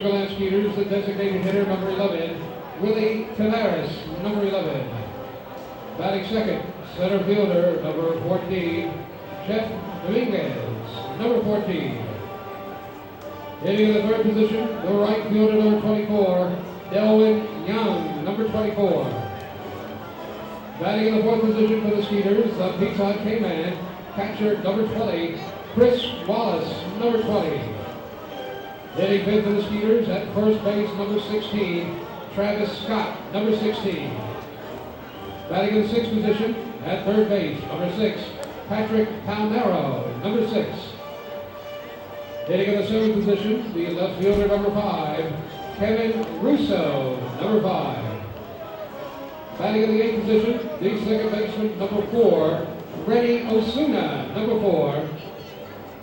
Skeeters, the designated hitter, number 11, Willie Tavares, number 11. Batting second, center fielder, number 14, Jeff Dominguez, number 14. Hitting in the third position, the right fielder, number 24, Delwin Young, number 24. Batting in the fourth position for the Skeeters, the Pizza Hut K-Man, catcher, number 20, Chris Wallace, number 20. Hitting fifth for the Skeeters at first base, number 16, Travis Scott, number 16. Batting in the sixth position at third base, number 6, Patrick Palmero, number 6. Hitting in the seventh position, the left fielder, number 5, Kevin Russo, number 5. Batting in the eighth position, the second baseman, number 4, Rennie Osuna, number 4.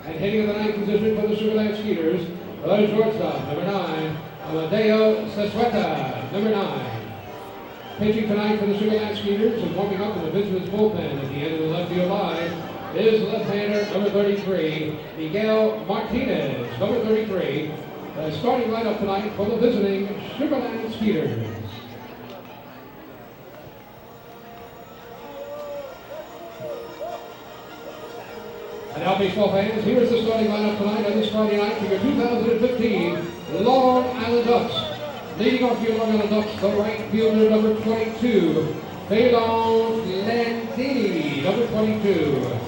And hitting in the ninth position for the Sugar Land Skeeters, the shortstop, number 9, Amadeo Sessueta, number 9. Pitching tonight for the Sugar Land Skeeters and warming up in the visitors' bullpen at the end of the left field line is left-hander, number 33, Miguel Martinez, number 33. The starting lineup tonight for the visiting Sugar Land Skeeters. And now, baseball fans, here is the starting lineup tonight on this Friday night for your 2015 Long Island Ducks. Leading off your Long Island Ducks, the right fielder, number 22, Phelan Landini, number 22.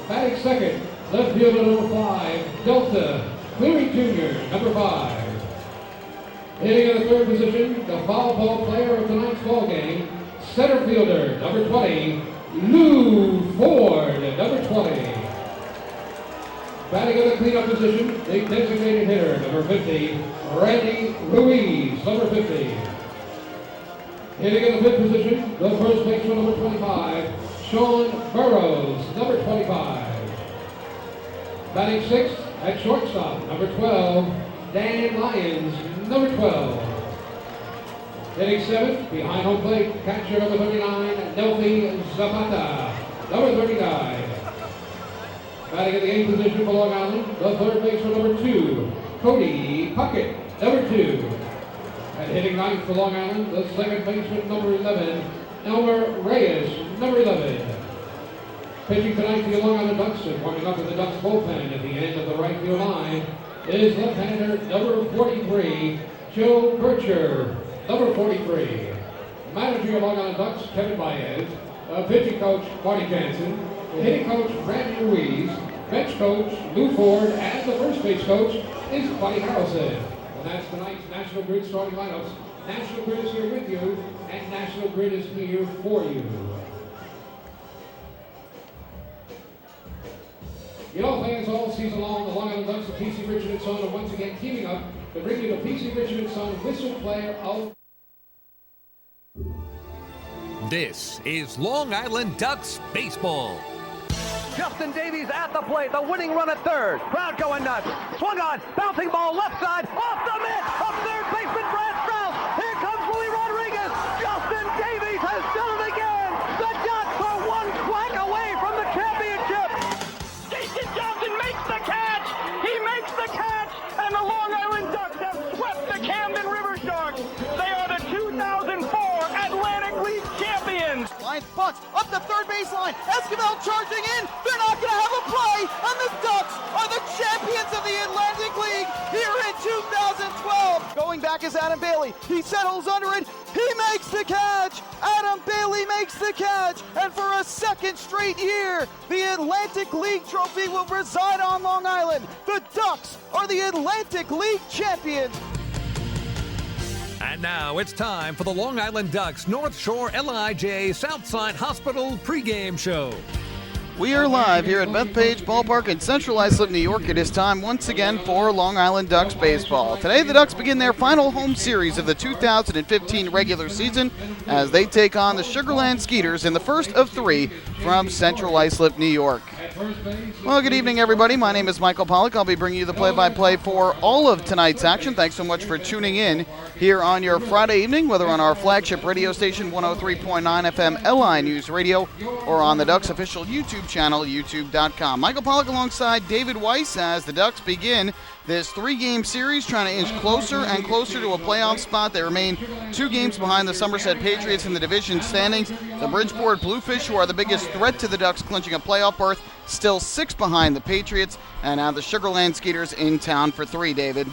Batting second, left fielder, number 5, Delta Cleary Jr., number 5. Hitting in the third position, the foul ball player of tonight's ball game, center fielder, number 20, Lou Ford, number 20. Batting in the cleanup position, the designated hitter, number 50, Randy Ruiz, number 50. Hitting in the fifth position, the first baseman, number 25, Sean Burrows, number 25. Batting sixth at shortstop, number 12, Dan Lyons, number 12. Hitting seventh, behind home plate, catcher, number 39, Nelfi Zapata, number 39. Batting in the eighth position for Long Island, the third baseman, number 2, Cody Puckett, number 2. And hitting ninth for Long Island, the second baseman, number 11, Elmer Reyes, number 11. Pitching tonight for the Long Island Ducks and warming up with the Ducks bullpen at the end of the right field line is left-hander, number 43, Joe Bircher, number 43. Manager of Long Island Ducks, Kevin Bas. Pitching coach, Marty Jansen. Hitting coach, Randy Ruiz. Bench coach, Lou Ford. And the first base coach is Buddy Harrelson. And that's tonight's National Grid starting lineups. National Grid is here with you, and National Grid is here for you. You know, fans, all season long, the Long Island Ducks of P.C. Richard & Son are once again teaming up to bring you the P.C. Richard & Son Whistle Player of... This is Long Island Ducks baseball. Justin Davies at the plate, the winning run at third. Crowd going nuts. Swung on, bouncing ball left side, off the mitt, up third baseman Brad Strauss. Here comes Willie Rodriguez. Justin Davies has done it again. The Ducks are one quack away from the championship. Jason Johnson makes the catch. He makes the catch, and the Long Island Ducks have swept the Camden River Sharks. They are the 2004 Atlantic League champions. Line bunts up the third baseline. Esquivel charging in. They're not going to have a play, and the Ducks are the champions of the Atlantic League here in 2012. Going back is Adam Bailey. He settles under it. He makes the catch. Adam Bailey makes the catch. And for a second straight year, the Atlantic League trophy will reside on Long Island. The Ducks are the Atlantic League champions. And now it's time for the Long Island Ducks North Shore LIJ Southside Hospital pregame show. We are live here at Bethpage Ballpark in Central Islip, New York. It is time once again for Long Island Ducks baseball. Today the Ducks begin their final home series of the 2015 regular season as they take on the Sugar Land Skeeters in the first of 3 from Central Islip, New York. Well, good evening, everybody. My name is Michael Pollack. I'll be bringing you the play-by-play for all of tonight's action. Thanks so much for tuning in here on your Friday evening, whether on our flagship radio station, 103.9 FM LI News Radio, or on the Ducks official YouTube channel, youtube.com. Michael Pollack alongside David Weiss as the Ducks begin this 3-game series, trying to inch closer and closer to a playoff spot. They remain 2 games behind the Somerset Patriots in the division standings. The Bridgeport Bluefish, who are the biggest threat to the Ducks clinching a playoff berth, still 6 behind the Patriots. And now the Sugarland Skeeters in town for 3, David.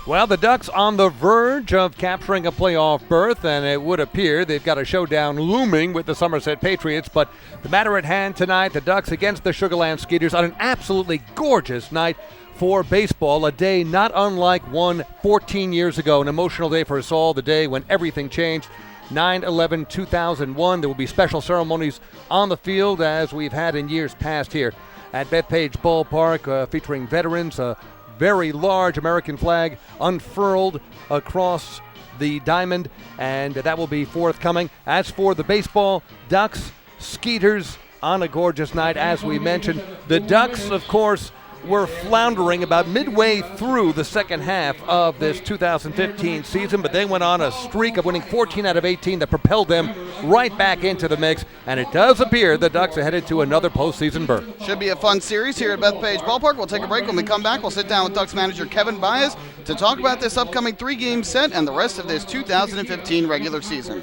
Well, the Ducks on the verge of capturing a playoff berth, and it would appear they've got a showdown looming with the Somerset Patriots. But the matter at hand tonight, the Ducks against the Sugarland Skeeters on an absolutely gorgeous night for baseball, a day not unlike one 14 years ago, an emotional day for us all, the day when everything changed. 9/11/2001. There will be special ceremonies on the field as we've had in years past here at Bethpage Ballpark, featuring veterans, a very large American flag unfurled across the diamond, and that will be forthcoming. As for the baseball, Ducks, Skeeters on a gorgeous night, as we mentioned. The Ducks, of course, were floundering about midway through the second half of this 2015 season, but they went on a streak of winning 14 out of 18 that propelled them right back into the mix, and it does appear the Ducks are headed to another postseason berth. Should be a fun series here at Bethpage Ballpark. We'll take a break. When we come back, we'll sit down with Ducks manager Kevin Bas to talk about this upcoming 3-game set and the rest of this 2015 regular season.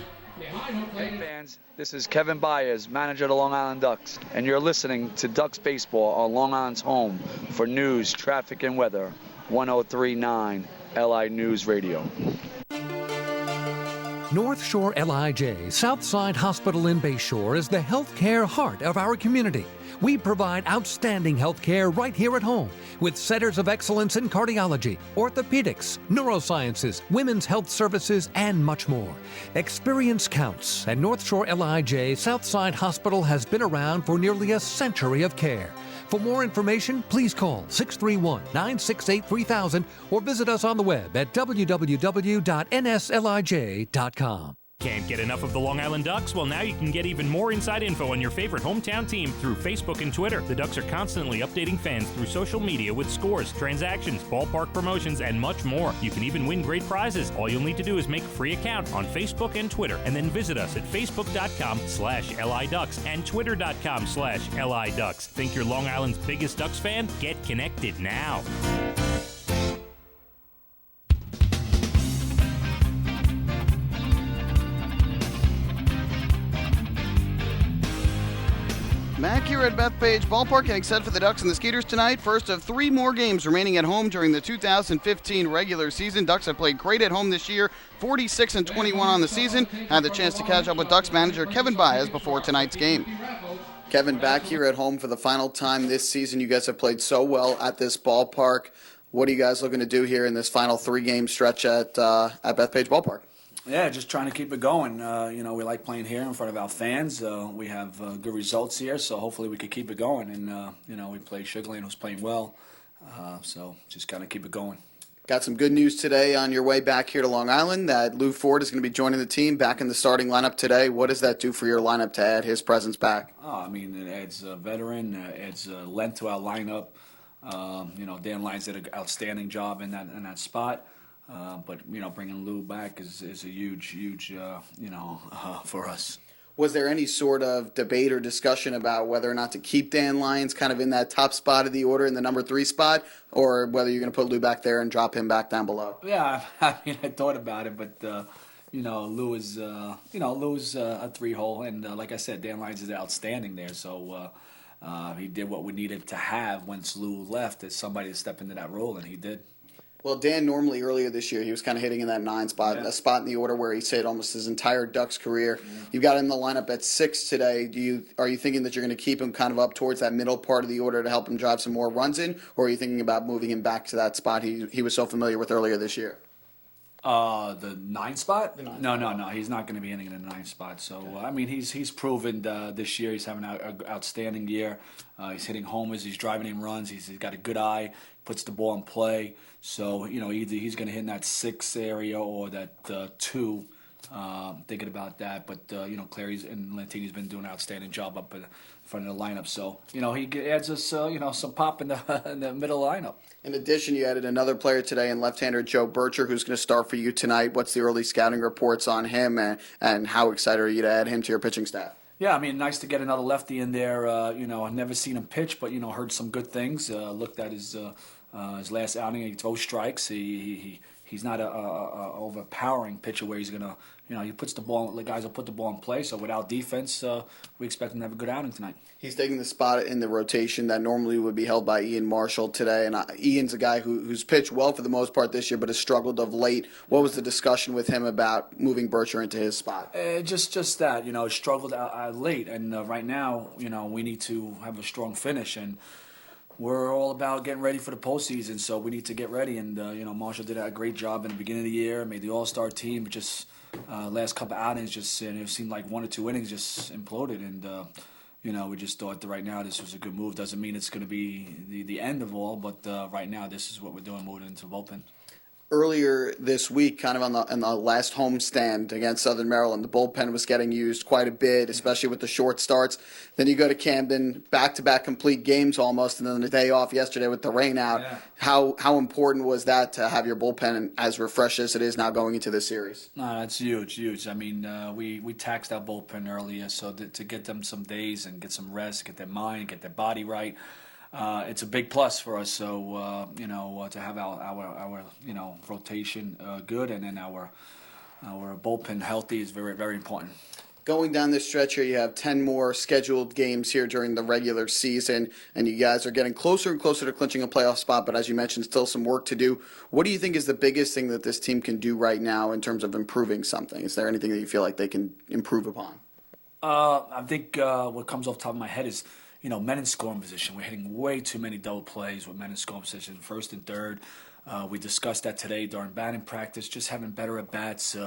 Hey fans, this is Kevin Bas, manager of the Long Island Ducks, and you're listening to Ducks Baseball on Long Island's home for news, traffic, and weather, 103.9 LI News Radio. North Shore LIJ Southside Hospital in Bayshore is the healthcare heart of our community. We provide outstanding health care right here at home with centers of excellence in cardiology, orthopedics, neurosciences, women's health services, and much more. Experience counts, and North Shore LIJ Southside Hospital has been around for nearly a century of care. For more information, please call 631-968-3000 or visit us on the web at www.nslij.com. Can't get enough of the Long Island Ducks? Well, now you can get even more inside info on your favorite hometown team through Facebook and Twitter. The Ducks are constantly updating fans through social media with scores, transactions, ballpark promotions, and much more. You can even win great prizes. All you'll need to do is make a free account on Facebook and Twitter, and then visit us at facebook.com/LIDucks and twitter.com/LIDucks. Think you're Long Island's biggest Ducks fan? Get connected now. Back here at Bethpage Ballpark, getting set for the Ducks and the Skeeters tonight. First of 3 more games remaining at home during the 2015 regular season. Ducks have played great at home this year, 46-21 on the season. Had the chance to catch up with Ducks manager Kevin Bas before tonight's game. Kevin, back here at home for the final time this season. You guys have played so well at this ballpark. What are you guys looking to do here in this final 3-game stretch at Bethpage Ballpark? Yeah, just trying to keep it going. We like playing here in front of our fans. We have good results here, so hopefully we can keep it going. And, we play Sugarland, who's playing well. So just kind of keep it going. Got some good news today on your way back here to Long Island that Lou Ford is going to be joining the team back in the starting lineup today. What does that do for your lineup to add his presence back? It adds a veteran, adds length to our lineup. Dan Lyons did an outstanding job in that spot. But bringing Lou back is a huge, for us. Was there any sort of debate or discussion about whether or not to keep Dan Lyons kind of in that top spot of the order in the number 3 spot, or whether you're going to put Lou back there and drop him back down below? Yeah, I thought about it, but Lou is Lou's a 3-hole, and like I said, Dan Lyons is outstanding there. So he did what we needed to have once Lou left, as somebody to step into that role, and he did. Well, Dan, normally earlier this year, he was kind of hitting in that 9 spot, a spot in the order where he's hit almost his entire Ducks career. Yeah. You've got him in the lineup at 6 today. Are you thinking that you're going to keep him kind of up towards that middle part of the order to help him drive some more runs in, or are you thinking about moving him back to that spot he was so familiar with earlier this year? The 9 spot? No. He's not going to be hitting in the 9 spot. So, he's proven this year he's having an outstanding year. He's hitting homers. He's driving in runs. He's got a good eye, puts the ball in play. So, either he's going to hit in that 6 area or that 2. Thinking about that. But, Clary's and Lantini's been doing an outstanding job up in front of the lineup. So, he adds us, some pop in the middle lineup. In addition, you added another player today in left-hander Joe Bircher, who's going to start for you tonight. What's the early scouting reports on him, and how excited are you to add him to your pitching staff? Yeah, nice to get another lefty in there. I've never seen him pitch, but, heard some good things. Looked at his His last outing, he throws strikes. He's not a overpowering pitcher where he's gonna, he puts the ball. The guys will put the ball in play. So without defense, we expect him to have a good outing tonight. He's taking the spot in the rotation that normally would be held by Ian Marshall today. And Ian's a guy who's pitched well for the most part this year, but has struggled of late. What was the discussion with him about moving Bircher into his spot? Just that, struggled out late. And right now, we need to have a strong finish. And we're all about getting ready for the postseason, so we need to get ready. And, Marshall did a great job in the beginning of the year, made the All-Star team, but just last couple outings, just it seemed like 1 or 2 innings just imploded. And, we just thought that right now this was a good move. Doesn't mean it's going to be the end of all, but right now this is what we're doing, moving into the bullpen. Earlier this week, kind of on the last homestand against Southern Maryland, the bullpen was getting used quite a bit, especially with the short starts. Then you go to Camden, back-to-back complete games almost, and then the day off yesterday with the rain out. Yeah. How important was that to have your bullpen as refreshed as it is now going into this series? No, that's huge. I mean, we taxed our bullpen earlier, so to get them some days and get some rest, get their mind, get their body right. It's a big plus for us. So to have our rotation good, and then our bullpen healthy is very, very important. Going down this stretch here, you have 10 more scheduled games here during the regular season, and you guys are getting closer and closer to clinching a playoff spot, but as you mentioned, still some work to do. What do you think is the biggest thing that this team can do right now in terms of improving something? Is there anything that you feel like they can improve upon? I think what comes off the top of my head is, men in scoring position. We're hitting way too many double plays with men in scoring position, first and third. We discussed that today during batting practice, just having better at-bats,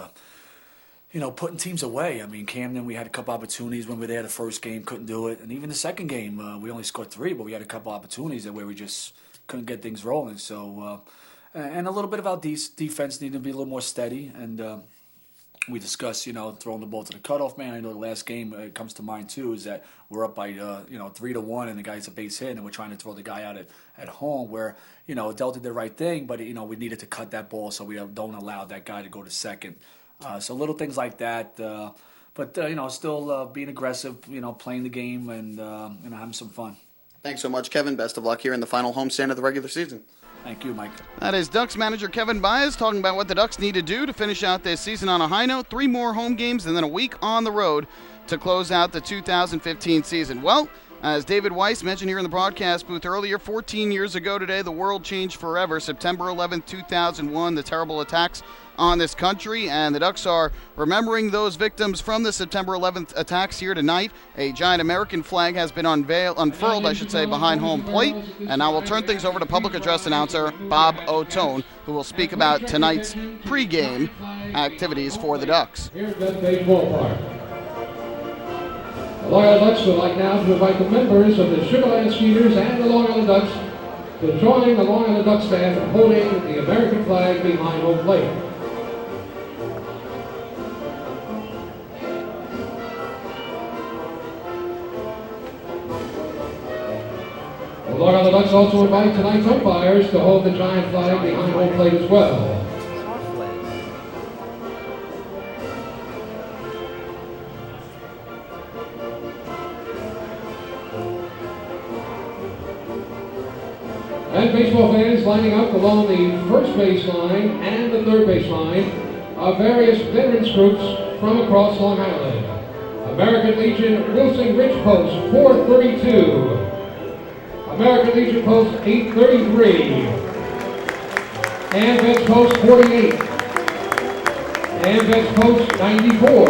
putting teams away. I mean, Camden, we had a couple opportunities when we were there the first game, couldn't do it. And even the second game, we only scored 3, but we had a couple opportunities where we just couldn't get things rolling. So, and a little bit of our defense needed to be a little more steady. And we discussed, throwing the ball to the cutoff man. I know the last game it comes to mind too is that we're up by 3-1, and the guy's a base hit, and we're trying to throw the guy out at home. Where Delta did the right thing, but we needed to cut that ball so we don't allow that guy to go to second. So little things like that, but still being aggressive, playing the game and having some fun. Thanks so much, Kevin. Best of luck here in the final homestand of the regular season. Thank you, Mike. That is Ducks manager Kevin Bas talking about what the Ducks need to do to finish out this season on a high note. 3 more home games and then a week on the road to close out the 2015 season. Well, as David Weiss mentioned here in the broadcast booth earlier, 14 years ago today, the world changed forever. September 11th, 2001, the terrible attacks on this country, and the Ducks are remembering those victims from the September 11th attacks here tonight. A giant American flag has been unfurled, behind home plate, and now we'll turn things over to public address announcer Bob O'Tone, who will speak about tonight's pregame activities for the Ducks. Here's Bethpage Ballpark. The Long Island Ducks would like now to invite the members of the Sugar Land Skeeters and the Long Island Ducks to join the Long Island Ducks staff in holding the American flag behind home plate. The Long Island Ducks also invite tonight's umpires to hold the giant flag behind home plate as well. And baseball fans lining up along the first base line and the third base line of various veterans groups from across Long Island. American Legion Wilson Ridge Post 432. American Legion Post 833. And Vets Post 48. And Vets Post 94.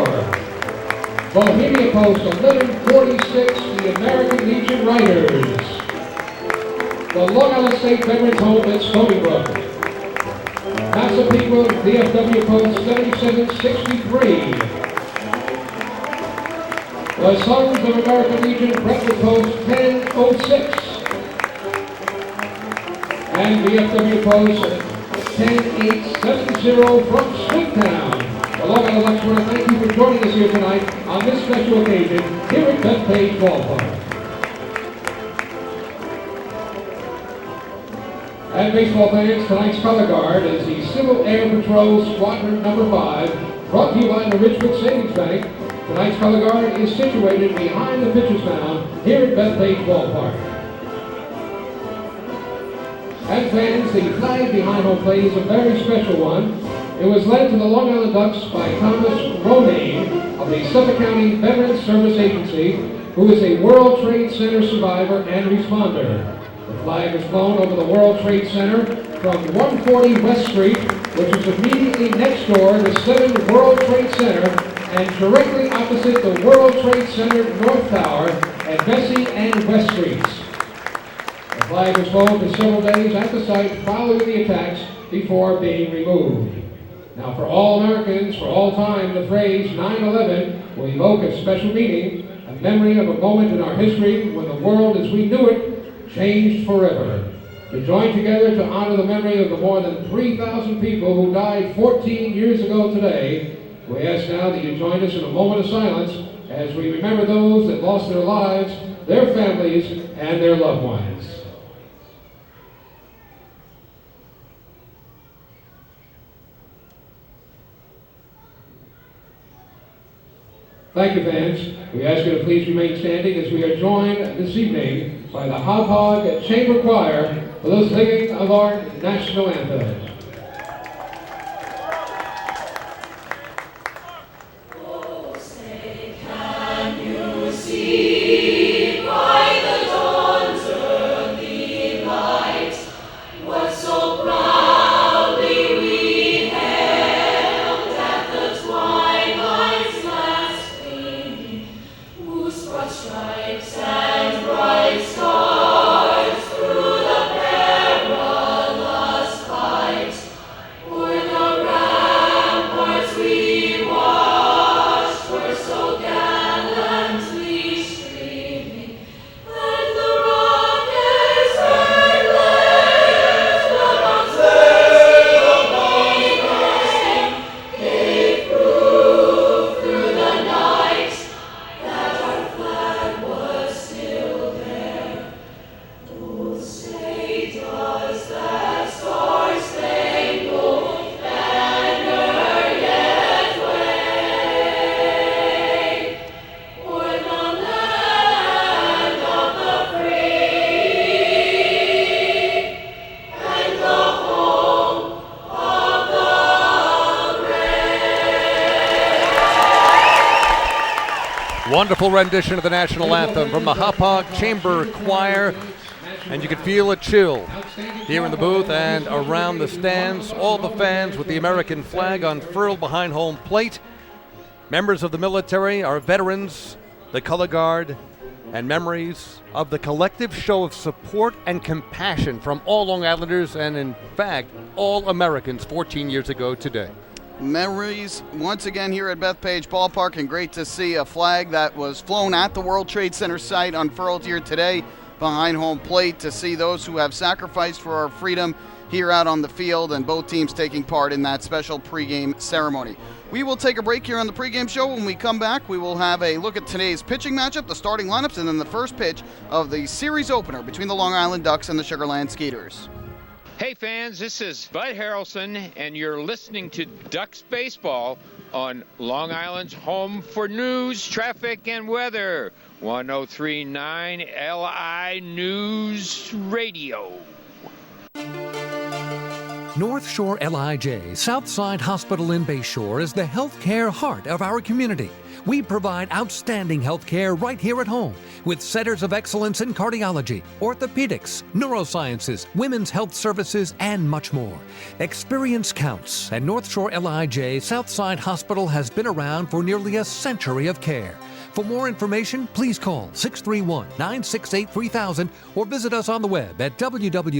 Bohemia Post 1146, the American Legion Riders. The Long Island State Veterans Home at Stony Brook. Massapequa VFW Post 7763. The Sons of American Legion Brentwood Post 1006. And VFW Post 10870 from Swingtown. The Long Island Ducks want to thank you for joining us here tonight on this special occasion here at Bethpage Ballpark. And baseball fans, tonight's color guard is the Civil Air Patrol Squadron Number 5, brought to you by the Ridgewood Savings Bank. Tonight's color guard is situated behind the pitcher's mound here at Bethpage Ballpark. And fans, the flag behind home plate is a very special one. It was led to the Long Island Ducks by Thomas Ronayne of the Suffolk County Veterans Service Agency, who is a World Trade Center survivor and responder. The flag was flown over the World Trade Center from 140 West Street, which is immediately next door to 7 World Trade Center, and directly opposite the World Trade Center North Tower at Vesey and West Streets. The flag was flown for several days at the site following the attacks before being removed. Now, for all Americans, for all time, the phrase 9/11 will evoke a special meaning, a memory of a moment in our history when the world as we knew it changed forever. To join together to honor the memory of the more than 3,000 people who died 14 years ago today, we ask now that you join us in a moment of silence as we remember those that lost their lives, their families, and their loved ones. Thank you, fans. We ask you to please remain standing as we are joined this evening by the Hop Hog Chamber Choir for the singing of our national anthem. Oh, say, can you see by the dawn's early light what so proudly we hailed at the twilight's last gleaming, whose broad stripes and bright stars through the perilous fight o'er the ramparts we watched were so gallantly streaming, and the rockets heard lift amongst the beacons gave proof through the night that our flag was still there. Oh, say, does that star-spangled banner yet wave o'er the land of the free and the home of the brave? Wonderful rendition of the national anthem from the Hop Hog Chamber Choir. And you could feel a chill here in the booth and around the stands. All the fans with the American flag unfurled behind home plate. Members of the military, our veterans, the color guard, and memories of the collective show of support and compassion from all Long Islanders and, in fact, all Americans 14 years ago today. Memories once again here at Bethpage Ballpark, and great to see a flag that was flown at the World Trade Center site unfurled here today behind home plate, to see those who have sacrificed for our freedom here out on the field, and both teams taking part in that special pregame ceremony. We will take a break here on the pregame show. When we come back, we will have a look at today's pitching matchup, the starting lineups, and then the first pitch of the series opener between the Long Island Ducks and the Sugarland Skeeters. Hey fans, this is Bud Harrelson, and you're listening to Ducks Baseball on Long Island's home for news, traffic, and weather. 103.9 LI News Radio. North Shore LIJ, Southside Hospital in Bayshore, is the healthcare heart of our community. We provide outstanding healthcare right here at home with centers of excellence in cardiology, orthopedics, neurosciences, women's health services, and much more. Experience counts, and North Shore LIJ Southside Hospital has been around for nearly a century of care. For more information, please call 631-968-3000 or visit us on the web at www.nslij.com.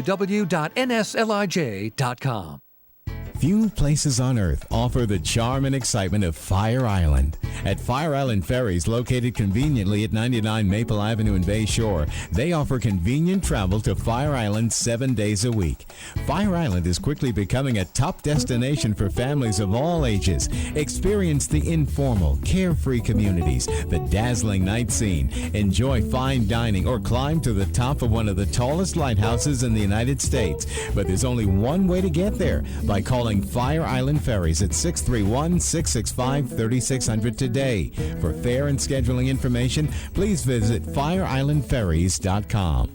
Few places on earth offer the charm and excitement of Fire Island. At Fire Island Ferries, located conveniently at 99 Maple Avenue in Bay Shore, they offer convenient travel to Fire Island 7 days a week. Fire Island is quickly becoming a top destination for families of all ages. Experience the informal, carefree communities, the dazzling night scene, enjoy fine dining, or climb to the top of one of the tallest lighthouses in the United States. But there's only one way to get there, by calling Fire Island Ferries at 631-665-3600 today. For fare and scheduling information, please visit fireislandferries.com.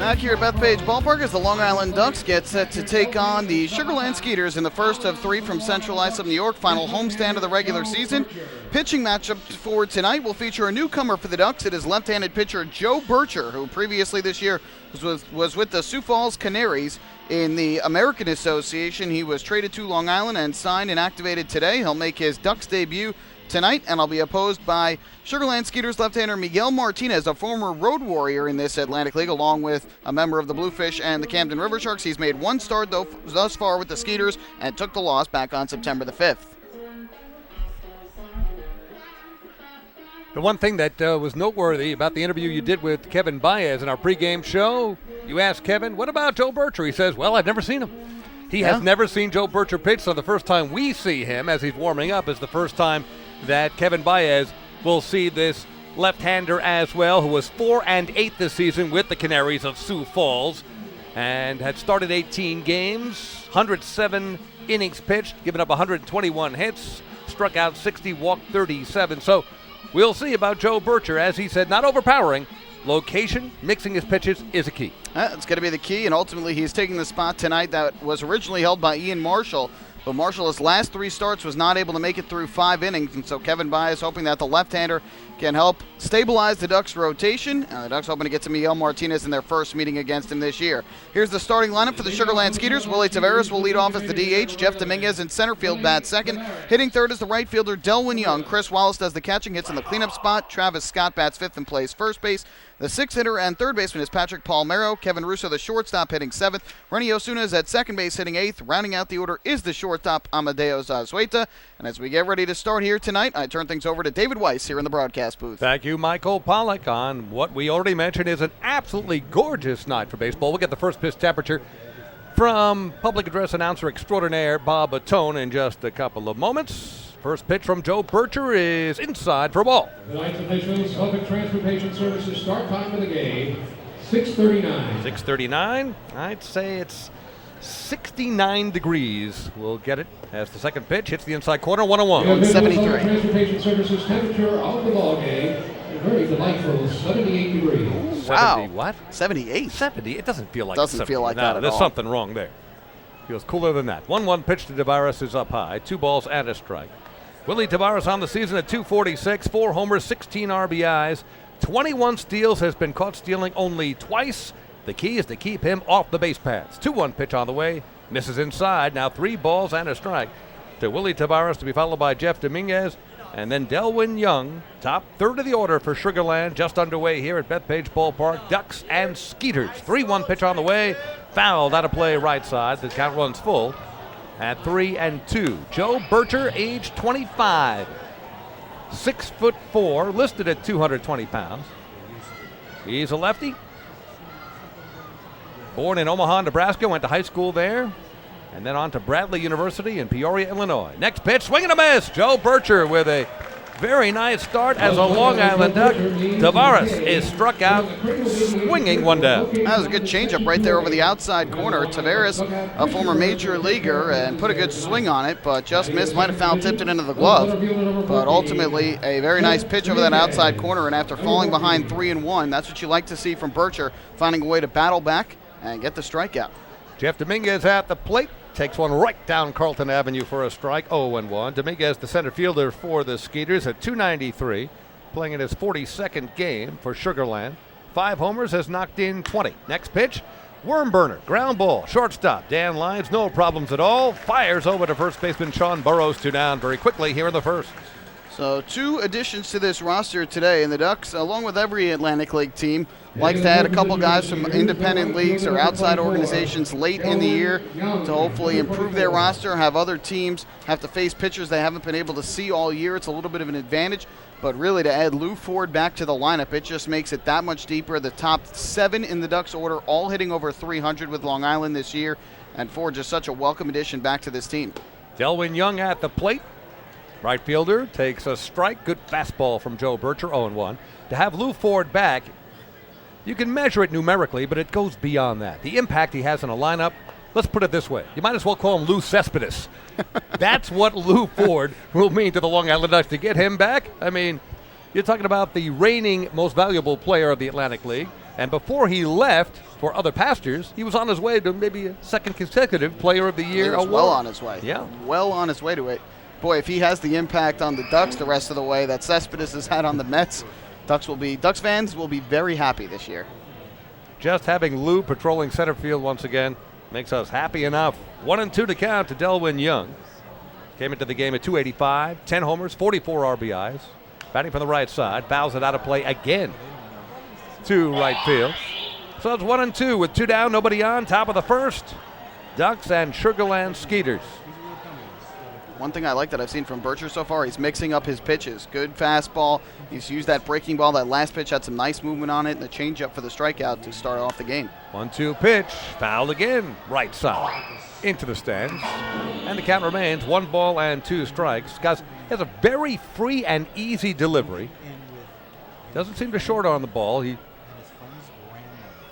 Back here at Bethpage Ballpark as the Long Island Ducks get set to take on the Sugarland Skeeters in the first of 3 from Central Islip, New York, final homestand of the regular season. Pitching matchup for tonight will feature a newcomer for the Ducks. It is left-handed pitcher Joe Bircher, who previously this year was with the Sioux Falls Canaries in the American Association. He was traded to Long Island and signed and activated today. He'll make his Ducks debut tonight, and I'll be opposed by Sugarland Skeeters left-hander Miguel Martinez, a former road warrior in this Atlantic League, along with a member of the Bluefish and the Camden River Sharks. He's made 1 start thus far with the Skeeters and took the loss back on September the 5th. The one thing that was noteworthy about the interview you did with Kevin Bas in our pregame show, you asked Kevin, what about Joe Bircher? He says, well, I've never seen him. He has never seen Joe Bircher pitch, so the first time we see him as he's warming up is the first time that Kevin Bas will see this left-hander as well, who was 4-8 this season with the Canaries of Sioux Falls and had started 18 games, 107 innings pitched, given up 121 hits, struck out 60, walked 37. So we'll see about Joe Bircher. As he said, not overpowering. Location, mixing his pitches is a key. It's going to be the key, and ultimately he's taking the spot tonight that was originally held by Ian Marshall. But Marshall, his last 3 starts, was not able to make it through 5 innings, and so Kevin Bas is hoping that the left-hander can help stabilize the Ducks' rotation. The Ducks hoping to get to Miguel Martinez in their first meeting against him this year. Here's the starting lineup for the Sugarland Skeeters. Willie Taveras will lead off as the DH. Jeff Dominguez in center field bats second. Hitting third is the right fielder Delwyn Young. Chris Wallace does the catching, hits in the cleanup spot. Travis Scott bats fifth and plays first base. The 6th hitter and third baseman is Patrick Palmero. Kevin Russo, the shortstop, hitting 7th. Renny Osuna is at second base, hitting 8th. Rounding out the order is the shortstop, Amadeo Zazueta. And as we get ready to start here tonight, I turn things over to David Weiss here in the broadcast booth. Thank you, Michael Pollack, on what we already mentioned is an absolutely gorgeous night for baseball. We'll get the first pitch temperature from public address announcer extraordinaire Bob Atone in just a couple of moments. First pitch from Joe Bircher is inside for a ball. Tonight's officials, Public Transportation Services, start time of the game, 6:39. 6:39. I'd say it's 69 degrees. We'll get it as the second pitch hits the inside corner, 1-1. 173. Public Transportation Services temperature of the ball game, a very delightful 78 degrees. Wow. 70 what? 78. 70. It doesn't feel like Doesn't 70. feel like No, that at there's all. something wrong there. Feels cooler than that. 1-1 pitch to Tavares is up high. 2 balls and a strike. Willie Tavares on the season at 246, 4 homers, 16 RBIs, 21 steals, has been caught stealing only twice. The key is to keep him off the base paths. 2-1 pitch on the way, misses inside. Now 3 balls and a strike to Willie Tavares, to be followed by Jeff Dominguez and then Delwyn Young. Top third of the order for Sugarland, just underway here at Bethpage Ballpark. Ducks and Skeeters. 3-1 pitch on the way, fouled out of play right side. The count runs full at 3-2. Joe Bircher, age 25, 6'4", listed at 220 pounds. He's a lefty. Born in Omaha, Nebraska, went to high school there, and then on to Bradley University in Peoria, Illinois. Next pitch, swing and a miss. Joe Bircher with a very nice start as a Long Island Duck. Tavares is struck out, swinging one down. That was a good changeup right there over the outside corner. Tavares, a former major leaguer, and put a good swing on it, but just missed. Might have foul tipped it into the glove. But ultimately, a very nice pitch over that outside corner, and after falling behind 3-1, that's what you like to see from Bircher, finding a way to battle back and get the strikeout. Jeff Dominguez at the plate. Takes one right down Carlton Avenue for a strike, 0-1. Dominguez, the center fielder for the Skeeters, at 293, playing in his 42nd game for Sugarland. 5 homers, has knocked in 20. Next pitch, worm burner, ground ball, shortstop. Dan Lyons, no problems at all. Fires over to first baseman Sean Burrows, 2 down very quickly here in the first. So 2 additions to this roster today, and the Ducks, along with every Atlantic League team, likes to add a couple guys from independent leagues or outside organizations late in the year to hopefully improve their roster, have other teams have to face pitchers they haven't been able to see all year. It's a little bit of an advantage, but really to add Lou Ford back to the lineup, it just makes it that much deeper. The top 7 in the Ducks order, all hitting over 300 with Long Island this year, and Ford just such a welcome addition back to this team. Delwyn Young at the plate. Right fielder takes a strike. Good fastball from Joe Bircher, 0-1. To have Lou Ford back, you can measure it numerically, but it goes beyond that. The impact he has in a lineup, let's put it this way. You might as well call him Lou Cespedes. That's what Lou Ford will mean to the Long Island Ducks. To get him back, I mean, you're talking about the reigning most valuable player of the Atlantic League. And before he left for other pastures, he was on his way to maybe a second consecutive Player of the Year award. Well on his way. Yeah. Well on his way to it. Boy, if he has the impact on the Ducks the rest of the way that Cespedes has had on the Mets, Ducks fans will be very happy this year. Just having Lou patrolling center field once again makes us happy enough. 1-2 to count to Delwyn Young. Came into the game at 285, 10 homers, 44 RBIs. Batting from the right side, fouls it out of play again to right field. So it's 1-2 with 2 down, nobody on. Top of the first, Ducks and Sugarland Skeeters. One thing I like that I've seen from Bircher so far, he's mixing up his pitches. Good fastball. He's used that breaking ball. That last pitch had some nice movement on it, and the changeup for the strikeout to start off the game. 1-2 pitch, fouled again, right side, into the stands. And the count remains 1 ball and 2 strikes. Guys, he has a very free and easy delivery. Doesn't seem to short on the ball. He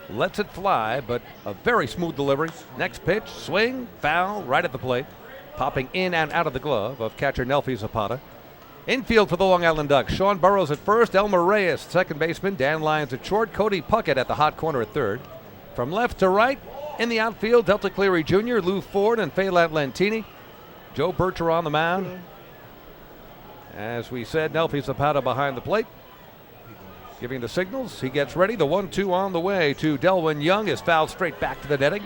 lets it fly, but a very smooth delivery. Next pitch, swing, foul, right at the plate. Popping in and out of the glove of catcher Nelfi Zapata. Infield for the Long Island Ducks. Sean Burrows at first, Elmer Reyes, second baseman. Dan Lyons at short, Cody Puckett at the hot corner at third. From left to right, in the outfield, Delta Cleary Jr., Lou Ford, and Phelan Lantini. Joe Bircher on the mound. As we said, Nelfi Zapata behind the plate. Giving the signals. He gets ready. The 1-2 on the way to Delwyn Young is fouled straight back to the netting.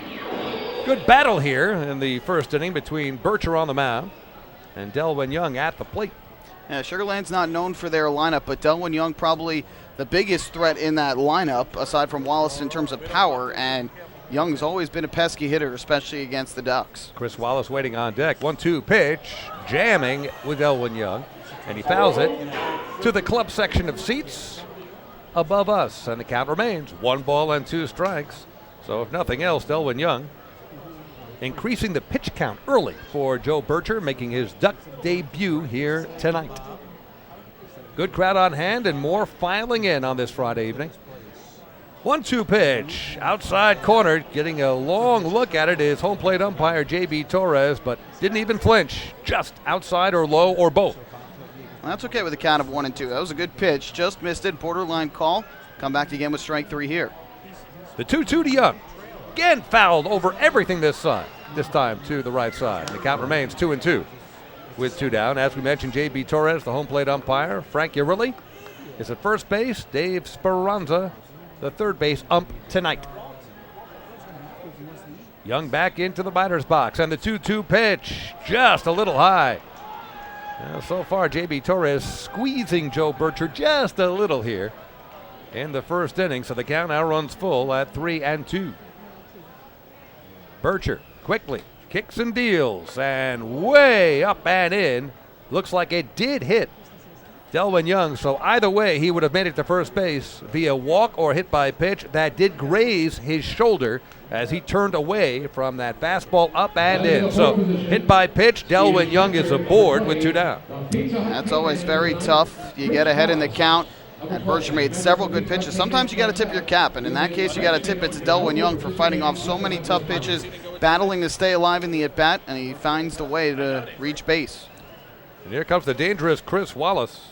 Good battle here in the first inning between Bircher on the mound and Delwyn Young at the plate. Yeah, Sugarland's not known for their lineup, but Delwyn Young probably the biggest threat in that lineup, aside from Wallace in terms of power, and Young's always been a pesky hitter, especially against the Ducks. Chris Wallace waiting on deck. 1-2 pitch, jamming with Delwyn Young, and he fouls it to the club section of seats above us, and the count remains 1 ball and 2 strikes. So if nothing else, Delwyn Young increasing the pitch count early for Joe Bircher, making his Duck debut here tonight. Good crowd on hand and more filing in on this Friday evening. 1-2 pitch, outside corner, getting a long look at it is home plate umpire J.B. Torres, but didn't even flinch, just outside or low or both. Well, that's okay with a count of 1-2. That was a good pitch, just missed it, borderline call. Come back again with strike 3 here. The 2-2 to Young. Again fouled over everything this time to the right side. The count remains 2-2 with 2 down. As we mentioned, J.B. Torres, the home plate umpire. Frank Urilli is at first base. Dave Speranza, the third base ump tonight. Young back into the batter's box, and the 2-2 pitch just a little high. Now, so far, J.B. Torres squeezing Joe Bircher just a little here in the first inning, so the count now runs full at 3-2. Bircher quickly kicks and deals, and way up and in. Looks like it did hit Delwyn Young, so either way he would have made it to first base via walk or hit by pitch. That did graze his shoulder as he turned away from that fastball up and in. So hit by pitch, Delwyn Young is aboard with 2 down. That's always very tough. You get ahead in the count. And Bircher made several good pitches. Sometimes you got to tip your cap, and in that case, you got to tip it to Delwyn Young for fighting off so many tough pitches, battling to stay alive in the at-bat, and he finds the way to reach base. And here comes the dangerous Chris Wallace.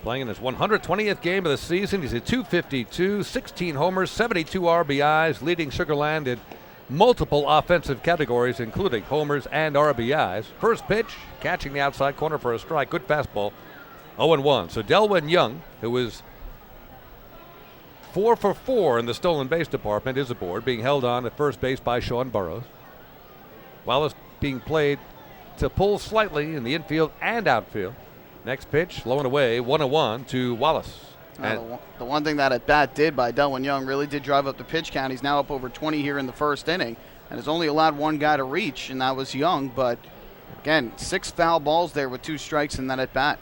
Playing in his 120th game of the season. He's at .252, 16 homers, 72 RBIs, leading Sugarland in multiple offensive categories, including homers and RBIs. First pitch, catching the outside corner for a strike. Good fastball. 0-1. So Delwyn Young, who is 4 for 4 in the stolen base department, is aboard, being held on at first base by Sean Burrows. Wallace being played to pull slightly in the infield and outfield. Next pitch, low and away, 1-1 to Wallace. The one thing that at bat did by Delwyn Young really did drive up the pitch count. He's now up over 20 here in the first inning, and has only allowed one guy to reach, and that was Young. But again, 6 foul balls there with 2 strikes in that at bat.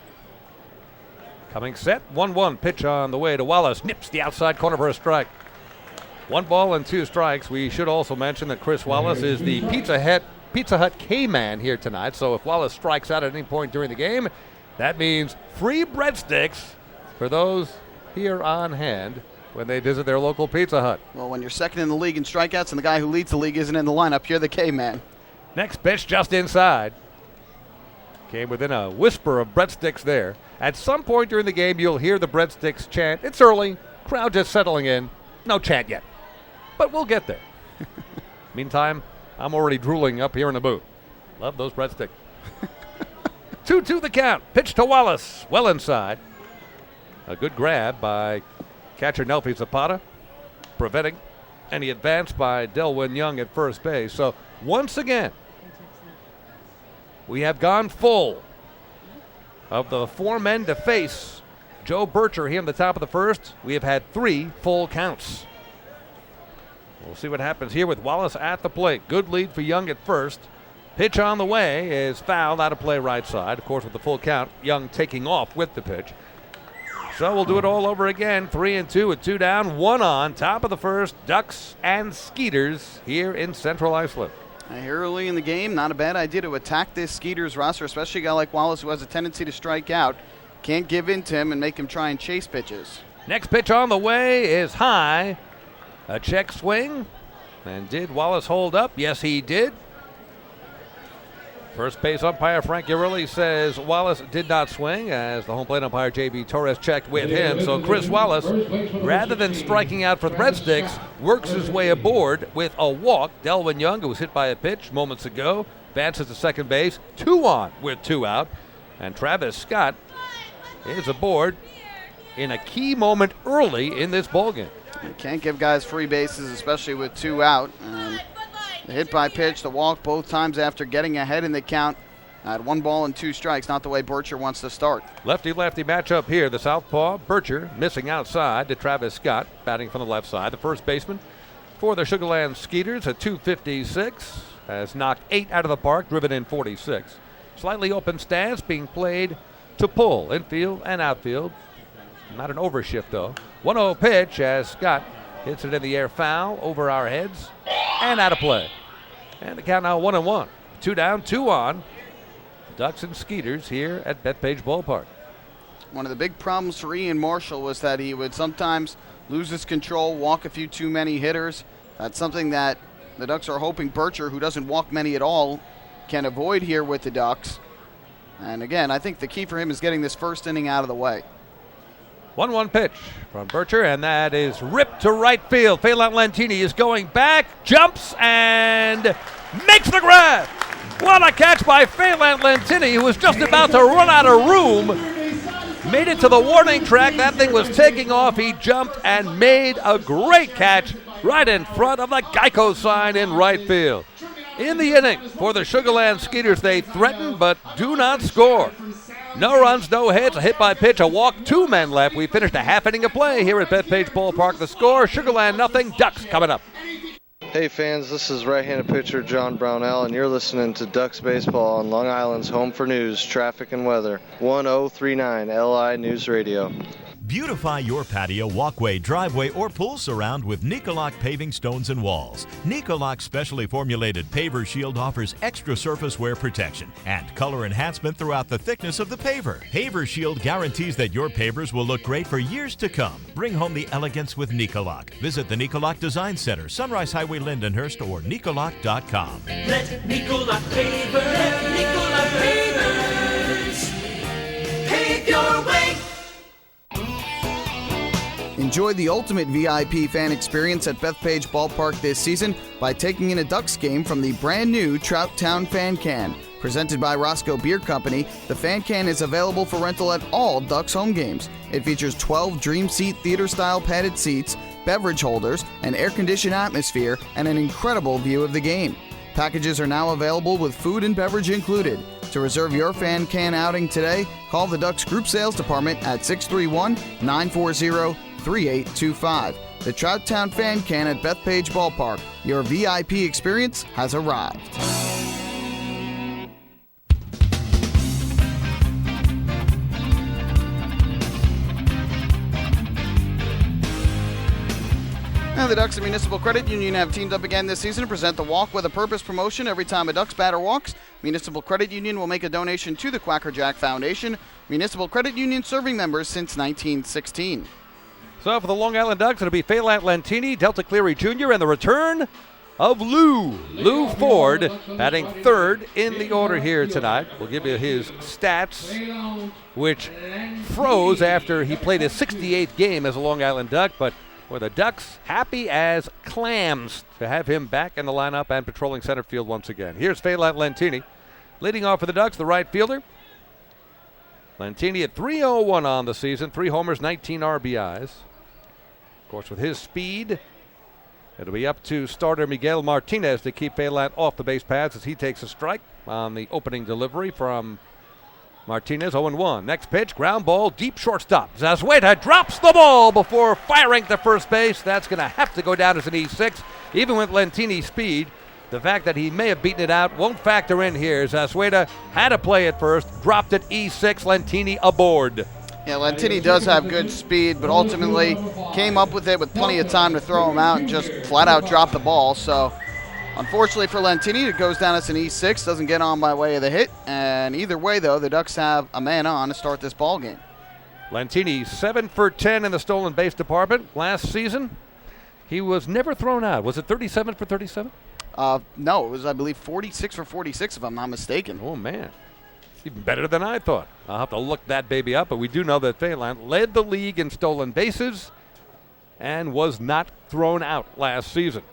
Coming set, 1-1 pitch on the way to Wallace. Nips the outside corner for a strike. 1 ball and 2 strikes. We should also mention that Chris Wallace is the Pizza Hut K-Man here tonight. So if Wallace strikes out at any point during the game, that means free breadsticks for those here on hand when they visit their local Pizza Hut. Well, when you're second in the league in strikeouts and the guy who leads the league isn't in the lineup, you're the K-Man. Next pitch just inside. Came within a whisper of breadsticks there. At some point during the game, you'll hear the breadsticks chant. It's early. Crowd just settling in. No chant yet, but we'll get there. Meantime, I'm already drooling up here in the booth. Love those breadsticks. 2-2 the count. Pitch to Wallace. Well inside. A good grab by catcher Nelfi Zapata, preventing any advance by Delwyn Young at first base. So once again, we have gone full of the 4 men to face Joe Bircher here in the top of the first. We have had 3 full counts. We'll see what happens here with Wallace at the plate. Good lead for Young at first. Pitch on the way is fouled out of play right side. Of course, with the full count, Young taking off with the pitch. So we'll do it all over again. 3-2 with 2 down, 1 on. Top of the first, Ducks and Skeeters here in Central Iceland. Here early in the game, not a bad idea to attack this Skeeters roster, especially a guy like Wallace who has a tendency to strike out. Can't give in to him and make him try and chase pitches. Next pitch on the way is high. A check swing. And did Wallace hold up? Yes, he did. First base umpire Frank Urilli says Wallace did not swing, as the home plate umpire J.B. Torres checked with him. So Chris Wallace, rather than striking out for the Red Sticks, works his way aboard with a walk. Delwyn Young, who was hit by a pitch moments ago, advances to second base. 2 on with 2 out. And Travis Scott is aboard in a key moment early in this ballgame. You can't give guys free bases, especially with 2 out. The hit by pitch, the walk both times after getting ahead in the count at 1 ball and 2 strikes, not the way Bircher wants to start. Lefty-lefty matchup here. The southpaw, Bircher, missing outside to Travis Scott, batting from the left side. The first baseman for the Sugarland Skeeters at .256 has knocked 8 out of the park, driven in 46. Slightly open stance being played to pull, infield and outfield. Not an overshift, though. 1-0 pitch as Scott hits it in the air, foul over our heads and out of play. And the count now 1-1. 2 down, 2 on. Ducks and Skeeters here at Bethpage Ballpark. One of the big problems for Ian Marshall was that he would sometimes lose his control, walk a few too many hitters. That's something that the Ducks are hoping Bircher, who doesn't walk many at all, can avoid here with the Ducks. And again, I think the key for him is getting this first inning out of the way. 1-1 pitch from Bircher, and that is ripped to right field. Phelan Lentini is going back, jumps, and makes the grab. What a catch by Phelan Lentini, who was just about to run out of room. Made it to the warning track. That thing was taking off. He jumped and made a great catch right in front of the Geico sign in right field. In the inning for the Sugarland Skeeters, they threaten but do not score. No runs, no hits, a hit by pitch, a walk, 2 men left. We finished a half inning of play here at Bethpage Ballpark. The score, Sugarland nothing, Ducks coming up. Hey fans, this is right-handed pitcher John Brownell, and you're listening to Ducks Baseball on Long Island's home for news, traffic, and weather. 1039 LI News Radio. Beautify your patio, walkway, driveway, or pool surround with Nicoloc paving stones and walls. Nicoloc's specially formulated paver shield offers extra surface wear protection and color enhancement throughout the thickness of the paver. Paver shield guarantees that your pavers will look great for years to come. Bring home the elegance with Nicoloc. Visit the Nicoloc Design Center, Sunrise Highway, Lindenhurst, or Nicoloc.com. Let Nicoloc pavers pave your way. Enjoy the ultimate VIP fan experience at Bethpage Ballpark this season by taking in a Ducks game from the brand new Trout Town Fan Can. Presented by Roscoe Beer Company, the Fan Can is available for rental at all Ducks home games. It features 12 Dream Seat theater-style padded seats, beverage holders, an air-conditioned atmosphere, and an incredible view of the game. Packages are now available with food and beverage included. To reserve your Fan Can outing today, call the Ducks Group Sales Department at 631-940-3825. The Trout Town Fan Can at Bethpage Ballpark. Your VIP experience has arrived. Now the Ducks and Municipal Credit Union have teamed up again this season to present the Walk with a Purpose promotion. Every time a Ducks batter walks, Municipal Credit Union will make a donation to the Quacker Jack Foundation. Municipal Credit Union serving members since 1916. So for the Long Island Ducks, it'll be Phelan Lentini, Delta Cleary Jr., and the return of Lou Ford, batting third in the order here tonight. We'll give you his stats, which froze after he played his 68th game as a Long Island Duck, but were the Ducks happy as clams to have him back in the lineup and patrolling center field once again. Here's Phelan Lentini. Leading off for the Ducks, the right fielder. Lentini at 301 on the season, 3 homers, 19 RBIs. Of course, with his speed, it'll be up to starter Miguel Martinez to keep Phelan off the base paths as he takes a strike on the opening delivery from Martinez. 0-1. Next pitch, ground ball, deep shortstop. Zazueta drops the ball before firing to first base. That's going to have to go down as an E6. Even with Lentini's speed, the fact that he may have beaten it out won't factor in here. Zazueta had to play at first, dropped it E6, Lentini aboard. Yeah, Lentini does have good speed, but ultimately came up with it with plenty of time to throw him out and just flat out drop the ball. So unfortunately for Lentini, it goes down as an E6, doesn't get on by way of the hit. And either way, though, the Ducks have a man on to start this ball game. Lentini 7 for 10 in the stolen base department last season. He was never thrown out. Was it 37 for 37? No, it was, I believe, 46 for 46, if I'm not mistaken. Oh, man. Even better than I thought. I'll have to look that baby up, but we do know that Phelan led the league in stolen bases and was not thrown out last season.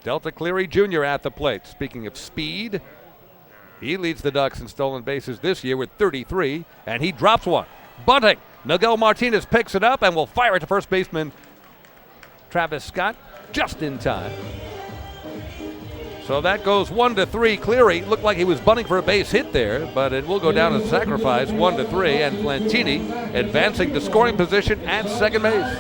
Delta Cleary Jr. at the plate. Speaking of speed, he leads the Ducks in stolen bases this year with 33, and he drops one. Bunting. Miguel Martinez picks it up and will fire it to first baseman Travis Scott just in time. So that goes 1-3. Cleary looked like he was bunting for a base hit there, but it will go down as a sacrifice, 1-3, and Lentini advancing to scoring position at second base.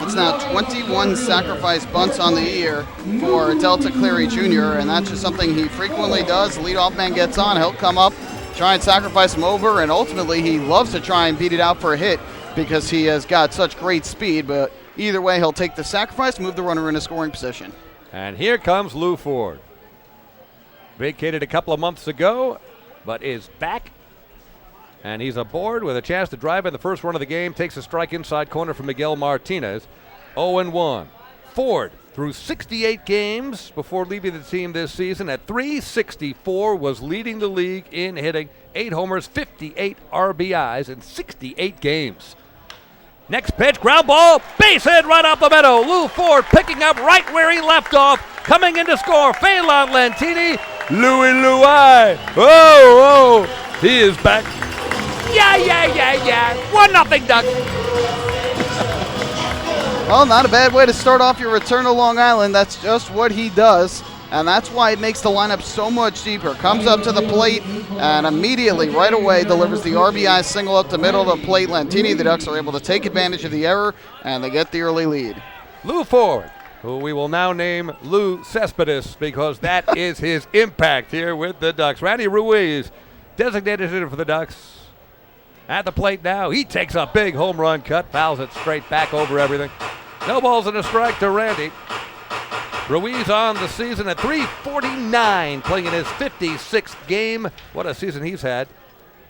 It's now 21 sacrifice bunts on the year for Delta Cleary Jr., and that's just something he frequently does. The leadoff man gets on, he'll come up, try and sacrifice him over, and ultimately he loves to try and beat it out for a hit because he has got such great speed, but either way, he'll take the sacrifice, move the runner into scoring position. And here comes Lou Ford. Vacated a couple of months ago, but is back. And he's aboard with a chance to drive in the first run of the game. Takes a strike inside corner from Miguel Martinez. 0-1. Ford, through 68 games before leaving the team this season, at .364, was leading the league in hitting. 8 homers, 58 RBIs in 68 games. Next pitch, ground ball, base hit right up the middle. Lou Ford picking up right where he left off. Coming in to score, Phelan Lentini. Louie. Oh, he is back. Yeah. 1-0 Ducks. Well, not a bad way to start off your return to Long Island. That's just what he does. And that's why it makes the lineup so much deeper. Comes up to the plate and immediately, right away, delivers the RBI single up the middle of the plate. Lentini, the Ducks are able to take advantage of the error, and they get the early lead. Lou Ford, who we will now name Lou Cespedes because that is his impact here with the Ducks. Randy Ruiz, designated hitter for the Ducks. At the plate now, he takes a big home run cut, fouls it straight back over everything. No balls and a strike to Randy. Ruiz on the season at .349, playing in his 56th game. What a season he's had.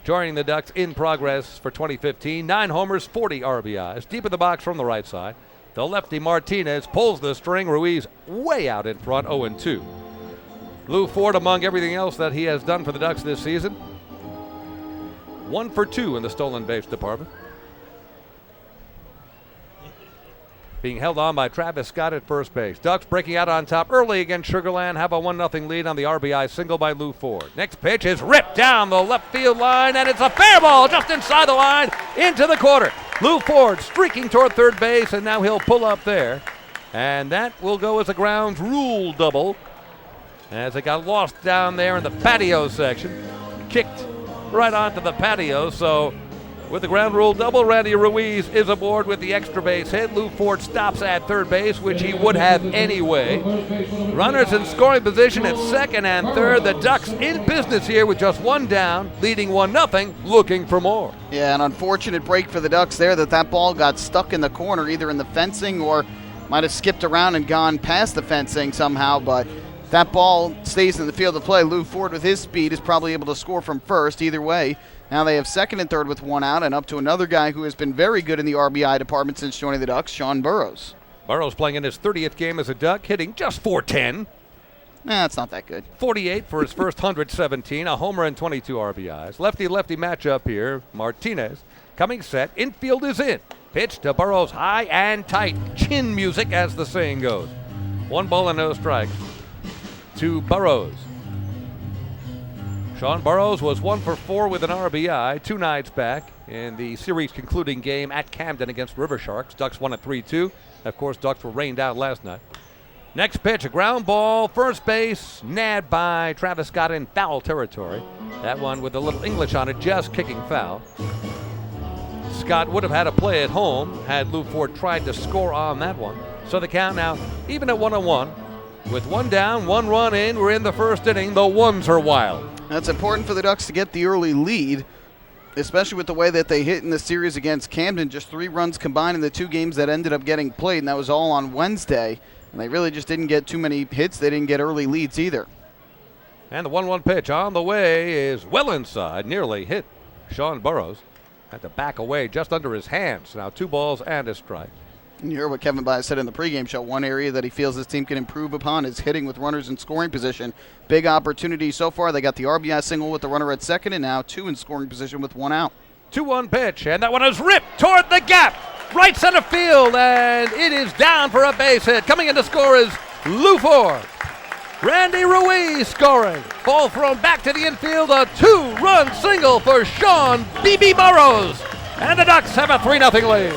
Joining the Ducks in progress for 2015. 9 homers, 40 RBIs. Deep in the box from the right side. The lefty Martinez pulls the string. Ruiz way out in front, 0-2. Lou Ford, among everything else that he has done for the Ducks this season, 1 for 2 in the stolen base department. Being held on by Travis Scott at first base. Ducks breaking out on top early against Sugar Land. Have a 1-0 lead on the RBI single by Lou Ford. Next pitch is ripped down the left field line, and it's a fair ball just inside the line into the corner. Lou Ford streaking toward third base, and now he'll pull up there. And that will go as a ground rule double as it got lost down there in the patio section. Kicked right onto the patio, so with the ground rule double, Randy Ruiz is aboard with the extra base hit. Lou Ford stops at third base, which he would have anyway. Runners in scoring position at second and third. The Ducks in business here with just 1 down, leading 1-0, looking for more. Yeah, an unfortunate break for the Ducks there that ball got stuck in the corner, either in the fencing or might have skipped around and gone past the fencing somehow, but that ball stays in the field of play. Lou Ford, with his speed, is probably able to score from first. Either way, now they have second and third with 1 out, and up to another guy who has been very good in the RBI department since joining the Ducks, Sean Burrows. Burrows playing in his 30th game as a Duck, hitting just .410. Nah, it's not that good. 48 for his first 117, a homer and 22 RBIs. Lefty-lefty matchup here. Martinez coming set. Infield is in. Pitch to Burrows high and tight. Chin music, as the saying goes. 1 ball and no strikes to Burrows. Sean Burrows was 1 for 4 with an RBI 2 nights back in the series concluding game at Camden against River Sharks. Ducks won at 3-2. Of course, Ducks were rained out last night. Next pitch, a ground ball, first base, nabbed by Travis Scott in foul territory. That one with a little English on it, just kicking foul. Scott would have had a play at home had Lou Ford tried to score on that one. So the count now even at 1-1. With 1 down, 1 run in, we're in the first inning. The ones are wild. That's important for the Ducks to get the early lead, especially with the way that they hit in the series against Camden. Just 3 runs combined in the 2 games that ended up getting played, and that was all on Wednesday. And they really just didn't get too many hits. They didn't get early leads either. And the 1-1 pitch on the way is well inside, nearly hit Sean Burrows. Had to back away just under his hands. Now 2 balls and a strike. And you heard what Kevin Bas said in the pregame show. One area that he feels his team can improve upon is hitting with runners in scoring position. Big opportunity so far. They got the RBI single with the runner at second, and now 2 in scoring position with 1 out. 2-1 pitch, and that one is ripped toward the gap. Right center field, and it is down for a base hit. Coming in to score is Lou Ford. Randy Ruiz scoring. Ball thrown back to the infield. A 2-run single for Sean B.B. Burrows. And the Ducks have a 3-0 lead.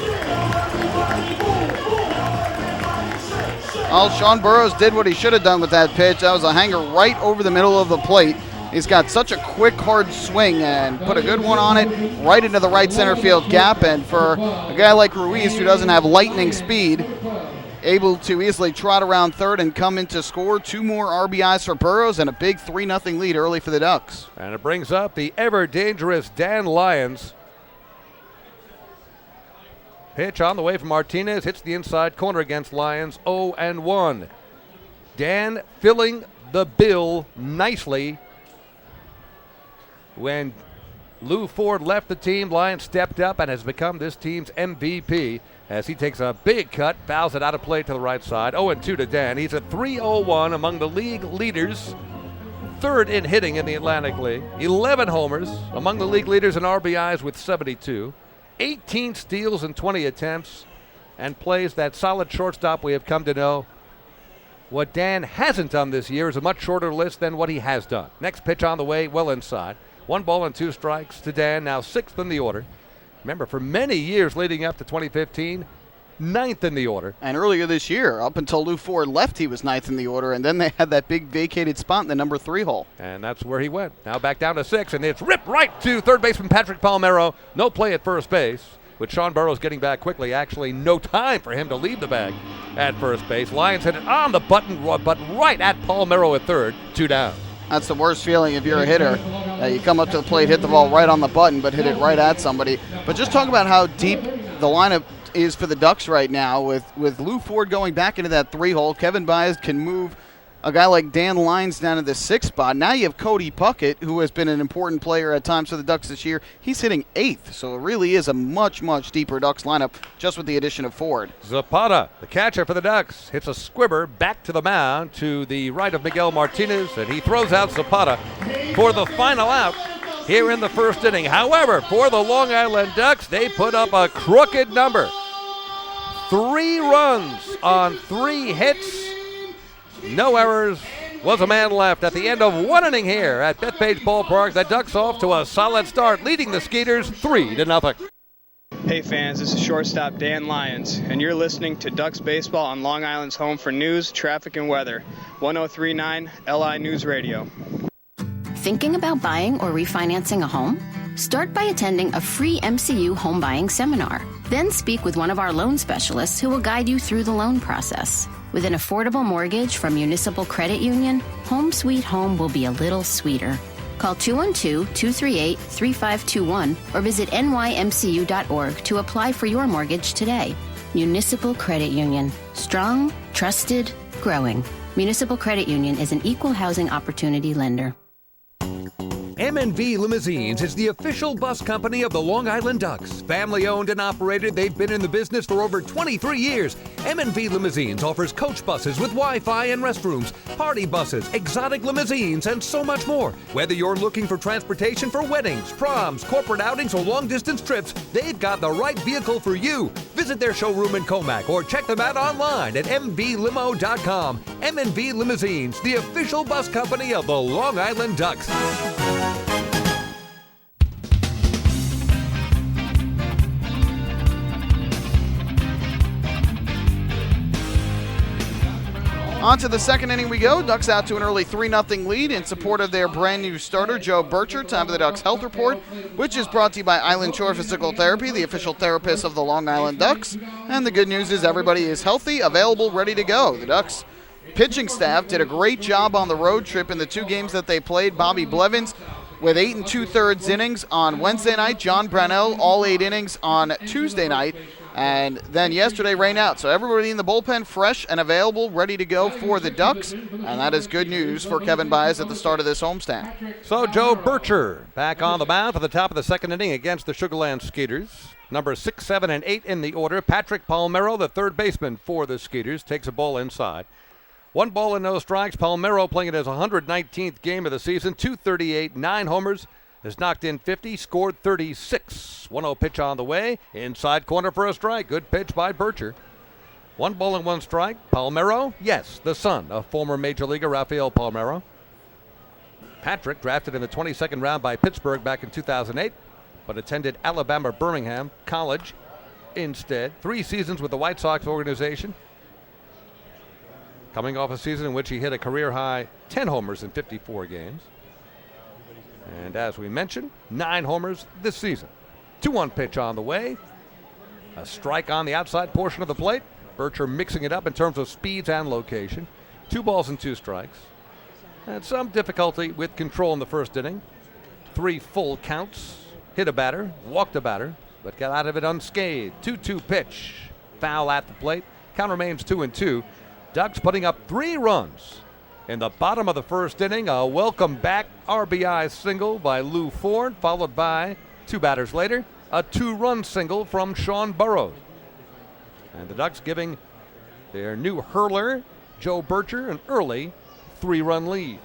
Well, Sean Burrows did what he should have done with that pitch. That was a hanger right over the middle of the plate. He's got such a quick, hard swing and put a good one on it right into the right center field gap. And for a guy like Ruiz, who doesn't have lightning speed, able to easily trot around third and come in to score. 2 more RBIs for Burrows and a big 3-0 lead early for the Ducks. And it brings up the ever-dangerous Dan Lyons. Pitch on the way from Martinez, hits the inside corner against Lyons, 0-1. Dan filling the bill nicely. When Lou Ford left the team, Lyons stepped up and has become this team's MVP as he takes a big cut, fouls it out of play to the right side. 0-2 to Dan. He's at 3-0-1 among the league leaders, 3rd in hitting in the Atlantic League. 11 homers, among the league leaders in RBIs with 72. 18 steals and 20 attempts, and plays that solid shortstop we have come to know. What Dan hasn't done this year is a much shorter list than what he has done. Next pitch on the way, well inside. 1 ball and 2 strikes to Dan, now 6th in the order. Remember, for many years leading up to 2015, 9th in the order. And earlier this year, up until Lou Ford left, he was 9th in the order, and then they had that big vacated spot in the number 3 hole. And that's where he went. Now back down to 6, and it's ripped right to third baseman Patrick Palmeiro. No play at first base, with Sean Burrows getting back quickly. Actually, no time for him to leave the bag at first base. Lions hit it on the button, but right at Palmeiro at third. 2 down. That's the worst feeling if you're a hitter. You come up to the plate, hit the ball right on the button, but hit it right at somebody. But just talk about how deep the lineup is for the Ducks right now. With Lou Ford going back into that 3 hole, Kevin Bas can move a guy like Dan Lyons down to the 6th spot. Now you have Cody Puckett, who has been an important player at times for the Ducks this year. He's hitting 8th, so it really is a much, much deeper Ducks lineup just with the addition of Ford. Zapata, the catcher for the Ducks, hits a squibber back to the mound to the right of Miguel Martinez, and he throws out Zapata for the final out here in the first inning. However, for the Long Island Ducks, they put up a crooked number. 3 runs on 3 hits. No errors. Was a man left at the end of 1 inning here at Bethpage Ballpark. The Ducks off to a solid start, leading the Skeeters 3-0. Hey fans, this is shortstop Dan Lyons, and you're listening to Ducks Baseball on Long Island's home for news, traffic, and weather. 1039 LI News Radio. Thinking about buying or refinancing a home? Start by attending a free MCU home buying seminar. Then speak with one of our loan specialists who will guide you through the loan process. With an affordable mortgage from Municipal Credit Union, Home Sweet Home will be a little sweeter. Call 212-238-3521 or visit nymcu.org to apply for your mortgage today. Municipal Credit Union. Strong, trusted, growing. Municipal Credit Union is an equal housing opportunity lender. M&V Limousines is the official bus company of the Long Island Ducks. Family owned and operated, they've been in the business for over 23 years. M&V Limousines offers coach buses with Wi-Fi and restrooms, party buses, exotic limousines, and so much more. Whether you're looking for transportation for weddings, proms, corporate outings, or long-distance trips, they've got the right vehicle for you. Visit their showroom in Comac or check them out online at mvlimo.com. M&V Limousines, the official bus company of the Long Island Ducks. On to the second inning we go. Ducks out to an early 3-0 lead in support of their brand new starter, Joe Bircher. Time for the Ducks Health Report, which is brought to you by Island Shore Physical Therapy, the official therapist of the Long Island Ducks. And the good news is everybody is healthy, available, ready to go. The Ducks pitching staff did a great job on the road trip in the 2 games that they played. Bobby Blevins with 8 2/3 innings on Wednesday night. John Brownell, all 8 innings on Tuesday night. And then yesterday, rain out. So everybody in the bullpen fresh and available, ready to go for the Ducks. And that is good news for Kevin Bas at the start of this homestand. So Joe Bircher back on the mound for the top of the second inning against the Sugarland Skeeters. Number 6, 7, and 8 in the order. Patrick Palmero, the third baseman for the Skeeters, takes a ball inside. 1 ball and no strikes. Palmero playing in his 119th game of the season. 238, 9 homers. Has knocked in 50, scored 36. 1-0 pitch on the way. Inside corner for a strike. Good pitch by Bircher. 1 ball and 1 strike. Palmero, yes, the son of former Major Leaguer Rafael Palmero. Patrick, drafted in the 22nd round by Pittsburgh back in 2008, but attended Alabama Birmingham College instead. 3 seasons with the White Sox organization. Coming off a season in which he hit a career-high 10 homers in 54 games. And as we mentioned, 9 homers this season. 2-1 pitch on the way. A strike on the outside portion of the plate. Bircher mixing it up in terms of speeds and location. 2 balls and 2 strikes. Had some difficulty with control in the first inning. 3 full counts. Hit a batter, walked a batter, but got out of it unscathed. 2-2 pitch. Foul at the plate. Count remains 2-2. Ducks putting up 3 runs. In the bottom of the first inning, a welcome back RBI single by Lou Ford, followed by 2 batters later, a 2-run single from Sean Burrows. And the Ducks giving their new hurler, Joe Bircher, an early 3-run lead.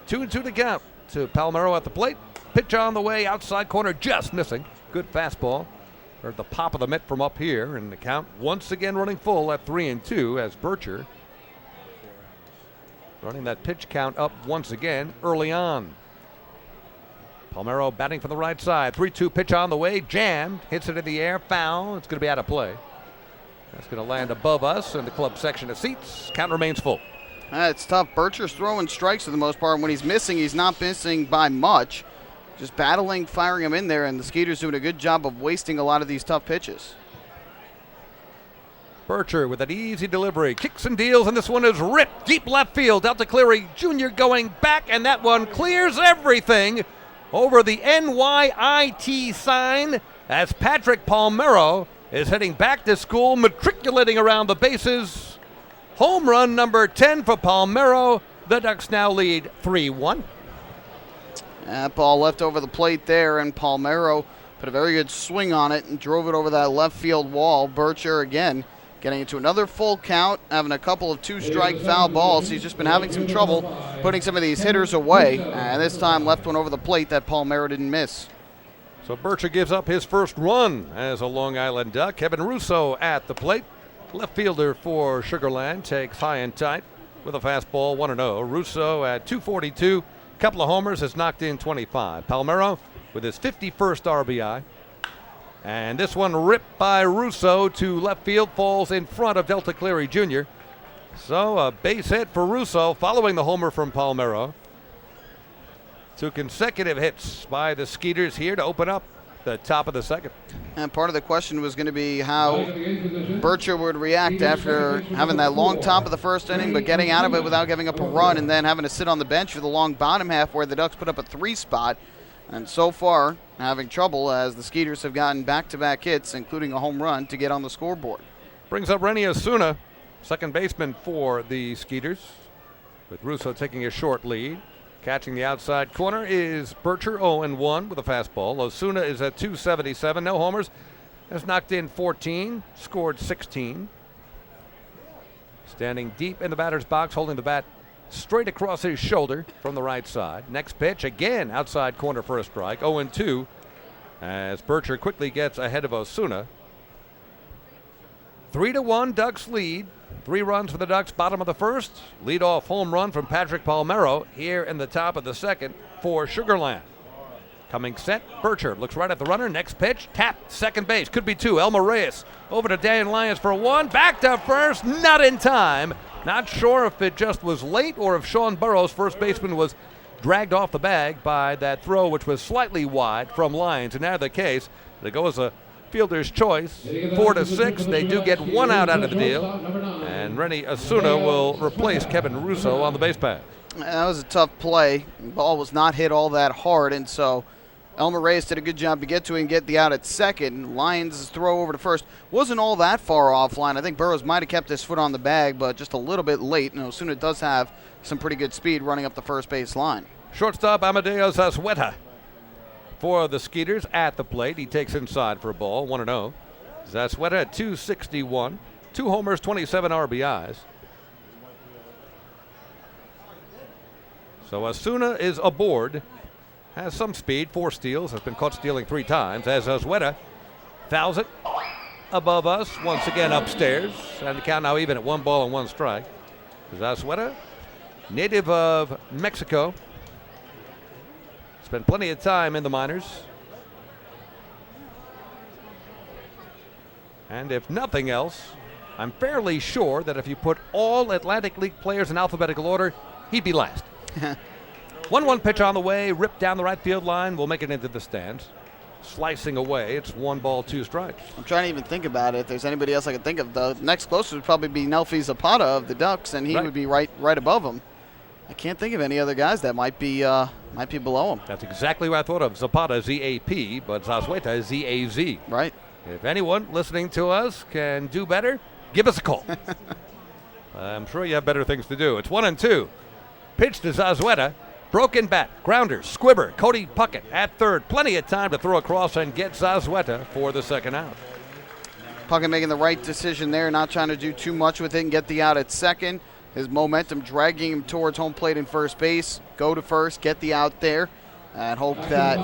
2-2 to count to Palmero at the plate. Pitch on the way, outside corner, just missing. Good fastball. Heard the pop of the mitt from up here, and the count once again running full at 3-2 as Bircher running that pitch count up once again early on. Palmero batting from the right side. 3-2 pitch on the way. Jammed. Hits it in the air. Foul. It's going to be out of play. That's going to land above us in the club section of seats. Count remains full. It's tough. Bircher's throwing strikes for the most part. When he's missing, he's not missing by much. Just battling, firing him in there, and the Skeeters doing a good job of wasting a lot of these tough pitches. Bircher with an easy delivery, kicks and deals, and this one is ripped deep left field. Delta Cleary Jr. going back, and that one clears everything over the NYIT sign as Patrick Palmero is heading back to school, matriculating around the bases. Home run number 10 for Palmero. The Ducks now lead 3-1. That ball left over the plate there, and Palmero put a very good swing on it and drove it over that left field wall. Bircher again getting into another full count, having a couple of 2-strike foul balls. He's just been having some trouble putting some of these hitters away, and this time left one over the plate that Palmero didn't miss. So Bircher gives up his first run as a Long Island Duck. Kevin Russo at the plate. Left fielder for Sugarland takes high and tight with a fastball 1-0. Russo at 242, couple of homers, has knocked in 25. Palmero with his 51st RBI. And this one ripped by Russo to left field, falls in front of Delta Cleary Jr. So a base hit for Russo following the homer from Palmero. 2 consecutive hits by the Skeeters here to open up the top of the second. And part of the question was going to be how Bircher would react after having that long top of the first inning, but getting out of it without giving up a run, and then having to sit on the bench for the long bottom half where the Ducks put up a 3 spot. And so far, having trouble as the Skeeters have gotten back-to-back hits, including a home run, to get on the scoreboard. Brings up Rennie Osuna, second baseman for the Skeeters, with Russo taking a short lead. Catching the outside corner is Bircher, 0-1 with a fastball. Osuna is at 277, no homers. Has knocked in 14, scored 16. Standing deep in the batter's box, holding the bat straight across his shoulder from the right side. Next pitch, again outside corner for a strike, 0-2. As Bircher quickly gets ahead of Osuna. 3-1, Ducks lead. 3 runs for the Ducks, bottom of the first. Leadoff home run from Patrick Palmeiro here in the top of the second for Sugar Land. Coming set, Bircher looks right at the runner. Next pitch, tapped, second base. Could be 2. Elmer Reyes over to Dan Lyons for 1. Back to first, not in time. Not sure if it just was late or if Sean Burrows, first baseman, was dragged off the bag by that throw, which was slightly wide from Lyons. And now the case, they go as a fielder's choice, 4-6. They do get 1 out of the deal. And Rennie Osuna will replace Kevin Russo on the base path. That was a tough play. The ball was not hit all that hard, and so Elmer Reyes did a good job to get to it and get the out at second. Lyons' throw over to first wasn't all that far offline. I think Burrows might have kept his foot on the bag, but just a little bit late. And Osuna does have some pretty good speed running up the first base line. Shortstop Amadeo Zazueta for the Skeeters at the plate. He takes inside for a ball, 1-0. Zazueta at 261, 2 homers, 27 RBIs. So Osuna is aboard. Has some speed, 4 steals, has been caught stealing 3 times, as Zazueta fouls it above us, once again upstairs, and the count now even at 1 ball and 1 strike. Zazueta, native of Mexico, spent plenty of time in the minors. And if nothing else, I'm fairly sure that if you put all Atlantic League players in alphabetical order, he'd be last. 1-1 pitch on the way, ripped down the right field line, will make it into the stands. Slicing away, it's 1 ball, 2 strikes. I'm trying to even think about it. If there's anybody else I can think of, the next closest would probably be Nelfi Zapata of the Ducks, and he would be right above him. I can't think of any other guys that might be below him. That's exactly what I thought of. Zapata, Z-A-P, but Zazueta, Z-A-Z. Right. If anyone listening to us can do better, give us a call. I'm sure you have better things to do. It's 1-2. Pitch to Zazueta. Broken bat, grounder, squibber, Cody Puckett at third. Plenty of time to throw across and get Zazueta for the second out. Puckett making the right decision there, not trying to do too much with it and get the out at second. His momentum dragging him towards home plate and first base. Go to first, get the out there, and hope that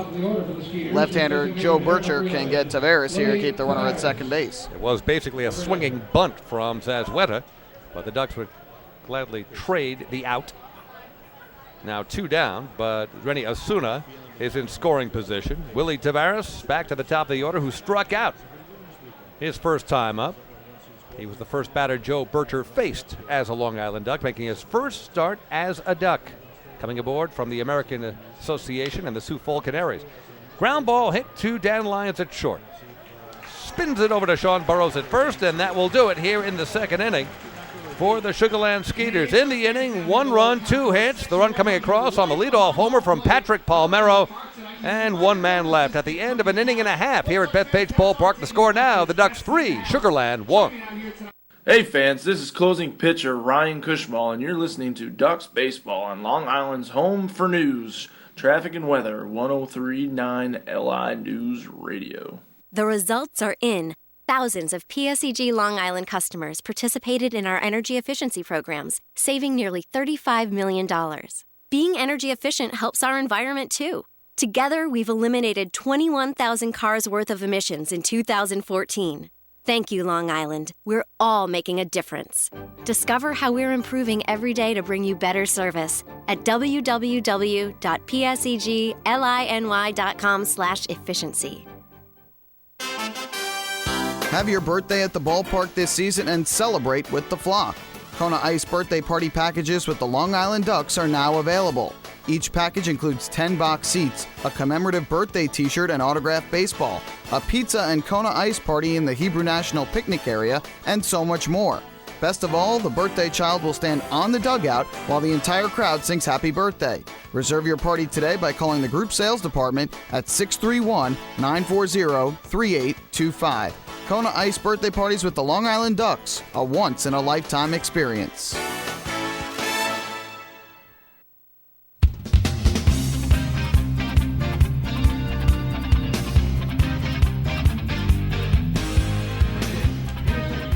left-hander Joe Bircher can get Tavares here and keep the runner at second base. It was basically a swinging bunt from Zazueta, but the Ducks would gladly trade the out. Now 2 down, but Rennie Osuna is in scoring position. Willie Tavares back to the top of the order, who struck out his first time up. He was the first batter Joe Bircher faced as a Long Island Duck, making his first start as a Duck. Coming aboard from the American Association and the Sioux Falls Canaries. Ground ball hit to Dan Lyons at short. Spins it over to Sean Burrows at first, and that will do it here in the second inning for the Sugar Land Skeeters. In the inning, 1 run, 2 hits. The run coming across on the leadoff homer from Patrick Palmeiro, and 1 man left at the end of an inning and a half here at Bethpage Ballpark. The score now, the Ducks 3, Sugar Land 1. Hey fans, this is closing pitcher Ryan Cushmall, and you're listening to Ducks Baseball on Long Island's home for news, traffic and weather, 103.9 LI News Radio. The results are in. Thousands of PSEG Long Island customers participated in our energy efficiency programs, saving nearly $35 million. Being energy efficient helps our environment, too. Together, we've eliminated 21,000 cars worth of emissions in 2014. Thank you, Long Island. We're all making a difference. Discover how we're improving every day to bring you better service at www.pseglyny.com/efficiency. Have your birthday at the ballpark this season and celebrate with the flock. Kona Ice birthday party packages with the Long Island Ducks are now available. Each package includes 10 box seats, a commemorative birthday t-shirt and autographed baseball, a pizza and Kona Ice party in the Hebrew National Picnic area, and so much more. Best of all, the birthday child will stand on the dugout while the entire crowd sings happy birthday. Reserve your party today by calling the group sales department at 631-940-3825. Kona Ice birthday parties with the Long Island Ducks, a once-in-a-lifetime experience.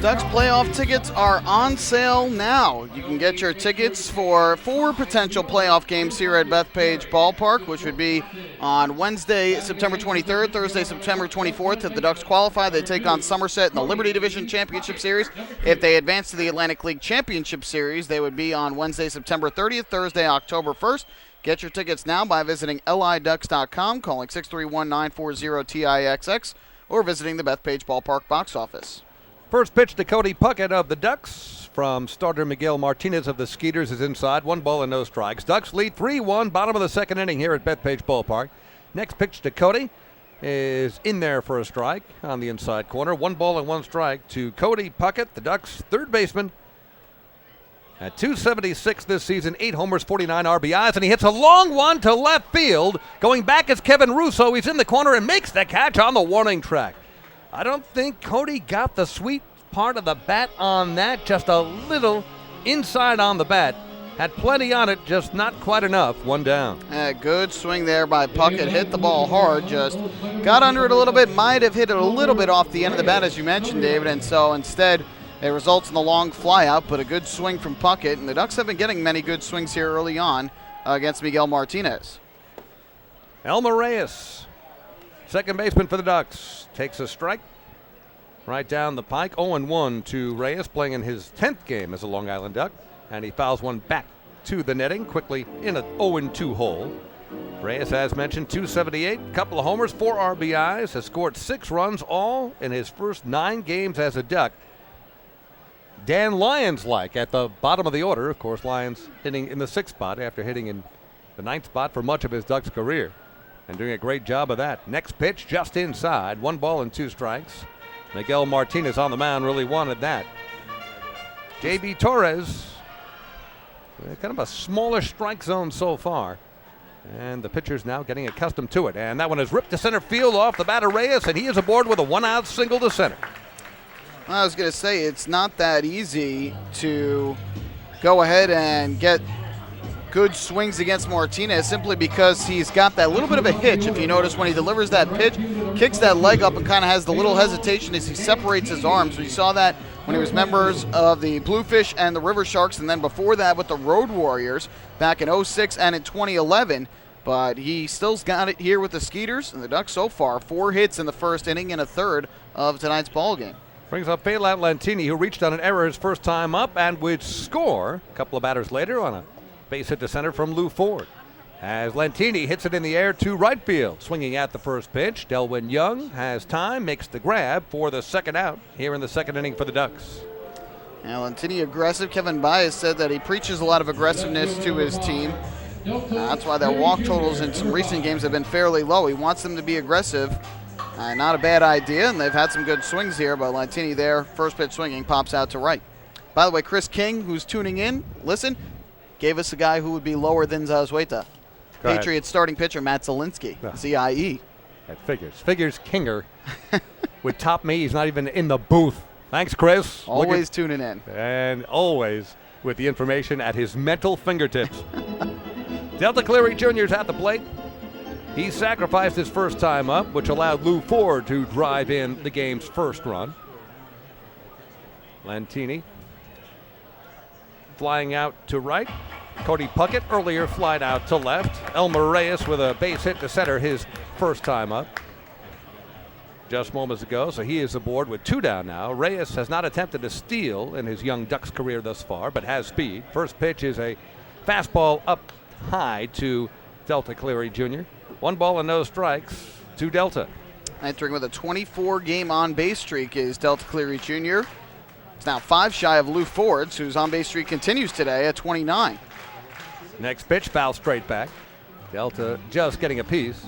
Ducks playoff tickets are on sale now. You can get your tickets for 4 potential playoff games here at Bethpage Ballpark, which would be on Wednesday, September 23rd, Thursday, September 24th. If the Ducks qualify, they take on Somerset in the Liberty Division Championship Series. If they advance to the Atlantic League Championship Series, they would be on Wednesday, September 30th, Thursday, October 1st. Get your tickets now by visiting liducks.com, calling 631-940-TIXX, or visiting the Bethpage Ballpark box office. First pitch to Cody Puckett of the Ducks from starter Miguel Martinez of the Skeeters is inside. 1 ball and no strikes. Ducks lead 3-1, bottom of the second inning here at Bethpage Ballpark. Next pitch to Cody is in there for a strike on the inside corner. 1 ball and 1 strike to Cody Puckett, the Ducks' third baseman. At .276 this season, 8 homers, 49 RBIs, and he hits a long one to left field. Going back is Kevin Russo. He's in the corner and makes the catch on the warning track. I don't think Cody got the sweet part of the bat on that, just a little inside on the bat. Had plenty on it, just not quite enough. 1 down. Good swing there by Puckett. Hit the ball hard, just got under it a little bit. Might have hit it a little bit off the end of the bat, as you mentioned, David, and so instead it results in the long flyout, but a good swing from Puckett. And the Ducks have been getting many good swings here early on against Miguel Martinez. Elmer Reyes, second baseman for the Ducks, takes a strike right down the pike. 0-1 to Reyes, playing in his 10th game as a Long Island Duck, and he fouls one back to the netting quickly in a 0-2 hole. Reyes, as mentioned, .278, couple of homers, 4 RBIs, has scored 6 runs, all in his first 9 games as a Duck. Dan Lyons-like at the bottom of the order. Of course, Lyons hitting in the 6th spot after hitting in the 9th spot for much of his Ducks career, and doing a great job of that. Next pitch just inside. 1 ball and 2 strikes. Miguel Martinez on the mound really wanted that. J.B. Torres, kind of a smaller strike zone so far, and the pitcher's now getting accustomed to it. And that one is ripped to center field off the bat of Reyes, and he is aboard with a 1-out single to center. I was going to say, it's not that easy to go ahead and get good swings against Martinez simply because he's got that little bit of a hitch. If you notice, when he delivers that pitch, kicks that leg up and kind of has the little hesitation as he separates his arms. We saw that when he was members of the Bluefish and the River Sharks, and then before that with the Road Warriors back in 2006 and in 2011. But he still's got it here with the Skeeters, and the Ducks so far 4 hits in the first inning and a third of tonight's ballgame. Brings up Phelan Lantini, who reached on an error his first time up and would score a couple of batters later on a base hit to center from Lou Ford. As Lantini hits it in the air to right field, swinging at the first pitch. Delwyn Young has time, makes the grab for the 2nd out here in the 2nd inning for the Ducks. Now Lantini aggressive. Kevin Bas said that he preaches a lot of aggressiveness to his team. That's why their walk totals in some recent games have been fairly low. He wants them to be aggressive. Not a bad idea, and they've had some good swings here, but Lantini there, first pitch swinging, pops out to right. By the way, Chris King, who's tuning in, listen, gave us a guy who would be lower than Zazueta. Patriots starting pitcher Matt Zielinski, ZIE. That figures. Figures Kinger would top me. He's not even in the booth. Thanks, Chris. Always tuning in. And always with the information at his mental fingertips. Delta Cleary Jr. is at the plate. He sacrificed his first time up, which allowed Lou Ford to drive in the game's first run. Lantini flying out to right. Cody Puckett earlier flied out to left. Elmer Reyes with a base hit to center his first time up just moments ago, so he is aboard with 2 down now. Reyes has not attempted a steal in his young Ducks career thus far, but has speed. First pitch is a fastball up high to Delta Cleary Jr. 1 ball and no strikes to Delta. Entering with a 24-game on-base streak is Delta Cleary Jr. It's now 5 shy of Lou Ford's, whose on-base streak continues today at 29. Next pitch, foul straight back. Delta just getting a piece.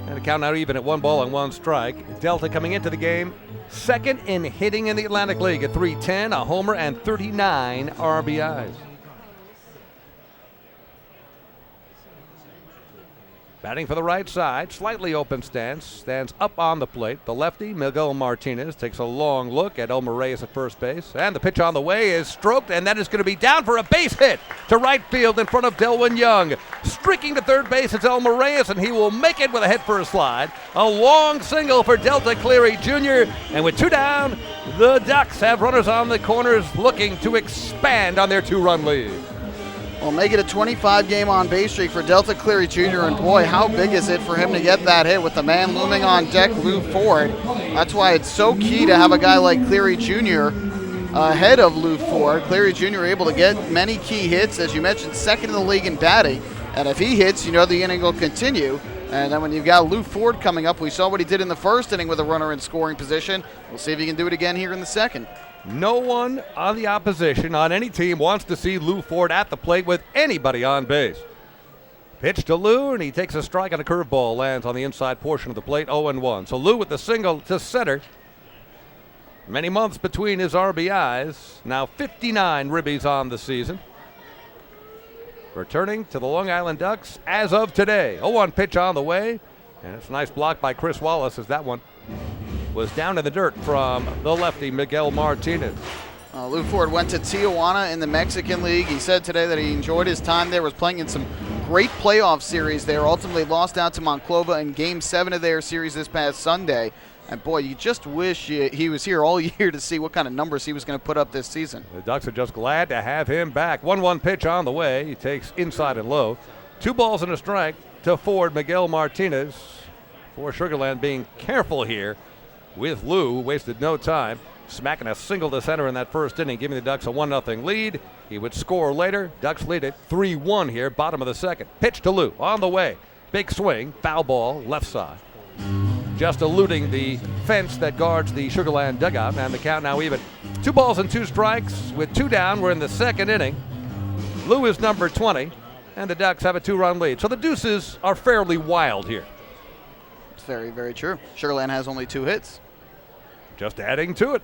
And the count now even at 1 ball and 1 strike. Delta coming into the game second in hitting in the Atlantic League at .310, a homer, and 39 RBIs. Batting for the right side, slightly open stance, stands up on the plate. The lefty, Miguel Martinez, takes a long look at Elmer Reyes at first base. And the pitch on the way is stroked, and that is going to be down for a base hit to right field in front of Delwyn Young. Streaking to third base, it's Elmer Reyes, and he will make it with a hit for a slide. A long single for Delta Cleary Jr., and with 2 down, the Ducks have runners on the corners looking to expand on their 2-run lead. Well, make it a 25-game on-base streak for Delta Cleary Jr., and boy, how big is it for him to get that hit with the man looming on deck, Lou Ford. That's why it's so key to have a guy like Cleary Jr. ahead of Lou Ford. Cleary Jr. able to get many key hits, as you mentioned, second in the league in batting, and if he hits, you know the inning will continue. And then when you've got Lou Ford coming up, we saw what he did in the first inning with a runner in scoring position. We'll see if he can do it again here in the second. No one on the opposition on any team wants to see Lou Ford at the plate with anybody on base. Pitch to Lou, and he takes a strike on a curveball, lands on the inside portion of the plate, 0-1. So Lou with the single to center. Many months between his RBIs. Now 59 ribbies on the season. Returning to the Long Island Ducks as of today. 0-1 pitch on the way, and it's a nice block by Chris Wallace as that one was down in the dirt from the lefty Miguel Martinez. Lou Ford went to Tijuana in the Mexican League. He said today that he enjoyed his time there, was playing in some great playoff series there, ultimately lost out to Monclova in Game 7 of their series this past Sunday. And boy, you just wish he was here all year to see what kind of numbers he was going to put up this season. The Ducks are just glad to have him back. 1-1 pitch on the way. He takes inside and low. 2 balls and a strike to Ford, Miguel Martinez. For Sugarland being careful here with Lou, wasted no time, smacking a single to center in that first inning, giving the Ducks a 1-0 lead. He would score later. Ducks lead it 3-1 here, bottom of the second. Pitch to Lou, on the way. Big swing, foul ball, left side. Just eluding the fence that guards the Sugarland dugout, and the count now even. 2 balls and 2 strikes with 2 down. We're in the second inning. Lou is number 20, and the Ducks have a 2-run lead. So the deuces are fairly wild here. It's very, very true. Sugarland has only 2 hits. Just adding to it.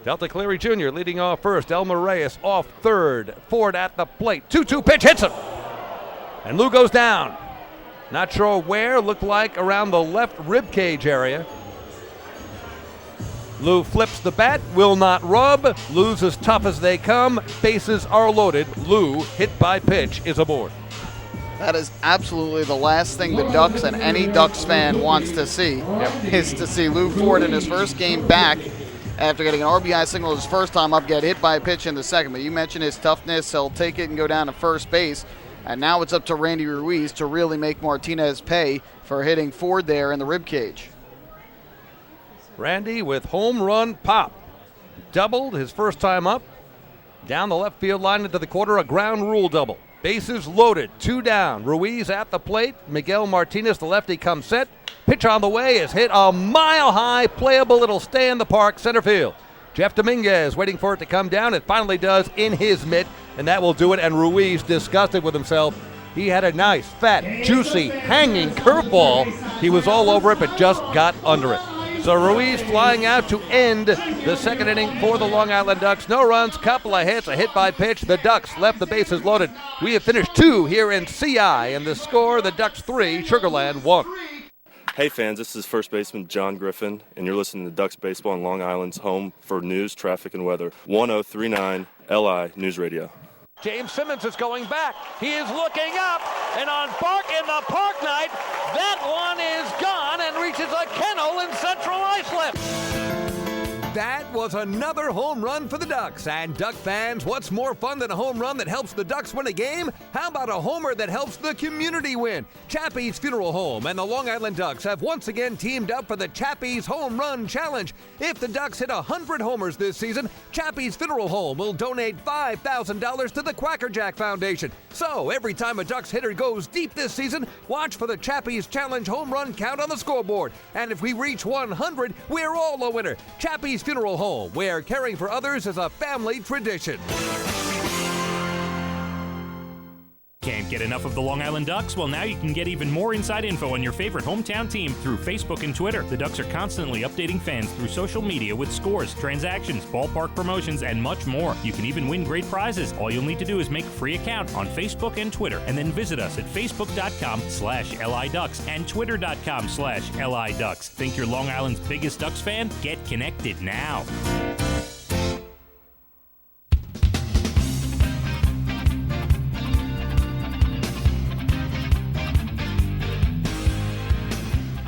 Delta Cleary Jr. leading off first. Elmer Reyes off third. Ford at the plate. 2-2 pitch hits him. And Lou goes down. Not sure where. Looked like around the left rib cage area. Lou flips the bat. Will not rub. Lou's as tough as they come. Bases are loaded. Lou, hit by pitch, is aboard. That is absolutely the last thing the Ducks and any Ducks fan wants to see, is to see Lou Ford in his first game back after getting an RBI single his first time up, get hit by a pitch in the second. But you mentioned his toughness. He'll take it and go down to first base. And now it's up to Randy Ruiz to really make Martinez pay for hitting Ford there in the ribcage. Randy with home run pop. Doubled his first time up. Down the left field line into the quarter, a ground rule double. Bases loaded, 2 down. Ruiz at the plate. Miguel Martinez, the lefty, comes set. Pitch on the way is hit a mile high, playable. It'll stay in the park, center field. Jeff Dominguez waiting for it to come down. It finally does in his mitt, and that will do it. And Ruiz, disgusted with himself, he had a nice, fat, juicy, hanging curveball. He was all over it, but just got under it. So Ruiz flying out to end the second inning for the Long Island Ducks. No runs, couple of hits, a hit by pitch. The Ducks left the bases loaded. We have finished 2 here in CI, and the score, the Ducks 3, Sugarland 1. Hey fans, this is first baseman John Griffin, and you're listening to Ducks Baseball on Long Island's home for news, traffic, and weather. 1039 LI News Radio. James Simmons is going back. He is looking up, and on in the park night, that one is gone and reaches a kennel in Central Islip. That was another home run for the Ducks. And Duck fans, what's more fun than a home run that helps the Ducks win a game? How about a homer that helps the community win? Chappie's Funeral Home and the Long Island Ducks have once again teamed up for the Chappie's Home Run Challenge. If the Ducks hit 100 homers this season, Chappie's Funeral Home will donate $5,000 to the Quackerjack Foundation. So every time a Ducks hitter goes deep this season, watch for the Chappie's Challenge home run count on the scoreboard. And if we reach 100, we're all a winner. Chappie's Funeral Home, where caring for others is a family tradition. Can't get enough of the Long Island Ducks? Well, now you can get even more inside info on your favorite hometown team through Facebook and Twitter. The Ducks are constantly updating fans through social media with scores, transactions, ballpark promotions, and much more. You can even win great prizes. All you'll need to do is make a free account on Facebook and Twitter, and then visit us at facebook.com/LIDucks and twitter.com/LIDucks. Think you're Long Island's biggest Ducks fan? Get connected now.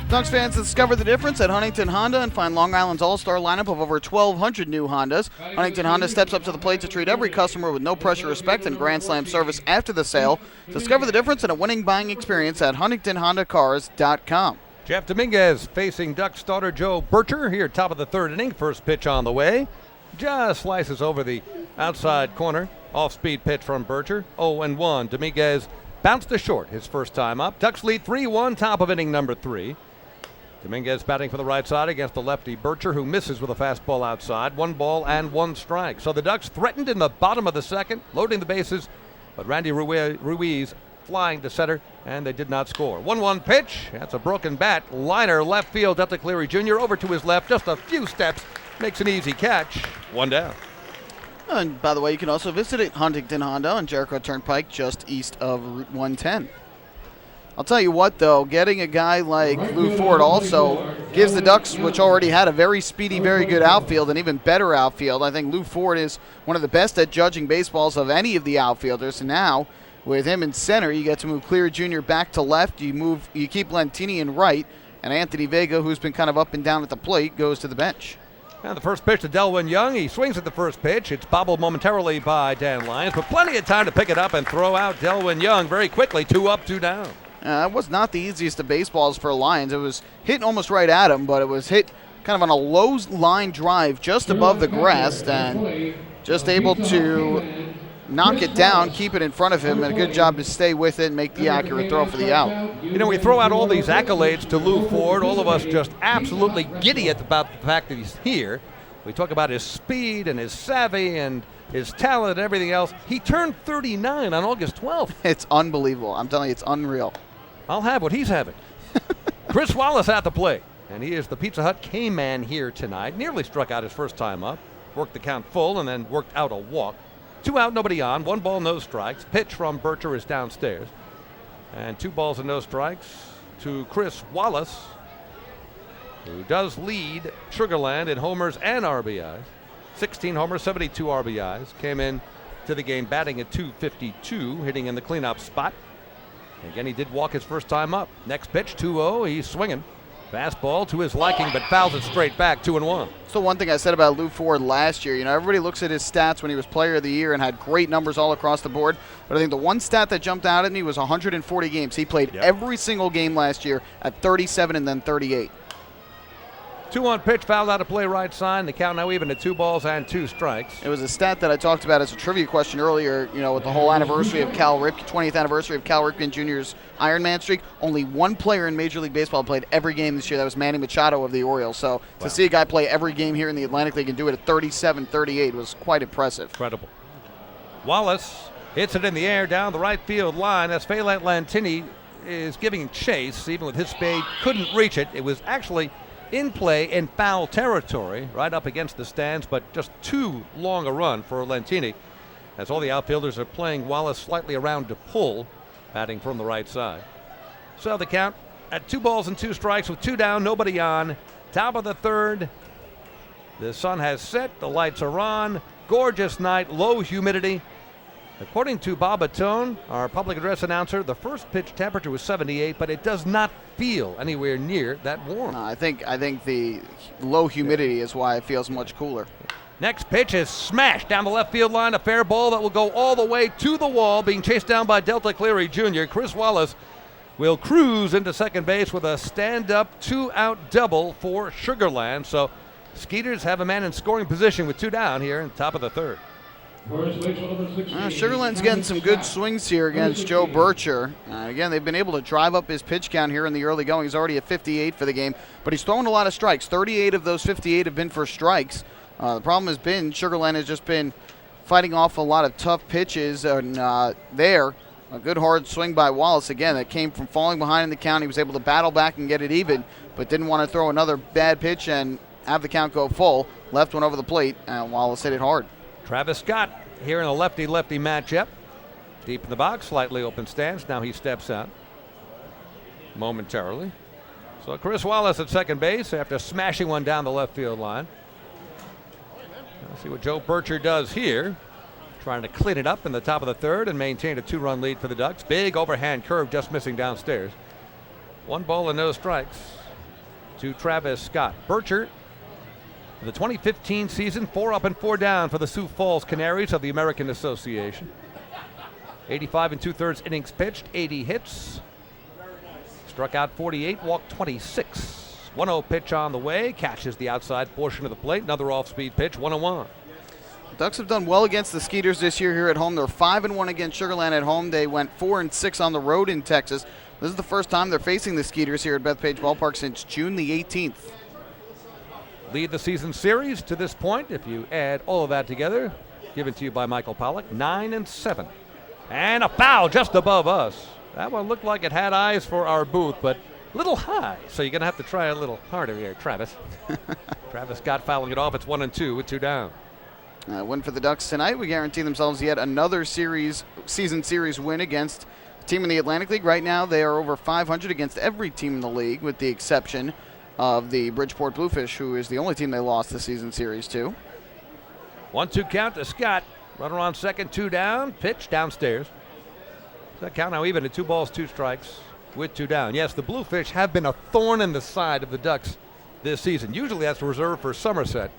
Ducks fans discover the difference at Huntington Honda and find Long Island's all-star lineup of over 1,200 new Hondas. Huntington Honda steps up to the plate to treat every customer with no pressure, respect, and Grand Slam service after the sale. Discover the difference in a winning buying experience at HuntingtonHondaCars.com. Jeff Dominguez facing Ducks starter Joe Bircher here, top of the third inning. First pitch on the way. Just slices over the outside corner. Off-speed pitch from Bircher. 0-1. Dominguez bounced to short his first time up. Ducks lead 3-1, top of inning number 3. Dominguez batting for the right side against the lefty Bircher, who misses with a fastball outside. 1 ball and 1 strike. So the Ducks threatened in the bottom of the second, loading the bases, but Randy Ruiz flying to center, and they did not score. 1-1 pitch. That's a broken bat. Liner left field up to Cleary Jr. Over to his left, just a few steps. Makes an easy catch. 1 down. And by the way, you can also visit at Huntington Honda on Jericho Turnpike, just east of Route 110. I'll tell you what, though, getting a guy like Lou Ford also gives the Ducks, which already had a very speedy, very good outfield, an even better outfield. I think Lou Ford is one of the best at judging baseballs of any of the outfielders. And now, with him in center, you get to move Cleary Jr. back to left. You keep Lentini in right, and Anthony Vega, who's been kind of up and down at the plate, goes to the bench. And the first pitch to Delwyn Young. He swings at the first pitch. It's bobbled momentarily by Dan Lyons, but plenty of time to pick it up and throw out Delwyn Young very quickly. 2 up, 2 down. It was not the easiest of baseballs for Lyons. It was hit almost right at him, but it was hit kind of on a low line drive just above the grass, and just able to knock it down, keep it in front of him, and a good job to stay with it and make the accurate throw for the out. You know, we throw out all these accolades to Lou Ford, all of us just absolutely giddy about the fact that he's here. We talk about his speed and his savvy and his talent and everything else. He turned 39 on August 12th. It's unbelievable. I'm telling you, it's unreal. I'll have what he's having. Chris Wallace at the plate, and he is the Pizza Hut K-Man here tonight. Nearly struck out his first time up, worked the count full, and then worked out a walk. 2 out, nobody on, 1 ball, no strikes. Pitch from Bircher is downstairs. And 2 balls and no strikes to Chris Wallace, who does lead Sugarland in homers and RBIs. 16 homers, 72 RBIs. Came in to the game batting at .252, hitting in the cleanup spot. Again, he did walk his first time up. Next pitch, 2-0. He's swinging. Fastball to his liking, but fouls it straight back, 2-1. So one thing I said about Lou Ford last year, everybody looks at his stats when he was Player of the Year and had great numbers all across the board. But I think the one stat that jumped out at me was 140 games. He played every single game last year at 37 and then 38. 2-1 pitch, fouled out of play right side. The count now even at 2 balls and 2 strikes. It was a stat that I talked about as a trivia question earlier, with the whole anniversary of Cal Ripken, 20th anniversary of Cal Ripken Jr.'s Ironman streak. Only one player in Major League Baseball played every game this year. That was Manny Machado of the Orioles. So to see a guy play every game here in the Atlantic League and do it at 37, 38 was quite impressive. Incredible. Wallace hits it in the air down the right field line as Phelan Lantini is giving chase. Even with his spade, couldn't reach it. It was actually in play in foul territory, right up against the stands, but just too long a run for Lentini, as all the outfielders are playing Wallace slightly around to pull, batting from the right side. So the count at 2 balls and 2 strikes with 2 down, nobody on. Top of the third. The sun has set, the lights are on. Gorgeous night, low humidity. According to Bob Atone, our public address announcer, the first pitch temperature was 78, but it does not feel anywhere near that warm. I think the low humidity is why it feels much cooler. Next pitch is smashed down the left field line, a fair ball that will go all the way to the wall, being chased down by Delta Cleary Jr. Chris Wallace will cruise into second base with a stand-up 2-out double for Sugarland. So Skeeters have a man in scoring position with 2 down here in the top of the third. Sugarland's getting some good swings here against Joe Bircher. Again, they've been able to drive up his pitch count here in the early going. He's already at 58 for the game, but he's thrown a lot of strikes. 38 of those 58 have been for strikes. The problem has been Sugarland has just been fighting off a lot of tough pitches there. A good hard swing by Wallace again that came from falling behind in the count. He was able to battle back and get it even, but didn't want to throw another bad pitch and have the count go full. Left one over the plate, and Wallace hit it hard. Travis Scott here in a lefty-lefty matchup. Deep in the box, slightly open stance. Now he steps out momentarily. So Chris Wallace at second base after smashing one down the left field line. Let's see what Joe Bircher does here. Trying to clean it up in the top of the third and maintain a 2-run lead for the Ducks. Big overhand curve just missing downstairs. 1 ball and no strikes to Travis Scott. Bircher, for the 2015 season, 4 up and 4 down for the Sioux Falls Canaries of the American Association. 85 2/3 innings pitched, 80 hits. Struck out 48, walked 26. 1-0 pitch on the way, catches the outside portion of the plate. Another off-speed pitch, 1-1. Ducks have done well against the Skeeters this year here at home. They're 5-1 against Sugar Land at home. They went 4-6 on the road in Texas. This is the first time they're facing the Skeeters here at Bethpage Ballpark since June the 18th. Lead the season series to this point, if you add all of that together, given to you by Michael Pollock, 9-7. And a foul just above us. That one looked like it had eyes for our booth, but a little high. So you're going to have to try a little harder here, Travis. Travis Scott fouling it off. It's 1-2 with 2 down. Win for the Ducks tonight. We guarantee themselves yet another season series win against a team in the Atlantic League. Right now, they are over 500 against every team in the league, with the exception of the Bridgeport Bluefish, who is the only team they lost the season series to. 1-2 count to Scott. Runner on second, 2 down. Pitch downstairs. That count now even at 2 balls, 2 strikes with 2 down. Yes, the Bluefish have been a thorn in the side of the Ducks this season. Usually that's reserved for Somerset.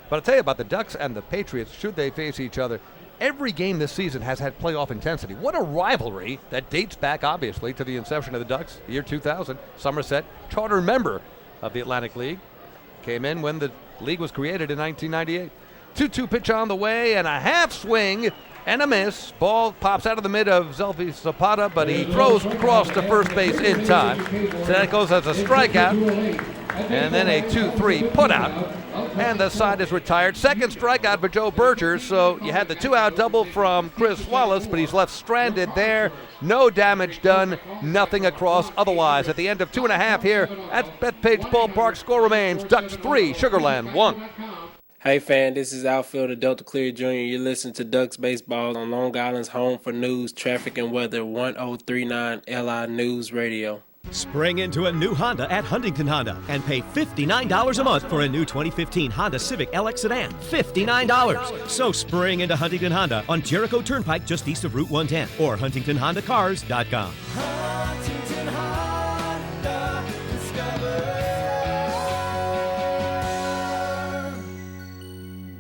But I'll tell you about the Ducks and the Patriots, should they face each other. Every game this season has had playoff intensity. What a rivalry that dates back, obviously, to the inception of the Ducks, the year 2000. Somerset, charter member of the Atlantic League, came in when the league was created in 1998. 2-2 pitch on the way and a half swing and a miss. Ball pops out of the mid of Zelfi Zapata, but he throws across to first base in time. So that goes as a strikeout. And then a 2-3 put out. And the side is retired. Second strikeout for Joe Bircher. So you had the 2-out double from Chris Wallace, but he's left stranded there. No damage done. Nothing across otherwise. At the end of 2.5 here at Bethpage Ballpark, score remains Ducks 3, Sugar Land 1. Hey fan, this is outfielder Delta Clear Jr. You're listening to Ducks Baseball on Long Island's home for news, traffic, and weather, 1039 LI News Radio. Spring into a new Honda at Huntington Honda and pay $59 a month for a new 2015 Honda Civic LX sedan. $59. So spring into Huntington Honda on Jericho Turnpike just east of Route 110 or HuntingtonHondaCars.com. Huntington Honda, discover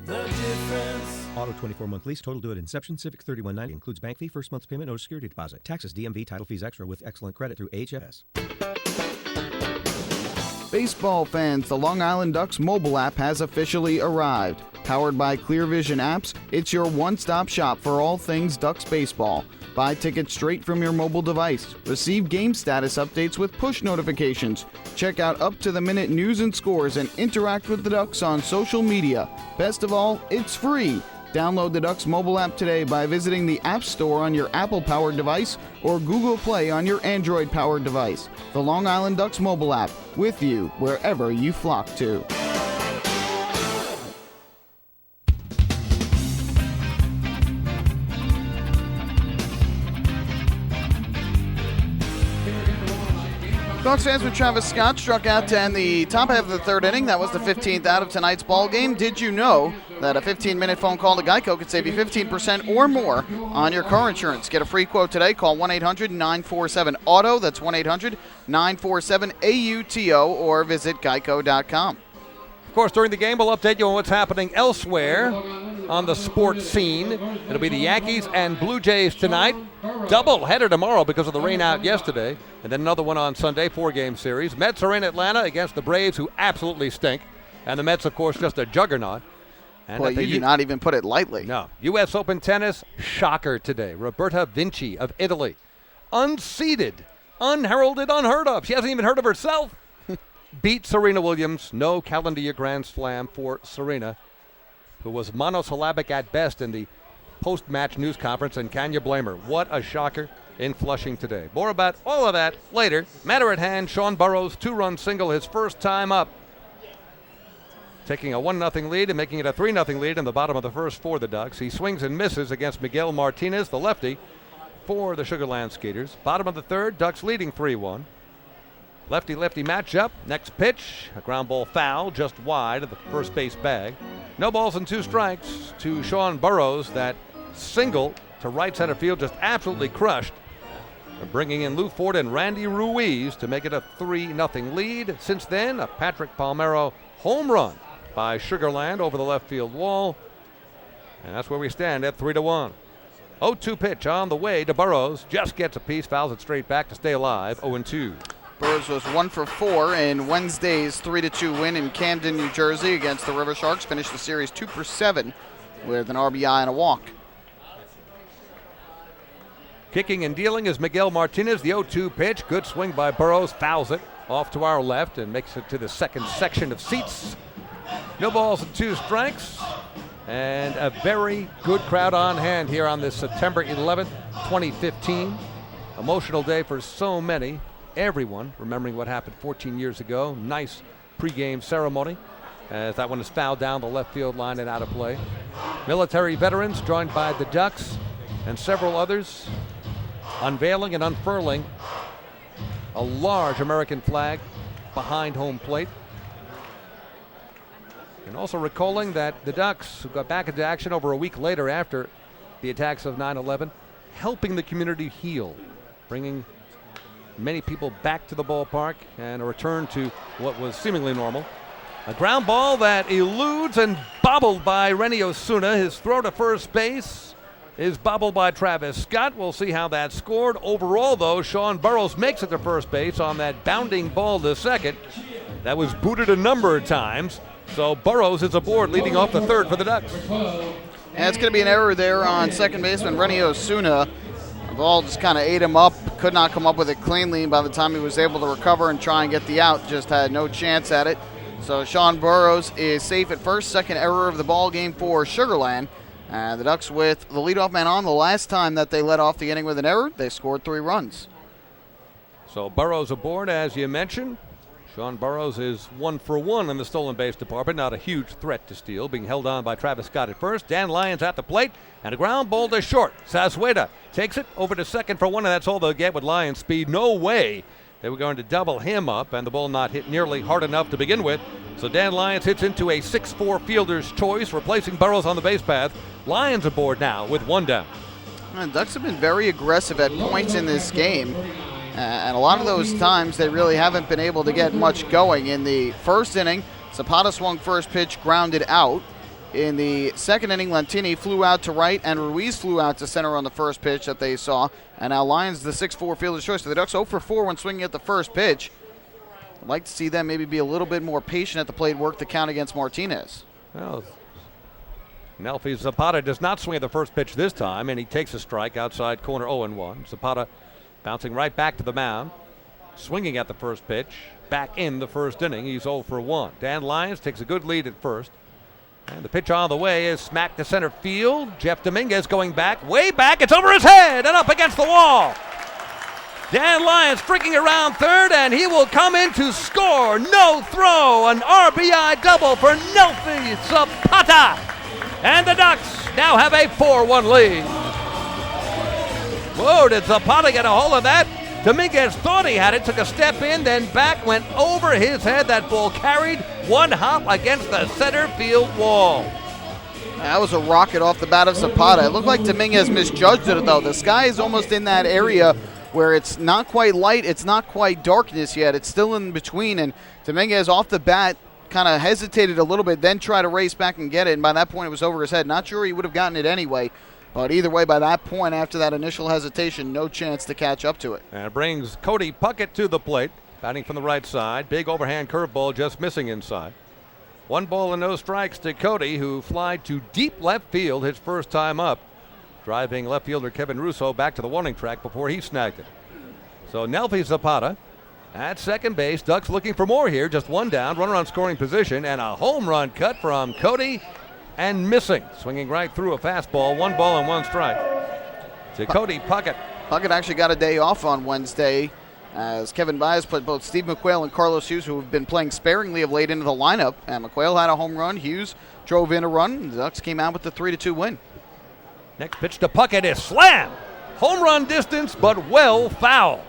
the difference. Auto 24-month lease, total due at inception. Civic $31.90 includes bank fee, first month's payment, no security deposit. Taxes, DMV, title fees extra with excellent credit through HFS. Baseball fans, the Long Island Ducks mobile app has officially arrived. Powered by Clear Vision Apps, it's your one-stop shop for all things Ducks baseball. Buy tickets straight from your mobile device. Receive game status updates with push notifications. Check out up-to-the-minute news and scores and interact with the Ducks on social media. Best of all, it's free. Download the Ducks mobile app today by visiting the App Store on your Apple-powered device or Google Play on your Android-powered device. The Long Island Ducks mobile app, with you wherever you flock to. Ducks fans with Travis Scott struck out to end the top half of the third inning. That was the 15th out of tonight's ball game. Did you know that a 15-minute phone call to Geico could save you 15% or more on your car insurance? Get a free quote today. Call 1-800-947-AUTO. That's 1-800-947-AUTO or visit geico.com. Of course, during the game, we'll update you on what's happening elsewhere on the sports scene. It'll be the Yankees and Blue Jays tonight. Double header tomorrow because of the rain out yesterday. And then another one on Sunday, 4-game series. Mets are in Atlanta against the Braves, who absolutely stink. And the Mets, of course, just a juggernaut. And well, you do not even put it lightly. No. U.S. Open tennis, shocker today. Roberta Vinci of Italy. Unseeded, unheralded, unheard of. She hasn't even heard of herself. Beat Serena Williams. No calendar year Grand Slam for Serena, who was monosyllabic at best in the post-match news conference, and can you blame her? What a shocker. in Flushing today. More about all of that later. Matter at hand, Sean Burroughs, 2-run single, his first time up. Taking a 1-0 lead and making it a 3-0 lead in the bottom of the first for the Ducks. He swings and misses against Miguel Martinez, the lefty, for the Sugar Land Skeeters. Bottom of the third, Ducks leading 3-1. Lefty-lefty matchup. Next pitch, a ground ball foul just wide of the first base bag. No balls and 2 strikes to Sean Burroughs. That single to right center field just absolutely crushed. They're bringing in Lou Ford and Randy Ruiz to make it a 3-0 lead. Since then, a Patrick Palmeiro home run by Sugar Land over the left field wall. And that's where we stand at 3-1. 0-2 pitch on the way to Burroughs. Just gets a piece, fouls it straight back to stay alive. 0-2. Burroughs was 1 for 4 in Wednesday's 3-2 win in Camden, New Jersey against the River Sharks. Finished the series 2 for 7 with an RBI and a walk. Kicking and dealing is Miguel Martinez. The 0-2 pitch. Good swing by Burroughs. Fouls it off to our left and makes it to the second section of seats. No balls and 2 strikes. And a very good crowd on hand here on this September 11th, 2015. Emotional day for so many. Everyone remembering what happened 14 years ago. Nice pregame ceremony as that one is fouled down the left field line and out of play. Military veterans joined by the Ducks and several others unveiling and unfurling a large American flag behind home plate. And also recalling that the Ducks, who got back into action over a week later after the attacks of 9/11, helping the community heal, bringing many people back to the ballpark and a return to what was seemingly normal. A ground ball that eludes and bobbled by Renny Osuna. His throw to first base is bobbled by Travis Scott. We'll see how that scored. Overall, though, Sean Burroughs makes it to first base on that bounding ball to second. That was booted a number of times. So Burroughs is aboard, leading off the third for the Ducks. And it's going to be an error there on second baseman Renny Osuna. The ball just kind of ate him up, could not come up with it cleanly. By the time he was able to recover and try and get the out, just had no chance at it. So Sean Burroughs is safe at first. Second error of the ball game for Sugar Land. The Ducks with the leadoff man on. The last time that they led off the inning with an error, they scored 3 runs. So Burroughs aboard, as you mentioned. Sean Burroughs is 1 for 1 in the stolen base department. Not a huge threat to steal. Being held on by Travis Scott at first. Dan Lyons at the plate. And a ground ball to short. Sazueta takes it over to second for 1, and that's all they'll get with Lyons' speed. No way they were going to double him up, and the ball not hit nearly hard enough to begin with. So Dan Lyons hits into a 6-4 fielder's choice, replacing Burroughs on the base path. Lyons aboard now with 1 down. The Ducks have been very aggressive at points in this game. And a lot of those times they really haven't been able to get much going. In the first inning, Zapata swung first pitch, grounded out. In the second inning, Lentini flew out to right and Ruiz flew out to center on the first pitch that they saw. And now Lyons, the 6-4 fielder's choice. So the Ducks 0 for 4 when swinging at the first pitch. I'd like to see them maybe be a little bit more patient at the plate, work the count against Martinez. Well, Nelfi Zapata does not swing at the first pitch this time, and he takes a strike outside corner 0-1. Zapata bouncing right back to the mound, swinging at the first pitch, back in the first inning. He's 0 for 1. Dan Lyons takes a good lead at first. And the pitch on the way is smacked to center field. Jeff Dominguez going back, way back. It's over his head and up against the wall. Dan Lyons streaking around third, and he will come in to score. No throw, an RBI double for Nelfi Zapata. And the Ducks now have a 4-1 lead. Whoa, did Zapata get a hold of that? Dominguez thought he had it, took a step in, then back, went over his head. That ball carried 1 hop against the center field wall. That was a rocket off the bat of Zapata. It looked like Dominguez misjudged it, though. The sky is almost in that area where it's not quite light, it's not quite darkness yet. It's still in between, and Dominguez off the bat kind of hesitated a little bit, then tried to race back and get it, and by that point it was over his head. Not sure he would have gotten it anyway. But either way, by that point, after that initial hesitation, no chance to catch up to it. And it brings Cody Puckett to the plate, batting from the right side. Big overhand curveball just missing inside. 1 ball and no strikes to Cody, who flied to deep left field his first time up, driving left fielder Kevin Russo back to the warning track before he snagged it. So Nelfi Zapata at second base. Ducks looking for more here. Just 1 down, runner on scoring position, and a home run cut from Cody. And missing, swinging right through a fastball. 1 ball and 1 strike to Cody Puckett. Puckett actually got a day off on Wednesday as Kevin Bas put both Steve McQuail and Carlos Hughes, who have been playing sparingly of late, into the lineup. And McQuail had a home run. Hughes drove in a run. The Ducks came out with the 3-2 win. Next pitch to Puckett is slam. Home run distance, but well foul.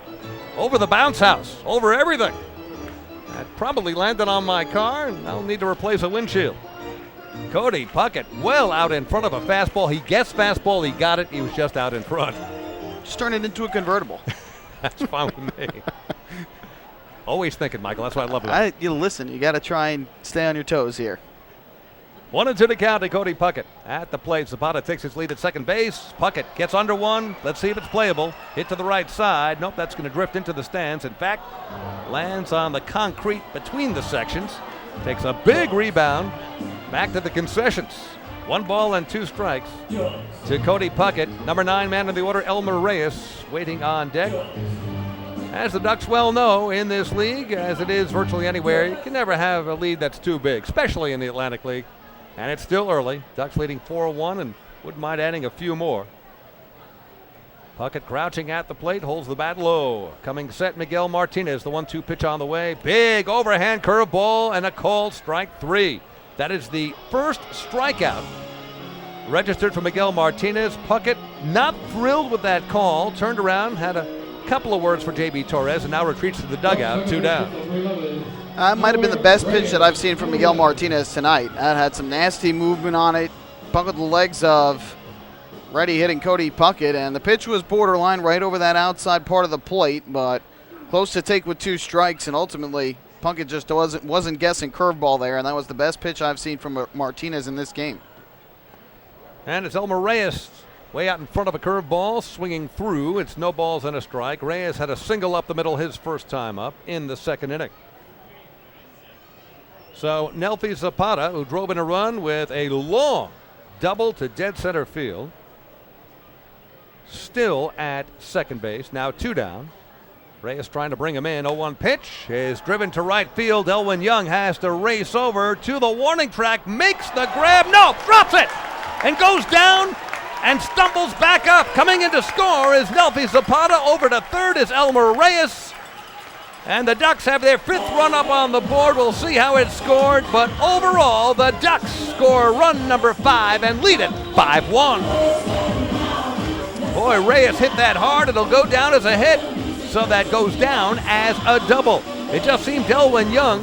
Over the bounce house, over everything. That probably landed on my car, and I'll need to replace a windshield. Cody Puckett well out in front of a fastball. He guessed fastball, he got it, he was just out in front. Just turn it into a convertible. That's fine with me. Always thinking, Michael, that's why I love it. You listen, you got to try and stay on your toes here. 1-2 to count to Cody Puckett. At the plate, Zapata takes his lead at second base. Puckett gets under one. Let's see if it's playable. Hit to the right side. Nope, that's going to drift into the stands. In fact, lands on the concrete between the sections. Takes a big rebound. Back to the concessions. 1 ball and 2 strikes to Cody Puckett. Number 9 man in the order, Elmer Reyes, waiting on deck. As the Ducks well know, in this league, as it is virtually anywhere, you can never have a lead that's too big, especially in the Atlantic League. And it's still early. Ducks leading 4-1 and wouldn't mind adding a few more. Puckett crouching at the plate, holds the bat low. Coming set, Miguel Martinez, the 1-2 pitch on the way. Big overhand curveball and a called strike 3. That is the first strikeout registered for Miguel Martinez. Puckett not thrilled with that call. Turned around, had a couple of words for J.B. Torres, and now retreats to the dugout, 2 down. That might have been the best pitch that I've seen from Miguel Martinez tonight. That had some nasty movement on it. Buckled the legs of ready hitting Cody Puckett, and the pitch was borderline right over that outside part of the plate, but close to take with 2 strikes, and ultimately Puckett just wasn't guessing curveball there, and that was the best pitch I've seen from Martinez in this game. And it's Elmer Reyes way out in front of a curveball, swinging through. It's no balls and a strike. Reyes had a single up the middle his first time up in the second inning. So Nelfi Zapata, who drove in a run with a long double to dead center field, still at second base, now 2 down. Reyes trying to bring him in. 0-1 pitch is driven to right field. Elwin Young has to race over to the warning track, makes the grab, no, drops it, and goes down and stumbles back up. Coming in to score is Nelfi Zapata. Over to third is Elmer Reyes. And the Ducks have their 5th run up on the board. We'll see how it's scored, but overall, the Ducks score run number 5 and lead it 5-1. Boy, Reyes hit that hard. It'll go down as a hit, so that goes down as a double. It just seemed Elwin Young.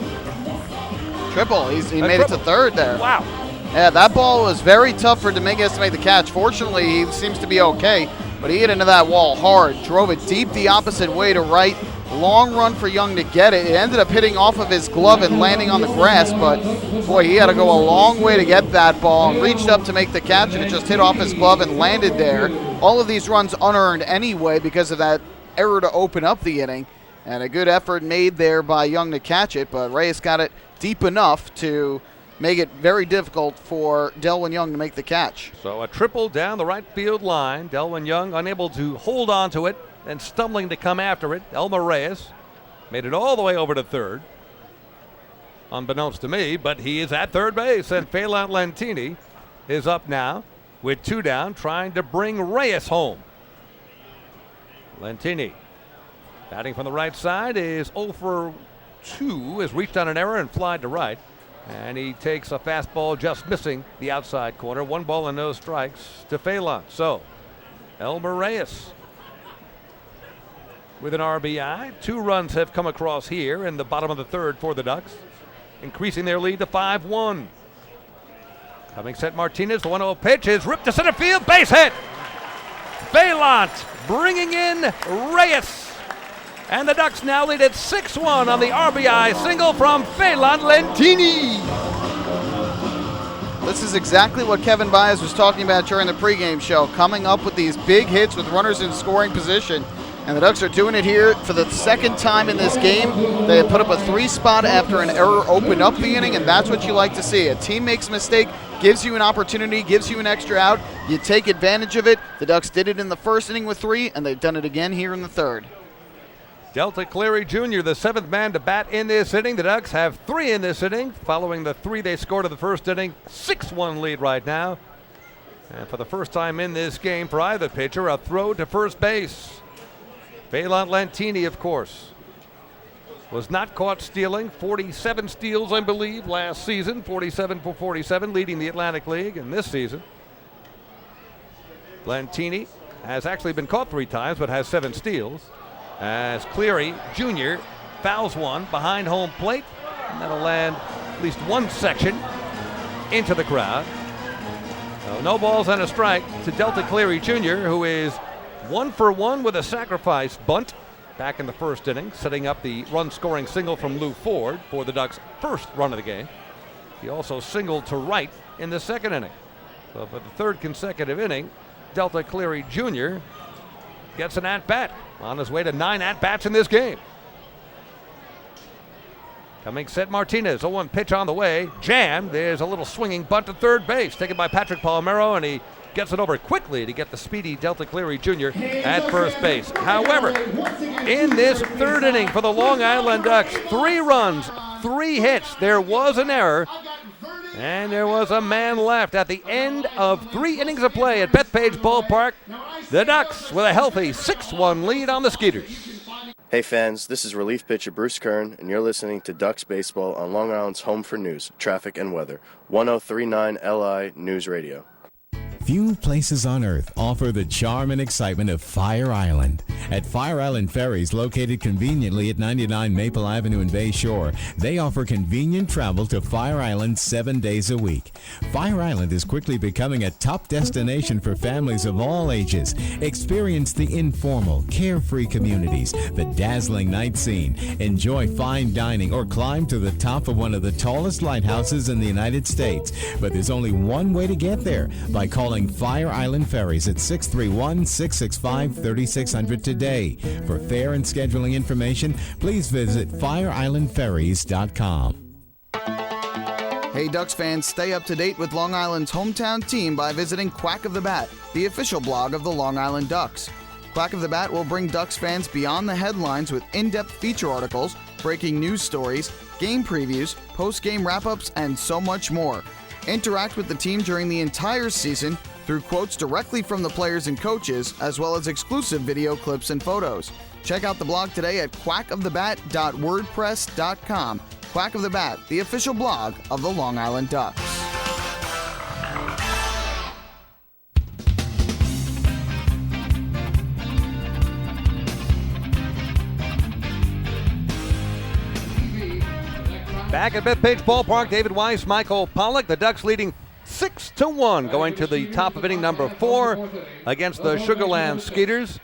Triple. He made it to third there. Wow. Yeah, that ball was very tough for Dominguez to make the catch. Fortunately, he seems to be okay, but he hit into that wall hard, drove it deep the opposite way to right. Long run for Young to get it. It ended up hitting off of his glove and landing on the grass, but boy, he had to go a long way to get that ball. Reached up to make the catch, and it just hit off his glove and landed there. All of these runs unearned anyway because of that error to open up the inning, and a good effort made there by Young to catch it, but Reyes got it deep enough to make it very difficult for Delwin Young to make the catch. So a triple down the right field line. Delwin Young unable to hold on to it and stumbling to come after it. Elmer Reyes made it all the way over to third, unbeknownst to me, but he is at third base, and Phelan Lentini is up now with 2 down, trying to bring Reyes home. Lentini batting from the right side is 0 for 2, has reached on an error and flied to right. And he takes a fastball just missing the outside corner. 1 ball and no strikes to Phelan. So Elmer Reyes with an RBI. 2 runs have come across here in the bottom of the 3rd for the Ducks, increasing their lead to 5-1. Coming set Martinez, the 1-0 pitch is ripped to center field, base hit. Phelan bringing in Reyes. And the Ducks now lead at 6-1 on the RBI single from Phelan Lentini. This is exactly what Kevin Bas was talking about during the pregame show, coming up with these big hits with runners in scoring position. And the Ducks are doing it here for the 2nd time in this game. They have put up a 3 spot after an error opened up the inning, and that's what you like to see. A team makes a mistake, gives you an opportunity, gives you an extra out. You take advantage of it. The Ducks did it in the 1st inning with 3, and they've done it again here in the 3rd. Delta Cleary Jr., the 7th man to bat in this inning. The Ducks have 3 in this inning, following the 3 they scored in the 1st inning. 6-1 lead right now. And for the first time in this game for either pitcher, a throw to first base. Phelan Lantini, of course, was not caught stealing. 47 steals, I believe, last season. 47 for 47, leading the Atlantic League. And this season, Lantini has actually been caught 3 times, but has 7 steals. As Cleary Jr. fouls one behind home plate. And that'll land at least one section into the crowd. So no balls and a strike to Delta Cleary Jr., who is 1 for 1 with a sacrifice bunt back in the first inning, setting up the run-scoring single from Lou Ford for the Ducks' first run of the game. He also singled to right in the second inning. So for the third consecutive inning, Delta Cleary Jr. gets an at-bat on his way to 9 at-bats in this game. Coming set Martinez, 0-1 pitch on the way, jammed. There's a little swinging bunt to third base, taken by Patrick Palmeiro, and he gets it over quickly to get the speedy Delta Cleary Jr. at first base. However, in this third inning for the Long Island Ducks, 3 runs, 3 hits. There was an error, and there was a man left at the end of 3 innings of play at Bethpage Ballpark. The Ducks with a healthy 6-1 lead on the Skeeters. Hey fans, this is relief pitcher Bruce Kern, and you're listening to Ducks Baseball on Long Island's home for news, traffic, and weather. 1039 LI News Radio. Few places on earth offer the charm and excitement of Fire Island. At Fire Island Ferries, located conveniently at 99 Maple Avenue in Bay Shore, they offer convenient travel to Fire Island 7 days a week. Fire Island is quickly becoming a top destination for families of all ages. Experience the informal, carefree communities, the dazzling night scene, enjoy fine dining, or climb to the top of one of the tallest lighthouses in the United States. But there's only one way to get there, by calling Fire Island Ferries at 631-665-3600 today. For fare and scheduling information, please visit fireislandferries.com. Hey Ducks fans, stay up to date with Long Island's hometown team by visiting Quack of the Bat, the official blog of the Long Island Ducks. Quack of the Bat will bring Ducks fans beyond the headlines with in-depth feature articles, breaking news stories, game previews, post-game wrap-ups, and so much more. Interact with the team during the entire season through quotes directly from the players and coaches, as well as exclusive video clips and photos. Check out the blog today at quackofthebat.wordpress.com. Quack of the Bat, the official blog of the Long Island Ducks. Back at Bethpage Ballpark, David Weiss, Michael Pollock, the Ducks leading 6-1 going to the top of inning number 4 against the Sugarland Skeeters.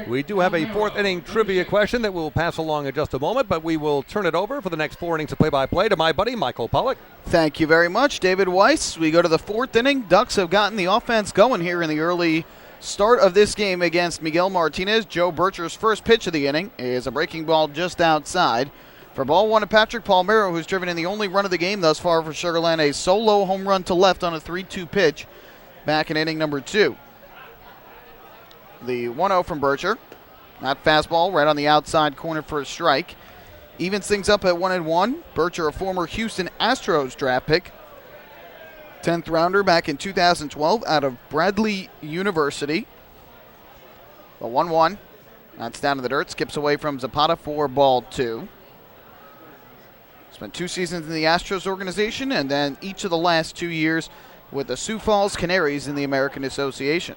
We do have a 4th inning trivia question that we'll pass along in just a moment, but we will turn it over for the next 4 innings of play-by-play to my buddy Michael Pollock. Thank you very much, David Weiss. We go to the 4th inning. Ducks have gotten the offense going here in the early start of this game against Miguel Martinez. Joe Bircher's first pitch of the inning is a breaking ball just outside. For ball 1 to Patrick Palmeiro, who's driven in the only run of the game thus far for Sugarland, a solo home run to left on a 3-2 pitch back in inning number 2. The 1-0 from Bircher. Not fastball, right on the outside corner for a strike. Evens things up at 1-1. Bircher, a former Houston Astros draft pick. 10th rounder back in 2012 out of Bradley University. The 1-1. That's down to the dirt. Skips away from Zapata for ball 2. Spent 2 seasons in the Astros organization and then each of the last 2 years with the Sioux Falls Canaries in the American Association.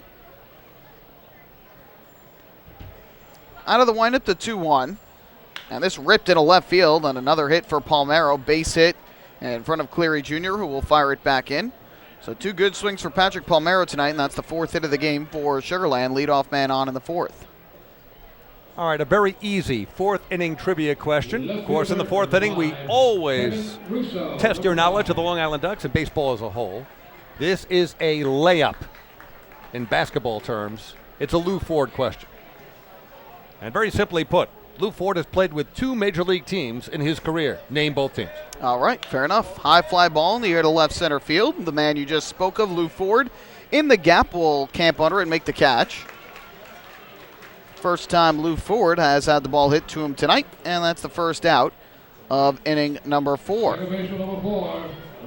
Out of the windup, the 2-1. And this ripped into left field on another hit for Palmeiro. Base hit in front of Cleary Jr., who will fire it back in. So 2 good swings for Patrick Palmeiro tonight, and that's the 4th hit of the game for Sugarland. Leadoff man on in the 4th. All right, a very easy 4th inning trivia question. Of course, in the 4th inning, we always test your knowledge of the Long Island Ducks and baseball as a whole. This is a layup in basketball terms. It's a Lou Ford question. And very simply put, Lou Ford has played with 2 major league teams in his career. Name both teams. All right, fair enough. High fly ball in the air to left center field. The man you just spoke of, Lou Ford, in the gap will camp under and make the catch. First time Lou Ford has had the ball hit to him tonight, and that's the first out of inning number 4.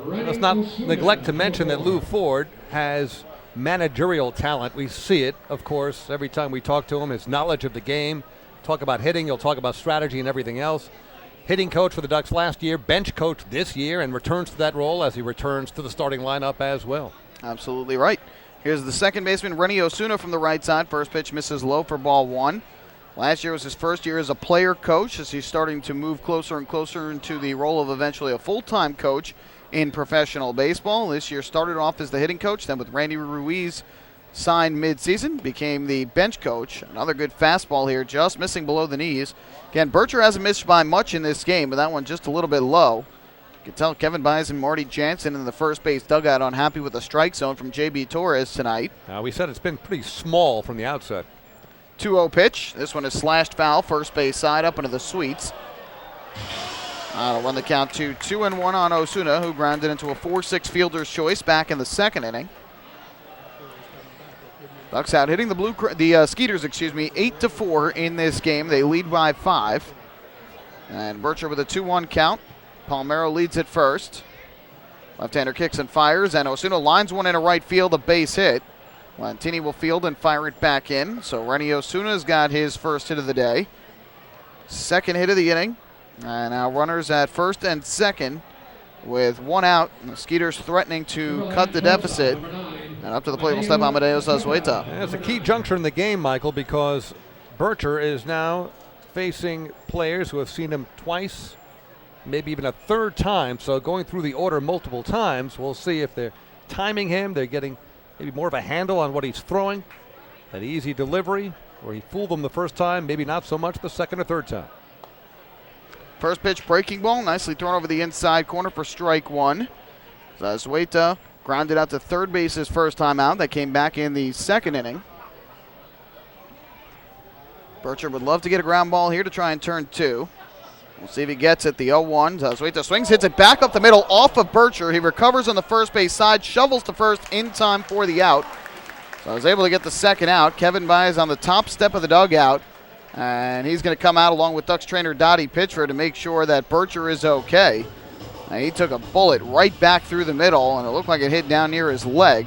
Let's not neglect to mention that Lou Ford has managerial talent. We see it, of course, every time we talk to him. His knowledge of the game, talk about hitting, you'll talk about strategy and everything else. Hitting coach for the Ducks last year, bench coach this year, and returns to that role as he returns to the starting lineup as well. Absolutely right. Here's the second baseman, Rennie Osuna from the right side. First pitch misses low for ball one. Last year was his first year as a player coach as he's starting to move closer and closer into the role of eventually a full-time coach in professional baseball. This year started off as the hitting coach, then with Randy Ruiz signed mid-season, became the bench coach. Another good fastball here, just missing below the knees. Again, Bircher hasn't missed by much in this game, but that one just a little bit low. You can tell Kevin Bas and Marty Jansen in the first base dugout unhappy with the strike zone from J.B. Torres tonight. We said it's been pretty small from the outset. 2-0 pitch. This one is slashed foul, first base side up into the sweets. That'll run the count to 2-1 on Osuna, who grounded into a 4-6 fielder's choice back in the second inning. Ducks out hitting the Skeeters, 8-4 in this game. They lead by 5. And Bircher with a 2-1 count. Palmero leads at first. Left-hander kicks and fires, and Osuna lines one into right field, a base hit. Lantini will field and fire it back in. So Rennie Osuna's got his first hit of the day. Second hit of the inning. And now runners at first and second with one out. And the Skeeters threatening to cut the deficit. And up to the plate will step Amadeus Azueta. It's a key juncture in the game, Michael, because Bircher is now facing players who have seen him twice, maybe even a third time. So going through the order multiple times, we'll see if they're timing him. They're getting maybe more of a handle on what he's throwing, that easy delivery, where he fooled them the first time, maybe not so much the second or third time. First pitch, breaking ball, nicely thrown over the inside corner for strike one. Azueta grounded out to third base his first time out. That came back in the second inning. Bircher would love to get a ground ball here to try and turn two. We'll see if he gets it. The 0-1. Azueta swings, hits it back up the middle off of Bircher. He recovers on the first base side, shovels to first in time for the out. So I was able to get the second out. Kevin Bas on the top step of the dugout. And he's going to come out along with Ducks trainer Dottie Pitcher to make sure that Bircher is okay. Now, he took a bullet right back through the middle, and it looked like it hit down near his leg,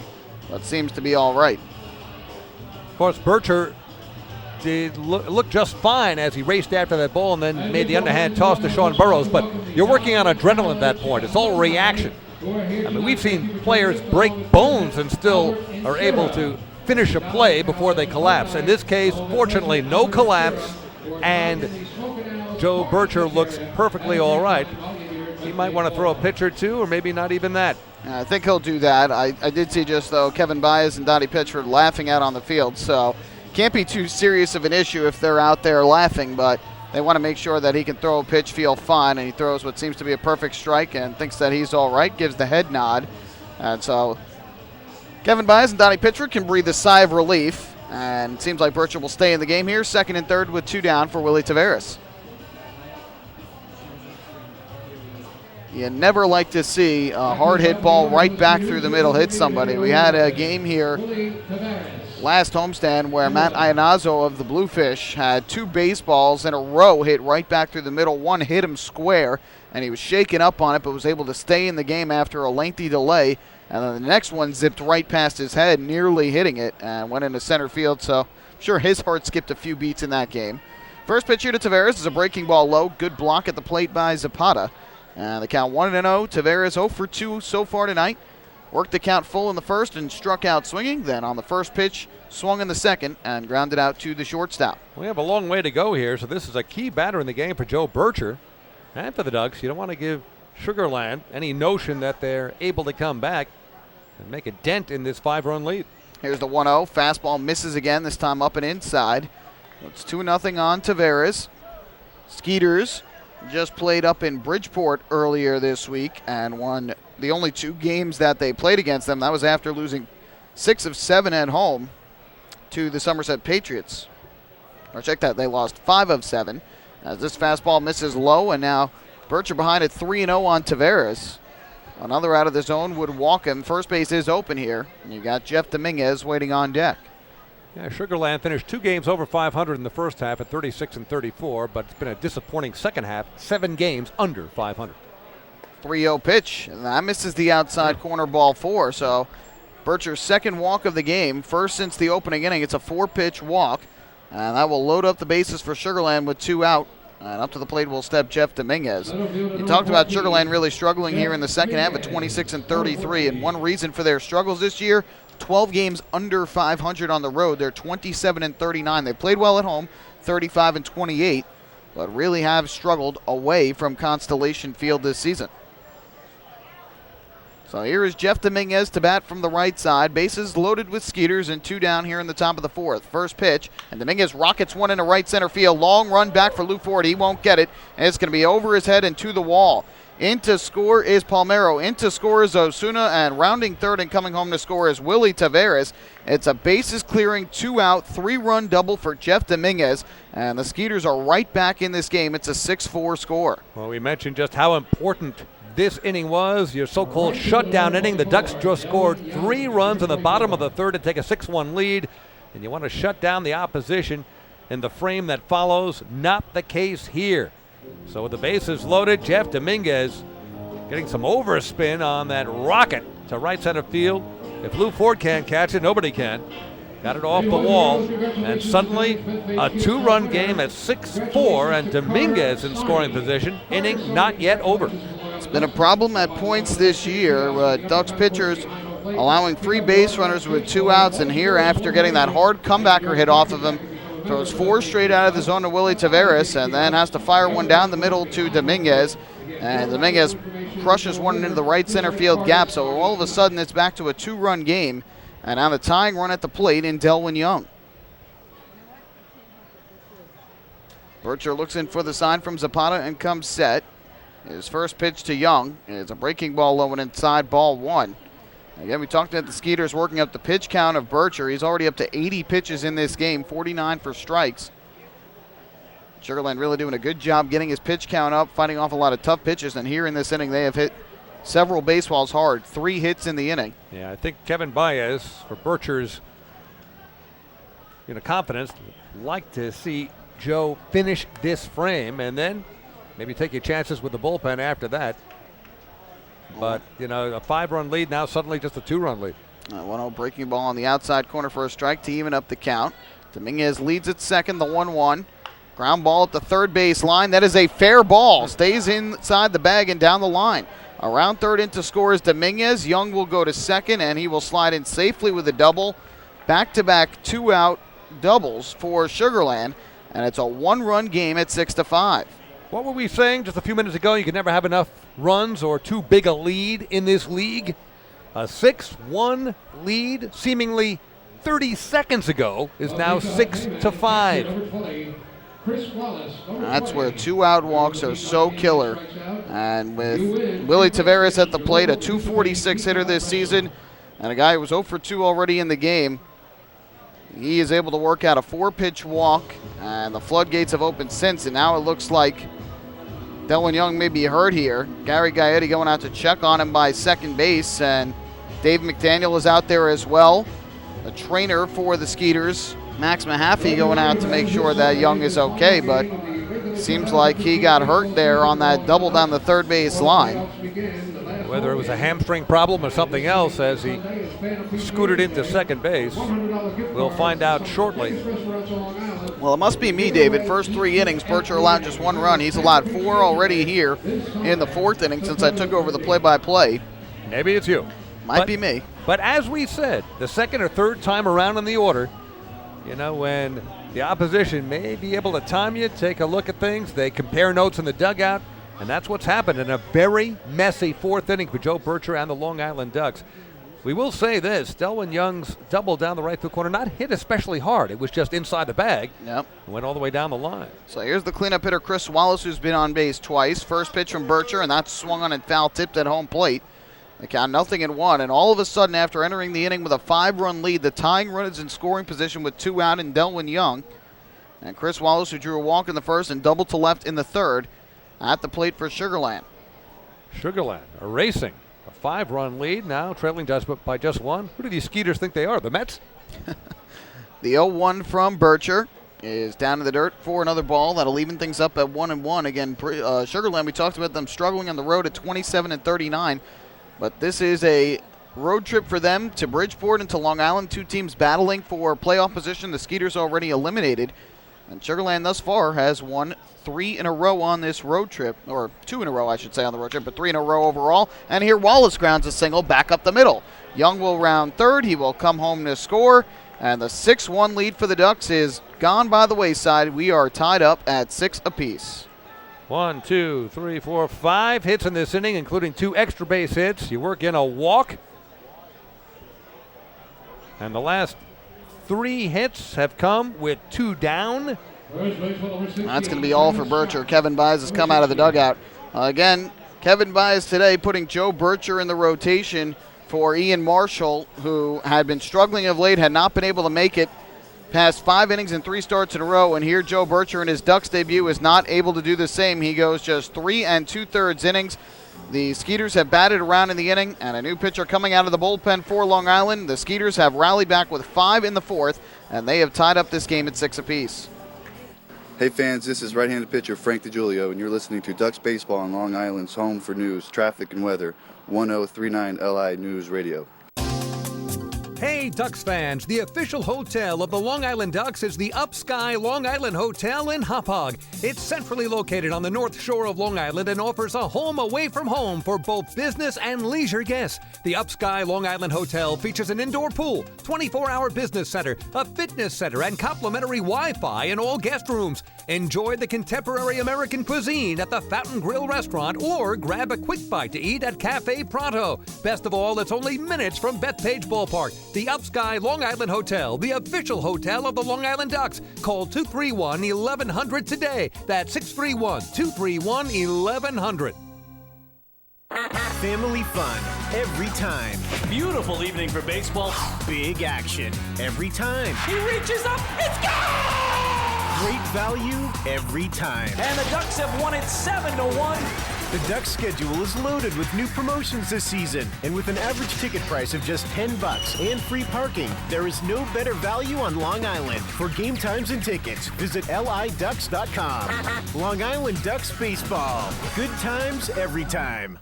but seems to be all right. Of course, Bircher did look just fine as he raced after that ball and then made the underhand toss to Sean Burrows, but you're working on adrenaline at that point. It's all reaction. I mean, we've seen players break bones and still are able to finish a play before they collapse. In this case, fortunately, no collapse, and Joe Bircher looks perfectly all right. He might want to throw a pitch or two, or maybe not even that. I think he'll do that. I did see just, though, Kevin Bas and Dottie Pitchford laughing out on the field, so can't be too serious of an issue if they're out there laughing, but they want to make sure that he can throw a pitch, feel fine, and he throws what seems to be a perfect strike and thinks that he's all right, gives the head nod. And so Kevin Bas and Dottie Pitchford can breathe a sigh of relief, and it seems like Bircher will stay in the game here, second and third with 2 down for Willie Taveras. You never like to see a hard hit ball right back through the middle hit somebody. We had a game here last homestand where Matt Ianazzo of the Bluefish had 2 baseballs in a row hit right back through the middle. One hit him square, and he was shaken up on it, but was able to stay in the game after a lengthy delay. And then the next one zipped right past his head, nearly hitting it, and went into center field. So I'm sure his heart skipped a few beats in that game. First pitch here to Taveras is a breaking ball low. Good block at the plate by Zapata. And the count 1-0. Taveras 0 for 2 so far tonight. Worked the count full in the first and struck out swinging. Then on the first pitch, swung in the second and grounded out to the shortstop. We have a long way to go here, so this is a key batter in the game for Joe Bircher. And for the Ducks, you don't want to give Sugar Land any notion that they're able to come back and make a dent in this 5-run lead. Here's the 1-0. Fastball misses again, this time up and inside. It's 2-0 on Taveras. Skeeters just played up in Bridgeport earlier this week and won the only 2 games that they played against them. That was after losing 6 of 7 at home to the Somerset Patriots. Or check that, they lost 5 of 7. As this fastball misses low, and now Bircher behind at 3-0 on Taveras. Another out of the zone would walk him. First base is open here. And you got Jeff Dominguez waiting on deck. Yeah, Sugar Land finished 2 games over 500 in the first half at 36 and 34, but it's been a disappointing second half, 7 games under 500. 3-0 pitch, and that misses the outside corner, ball 4. So Bircher's second walk of the game, first since the opening inning. It's a 4-pitch walk, And that will load up the bases for Sugar Land with 2 out. And up to the plate will step Jeff Dominguez. You talked about Sugar Land really struggling here in the second half at 26-33. And one reason for their struggles this year, 12 games under 500 on the road. They're 27-39. They played well at home, 35-28, but really have struggled away from Constellation Field this season. So here is Jeff Dominguez to bat from the right side. Bases loaded with Skeeters and 2 down here in the top of the 4th. First pitch, and Dominguez rockets one into right center field. Long run back for Lou Ford. He won't get it, and it's going to be over his head and to the wall. In to score is Palmero. In to score is Osuna, and rounding third and coming home to score is Willie Taveras. It's a bases clearing 2 out, 3-run double for Jeff Dominguez, and the Skeeters are right back in this game. It's a 6-4 score. Well, we mentioned just how important this inning was, your so-called shutdown inning. The Ducks just scored 3 runs in the bottom of the 3rd to take a 6-1 lead, and you want to shut down the opposition in the frame that follows. Not the case here. So with the bases loaded, Jeff Dominguez getting some overspin on that rocket to right center field. If Lou Ford can't catch it, nobody can. Got it off the wall, and suddenly a 2-run game at 6-4, and Dominguez in scoring position. Inning not yet over. It's been a problem at points this year. Ducks pitchers allowing 3 base runners with 2 outs, and here after getting that hard comebacker hit off of him, throws 4 straight out of the zone to Willie Taveras, and then has to fire one down the middle to Dominguez. And Dominguez crushes one into the right center field gap, so all of a sudden it's back to a 2-run game. And now the tying run at the plate in Delwyn Young. Bircher looks in for the sign from Zapata and comes set. His first pitch to Young is a breaking ball low and inside, ball 1. Again, we talked about the Skeeters working up the pitch count of Bircher. He's already up to 80 pitches in this game, 49 for strikes. Sugar Land really doing a good job getting his pitch count up, fighting off a lot of tough pitches, and here in this inning they have hit several baseballs hard, 3 hits in the inning. Yeah, I think Kevin Bas, for Bircher's confidence, would like to see Joe finish this frame and then maybe take your chances with the bullpen after that. But, a 5-run lead, now suddenly just a 2-run lead. 1-0 breaking ball on the outside corner for a strike to even up the count. Dominguez leads at second, the 1-1. Ground ball at the third base line. That is a fair ball. Stays inside the bag and down the line. Around third in to score is Dominguez. Young will go to second, and he will slide in safely with a double. Back-to-back 2-out doubles for Sugar Land, and it's a 1-run game at 6-5. What were we saying just a few minutes ago? You could never have enough runs or too big a lead in this league. A 6-1 lead, seemingly 30 seconds ago, is now 6-5. That's where 2-out walks are so killer. And with Willie Taveras at the plate, a .246 hitter this season, and a guy who was 0 for 2 already in the game, he is able to work out a 4-pitch walk, and the floodgates have opened since, and now it looks like Delwyn Young may be hurt here. Gary Gaetti going out to check on him by second base, and Dave McDaniel is out there as well. A trainer for the Skeeters, Max Mahaffey, going out to make sure that Young is okay, but seems like he got hurt there on that double down the third base line. Whether it was a hamstring problem or something else as he scooted into second base, we'll find out shortly. Well, it must be me, David. First 3 innings, Bircher allowed just 1 run. He's allowed 4 already here in the 4th inning since I took over the play-by-play. Maybe it's you. Might be me. But as we said, the second or third time around in the order, when the opposition may be able to time you, take a look at things, they compare notes in the dugout, and that's what's happened in a very messy 4th inning for Joe Bircher and the Long Island Ducks. We will say this, Delwyn Young's double down the right field corner, not hit especially hard. It was just inside the bag. Yep. Went all the way down the line. So here's the cleanup hitter, Chris Wallace, who's been on base twice. First pitch from Bircher, and that's swung on and foul tipped at home plate. They count 0-1, and all of a sudden, after entering the inning with a 5-run lead, the tying run is in scoring position with 2 out in Delwyn Young. And Chris Wallace, who drew a walk in the first and doubled to left in the third, at the plate for Sugar Land. Sugar Land erasing a 5-run lead, now trailing just by just 1. Who do these Skeeters think they are, the Mets? The 0-1 from Bircher is down in the dirt for another ball. That'll even things up at 1-1. Again, Sugar Land, we talked about them struggling on the road at 27-39. But this is a road trip for them to Bridgeport and to Long Island, two teams battling for playoff position. The Skeeters already eliminated. And Sugar Land thus far has won 3 in a row on this road trip, or 2 in a row, I should say, on the road trip, but 3 in a row overall. And here Wallace grounds a single back up the middle. Young will round third. He will come home to score. And the 6-1 lead for the Ducks is gone by the wayside. We are tied up at 6 apiece. 1, 2, 3, 4, 5 hits in this inning, including 2 extra base hits. You work in a walk. And the last 3 hits have come with 2 down. That's going to be all for Bircher. Kevin Bas has come out of the dugout. Again, Kevin Bas today putting Joe Bircher in the rotation for Ian Marshall, who had been struggling of late, had not been able to make it past 5 innings and 3 starts in a row. And here Joe Bircher in his Ducks debut is not able to do the same. He goes just 3 2/3 innings. The Skeeters have batted around in the inning, and a new pitcher coming out of the bullpen for Long Island. The Skeeters have rallied back with 5 in the 4th, and they have tied up this game at 6 apiece. Hey fans, this is right-handed pitcher Frank DiGiulio, and you're listening to Ducks Baseball on Long Island's home for news, traffic, and weather, 1039 LI News Radio. Hey, Ducks fans, the official hotel of the Long Island Ducks is the Upsky Long Island Hotel in Hauppauge. It's centrally located on the north shore of Long Island and offers a home away from home for both business and leisure guests. The Upsky Long Island Hotel features an indoor pool, 24-hour business center, a fitness center, and complimentary Wi-Fi in all guest rooms. Enjoy the contemporary American cuisine at the Fountain Grill restaurant or grab a quick bite to eat at Cafe Pronto. Best of all, it's only minutes from Bethpage Ballpark. The Upsky Long Island Hotel, the official hotel of the Long Island Ducks. Call 231-1100 today. That's 631-231-1100. Family fun every time. Beautiful evening for baseball. Big action every time. He reaches up, it's gone! Great value every time. And the Ducks have won it 7-1. The Ducks schedule is loaded with new promotions this season, and with an average ticket price of just $10 and free parking, there is no better value on Long Island. For game times and tickets, visit liducks.com. Long Island Ducks Baseball. Good times every time.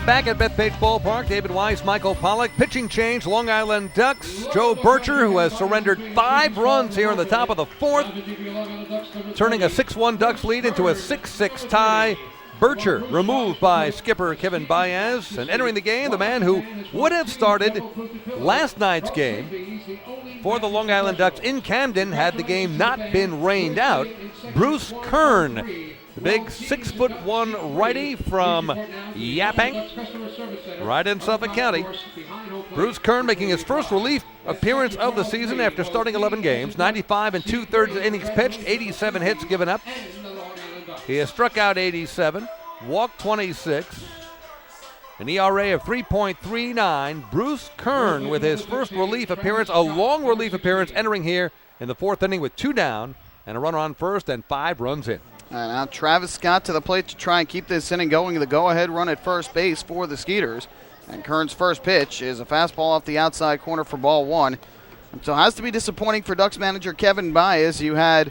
Back at Bethpage Ballpark, David Weiss, Michael Pollock. Pitching change, Long Island Ducks. Joe Bircher, who has surrendered 5 runs here in the top of the 4th, turning a 6-1 Ducks lead into a 6-6 tie. Bircher removed by skipper Kevin Bas, and entering the game, the man who would have started last night's game for the Long Island Ducks in Camden had the game not been rained out, Bruce Kern. The big 6'1" righty from Yaphank, right in Suffolk County. Bruce Kern making his first relief appearance of the season after starting 11 games, 95 2/3 innings pitched, 87 hits given up. He has struck out 87, walked 26, an ERA of 3.39. Bruce Kern with his first relief appearance, a long relief appearance, entering here in the 4th inning with 2 down and a runner on first and 5 runs in. And now Travis Scott to the plate to try and keep this inning going. The go-ahead run at first base for the Skeeters. And Kern's first pitch is a fastball off the outside corner for ball 1. And so it has to be disappointing for Ducks manager Kevin Bas. You had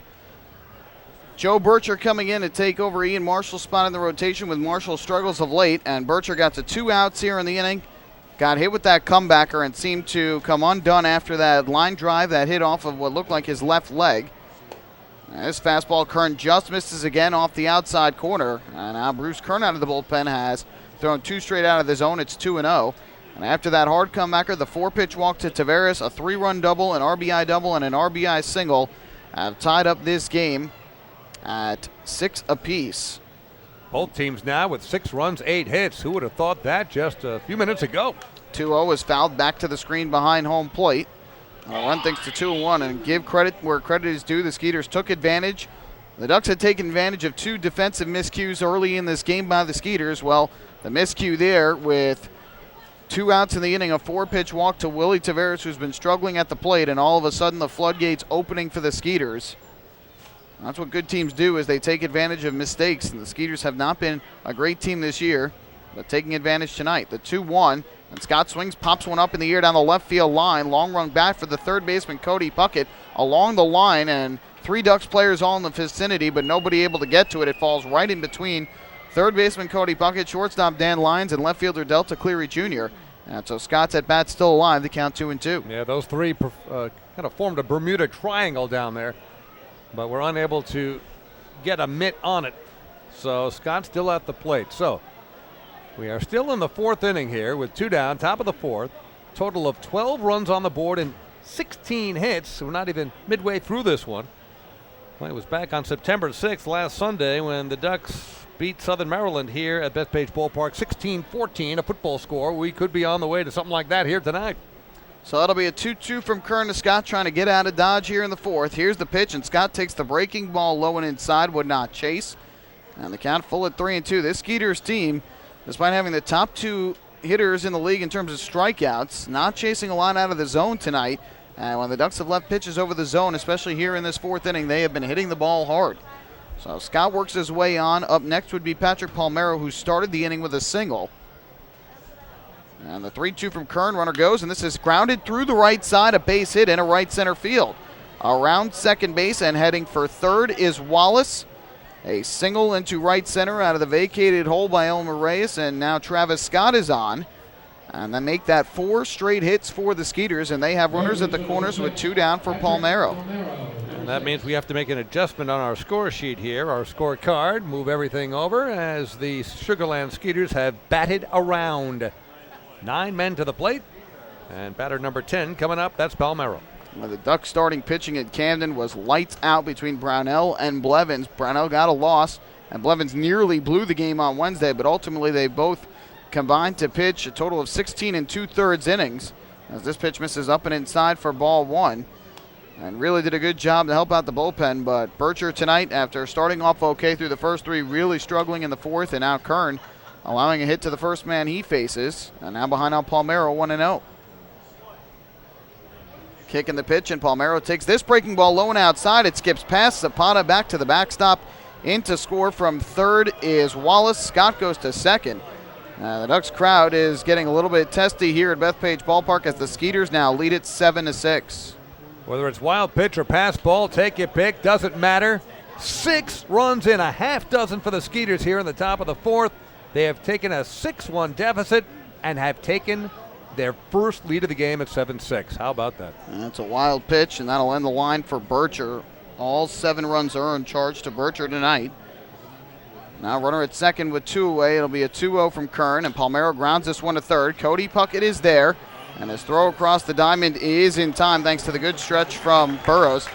Joe Bircher coming in to take over Ian Marshall's spot in the rotation with Marshall's struggles of late. And Bircher got to 2 outs here in the inning. Got hit with that comebacker and seemed to come undone after that line drive that hit off of what looked like his left leg. This fastball, Kern just misses again off the outside corner. And now Bruce Kern out of the bullpen has thrown 2 straight out of the zone. It's 2-0. And after that hard comebacker, the 4-pitch walk to Taveras, a 3-run double, an RBI double, and an RBI single have tied up this game at 6 apiece. Both teams now with 6 runs, 8 hits. Who would have thought that just a few minutes ago? 2-0 is fouled back to the screen behind home plate. Run things to 2-1, and give credit where credit is due. The Skeeters took advantage. The Ducks had taken advantage of 2 defensive miscues early in this game by the Skeeters. Well, the miscue there with 2 outs in the inning, a 4-pitch walk to Willie Taveras, who's been struggling at the plate, and all of a sudden the floodgates opening for the Skeeters. That's what good teams do, is they take advantage of mistakes, and the Skeeters have not been a great team this year, but taking advantage tonight. The 2-1. And Scott swings, pops one up in the air down the left field line. Long run back for the third baseman, Cody Puckett, along the line, and 3 Ducks players all in the vicinity, but nobody able to get to it. It falls right in between third baseman Cody Puckett, shortstop Dan Lyons, and left fielder Delta Cleary Jr. And so Scott's at bat still alive. The count 2-2. Yeah, those three kind of formed a Bermuda Triangle down there, but we're unable to get a mitt on it. So Scott's still at the plate. So we are still in the 4th inning here with 2 down, top of the 4th. Total of 12 runs on the board and 16 hits. We're not even midway through this one. Well, it was back on September 6th last Sunday when the Ducks beat Southern Maryland here at Bethpage Ballpark 16-14, a football score. We could be on the way to something like that here tonight. So that'll be a 2-2 from Kern to Scott, trying to get out of Dodge here in the 4th. Here's the pitch, and Scott takes the breaking ball low and inside, would not chase. And the count full at 3-2. This Skeeters team, despite having the top 2 hitters in the league in terms of strikeouts, not chasing a lot out of the zone tonight. And when the Ducks have left pitches over the zone, especially here in this 4th inning, they have been hitting the ball hard. So Scott works his way on. Up next would be Patrick Palmero, who started the inning with a single. And the 3-2 from Kern, runner goes, and this is grounded through the right side, a base hit in a right center field. Around second base and heading for third is Wallace. A single into right center out of the vacated hole by Elmer Reyes, and now Travis Scott is on. And they make that 4 straight hits for the Skeeters, and they have runners at the corners with 2 down for Palmero. And that means we have to make an adjustment on our score sheet here, our scorecard, move everything over as the Sugarland Skeeters have batted around. 9 men to the plate, and batter number 10 coming up, that's Palmero. Well, the Ducks starting pitching at Camden was lights out between Brownell and Blevins. Brownell got a loss, and Blevins nearly blew the game on Wednesday, but ultimately they both combined to pitch a total of 16 2/3 innings, as this pitch misses up and inside for ball 1. And really did a good job to help out the bullpen, but Bircher tonight, after starting off okay through the first 3, really struggling in the 4th, and now Kern allowing a hit to the first man he faces, and now behind on Palmero 1-0. Kicking the pitch, and Palmero takes this breaking ball low and outside. It skips past Zapata back to the backstop. In to score from third is Wallace. Scott goes to second. The Ducks crowd is getting a little bit testy here at Bethpage Ballpark as the Skeeters now lead it 7-6. Whether it's wild pitch or pass ball, take your pick, doesn't matter. 6 runs in, a half dozen for the Skeeters here in the top of the 4th. They have taken a 6-1 deficit and have taken their first lead of the game at 7-6. How about that? That's a wild pitch, and that'll end the line for Bircher. All 7 runs earned charged to Bircher tonight. Now runner at second with 2 away. It'll be a 2-0 from Kern, and Palmero grounds this one to third. Cody Puckett is there, and his throw across the diamond is in time thanks to the good stretch from Burrows.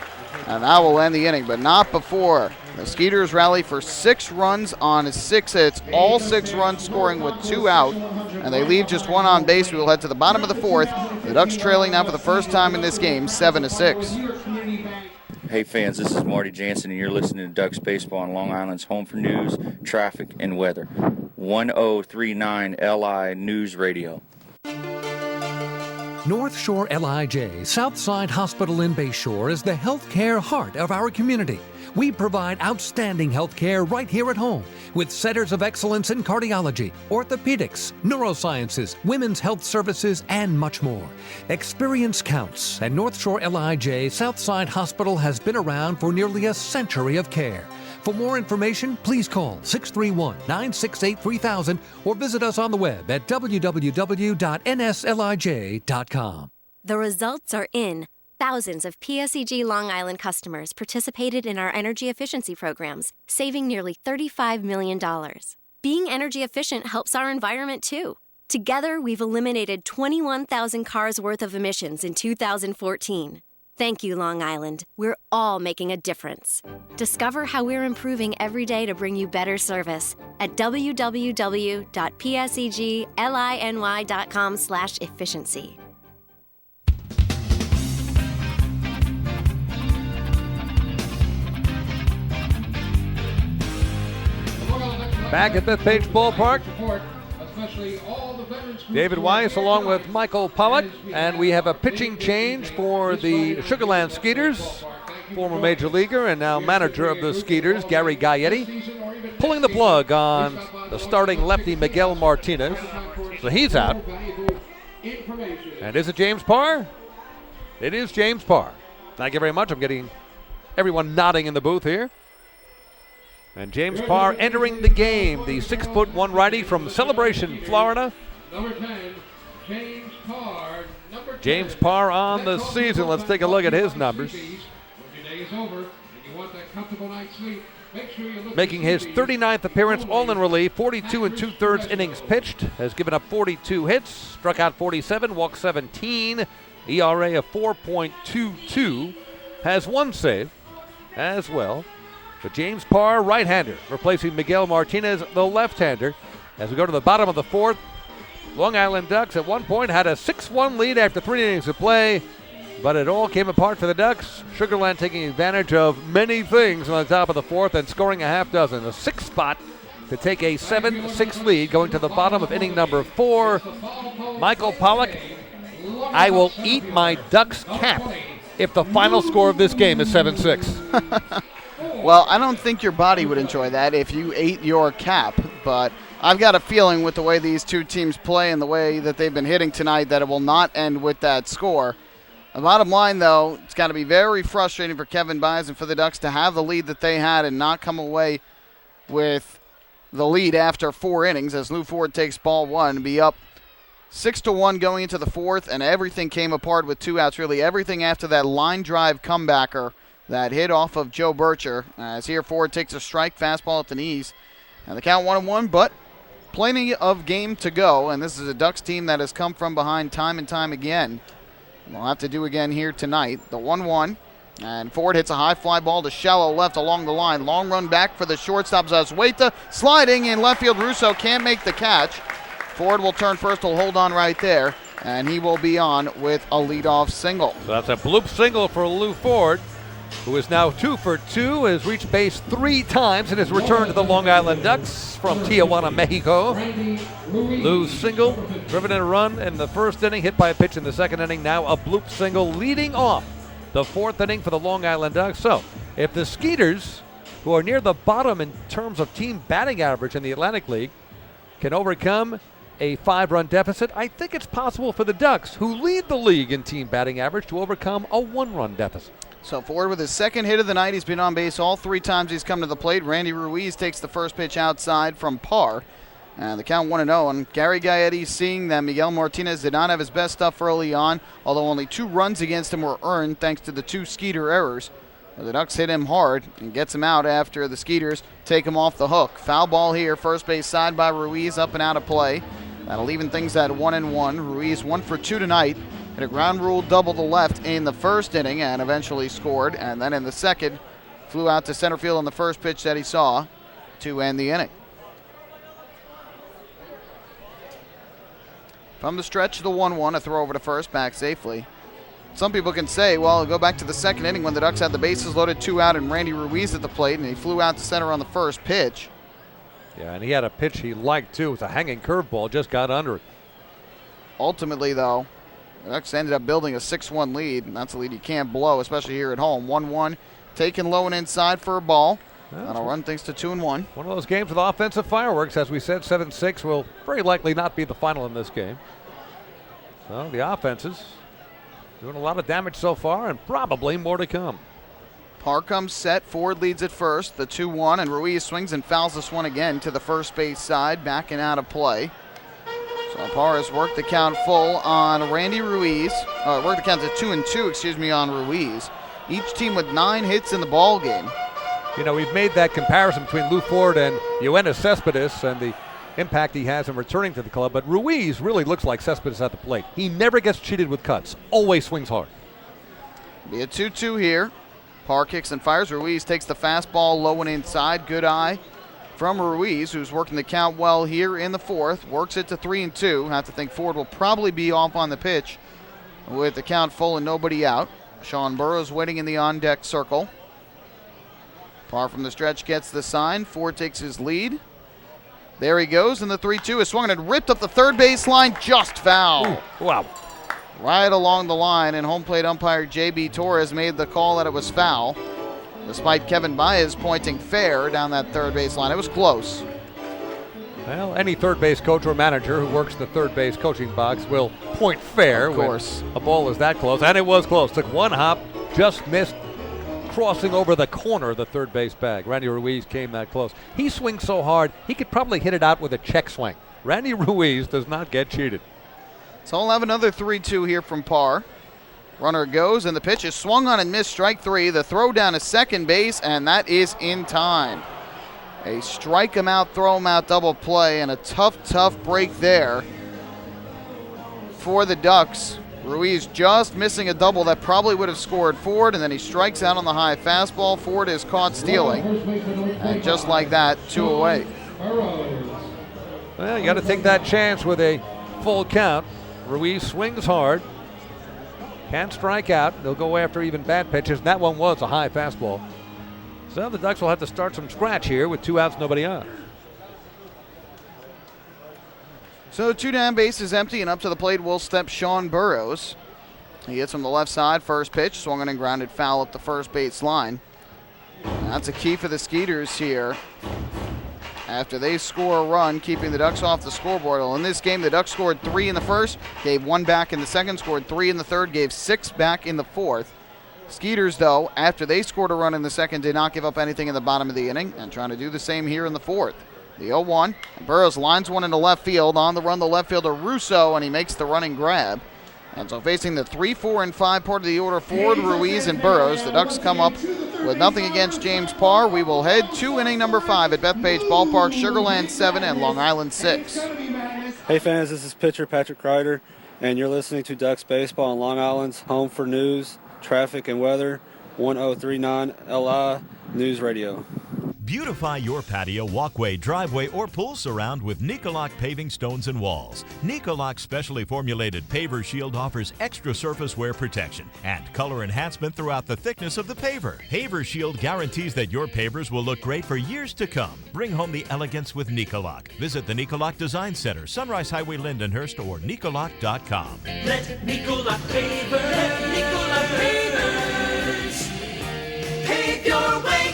And that will end the inning, but not before. The Skeeters rally for 6 runs on 6 hits, all 6 runs scoring with 2 out, and they leave just 1 on base. We will head to the bottom of the 4th. The Ducks trailing now for the first time in this game, 7-6. Hey fans, this is Marty Jansen, and you're listening to Ducks Baseball on Long Island's home for news, traffic, and weather. 1039 LI News Radio. North Shore LIJ, Southside Hospital in Bayshore, is the healthcare heart of our community. We provide outstanding health care right here at home with centers of excellence in cardiology, orthopedics, neurosciences, women's health services, and much more. Experience counts, and North Shore LIJ Southside Hospital has been around for nearly a century of care. For more information, please call 631-968-3000 or visit us on the web at www.nslij.com. The results are in. Thousands of PSEG Long Island customers participated in our energy efficiency programs, saving nearly $35 million. Being energy efficient helps our environment, too. Together, we've eliminated 21,000 cars worth of emissions in 2014. Thank you, Long Island. We're all making a difference. Discover how we're improving every day to bring you better service at www.pseglyny.com/efficiency. Back at Bethpage Ballpark, David Weiss along with Michael Pollack, and we have a pitching change for the Sugarland Skeeters. Former major leaguer and now manager of the Skeeters, Gary Gaetti, pulling the plug on the starting lefty Miguel Martinez. So he's out. And is it James Parr? It is James Parr. Thank you very much. I'm getting everyone nodding in the booth here. And James Parr entering the game, the 6'1" righty from Celebration, Florida. Number 10, James Parr. James Parr on the season. Let's take a look at his numbers. Making his 39th appearance, all in relief, 42 2/3 innings pitched, has given up 42 hits, struck out 47, walked 17, ERA of 4.22, has one save as well. But James Parr, right-hander, replacing Miguel Martinez, the left-hander. As we go to the bottom of the fourth, Long Island Ducks at one point had a 6-1 lead after 3 innings of play, but it all came apart for the Ducks. Sugar Land taking advantage of many things on the top of the fourth and scoring a half dozen. A 6th spot to take a 7-6 lead going to the bottom of inning number 4. Michael Pollock, I will eat my Ducks cap if the final score of this game is 7-6. Well, I don't think your body would enjoy that if you ate your cap, but I've got a feeling with the way these two teams play and the way that they've been hitting tonight that it will not end with that score. The bottom line, though, it's got to be very frustrating for Kevin Bas and for the Ducks to have the lead that they had and not come away with the lead after 4 innings as Lou Ford takes ball 1 and be up 6-1 going into the 4th, and everything came apart with 2 outs. Really everything after that line drive comebacker that hit off of Joe Bircher. As here Ford takes a strike, fastball at the knees. And the count 1-1, but plenty of game to go, and this is a Ducks team that has come from behind time and time again. We'll have to do again here tonight. The 1-1, and Ford hits a high fly ball to shallow left along the line. Long run back for the shortstop, Zazueta. Sliding in left field, Russo can't make the catch. Ford will turn first, will hold on right there, and he will be on with a leadoff single. So that's a bloop single for Lou Ford, who is now 2 for 2, has reached base 3 times in his return to the Long Island Ducks from Tijuana, Mexico. Lou's single, driven in a run in the first inning, hit by a pitch in the second inning, now a bloop single leading off the 4th inning for the Long Island Ducks. So, if the Skeeters, who are near the bottom in terms of team batting average in the Atlantic League, can overcome a 5-run deficit, I think it's possible for the Ducks, who lead the league in team batting average, to overcome a 1-run deficit. So Ford with his second hit of the night. He's been on base all 3 times he's come to the plate. Randy Ruiz takes the first pitch outside from Parr. And the count 1-0. And Gary Gaetti seeing that Miguel Martinez did not have his best stuff early on, although only 2 runs against him were earned thanks to the 2 Skeeter errors. The Ducks hit him hard and gets him out after the Skeeters take him off the hook. Foul ball here, first base side by Ruiz, up and out of play. That'll even things at 1-1. Ruiz 1 for 2 tonight. Hit a ground rule double to left in the first inning and eventually scored. And then in the second, flew out to center field on the first pitch that he saw to end the inning. From the stretch, the 1-1, a throw over to first, back safely. Some people can say, well, go back to the second inning when the Ducks had the bases loaded, 2 out, and Randy Ruiz at the plate, and he flew out to center on the first pitch. Yeah, and he had a pitch he liked, too. It was a hanging curveball, just got under it. Ultimately, though, the Ducks ended up building a 6-1 lead, and that's a lead you can't blow, especially here at home. 1-1, taken low and inside for a ball. That'll run things to 2-1. One of those games with offensive fireworks. As we said, 7-6 will very likely not be the final in this game. So the offenses doing a lot of damage so far, and probably more to come. Parr comes set. Ford leads at first. The 2-1, and Ruiz swings and fouls this one again to the first base side, backing out of play. So Parr has worked the count full on Randy Ruiz. Worked the count to 2-2, on Ruiz. Each team with 9 hits in the ball game. You know, we've made that comparison between Lou Ford and Yoenis Cespedes and the impact he has in returning to the club, but Ruiz really looks like Cespedes at the plate. He never gets cheated with cuts, always swings hard. Be a 2-2 here. Parr kicks and fires. Ruiz takes the fastball low and inside. Good eye from Ruiz, who's working the count well here in the 4th. Works it to 3-2. I have to think Ford will probably be off on the pitch with the count full and nobody out. Sean Burrows waiting in the on-deck circle. Parr from the stretch gets the sign. Ford takes his lead. There he goes, and the 3-2 is swung and ripped up the third base line, just foul. Ooh, wow. Right along the line, and home plate umpire J.B. Torres made the call that it was foul, despite Kevin Bas pointing fair down that third base line. It was close. Well, any third base coach or manager who works the third base coaching box will point fair of course when a ball is that close, and it was close. Took one hop, just missed crossing over the corner of the third base bag. Randy Ruiz came that close. He swings so hard, he could probably hit it out with a check swing. Randy Ruiz does not get cheated. So we'll have another 3-2 here from Parr. Runner goes, and the pitch is swung on and missed, strike three. The throw down to second base, and that is in time. A strike him out, throw him out double play, and a tough break there for the Ducks. Ruiz just missing a double that probably would have scored Ford, and then he strikes out on the high fastball. Ford is caught stealing, and just like that, 2 away. Well, you got to take that chance with a full count. Ruiz swings hard, can't strike out. They'll go after even bad pitches, and that one was a high fastball. So the Ducks will have to start from scratch here with 2 outs, nobody on. So 2 down, base is empty, and up to the plate will step Sean Burrows. He hits from the left side, first pitch, swung on and grounded foul up the first base line. And that's a key for the Skeeters here. After they score a run, keeping the Ducks off the scoreboard. Well, in this game, the Ducks scored 3 in the first, gave 1 back in the second, scored 3 in the third, gave 6 back in the fourth. Skeeters, though, after they scored a run in the second, did not give up anything in the bottom of the inning, and trying to do the same here in the fourth. The 0-1, and Burrows lines one into left field. On the run, the left fielder Russo, and he makes the running grab. And so facing the 3, 4, and 5 part of the order, Ford, Ruiz, and Burrows, the Ducks come up with nothing against James Parr. We will head to inning number 5 at Bethpage Ballpark, Sugarland 7 and Long Island 6. Hey fans, this is pitcher Patrick Kreider, and you're listening to Ducks Baseball on Long Island's home for news, traffic, and weather, 1039 LI News Radio. Beautify your patio, walkway, driveway, or pool surround with Nicoloc paving stones and walls. Nicoloc's specially formulated paver shield offers extra surface wear protection and color enhancement throughout the thickness of the paver. Paver shield guarantees that your pavers will look great for years to come. Bring home the elegance with Nicoloc. Visit the Nicoloc Design Center, Sunrise Highway, Lindenhurst, or Nicoloc.com. Let Nicoloc paver, let Nicoloc pavers pave your way.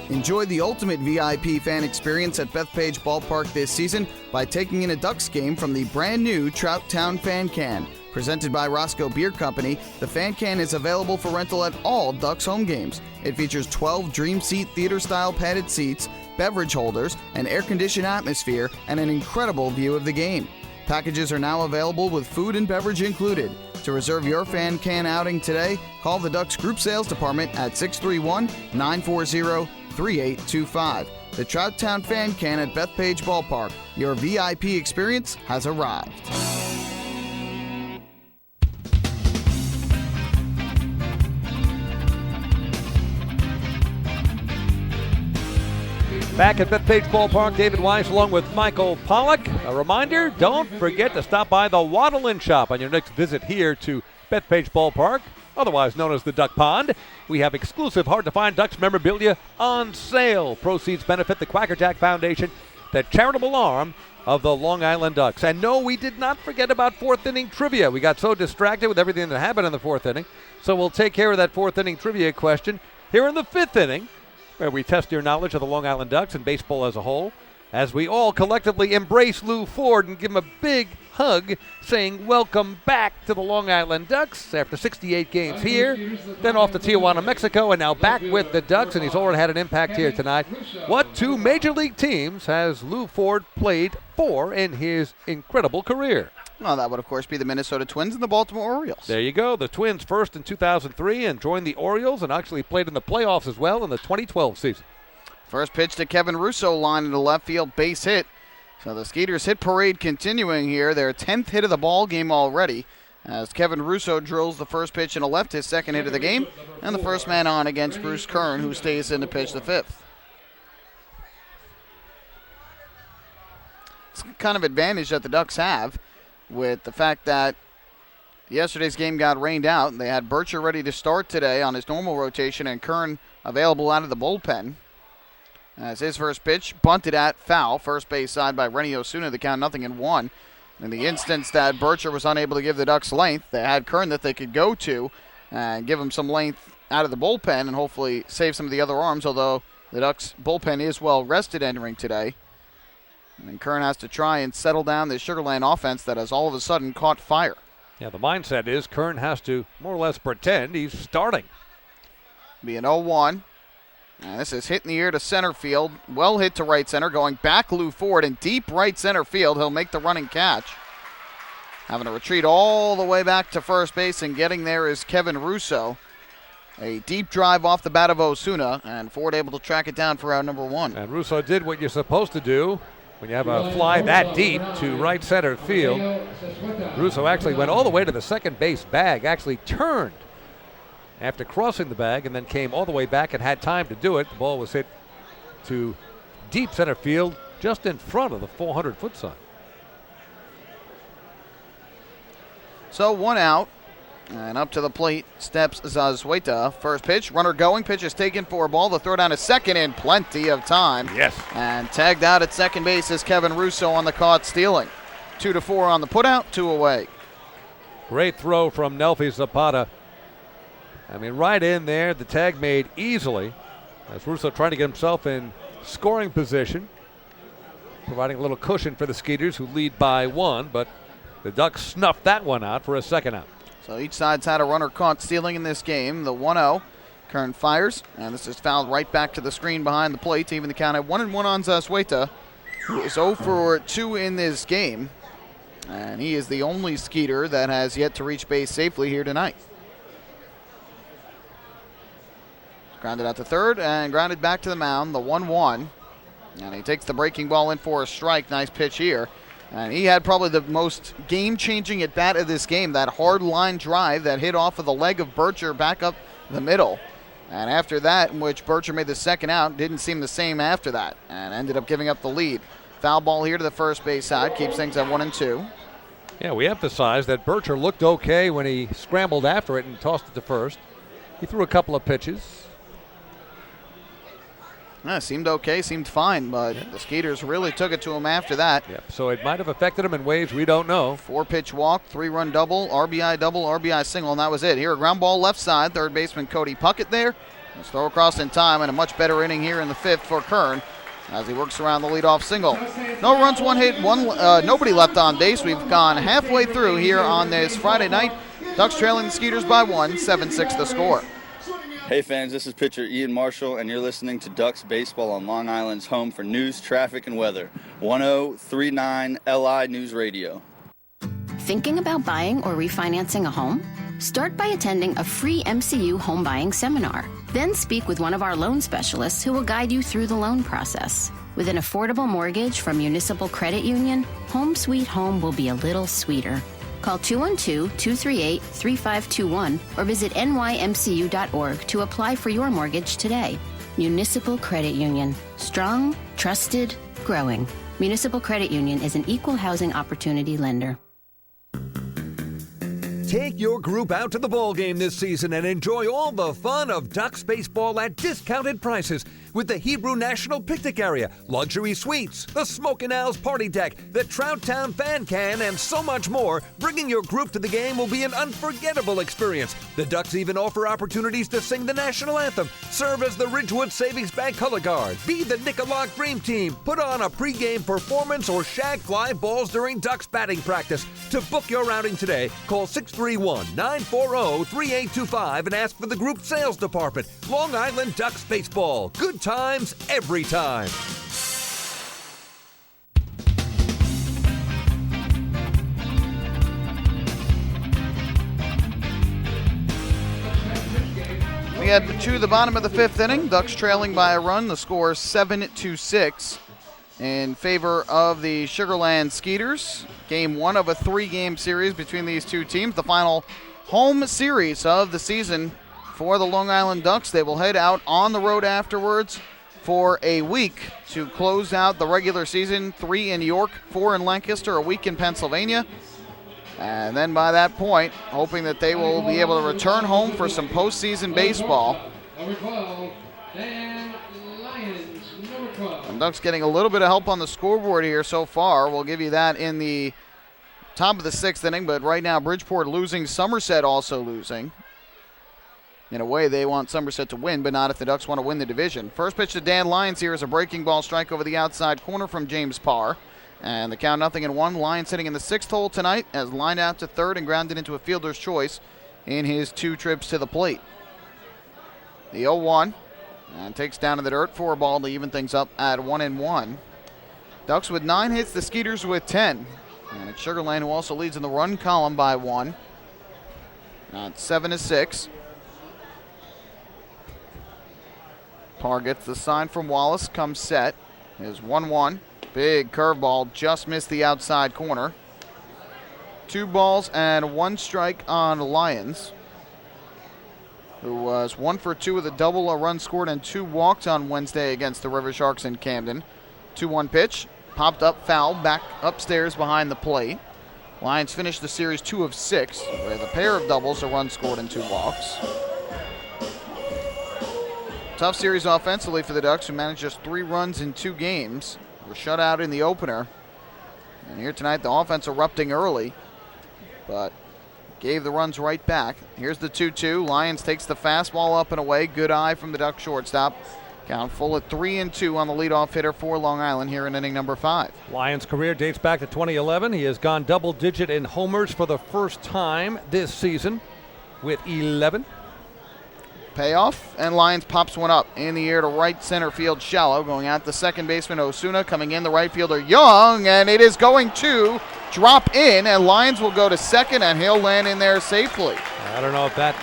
Enjoy the ultimate VIP fan experience at Bethpage Ballpark this season by taking in a Ducks game from the brand new Trout Town Fan Can. Presented by Roscoe Beer Company, the Fan Can is available for rental at all Ducks home games. It features 12 Dream Seat theater-style padded seats, beverage holders, an air-conditioned atmosphere, and an incredible view of the game. Packages are now available with food and beverage included. To reserve your Fan Can outing today, call the Ducks Group Sales Department at 631-940-3825. The Trout Town Fan Can at Bethpage Ballpark. Your VIP experience has arrived. Back at Bethpage Ballpark, David Weiss along with Michael Pollock. A reminder, don't forget to stop by the Waddle & Shop on your next visit here to Bethpage Ballpark, otherwise known as the Duck Pond. We have exclusive hard-to-find Ducks memorabilia on sale. Proceeds benefit the Quackerjack Foundation, the charitable arm of the Long Island Ducks. And no, we did not forget about fourth inning trivia. We got so distracted with everything that happened in the fourth inning, so we'll take care of that fourth inning trivia question here in the fifth inning, where we test your knowledge of the Long Island Ducks and baseball as a whole, as we all collectively embrace Lou Ford and give him a big hug, saying welcome back to the Long Island Ducks after 68 games here, then off to Tijuana, Mexico, and now back with the Ducks, and he's already had an impact here tonight. What 2 major league teams has Lou Ford played for in his incredible career? Well, that would, of course, be the Minnesota Twins and the Baltimore Orioles. There you go. The Twins first in 2003 and joined the Orioles and actually played in the playoffs as well in the 2012 season. First pitch to Kevin Russo, line into left field, base hit. So the Skeeters hit parade continuing here. Their 10th hit of the ball game already, as Kevin Russo drills the first pitch into left, his second hit of the game, and the first man on against Bruce Kern, who stays in to pitch the fifth. It's the kind of advantage that the Ducks have with the fact that yesterday's game got rained out, and they had Bircher ready to start today on his normal rotation and Kern available out of the bullpen. As his first pitch, bunted at foul, first base side by Rennie Osuna, the count 0-1. In the instance that Bircher was unable to give the Ducks length, they had Kern that they could go to and give him some length out of the bullpen and hopefully save some of the other arms, although the Ducks bullpen is well rested entering today. And Kern has to try and settle down the Sugarland offense that has all of a sudden caught fire. Yeah, the mindset is Kern has to more or less pretend he's starting. Be an 0-1. And this is hit in the air to center field. Well hit to right center. Going back Lou Ford in deep right center field. He'll make the running catch. Having to retreat all the way back to first base, and getting there is Kevin Russo. A deep drive off the bat of Osuna, and Ford able to track it down for out number 1. And Russo did what you're supposed to do when you have a fly that deep to right center field. Russo actually went all the way to the second base bag, actually turned after crossing the bag, and then came all the way back and had time to do it. The ball was hit to deep center field, just in front of the 400-foot sign. So 1 out, and up to the plate steps Zazueta. First pitch, runner going, pitch is taken for a ball. The throw down to second in plenty of time. Yes. And tagged out at second base is Kevin Russo on the caught stealing. 2-4 on the putout, 2 away. Great throw from Nelfi Zapata. I mean, right in there, the tag made easily as Russo trying to get himself in scoring position, providing a little cushion for the Skeeters, who lead by 1, but the Ducks snuffed that one out for a second out. So each side's had a runner caught stealing in this game. The 1-0. Kern fires, and this is fouled right back to the screen behind the plate to even the count at 1-1 on Zazueta, who is 0 for 2 in this game. And he is the only Skeeter that has yet to reach base safely here tonight. Grounded out to third and grounded back to the mound, the 1-1. And he takes the breaking ball in for a strike. Nice pitch here. And he had probably the most game-changing at bat of this game, that hard line drive that hit off of the leg of Bircher back up the middle. And after that, in which Bircher made the second out, didn't seem the same after that and ended up giving up the lead. Foul ball here to the first base side, keeps things at 1-2. Yeah, we emphasized that Bircher looked okay when he scrambled after it and tossed it to first. He threw a couple of pitches. Seemed okay, seemed fine, but the Skeeters really took it to him after that. Yep, so it might have affected him in ways we don't know. 4-pitch walk, 3-run double, RBI single, and that was it. Here, a ground ball left side, third baseman Cody Puckett there. Let's throw across in time, and a much better inning here in the 5th for Kern as he works around the leadoff single. No runs, 1 hit, nobody left on base. We've gone halfway through here on this Friday night. Ducks trailing the Skeeters by 1, 7-6 the score. Hey fans, this is pitcher Ian Marshall, and you're listening to Ducks Baseball on Long Island's home for news, traffic, and weather. 1039 LI News Radio. Thinking about buying or refinancing a home? Start by attending a free MCU home buying seminar. Then speak with one of our loan specialists who will guide you through the loan process. With an affordable mortgage from Municipal Credit Union, Home Sweet Home will be a little sweeter. Call 212-238-3521 or visit nymcu.org to apply for your mortgage today. Municipal Credit Union. Strong, trusted, growing. Municipal Credit Union is an equal housing opportunity lender. Take your group out to the ball game this season and enjoy all the fun of Ducks baseball at discounted prices with the Hebrew National Picnic Area, luxury suites, the Smokin' Owls Party Deck, the Trout Town Fan Can, and so much more. Bringing your group to the game will be an unforgettable experience. The Ducks even offer opportunities to sing the national anthem, serve as the Ridgewood Savings Bank color guard, be the Nicolak Dream Team, put on a pregame performance, or shag fly balls during Ducks batting practice. To book your outing today, call 631-940-3825 and ask for the group sales department. Long Island Ducks Baseball. Good times every time. We head to the bottom of the 5th inning. Ducks trailing by a run. The score is 7-6 in favor of the Sugarland Skeeters. Game 1 of a 3-game series between these two teams. The final home series of the season for the Long Island Ducks. They will head out on the road afterwards for a week to close out the regular season. 3 in York, 4 in Lancaster, a week in Pennsylvania. And then by that point, hoping that they will be able to return home for some postseason baseball. Number 12, Dan Lyons, number 12. And Ducks getting a little bit of help on the scoreboard here so far. We'll give you that in the top of the 6th inning, but right now Bridgeport losing, Somerset also losing. In a way, they want Somerset to win, but not if the Ducks want to win the division. First pitch to Dan Lyons here is a breaking ball strike over the outside corner from James Parr. And the count 0-1. Lions sitting in the 6th hole tonight as lined out to third and grounded into a fielder's choice in his 2 trips to the plate. The 0-1 and takes down to the dirt. 4 ball to even things up at 1-1. Ducks with 9 hits, the Skeeters with 10. And it's Sugar Land who also leads in the run column by 1. Now it's 7-6. Parr gets the sign from Wallace, comes set. Is 1-1. Big curveball, just missed the outside corner. 2 balls and 1 strike on Lyons, who was 1 for 2 with a double, a run scored, and 2 walks on Wednesday against the River Sharks in Camden. 2-1 pitch, popped up, foul, back upstairs behind the plate. Lions finished the series 2 of 6 with a pair of doubles, a run scored, and 2 walks. Tough series offensively for the Ducks, who managed just 3 runs in 2 games. Were shut out in the opener. And here tonight, the offense erupting early, but gave the runs right back. Here's the 2-2. Lions takes the fastball up and away. Good eye from the Duck shortstop. Count full at 3-2 on the leadoff hitter for Long Island here in inning number 5. Lions' career dates back to 2011. He has gone double-digit in homers for the first time this season with 11. Payoff, and Lions pops one up in the air to right center field shallow. Going out the second baseman Osuna, coming in the right fielder Young, and it is going to drop in, and Lions will go to second, and he'll land in there safely. I don't know if that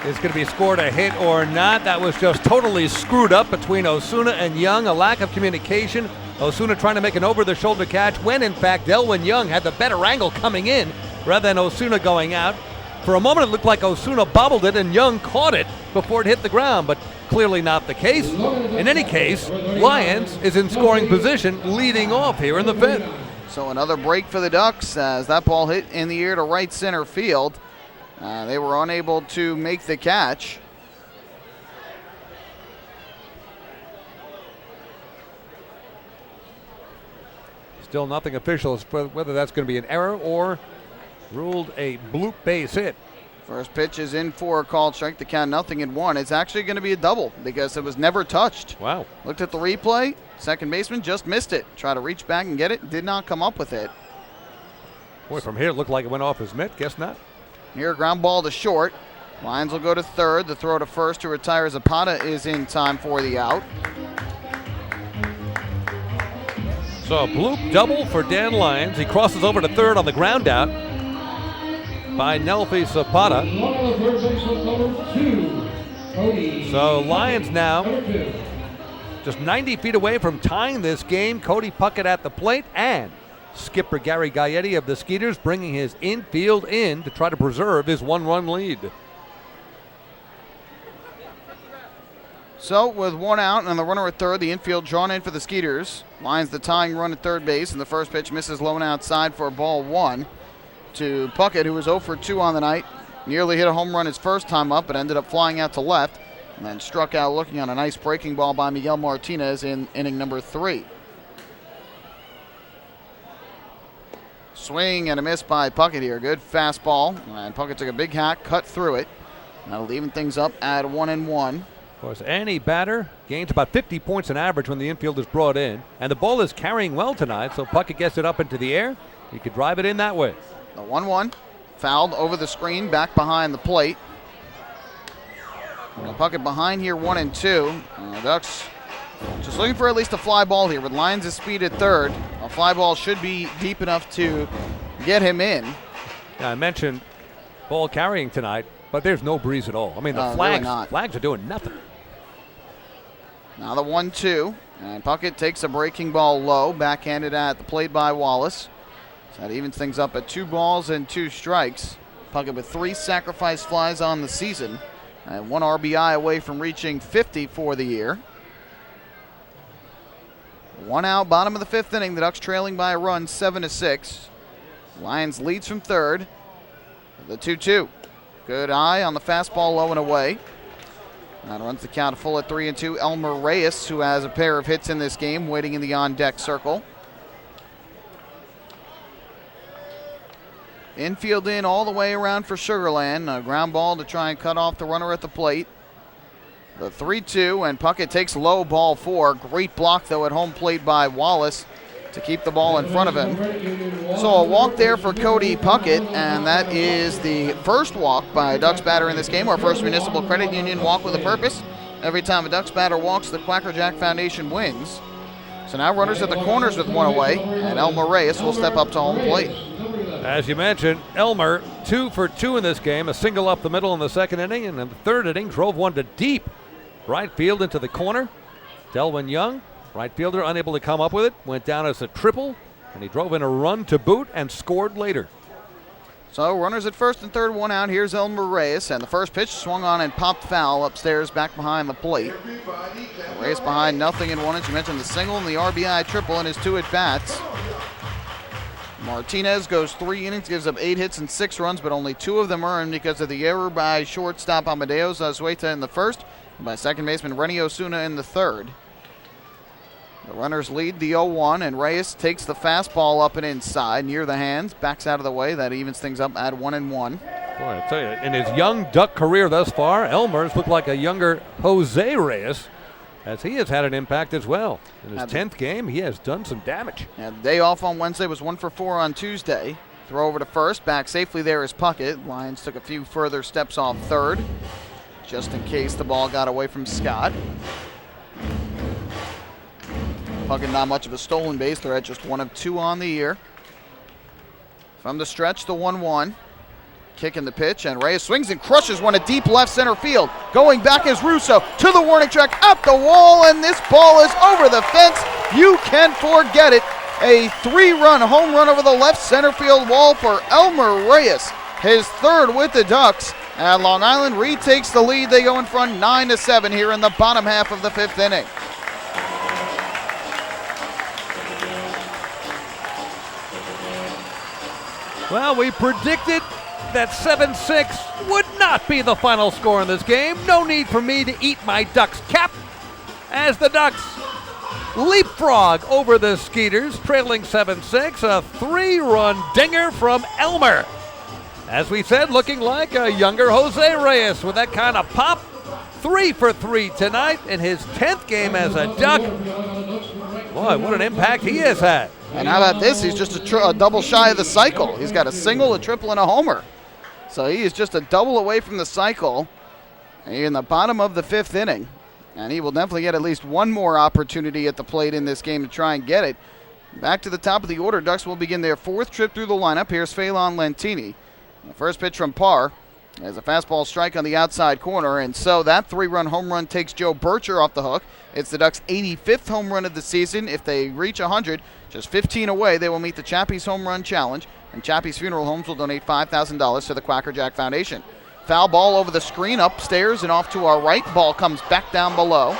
is going to be scored a hit or not. That was just totally screwed up between Osuna and Young, a lack of communication. Osuna trying to make an over-the-shoulder catch when, in fact, Delwyn Young had the better angle coming in rather than Osuna going out. For a moment, it looked like Osuna bobbled it and Young caught it before it hit the ground, but clearly not the case. In any case, Lions is in scoring position leading off here in the 5th. So another break for the Ducks as that ball hit in the air to right center field. They were unable to make the catch. Still nothing official as to whether that's going to be an error or ruled a bloop base hit. First pitch is in for a called strike. The count 0-1. It's actually going to be a double because it was never touched. Wow. Looked at the replay. Second baseman just missed it. Tried to reach back and get it. Did not come up with it. Boy, from here it looked like it went off his mitt. Guess not. Here, ground ball to short. Lions will go to third. The throw to first to retire Zapata is in time for the out. So a bloop double for Dan Lyons. He crosses over to third on the ground out by Nelfi Zapata. So Lions now just 90 feet away from tying this game. Cody Puckett at the plate and skipper Gary Gaetti of the Skeeters bringing his infield in to try to preserve his 1-run lead. So with 1 out and the runner at third, the infield drawn in for the Skeeters. Lions the tying run at third base, and the first pitch misses low and outside for ball 1 to Puckett, who was 0 for 2 on the night. Nearly hit a home run his first time up, but ended up flying out to left, and then struck out looking on a nice breaking ball by Miguel Martinez in inning number 3. Swing and a miss by Puckett here. Good fastball, and Puckett took a big hack, cut through it. That'll even things up at 1-1. Of course, any batter gains about 50 points on average when the infield is brought in, and the ball is carrying well tonight, so Puckett gets it up into the air. He could drive it in that way. The 1-1, fouled over the screen, back behind the plate. Puckett behind here, 1-2. Ducks just looking for at least a fly ball here. With Lions' speed at third, a fly ball should be deep enough to get him in. Yeah, I mentioned ball carrying tonight, but there's no breeze at all. I mean, the flags are doing nothing. Now the 1-2, and Puckett takes a breaking ball low, backhanded at the plate by Wallace. So that evens things up at 2 balls and 2 strikes. Puckett with 3 sacrifice flies on the season, and 1 RBI away from reaching 50 for the year. 1 out, bottom of the 5th inning. The Ducks trailing by a run, 7-6. Lions leads from third. The 2-2. Good eye on the fastball low and away. That runs the count full at 3-2. Elmer Reyes, who has a pair of hits in this game, waiting in the on-deck circle. Infield in all the way around for Sugar Land. A ground ball to try and cut off the runner at the plate. The 3-2, and Puckett takes low, ball 4. Great block, though, at home plate by Wallace to keep the ball in front of him. So a walk there for Cody Puckett, and that is the first walk by a Ducks batter in this game, our first Municipal Credit Union walk with a purpose. Every time a Ducks batter walks, the Quacker Jack Foundation wins. So now runners at the corners with one away, and Elmer Reyes will step up to home plate. As you mentioned, Elmer 2 for 2 in this game, a single up the middle in the second inning, and in the third inning drove one to deep right field into the corner. Delwyn Young, right fielder, unable to come up with it, went down as a triple, and he drove in a run to boot and scored later. So runners at first and third, one out. Here's Elmer Reyes, and the first pitch swung on and popped foul upstairs back behind the plate. Reyes behind 0-1, as you mentioned, the single and the RBI triple in his 2 at-bats. Martinez goes 3 innings, gives up 8 hits and 6 runs, but only 2 of them earned because of the error by shortstop Amadeo Zazueta in the first, and by second baseman Renny Osuna in the third. The runners lead the 0-1, and Reyes takes the fastball up and inside, near the hands, backs out of the way. That evens things up at 1-1. Boy, I tell you, in his young Duck career thus far, Elmer's looked like a younger Jose Reyes, as he has had an impact as well. In his 10th game, he has done some damage. And the day off on Wednesday was 1 for 4 on Tuesday. Throw over to first, back safely there is Puckett. Lions took a few further steps off third, just in case the ball got away from Scott. Puckett not much of a stolen base threat, just 1 of 2 on the year. From the stretch, the 1-1. Kicking the pitch, and Reyes swings and crushes one to deep left center field. Going back is Russo to the warning track, at the wall, and this ball is over the fence. You can forget it. A 3-run home run over the left center field wall for Elmer Reyes. His 3rd with the Ducks. And Long Island retakes the lead. They go in front 9-7 here in the bottom half of the 5th inning. Well, we predicted that 7-6 would not be the final score in this game. No need for me to eat my Ducks cap as the Ducks leapfrog over the Skeeters, trailing 7-6. A 3-run dinger from Elmer. As we said, looking like a younger Jose Reyes with that kind of pop. 3 for 3 tonight in his 10th game as a Duck. Boy, what an impact he has had. And how about this? He's just a double shy of the cycle. He's got a single, a triple, and a homer. So he is just a double away from the cycle in the bottom of the 5th inning. And he will definitely get at least one more opportunity at the plate in this game to try and get it. Back to the top of the order, Ducks will begin their 4th trip through the lineup. Here's Phelan Lentini. The first pitch from Parr as a fastball strike on the outside corner. And so that 3-run home run takes Joe Bircher off the hook. It's the Ducks' 85th home run of the season. If they reach 100, just 15 away, they will meet the Chappie's Home Run Challenge, and Chappie's Funeral Homes will donate $5,000 to the Quacker Jack Foundation. Foul ball over the screen, upstairs and off to our right. Ball comes back down below.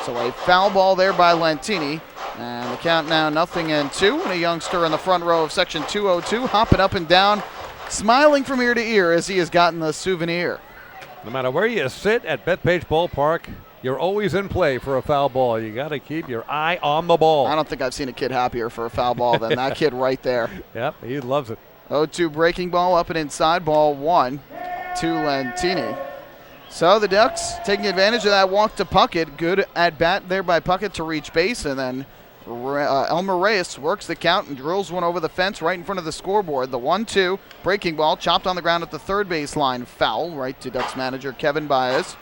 So a foul ball there by Lentini. And the count now 0-2. And a youngster in the front row of section 202 hopping up and down, smiling from ear to ear as he has gotten the souvenir. No matter where you sit at Bethpage Ballpark, you're always in play for a foul ball. You got to keep your eye on the ball. I don't think I've seen a kid happier for a foul ball than that kid right there. Yep, he loves it. 0-2 breaking ball up and inside, ball 1 to Lentini. So the Ducks taking advantage of that walk to Puckett. Good at bat there by Puckett to reach base, and then Elmer Reyes works the count and drills one over the fence right in front of the scoreboard. The 1-2 breaking ball chopped on the ground at the third baseline, foul right to Ducks manager Kevin Bas.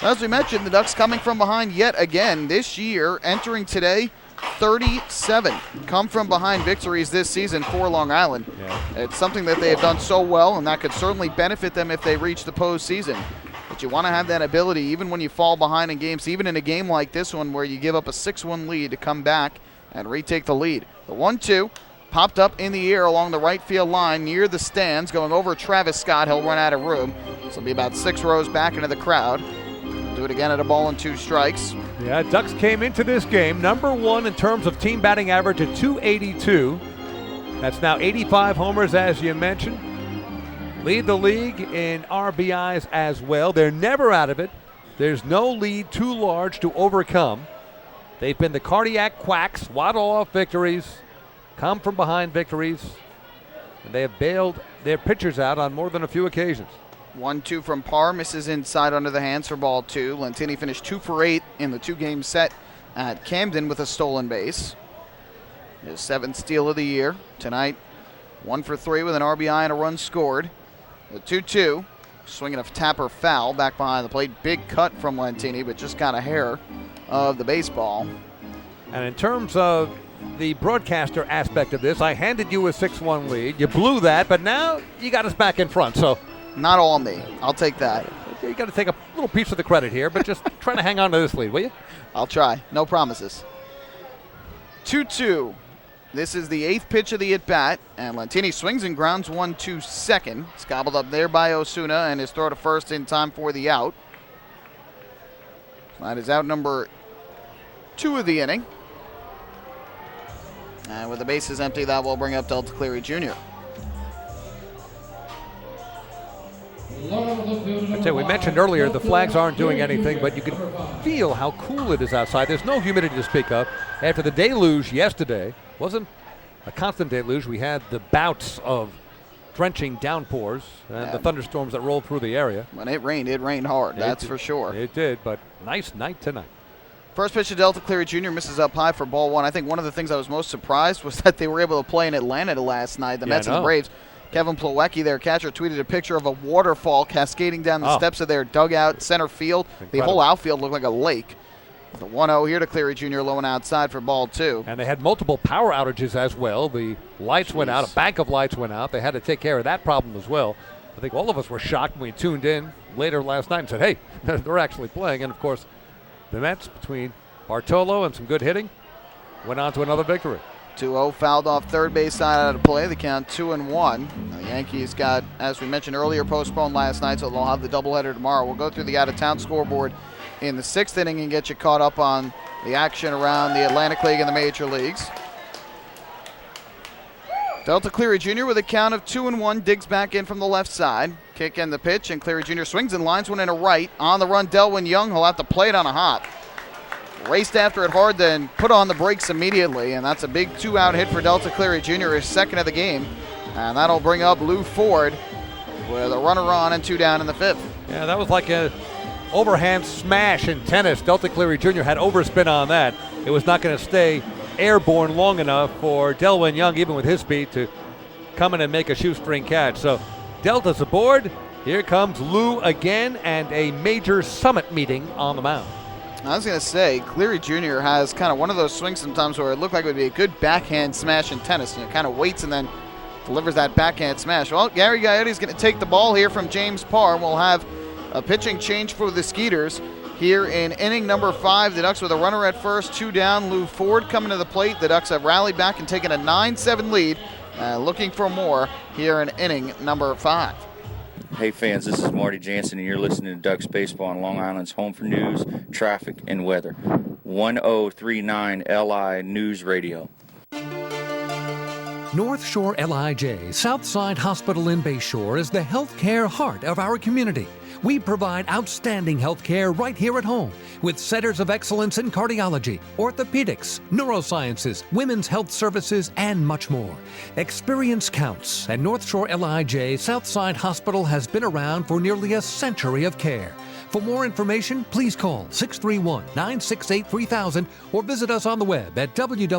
So as we mentioned, the Ducks coming from behind yet again this year, entering today 37 come from behind victories this season for Long Island. Yeah. It's something that they have done so well, and that could certainly benefit them if they reach the postseason. But you want to have that ability even when you fall behind in games, even in a game like this one where you give up a 6-1 lead, to come back and retake the lead. The 1-2 popped up in the air along the right field line near the stands, going over Travis Scott. He'll run out of room. This will be about 6 rows back into the crowd. Do it again at a ball and 2 strikes. Yeah, Ducks came into this game number 1 in terms of team batting average at .282. That's now 85 homers, as you mentioned. Lead the league in RBIs as well. They're never out of it. There's no lead too large to overcome. They've been the cardiac quacks, waddle off victories, come from behind victories, and they have bailed their pitchers out on more than a few occasions. 1-2 from Parr, misses inside under the hands for ball 2. Lentini finished 2 for 8 in the 2-game set at Camden with a stolen base. His 7th steal of the year. Tonight, 1 for 3 with an RBI and a run scored. The 2-2. Swinging a tapper foul back behind the plate. Big cut from Lentini, but just got a hair of the baseball. And in terms of the broadcaster aspect of this, I handed you a 6-1 lead. You blew that, but now you got us back in front. So not all me. I'll take that. You got to take a little piece of the credit here, but just trying to hang on to this lead, will you? I'll try. No promises. 2-2. This is the 8th pitch of the at-bat, and Lentini swings and grounds 1-2 second. It's gobbled up there by Osuna, and his throw to first in time for the out. That is out number 2 of the inning. And with the bases empty, that will bring up Delta Cleary Jr. I'd say we mentioned earlier the flags aren't doing anything, but you can feel how cool it is outside. There's no humidity to speak of. After the deluge yesterday, wasn't a constant deluge. We had the bouts of drenching downpours and the thunderstorms that rolled through the area. When it rained hard, that's for sure. It did, but nice night tonight. First pitch to Delta Cleary Jr. misses up high for ball 1. I think one of the things I was most surprised was that they were able to play in Atlanta last night, the Mets and the Braves. Kevin Plawecki, their catcher, tweeted a picture of a waterfall cascading down the steps of their dugout, center field. Incredible. The whole outfield looked like a lake. The 1-0 here to Cleary Jr. low and outside for ball 2. And they had multiple power outages as well. The lights went out. A bank of lights went out. They had to take care of that problem as well. I think all of us were shocked when we tuned in later last night and said, hey, they're actually playing. And, of course, the Mets, between Bartolo and some good hitting, went on to another victory. 2-0 fouled off third base side out of play. The count 2-1. The Yankees got, as we mentioned earlier, postponed last night, so they'll have the doubleheader tomorrow. We'll go through the out-of-town scoreboard in the 6th inning and get you caught up on the action around the Atlantic League and the major leagues. Delta Cleary Jr. with a count of 2-1 digs back in from the left side. Kick in the pitch, and Cleary Jr. swings and lines one in a right. On the run, Delwyn Young. He'll have to play it on a hop. Raced after it hard, then put on the brakes immediately, and that's a big 2-out hit for Delta Cleary Jr., his 2nd of the game. And that'll bring up Lou Ford with a runner on and 2 down in the 5th. Yeah, that was like a overhand smash in tennis. Delta Cleary Jr. had overspin on that. It was not going to stay airborne long enough for Delwyn Young, even with his speed, to come in and make a shoestring catch. So Delta's aboard. Here comes Lou again, and a major summit meeting on the mound. I was going to say, Cleary Jr. has kind of one of those swings sometimes where it looked like it would be a good backhand smash in tennis. And it kind of waits and then delivers that backhand smash. Well, Gary Gaetti's going to take the ball here from James Parr. We'll have a pitching change for the Skeeters here in inning number 5. The Ducks with a runner at first, 2 down. Lou Ford coming to the plate. The Ducks have rallied back and taken a 9-7 lead. Looking for more here in inning number 5. Hey fans, this is Marty Jansen, and you're listening to Ducks Baseball on Long Island's home for news, traffic, and weather. 1039 LI News Radio. North Shore LIJ Southside Hospital in Bayshore is the healthcare heart of our community. We provide outstanding healthcare right here at home with centers of excellence in cardiology, orthopedics, neurosciences, women's health services, and much more. Experience counts, and North Shore LIJ Southside Hospital has been around for nearly a century of care. For more information, please call 631-968-3000 or visit us on the web at www.nslij.com.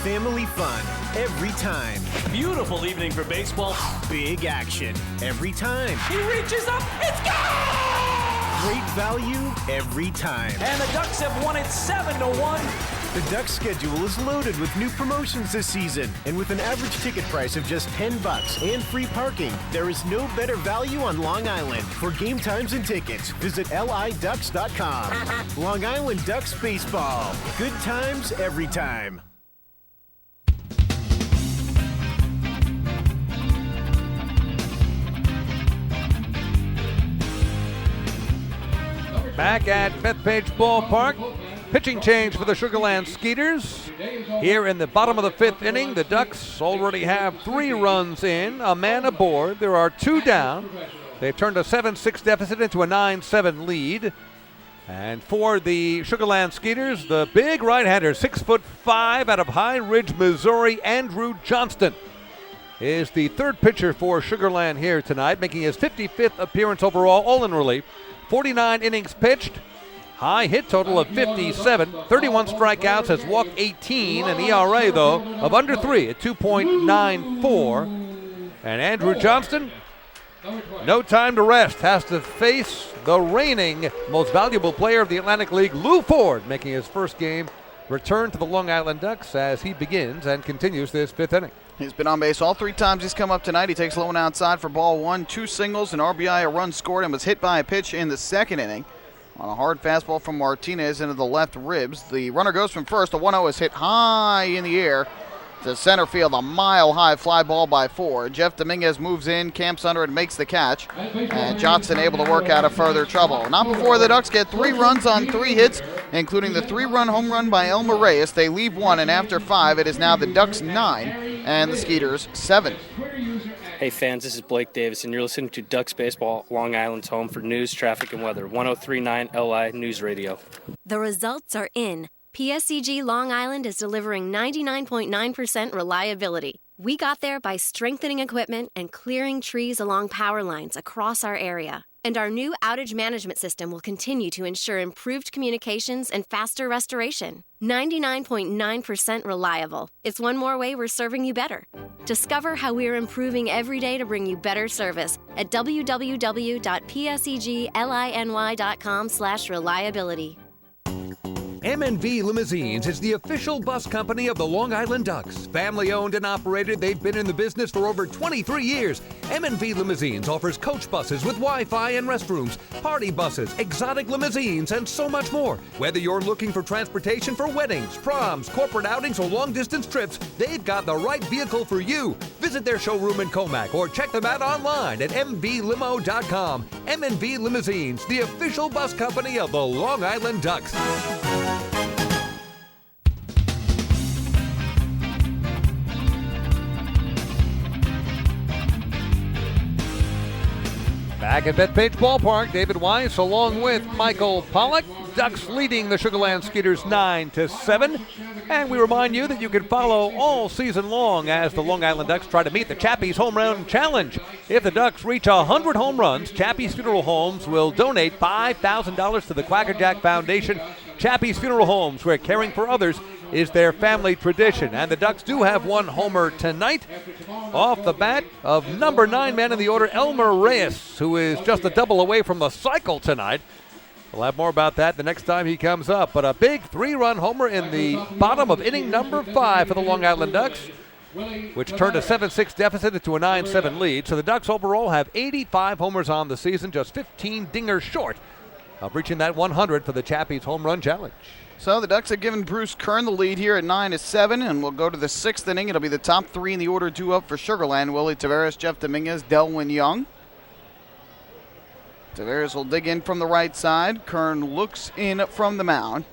Family fun every time. Beautiful evening for baseball. Big action every time. He reaches up, it's gone! Great value every time. And the Ducks have won it 7-1. The Ducks schedule is loaded with new promotions this season, and with an average ticket price of just $10 and free parking, there is no better value on Long Island. For game times and tickets, visit liducks.com. Long Island Ducks baseball. Good times every time. Back at Bethpage Ballpark. Pitching change for the Sugarland Skeeters. Here in the bottom of the 5th inning, the Ducks already have 3 runs in, a man aboard. There are 2 down. They've turned a 7-6 deficit into a 9-7 lead. And for the Sugarland Skeeters, the big right-hander, 6'5" out of High Ridge, Missouri, Andrew Johnston, is the 3rd pitcher for Sugarland here tonight, making his 55th appearance overall, all in relief. 49 innings pitched, high hit total of 57, 31 strikeouts, has walked 18, an ERA, though, of under 3 at 2.94. And Andrew Johnston, no time to rest, has to face the reigning most valuable player of the Atlantic League, Lou Ford, making his first game return to the Long Island Ducks as he begins and continues this 5th inning. He's been on base all 3 times he's come up tonight. He takes low and outside for ball 1, 2 singles, an RBI, a run scored, and was hit by a pitch in the 2nd inning. On a hard fastball from Martinez into the left ribs. The runner goes from first. The 1-0 is hit high in the air to center field. A mile-high fly ball by Ford. Jeff Dominguez moves in, camps under it, makes the catch. And Johnson able to work out of further trouble. Not before the Ducks get 3 runs on 3 hits, including the 3-run home run by Elmer Reyes. They leave 1, and after 5, it is now the Ducks 9 and the Skeeters 7. Hey fans, this is Blake Davis, and you're listening to Ducks Baseball, Long Island's home for news, traffic, and weather. 103.9 LI News Radio. The results are in. PSEG Long Island is delivering 99.9% reliability. We got there by strengthening equipment and clearing trees along power lines across our area. And our new outage management system will continue to ensure improved communications and faster restoration. 99.9% reliable. It's one more way we're serving you better. Discover how we're improving every day to bring you better service at www.psegliny.com/reliability. M&V Limousines is the official bus company of the Long Island Ducks. Family owned and operated, they've been in the business for over 23 years. M&V Limousines offers coach buses with Wi-Fi and restrooms, party buses, exotic limousines, and so much more. Whether you're looking for transportation for weddings, proms, corporate outings, or long-distance trips, they've got the right vehicle for you. Visit their showroom in Comac or check them out online at mvlimo.com. M&V Limousines, the official bus company of the Long Island Ducks. Back at Bethpage Ballpark, David Weiss along with Michael Pollock. Ducks leading the Sugarland Skeeters 9-7. And we remind you that you can follow all season long as the Long Island Ducks try to meet the Chappie's Home Run Challenge. If the Ducks reach 100 home runs, Chappie's Funeral Homes will donate $5,000 to the Quackerjack Foundation. Chappie's Funeral Homes, where caring for others is their family tradition. And the Ducks do have 1 homer tonight. Off the bat of number 9 man in the order, Elmer Reyes, who is just a double away from the cycle tonight. We'll have more about that the next time he comes up. But a big 3-run homer in the bottom of inning number 5 for the Long Island Ducks, which turned a 7-6 deficit into a 9-7 lead. So the Ducks overall have 85 homers on the season, just 15 dingers short of reaching that 100 for the Chappie's Home Run Challenge. So the Ducks have given Bruce Kern the lead here at 9-7, and we'll go to the 6th inning. It'll be the top 3 in the order due up for Sugarland. Willie Taveras, Jeff Dominguez, Delwyn Young. Taveras will dig in from the right side. Kern looks in from the mound.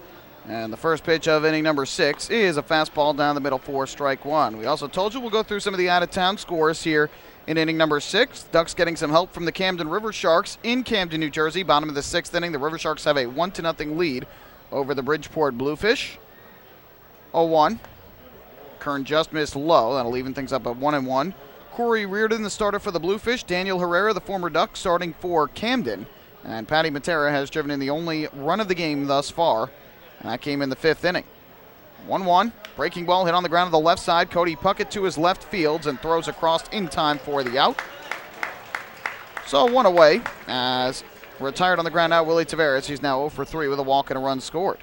And the first pitch of inning number 6 is a fastball down the middle for strike 1. We also told you we'll go through some of the out-of-town scores here in inning number 6. Ducks getting some help from the Camden River Sharks in Camden, New Jersey. Bottom of the 6th inning, the River Sharks have a 1-0 lead over the Bridgeport Bluefish. 0-1. Kern just missed low. That'll even things up at 1-1. Corey Reardon, the starter for the Bluefish. Daniel Herrera, the former Duck, starting for Camden. And Patty Matera has driven in the only run of the game thus far. And that came in the 5th inning. 1-1. Breaking ball hit on the ground to the left side. Cody Puckett to his left fields and throws across in time for the out. So 1 away as retired on the ground out Willie Taveras. He's now 0 for 3 with a walk and a run scored.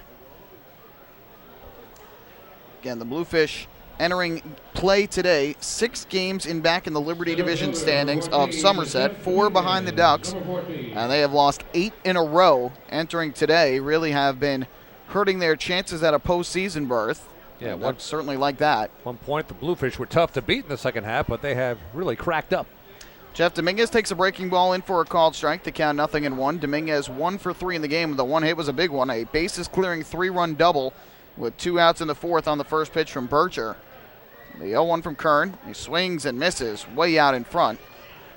Again, the Bluefish entering play today, 6 games back in the Liberty Division standings of Somerset, 4 behind the Ducks, and they have lost 8 in a row entering today. Really have been hurting their chances at a postseason berth. Yeah, Ducks certainly like that. At one point, the Bluefish were tough to beat in the second half, but they have really cracked up. Jeff Dominguez takes a breaking ball in for a called strike to count 0-1. Dominguez 1 for 3 in the game. The one hit was a big one, a bases clearing 3-run double with 2 outs in the 4th on the first pitch from Bircher. The 0-1 from Kern. He swings and misses way out in front.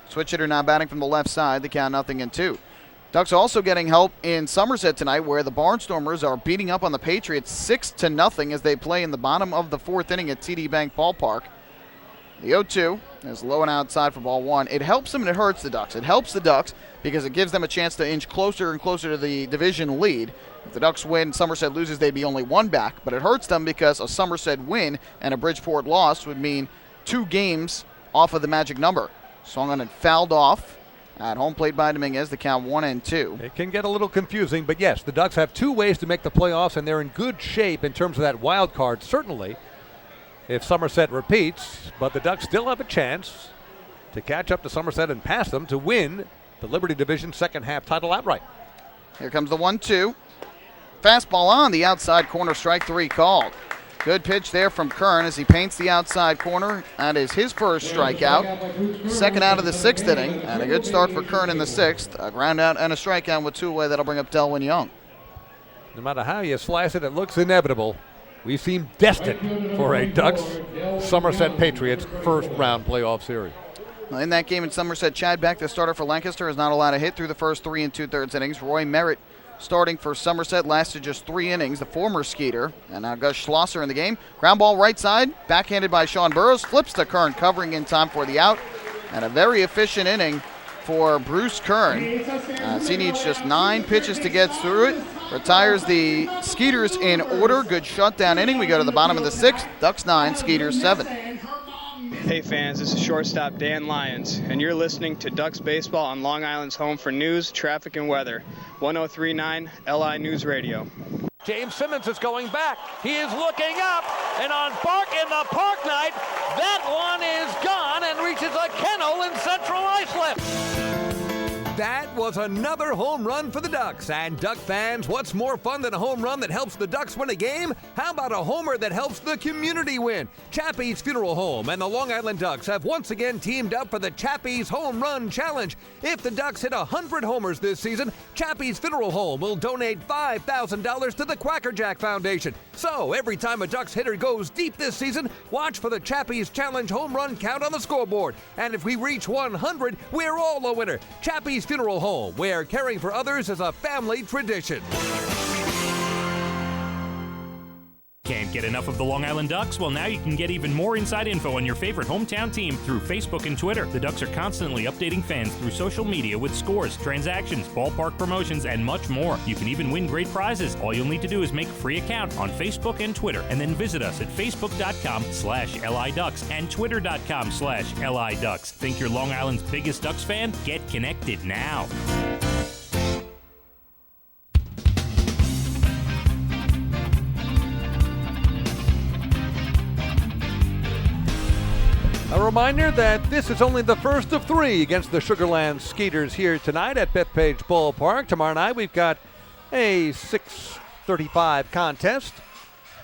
Switch hitter now batting from the left side. The count 0-2. Ducks also getting help in Somerset tonight, where the Barnstormers are beating up on the Patriots 6-0 as they play in the bottom of the 4th inning at TD Bank Ballpark. The 0-2 is low and outside for ball one. It helps them and it hurts the Ducks. It helps the Ducks because it gives them a chance to inch closer and closer to the division lead. If the Ducks win, Somerset loses, they'd be only one back. But it hurts them because a Somerset win and a Bridgeport loss would mean 2 games off of the magic number. Swung on and fouled off at home plate by Dominguez. The count 1-2. It can get a little confusing, but yes, the Ducks have 2 ways to make the playoffs, and they're in good shape in terms of that wild card, certainly, if Somerset repeats. But the Ducks still have a chance to catch up to Somerset and pass them to win the Liberty Division second half title outright. Here comes the 1-2. Fastball on the outside corner, strike 3 called. Good pitch there from Kern as he paints the outside corner. That is his first strikeout. Second out of the 6th inning, and a good start for Kern in the 6th. A ground out and a strikeout with 2 away. That'll bring up Delwyn Young. No matter how you slice it, it looks inevitable. We seem destined for a Ducks Somerset Patriots first round playoff series. Well, in that game in Somerset, Chad Beck, the starter for Lancaster, is not allowed a hit through the first 3 2/3 innings. Roy Merritt, starting for Somerset, lasted just 3 innings, the former Skeeter. And now Gus Schlosser in the game. Ground ball right side, backhanded by Sean Burrows, flips to Kern, covering in time for the out. And a very efficient inning for Bruce Kern. He needs just 9 pitches to get through it. Retires the Skeeters in order. Good shutdown inning. We go to the bottom of the 6th. Ducks 9, Skeeters 7. Hey fans, this is shortstop Dan Lyons, and you're listening to Ducks Baseball on Long Island's home for news, traffic, and weather. 1039 LI News Radio. James Simmons is going back. He is looking up, and on the park night, that one is gone and reaches a kennel in Central Islip. That was another home run for the Ducks. And Duck fans, what's more fun than a home run that helps the Ducks win a game? How about a homer that helps the community win? Chappie's Funeral Home and the Long Island Ducks have once again teamed up for the Chappie's Home Run Challenge. If the Ducks hit 100 homers this season, Chappie's Funeral Home will donate $5,000 to the Quackerjack Foundation. So every time a Ducks hitter goes deep this season, watch for the Chappie's Challenge home run count on the scoreboard. And if we reach 100, we're all a winner. Chappie's Funeral Home, where caring for others is a family tradition. Can't get enough of the Long Island Ducks? Well, now you can get even more inside info on your favorite hometown team through Facebook and Twitter. The Ducks are constantly updating fans through social media with scores, transactions, ballpark promotions, and much more. You can even win great prizes. All you'll need to do is make a free account on Facebook and Twitter, and then visit us at facebook.com/LIDucks and twitter.com/LIDucks. Think you're Long Island's biggest Ducks fan? Get connected now. A reminder that this is only the first of 3 against the Sugarland Skeeters here tonight at Bethpage Ballpark. Tomorrow night we've got a 6:35 contest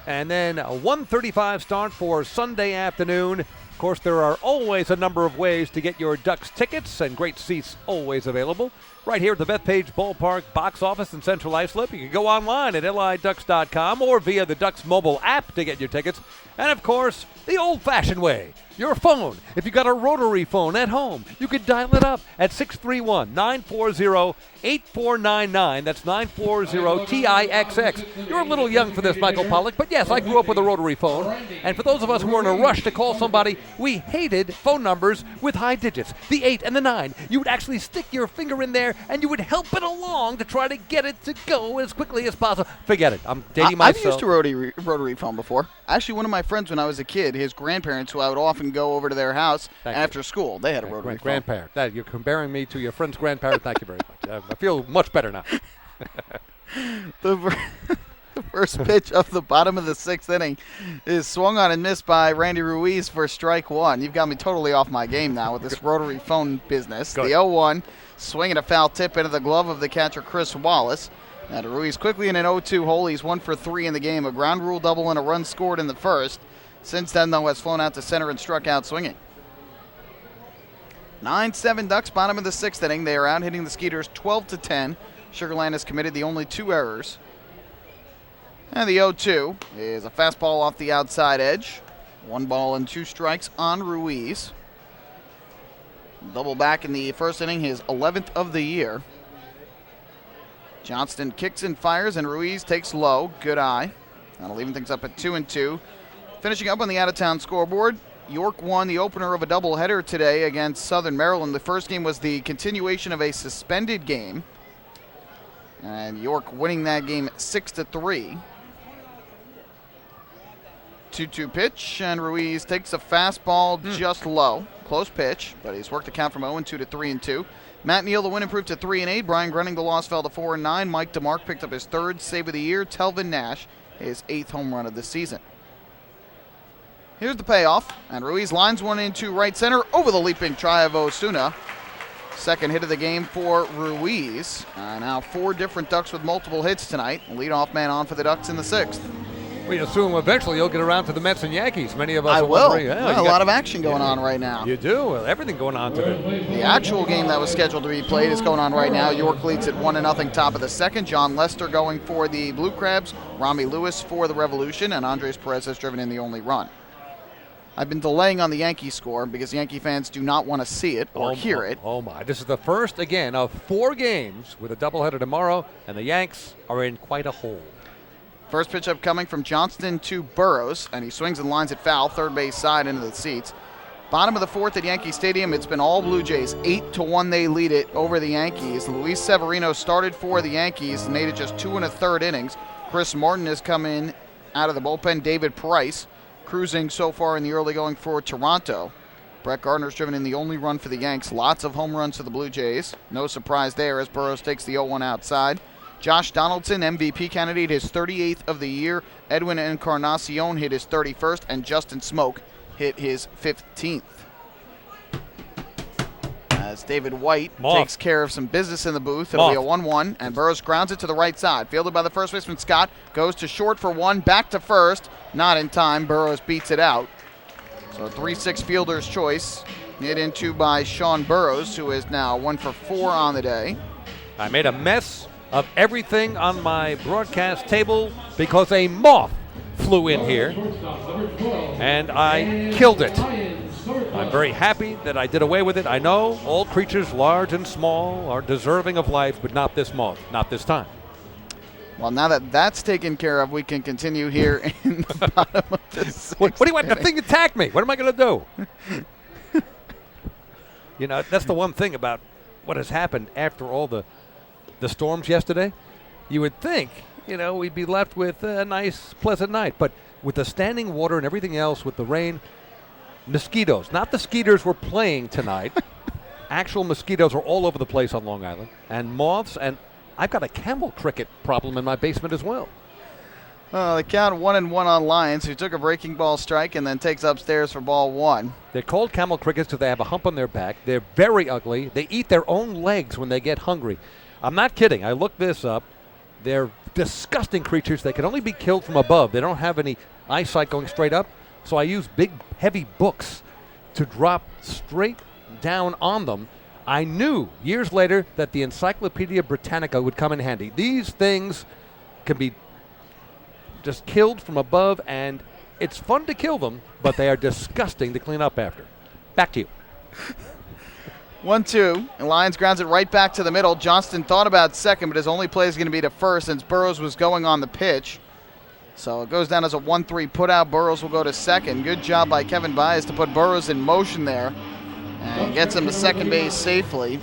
and then a 1:35 start for Sunday afternoon. Of course, there are always a number of ways to get your Ducks tickets, and great seats always available right here at the Bethpage Ballpark box office in Central Islip. You can go online at liducks.com or via the Ducks mobile app to get your tickets. And, of course, the old-fashioned way, your phone. If you got a rotary phone at home, you could dial it up at 631-940-8499. That's 940-TIXX. You're a little young for this, Michael Pollack, but yes, I grew up with a rotary phone. And for those of us who were in a rush to call somebody, we hated phone numbers with high digits, the 8 and the 9. You would actually stick your finger in there, and you would help it along to try to get it to go as quickly as possible. Forget it. I'm dating myself. I've used a rotary phone before. Actually, one of my friends when I was a kid, his grandparents, who I would often go over to their house after school, they had a rotary phone. Grandparent. You're comparing me to your friend's grandparent. Thank you very much. I feel much better now. The first pitch of the bottom of the 6th inning is swung on and missed by Randy Ruiz for strike 1. You've got me totally off my game now with this rotary phone business. Good. The 0-1, swinging a foul tip into the glove of the catcher, Chris Wallace. And Ruiz quickly in an 0-2 hole. He's 1 for 3 in the game. A ground rule double and a run scored in the first. Since then, though, has flown out to center and struck out swinging. 9-7 Ducks, bottom of the 6th inning. They are out hitting the Skeeters 12-10. Sugarland has committed the only 2 errors. And the 0-2 is a fastball off the outside edge. 1 ball and 2 strikes on Ruiz. Double back in the first inning, his 11th of the year. Johnston kicks and fires, and Ruiz takes low. Good eye. That'll even things up at 2-2. Finishing up on the out-of-town scoreboard, York won the opener of a doubleheader today against Southern Maryland. The first game was the continuation of a suspended game, and York winning that game 6-3. 2-2 pitch, and Ruiz takes a fastball just low. Close pitch, but he's worked the count from 0-2 to 3-2. Matt Neal, the win, improved to 3-8. Brian Grunning, the loss, fell to 4-9. Mike DeMarc picked up his third save of the year. Telvin Nash, his 8th home run of the season. Here's the payoff, and Ruiz lines one into right center over the leaping try of Osuna. Second hit of the game for Ruiz. Now 4 different Ducks with multiple hits tonight. Leadoff man on for the Ducks in the 6th. We assume eventually you'll get around to the Mets and Yankees. Many of us I are will. wondering. A lot of action going on right now. You do. Everything going on today. The actual game that was scheduled to be played is going on right now. York leads at 1-0 top of the second. John Lester going for the Blue Crabs. Rami Lewis for the Revolution. And Andres Perez has driven in the only run. I've been delaying on the Yankee score because Yankee fans do not want to see it or hear it. Oh, my. This is the first, again, of 4 games with a doubleheader tomorrow, and the Yanks are in quite a hole. First pitch up coming from Johnston to Burrows, and he swings and lines it foul, third base side into the seats. Bottom of the 4th at Yankee Stadium, it's been all Blue Jays. 8-1 they lead it over the Yankees. Luis Severino started for the Yankees and made it just 2 1/3 innings. Chris Martin has come in out of the bullpen. David Price cruising so far in the early going for Toronto. Brett Gardner's driven in the only run for the Yanks. Lots of home runs for the Blue Jays. No surprise there as Burrows takes the 0-1 outside. Josh Donaldson, MVP candidate, his 38th of the year. Edwin Encarnacion hit his 31st, and Justin Smoke hit his 15th. As David White takes care of some business in the booth, it'll be a 1-1, and Burrows grounds it to the right side. Fielded by the first baseman, Scott, goes to short for 1, back to first. Not in time. Burrows beats it out. So 3-6 fielder's choice. Hit into by Sean Burrows, who is now 1 for 4 on the day. I made a mess of everything on my broadcast table because a moth flew in here, and I killed it. I'm very happy that I did away with it. I know all creatures, large and small, are deserving of life, but not this moth, not this time. Well, now that that's taken care of, we can continue here in the bottom of the 6th. What do you want? The thing attacked me. What am I going to do? You know, that's the one thing about what has happened after all the storms yesterday. You would think, you know, we'd be left with a nice, pleasant night. But with the standing water and everything else, with the rain, mosquitoes, not the Skeeters were playing tonight. Actual mosquitoes are all over the place on Long Island. And moths, and I've got a camel cricket problem in my basement as well. They count 1-1 on Lyons, who took a breaking ball strike and then takes upstairs for ball 1. They're called camel crickets because they have a hump on their back. They're very ugly. They eat their own legs when they get hungry. I'm not kidding. I looked this up. They're disgusting creatures. They can only be killed from above. They don't have any eyesight going straight up. So I use big, heavy books to drop straight down on them. I knew years later that the Encyclopedia Britannica would come in handy. These things can be just killed from above, and it's fun to kill them, but they are disgusting to clean up after. Back to you. 1-2, and Lyons grounds it right back to the middle. Johnston thought about second, but his only play is going to be to first since Burrows was going on the pitch. So it goes down as a 1-3 put out. Burrows will go to second. Good job by Kevin Bas to put Burrows in motion there and gets him to second base safely.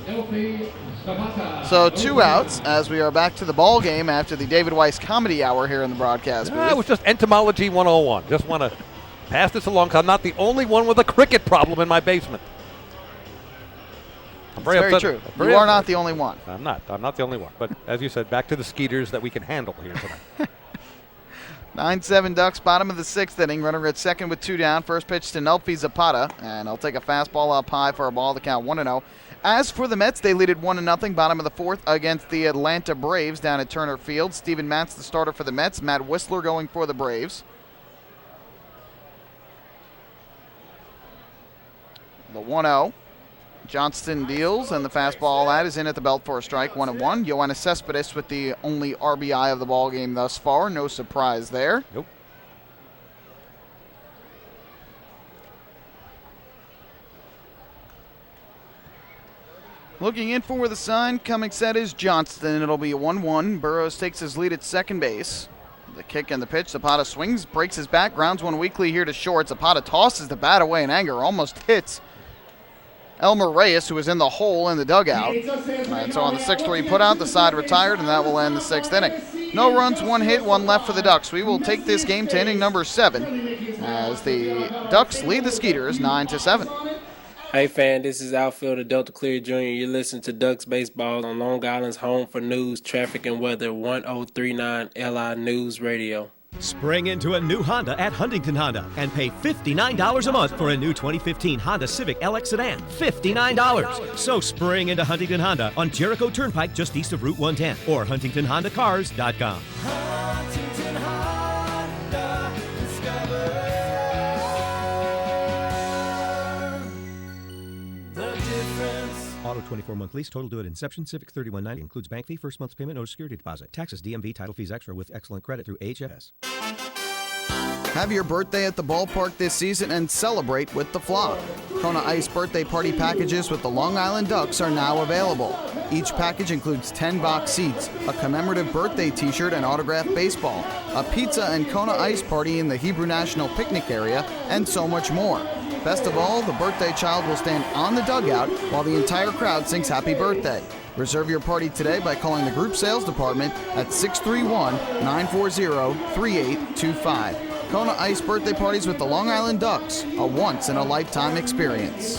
So 2 outs as we are back to the ball game after the David Weiss comedy hour here in the broadcast booth. It was just entomology 101. Just want to pass this along because I'm not the only one with a cricket problem in my basement. Very true. You are not the only one. I'm not the only one. But as you said, back to the Skeeters that we can handle here tonight. 9-7 Ducks, bottom of the 6th inning. Runner at second with 2 down. First pitch to Nelfi Zapata, and he'll take a fastball up high for a ball to count 1-0. As for the Mets, they lead at 1-0, bottom of the 4th against the Atlanta Braves down at Turner Field. Steven Matz, the starter for the Mets. Matt Whistler going for the Braves. The 1-0. Johnston deals, and the fastball that is in at the belt for a strike, 1-1. Yoenis Cespedes with the only RBI of the ball game thus far. No surprise there. Nope. Looking in for the sign, coming set is Johnston. It'll be a 1-1. Burrows takes his lead at second base. The kick and the pitch. Zapata swings, breaks his back, grounds one weakly here to short. Zapata tosses the bat away in anger, almost hits Elmer Reyes, who was in the hole in the dugout. And so on the 6-3 putout, the side retired, and that will end the 6th inning. No runs, 1 hit, 1 left for the Ducks. We will take this game to inning number 7 as the Ducks lead the Skeeters 9-7. Hey fan, this is outfielder Delta Clear Jr. You're listening to Ducks Baseball on Long Island's home for news, traffic, and weather, 1039 LI News Radio. Spring into a new Honda at Huntington Honda and pay $59 a month for a new 2015 Honda Civic LX sedan. $59. So spring into Huntington Honda on Jericho Turnpike just east of Route 110 or HuntingtonHondaCars.com. Huntington Honda, discover the difference. Auto 24-month lease, total due at inception. Civic $31.90 includes bank fee, first month's payment, no security deposit. Taxes, DMV, title fees extra with excellent credit through HFS. Have your birthday at the ballpark this season and celebrate with the flock. Kona Ice birthday party packages with the Long Island Ducks are now available. Each package includes 10 box seats, a commemorative birthday t-shirt and autographed baseball, a pizza and Kona Ice party in the Hebrew National Picnic area, and so much more. Best of all, the birthday child will stand on the dugout while the entire crowd sings happy birthday. Reserve your party today by calling the group sales department at 631-940-3825. Kona Ice birthday parties with the Long Island Ducks, a once-in-a-lifetime experience.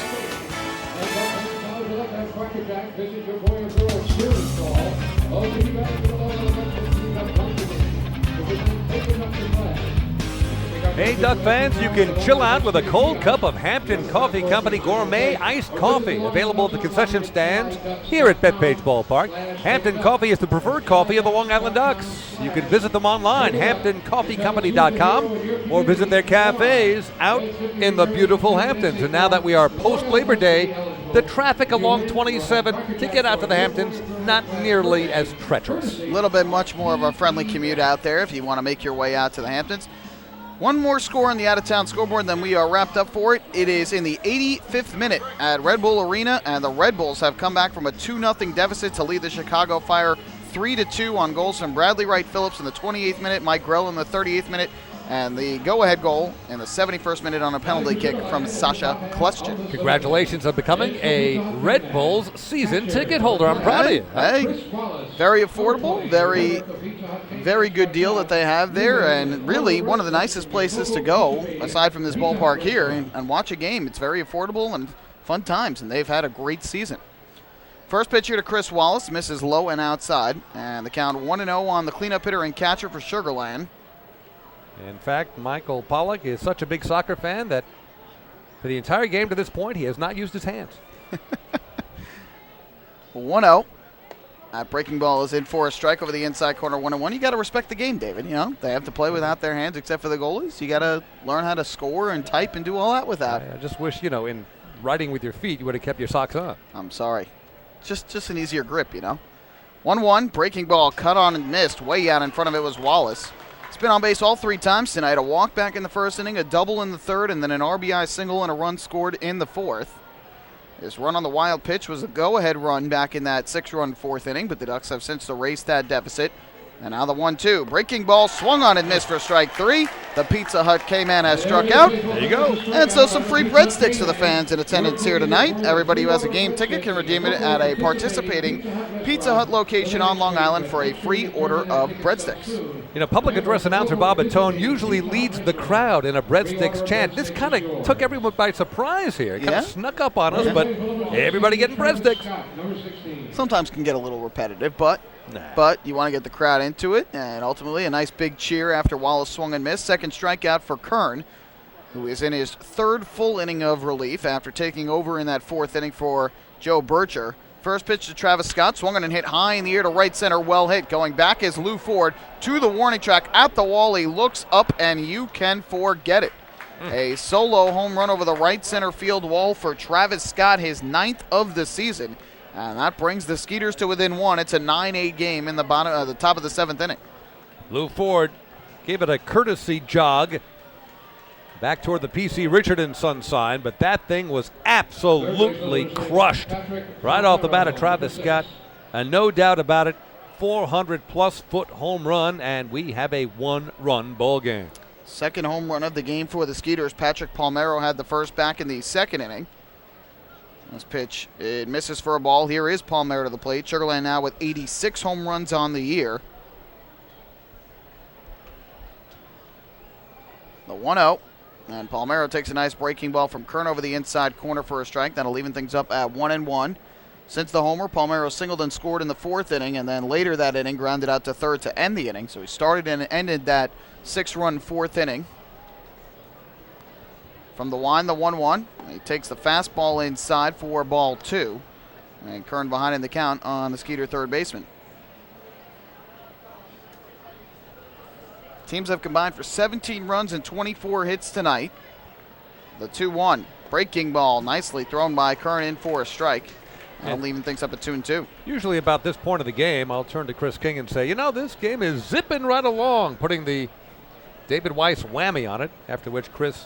Hey, Duck fans, you can chill out with a cold cup of Hampton Coffee Company Gourmet Iced Coffee, available at the concession stands here at Bethpage Ballpark. Hampton Coffee is the preferred coffee of the Long Island Ducks. You can visit them online, HamptonCoffeeCompany.com, or visit their cafes out in the beautiful Hamptons. And now that we are post-Labor Day, the traffic along 27 to get out to the Hamptons, not nearly as treacherous. A little bit much more of a friendly commute out there if you want to make your way out to the Hamptons. One more score on the out-of-town scoreboard, then we are wrapped up for it. It is in the 85th minute at Red Bull Arena, and the Red Bulls have come back from a 2-0 deficit to lead the Chicago Fire 3-2 on goals from Bradley Wright Phillips in the 28th minute, Mike Grell in the 38th minute, and the go-ahead goal in the 71st minute on a penalty kick from Sasha Kluschin. Congratulations on becoming a Red Bulls season ticket holder. I'm proud of you. Hey, very affordable, very good deal that they have there, and really one of the nicest places to go, aside from this ballpark here, and watch a game. It's very affordable and fun times, and they've had a great season. First pitch here to Chris Wallace, misses low and outside, and the count 1-0 on the cleanup hitter and catcher for Sugar Land. In fact, Michael Pollock is such a big soccer fan that for the entire game to this point, he has not used his hands. 1-0. That breaking ball is in for a strike over the inside corner, 1-1. You got to respect the game, David. You know, they have to play without their hands except for the goalies. You got to learn how to score and type and do all that without. I just wish, you know, in writing with your feet, you would have kept your socks on. I'm sorry. Just an easier grip, you know. 1-1, breaking ball, cut on and missed. Way out in front of it was Wallace. He's been on base all 3 times tonight. A walk back in the first inning, a double in the third, and then an RBI single and a run scored in the fourth. His run on the wild pitch was a go-ahead run back in that 6-run fourth inning, but the Ducks have since erased that deficit. And now the 1-2. Breaking ball swung on and missed for strike 3. The Pizza Hut K-Man has struck out. There you go. And so some free breadsticks for the fans in attendance here tonight. Everybody who has a game ticket can redeem it at a participating Pizza Hut location on Long Island for a free order of breadsticks. You know, public address announcer Bob Atone usually leads the crowd in a breadsticks chant. This kind of took everyone by surprise here. It kind of snuck up on us, but everybody getting breadsticks. Sometimes can get a little repetitive, but you want to get the crowd into it, and ultimately a nice big cheer after Wallace swung and missed. Second strikeout for Kern, who is in his 3rd full inning of relief after taking over in that 4th inning for Joe Bircher. First pitch to Travis Scott, swung on and hit high in the air to right center, well hit. Going back is Lou Ford to the warning track at the wall. He looks up, and you can forget it. A solo home run over the right center field wall for Travis Scott, his 9th of the season. And that brings the Skeeters to within 1. It's a 9-8 game in the bottom, the top of the 7th inning. Lou Ford gave it a courtesy jog back toward the PC Richard and Son sign, but that thing was absolutely crushed right off the bat of Travis Scott. And no doubt about it, 400-plus foot home run, and we have a one-run ball game. Second home run of the game for the Skeeters. Patrick Palmero had the first back in the second inning. This pitch, it misses for a ball. Here is Palmero to the plate. Sugarland now with 86 home runs on the year. The 1-0. And Palmero takes a nice breaking ball from Kern over the inside corner for a strike. That'll even things up at 1-1. Since the homer, Palmero singled and scored in the fourth inning, and then later that inning grounded out to third to end the inning. So he started and ended that 6-run fourth inning. From the line, the 1-1. He takes the fastball inside for ball 2. And Kern behind in the count on the Skeeter third baseman. Teams have combined for 17 runs and 24 hits tonight. The 2-1. Breaking ball nicely thrown by Kern in for a strike. And leaving things up at 2-2. Usually about this point of the game, I'll turn to Chris King and say, you know, this game is zipping right along, putting the David Weiss whammy on it, after which Chris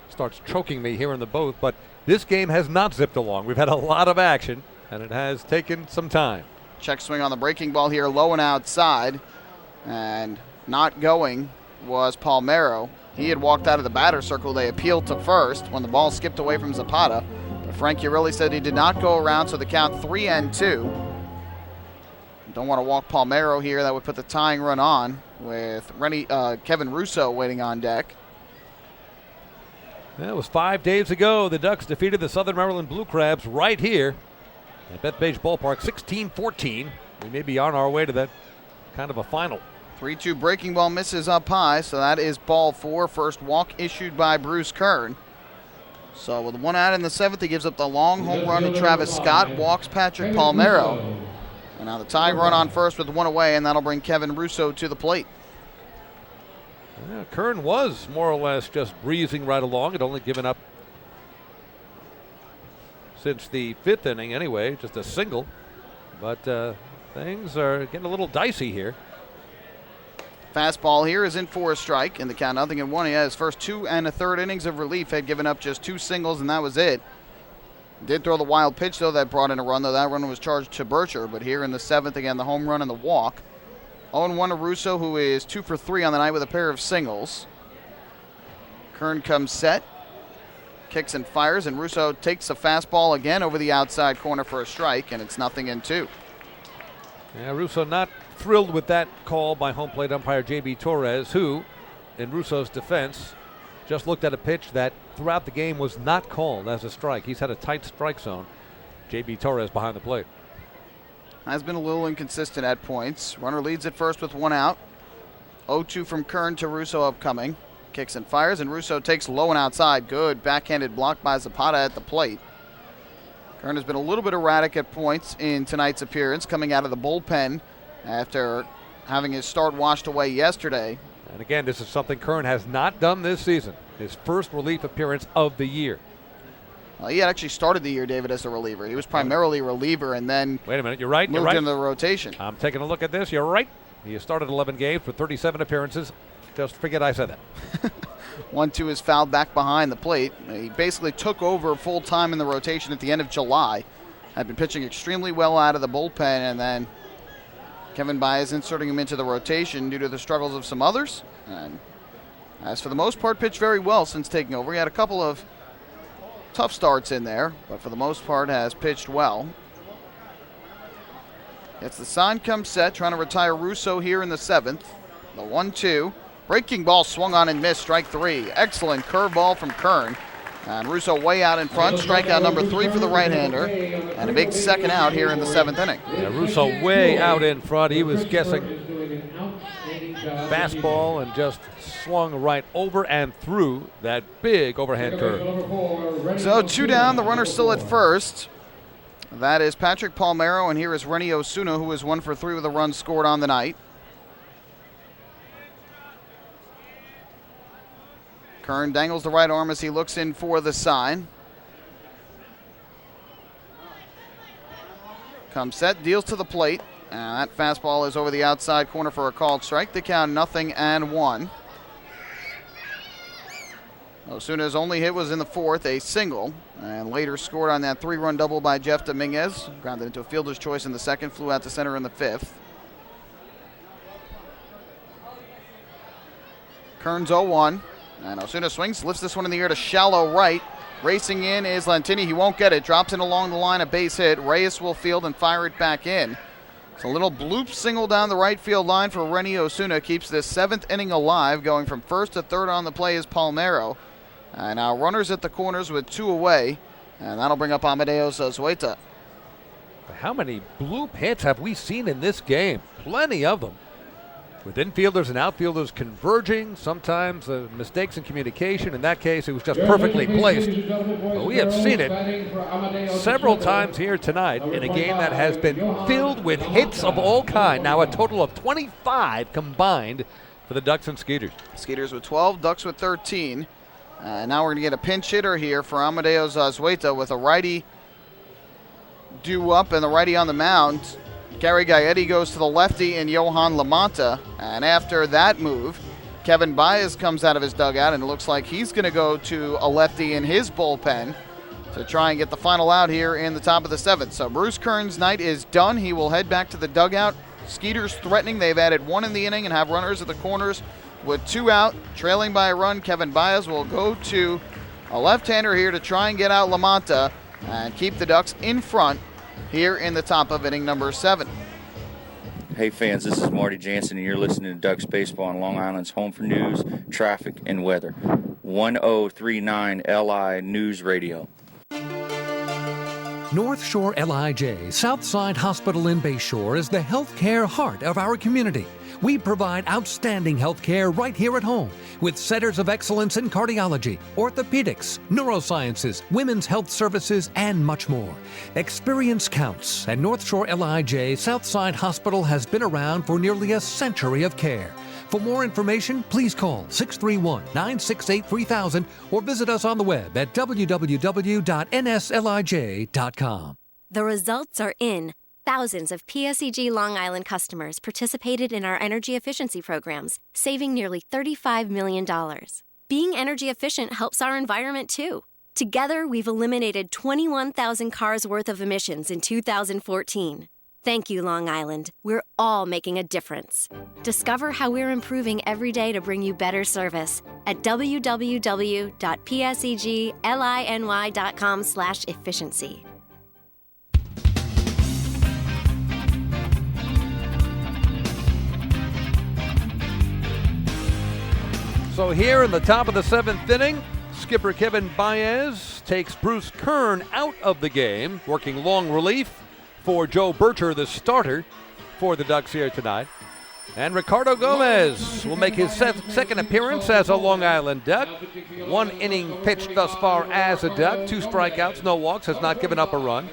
starts choking me here in the booth. But this game has not zipped along. We've had a lot of action, and it has taken some time. Check swing on the breaking ball here, low and outside. And not going was Palmero. He had walked out of the batter circle. They appealed to first when the ball skipped away from Zapata. But Frank Urilli said he did not go around, so the count 3-2. Don't want to walk Palmero here. That would put the tying run on with Kevin Russo waiting on deck. That was 5 days ago. The Ducks defeated the Southern Maryland Blue Crabs right here at Bethpage Ballpark, 16-14. We may be on our way to that kind of a final. 3-2 breaking ball misses up high, so that is ball 4. First walk issued by Bruce Kern. So with one out in the seventh, he gives up the long home run to Travis Scott, walks Patrick Palmero. And now the tying run on first with one away, and that'll bring Kevin Russo to the plate. Yeah, Kern was more or less just breezing right along. Had only given up since the fifth inning anyway, just a single. But things are getting a little dicey here. Fastball here is in for a strike in the count 0-1. He had his first 2 1/3 innings of relief, had given up just 2 singles, and that was it. Did throw the wild pitch, though, that brought in a run, though that run was charged to Bircher. But here in the seventh, again, the home run and the walk. 0-1 to Russo, who is 2 for 3 on the night with a pair of singles. Kern comes set, kicks and fires, and Russo takes a fastball again over the outside corner for a strike, and it's 0-2. Yeah, Russo not thrilled with that call by home plate umpire J.B. Torres, who, in Russo's defense, just looked at a pitch that throughout the game was not called as a strike. He's had a tight strike zone. J.B. Torres behind the plate. Has been a little inconsistent at points. Runner leads at first with 1 out. 0-2 from Kern to Russo upcoming. Kicks and fires, and Russo takes low and outside. Good backhanded block by Zapata at the plate. Kern has been a little bit erratic at points in tonight's appearance, coming out of the bullpen after having his start washed away yesterday. And again, this is something Kern has not done this season. His first relief appearance of the year. He had actually started the year, David, as a reliever. He was primarily a reliever and then wait a minute, you're right. Moved into the rotation. I'm taking a look at this. You're right. He has started 11 games with 37 appearances. Just forget I said that. 1-2 is fouled back behind the plate. He basically took over full time in the rotation at the end of July. Had been pitching extremely well out of the bullpen, and then Kevin Bas inserting him into the rotation due to the struggles of some others. And has for the most part pitched very well since taking over. He had a couple of tough starts in there, but for the most part has pitched well. Gets the sign, comes set, trying to retire Russo here in the seventh. The 1-2. Breaking ball swung on and missed, strike 3. Excellent curveball from Kern. And Russo way out in front, strikeout number 3 for the right-hander, and a big second out here in the seventh inning. Yeah, Russo way out in front. He was guessing fastball and just swung right over and through that big overhand curve. So 2 down, the runner still at first. That is Patrick Palmero, and here is Rennie Osuna, who is 1 for 3 with a run scored on the night. Kern dangles the right arm as he looks in for the sign. Comes set, deals to the plate. And that fastball is over the outside corner for a called strike. The count 0-1. Osuna's only hit was in the fourth, a single. And later scored on that 3-run double by Jeff Dominguez. Grounded into a fielder's choice in the second, flew out to center in the fifth. Kearns 0-1. And Osuna swings, lifts this one in the air to shallow right. Racing in is Lentini. He won't get it. Drops in along the line, a base hit. Reyes will field and fire it back in. It's a little bloop single down the right field line for Rennie Osuna. Keeps this 7th inning alive. Going from first to third on the play is Palmero. And now runners at the corners with 2 away. And that'll bring up Amadeo Zazueta. How many bloop hits have we seen in this game? Plenty of them. With infielders and outfielders converging, sometimes mistakes in communication. In that case, it was just perfectly placed. But we have seen it several times here tonight in a game that has been filled with hits of all kind. Now a total of 25 combined for the Ducks and Skeeters. Skeeters with 12, Ducks with 13. Now we're going to get a pinch hitter here for Amadeo Zazueta with a righty due up and the righty on the mound. Gary Gaetti goes to the lefty in Johan Lamanta. And after that move, Kevin Bas comes out of his dugout and it looks like he's going to go to a lefty in his bullpen to try and get the final out here in the top of the 7th. So Bruce Kern's night is done. He will head back to the dugout. Skeeters threatening. They've added 1 in the inning and have runners at the corners with 2 out. Trailing by a run, Kevin Bas will go to a left-hander here to try and get out Lamanta and keep the Ducks in front here in the top of inning number 7. Hey fans, this is Marty Jansen, and you're listening to Ducks Baseball on Long Island's home for news, traffic, and weather. 1039 LI News Radio. North Shore LIJ, Southside Hospital in Bayshore, is the healthcare heart of our community. We provide outstanding healthcare right here at home with centers of excellence in cardiology, orthopedics, neurosciences, women's health services, and much more. Experience counts, and North Shore LIJ Southside Hospital has been around for nearly a century of care. For more information, please call 631-968-3000 or visit us on the web at www.nslij.com. The results are in. Thousands of PSEG Long Island customers participated in our energy efficiency programs, saving nearly $35 million. Being energy efficient helps our environment too. Together, we've eliminated 21,000 cars worth of emissions in 2014. Thank you, Long Island. We're all making a difference. Discover how we're improving every day to bring you better service at www.psegliny.com/efficiency. So here in the top of the 7th inning, skipper Kevin Bas takes Bruce Kern out of the game, working long relief for Joe Bircher, the starter for the Ducks here tonight. And Ricardo Gomez will make his second appearance as a Long Island Duck. 1 inning pitched thus far as a Duck. 2 strikeouts, no walks, has not given up a run.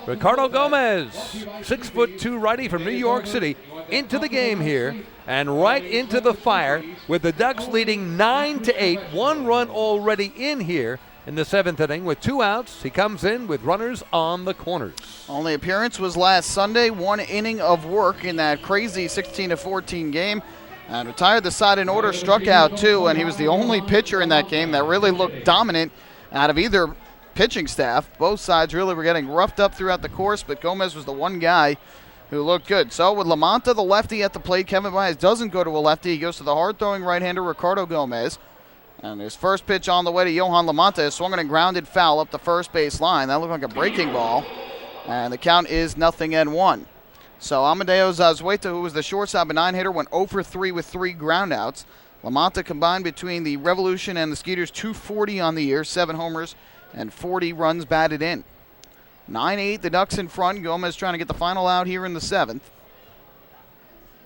Ricardo Gomez, 6'2" righty from New York City, into the game here and right into the fire with the Ducks leading 9-8. 1 run already in here in the 7th inning with 2 outs. He comes in with runners on the corners. Only appearance was last Sunday. 1 inning of work in that crazy 16-14 game. And retired the side in order, struck out 2, and he was the only pitcher in that game that really looked dominant out of either pitching staff. Both sides really were getting roughed up throughout the course, but Gomez was the one guy who looked good. So with Lamanta, the lefty, at the plate, Kevin Bas doesn't go to a lefty. He goes to the hard-throwing right-hander Ricardo Gomez. And his first pitch on the way to Johan Lamanta is swung and grounded foul up the first base line. That looked like a breaking ball. And the count is 0-1. So Amadeo Zazueta, who was the shortstop and 9-hitter, went 0 for 3 with 3 groundouts. Lamanta combined between the Revolution and the Skeeters 240 on the year, 7 homers and 40 runs batted in. 9-8, the Ducks in front. Gomez trying to get the final out here in the 7th.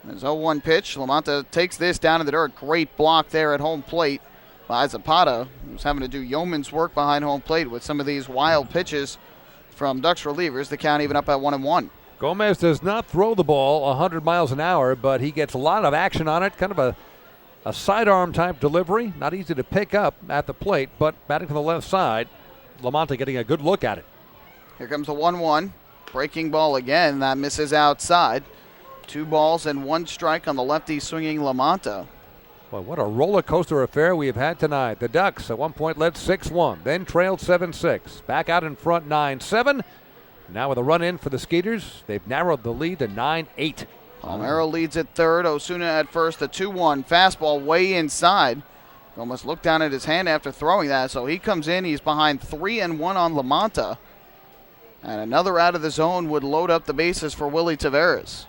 There's 0-1 pitch. Lamanta takes this down to the dirt. Great block there at home plate by Zapata, who's having to do yeoman's work behind home plate with some of these wild pitches from Ducks relievers. The count even up at 1-1. Gomez does not throw the ball 100 miles an hour, but he gets a lot of action on it. Kind of a sidearm type delivery. Not easy to pick up at the plate, but batting from the left side, Lamanta getting a good look at it. Here comes the 1-1. Breaking ball again. That misses outside. 2 balls and 1 strike on the lefty swinging Lamanta. Boy, what a roller coaster affair we have had tonight. The Ducks at one point led 6-1, then trailed 7-6. Back out in front 9-7. Now with a run in for the Skeeters, they've narrowed the lead to 9-8. Palmero leads at third. Osuna at first. The 2-1 fastball way inside. Gomez looked down at his hand after throwing that, so he comes in. He's behind 3-1 on LaMonta. And another out of the zone would load up the bases for Willie Taveras.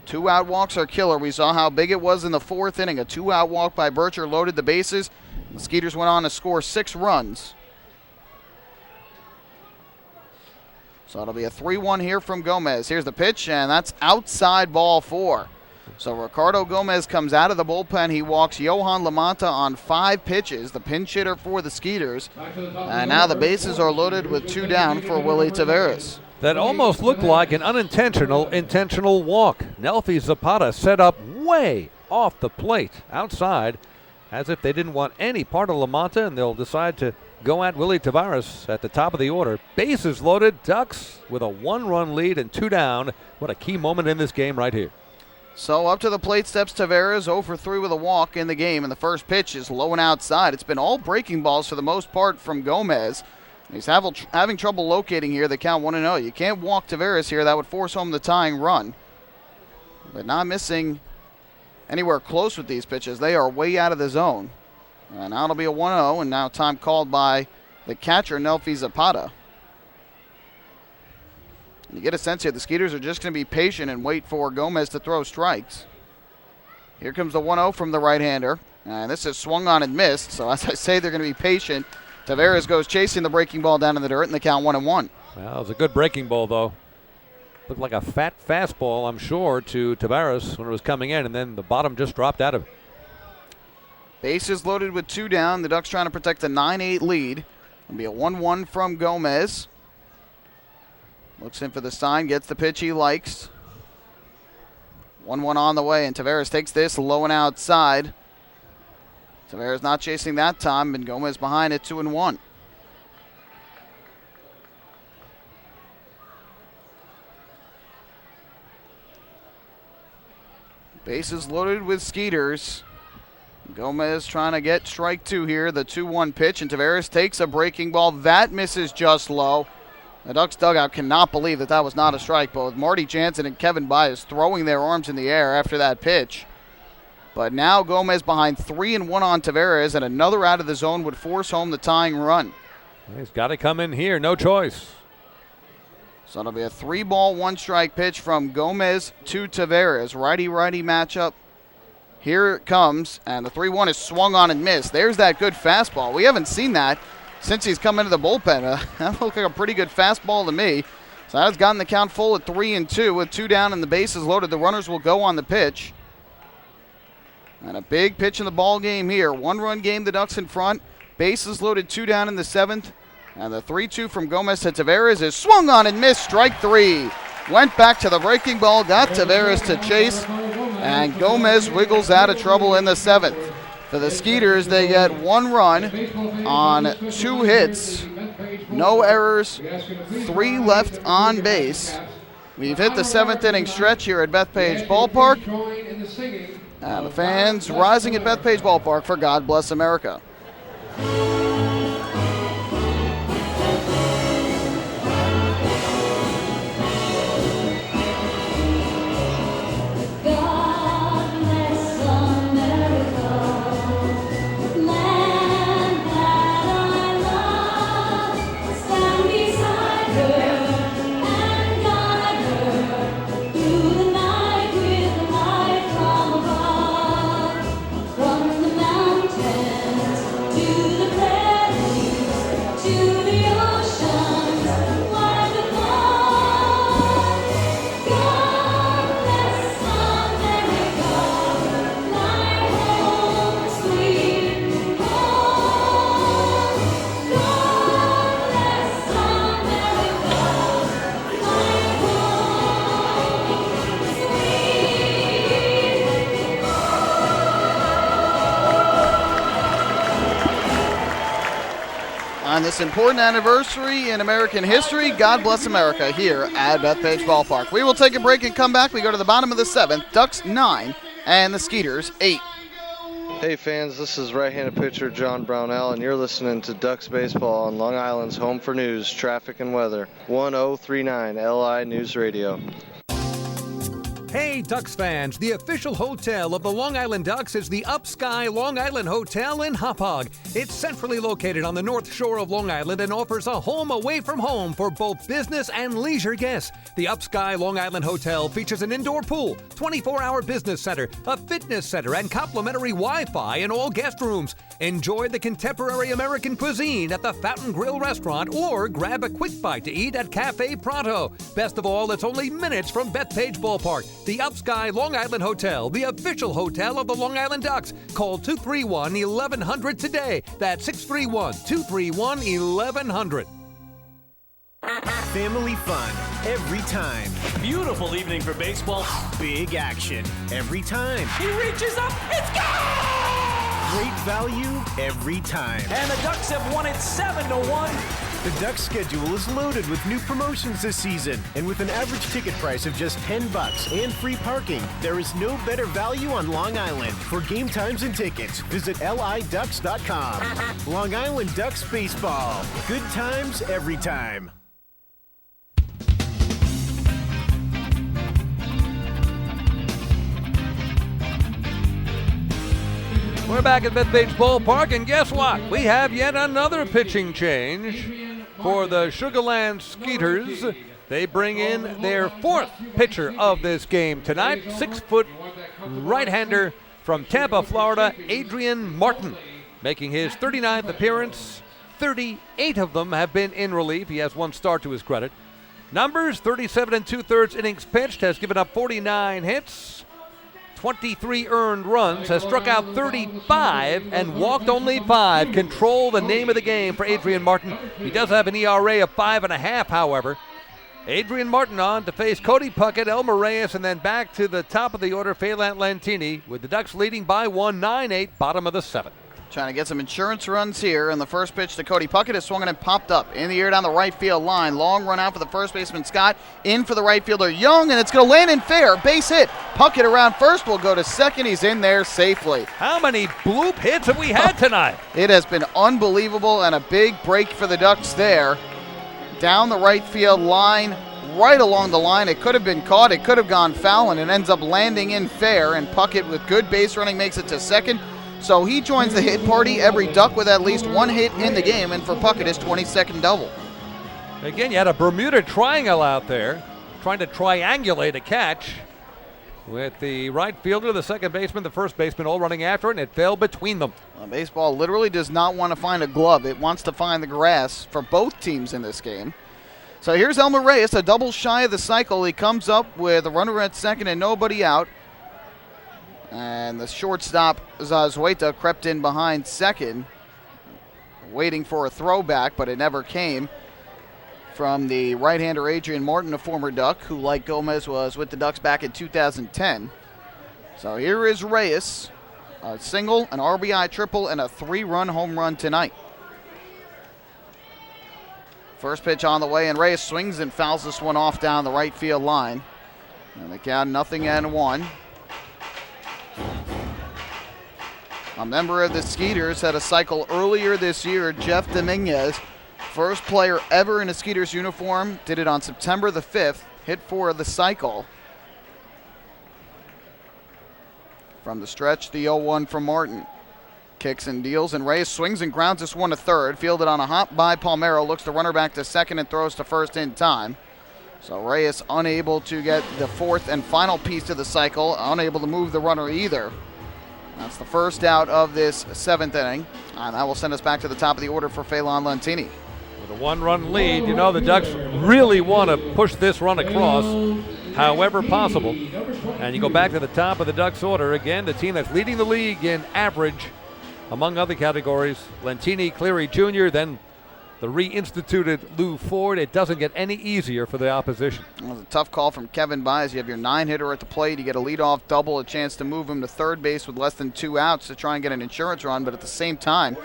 2 out walks are killer. We saw how big it was in the 4th inning. A 2 out walk by Bircher loaded the bases. The Skeeters went on to score 6 runs. So it'll be a 3-1 here from Gomez. Here's the pitch, and that's outside ball 4. So Ricardo Gomez comes out of the bullpen. He walks Yohan LaMonta on 5 pitches, the pinch hitter for the Skeeters. And now the bases are loaded with 2 down for Willie Taveras. That almost looked like an intentional walk. Nelfi Zapata set up way off the plate outside, as if they didn't want any part of LaMonta, and they'll decide to go at Willie Taveras at the top of the order. Bases loaded, Ducks with a 1-run lead and 2 down. What a key moment in this game right here. So up to the plate steps Taveras, 0 for 3 with a walk in the game, and the first pitch is low and outside. It's been all breaking balls for the most part from Gomez. He's having trouble locating here. The count 1-0. You can't walk Taveras here. That would force home the tying run. But not missing anywhere close with these pitches. They are way out of the zone. And now it'll be a 1-0, and now time called by the catcher, Nelfi Zapata. You get a sense here the Skeeters are just going to be patient and wait for Gomez to throw strikes. Here comes the 1-0 from the right-hander. And this is swung on and missed, so as I say, they're going to be patient. Taveras goes chasing the breaking ball down in the dirt, and the count 1-1. Well, it was a good breaking ball, though. Looked like a fat fastball, I'm sure, to Taveras when it was coming in, and then the bottom just dropped out of it. Bases loaded with 2 down. The Ducks trying to protect the 9-8 lead. It'll be a 1-1 from Gomez. Looks in for the sign, gets the pitch he likes. 1-1 on the way, and Taveras takes this low and outside. Taveras not chasing that time, and Gomez behind it, 2-1. Bases loaded with Skeeters. Gomez trying to get strike 2 here, the 2-1 pitch, and Taveras takes a breaking ball. That misses just low. The Ducks dugout cannot believe that was not a strike. Both Marty Jansen and Kevin Bas throwing their arms in the air after that pitch. But now Gomez behind 3-1 on Taveras, and another out of the zone would force home the tying run. He's got to come in here, no choice. So it'll be a 3-ball, 1-strike pitch from Gomez to Taveras. Righty-righty matchup. Here it comes, and the 3-1 is swung on and missed. There's that good fastball. We haven't seen that since he's come into the bullpen. That looked like a pretty good fastball to me. So that's gotten the count full at 3-2 with 2 down and the bases loaded. The runners will go on the pitch. And a big pitch in the ball game here. 1-run game, the Ducks in front. Bases loaded, 2 down in the 7th. And the 3-2 from Gomez to Taveras is swung on and missed. Strike 3. Went back to the breaking ball, got Taveras to chase, and Gomez wiggles out of trouble in the 7th. For the Skeeters, they get 1 run on 2 hits. No errors, 3 left on base. We've hit the 7th inning stretch here at Bethpage Ballpark. And the fans rising at Bethpage Ballpark for God Bless America. On this important anniversary in American history, God Bless America here at Bethpage Ballpark. We will take a break and come back. We go to the bottom of the 7th, Ducks 9 and the Skeeters 8. Hey fans, this is right-handed pitcher John Brownell, and you're listening to Ducks Baseball on Long Island's home for news, traffic, and weather, 1039 LI News Radio. Hey, Ducks fans, the official hotel of the Long Island Ducks is the Up Sky Long Island Hotel in Hauppauge. It's centrally located on the north shore of Long Island and offers a home away from home for both business and leisure guests. The Up Sky Long Island Hotel features an indoor pool, 24-hour business center, a fitness center, and complimentary Wi-Fi in all guest rooms. Enjoy the contemporary American cuisine at the Fountain Grill restaurant or grab a quick bite to eat at Cafe Pronto. Best of all, it's only minutes from Bethpage Ballpark. The Up Sky Long Island Hotel, the official hotel of the Long Island Ducks. Call 231-1100 today. That's 631-231-1100. Family fun every time. Beautiful evening for baseball. Big action every time. He reaches up, it's gone! Great value every time. And the Ducks have won it 7-1. The Ducks schedule is loaded with new promotions this season. And with an average ticket price of just $10 and free parking, there is no better value on Long Island. For game times and tickets, visit liducks.com. Long Island Ducks Baseball. Good times every time. We're back at Bethpage Ballpark, and guess what? We have yet another pitching change for the Sugarland Skeeters. They bring in their fourth pitcher of this game tonight, 6-foot right-hander from Tampa, Florida, Adrian Martin, making his 39th appearance. 38 of them have been in relief. He has one start to his credit. Numbers, 37 2/3 innings pitched, has given up 49 hits. 23 earned runs, has struck out 35 and walked only 5. Control the name of the game for Adrian Martin. He does have an ERA of 5.5, however. Adrian Martin on to face Cody Puckett, Elmer Reyes, and then back to the top of the order, Phelan Lantini, with the Ducks leading by 1, 9-8, bottom of the 7th. Trying to get some insurance runs here, and the first pitch to Cody Puckett is swung and popped up in the air down the right field line. Long run out for the first baseman Scott, in for the right fielder Young, and it's going to land in fair. Base hit. Puckett around first will go to second. He's in there safely. How many bloop hits have we had tonight? It has been unbelievable, and a big break for the Ducks there. Down the right field line, right along the line. It could have been caught. It could have gone foul, and it ends up landing in fair, and Puckett with good base running makes it to second. So he joins the hit party, every Duck with at least one hit in the game, and for Puckett, his 22nd double. Again, you had a Bermuda Triangle out there, trying to triangulate a catch with the right fielder, the second baseman, the first baseman, all running after it, and it fell between them. Well, baseball literally does not want to find a glove. It wants to find the grass for both teams in this game. So here's Elmer Reyes, a double shy of the cycle. He comes up with a runner at second and nobody out. And the shortstop, Zazueta, crept in behind second, waiting for a throwback, but it never came from the right-hander Adrian Martin, a former Duck, who, like Gomez, was with the Ducks back in 2010. So here is Reyes, a single, an RBI triple, and a 3-run home run tonight. First pitch on the way, and Reyes swings and fouls this one off down the right field line. And the count 0-1. A member of the Skeeters had a cycle earlier this year, Jeff Dominguez, first player ever in a Skeeters uniform, did it on September the 5th, hit 4 of the cycle. From the stretch, the 0-1 from Martin. Kicks and deals, and Reyes swings and grounds this one to third, fielded on a hop by Palmero, looks the runner back to second and throws to first in time. So Reyes unable to get the fourth and final piece to the cycle, unable to move the runner either. That's the first out of this 7th inning, and that will send us back to the top of the order for Phelan Lantini. With a 1-run lead, you know the Ducks really want to push this run across however possible. And you go back to the top of the Ducks order. Again, the team that's leading the league in average, among other categories. Lantini, Cleary Jr., then the reinstituted Lou Ford. It doesn't get any easier for the opposition. It was a tough call from Kevin Bas. You have your 9-hitter at the plate. You get a leadoff double, a chance to move him to third base with less than 2 outs to try and get an insurance run. But at the same time,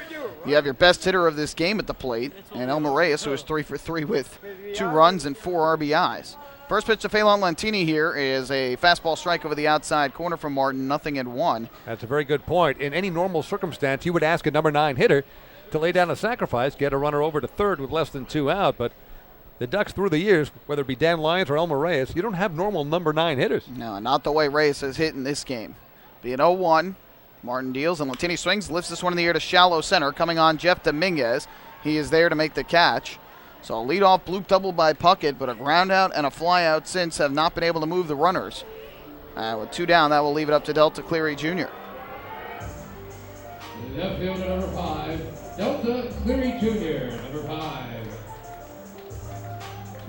you have your best hitter of this game at the plate, and Elmer Reyes, who is 3 for 3 with 2 runs and 4 RBIs. First pitch to Phelan Lantini here is a fastball strike over the outside corner from Martin, 0-1. That's a very good point. In any normal circumstance, you would ask a number 9 hitter to lay down a sacrifice, get a runner over to third with less than 2 out, but the Ducks through the years, whether it be Dan Lyons or Elmer Reyes, you don't have normal number 9 hitters. No, not the way Reyes has hit in this game. Be an 0-1. Martin deals and Latini swings, lifts this one in the air to shallow center. Coming on, Jeff Dominguez. He is there to make the catch. So a leadoff bloop double by Puckett, but a ground out and a fly out since have not been able to move the runners. With 2 down, that will leave it up to Delta Cleary Jr. Left fielder number 5, Delta Cleary Jr., number 5.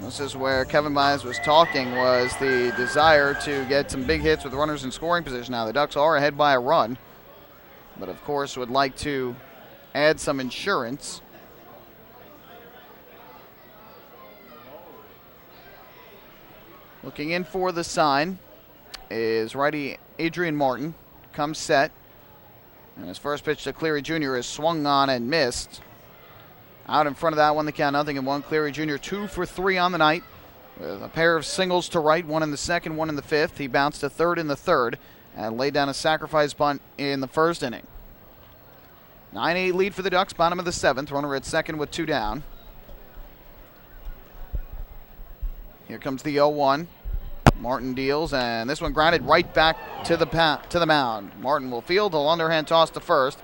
This is where Kevin Bas was talking, was the desire to get some big hits with runners in scoring position. Now the Ducks are ahead by a run, but of course would like to add some insurance. Looking in for the sign is righty Adrian Martin. Comes set. And his first pitch to Cleary Jr. is swung on and missed. Out in front of that one, the count 0-1. Cleary Jr. 2 for 3 on the night. With a pair of singles to right, one in the second, one in the fifth. He bounced to third in the third and laid down a sacrifice bunt in the first inning. 9-8 lead for the Ducks, bottom of the seventh. Runner at second with 2 down. Here comes the 0-1. Martin deals, and this one grounded right back to the mound. Martin will field, he'll underhand toss to first,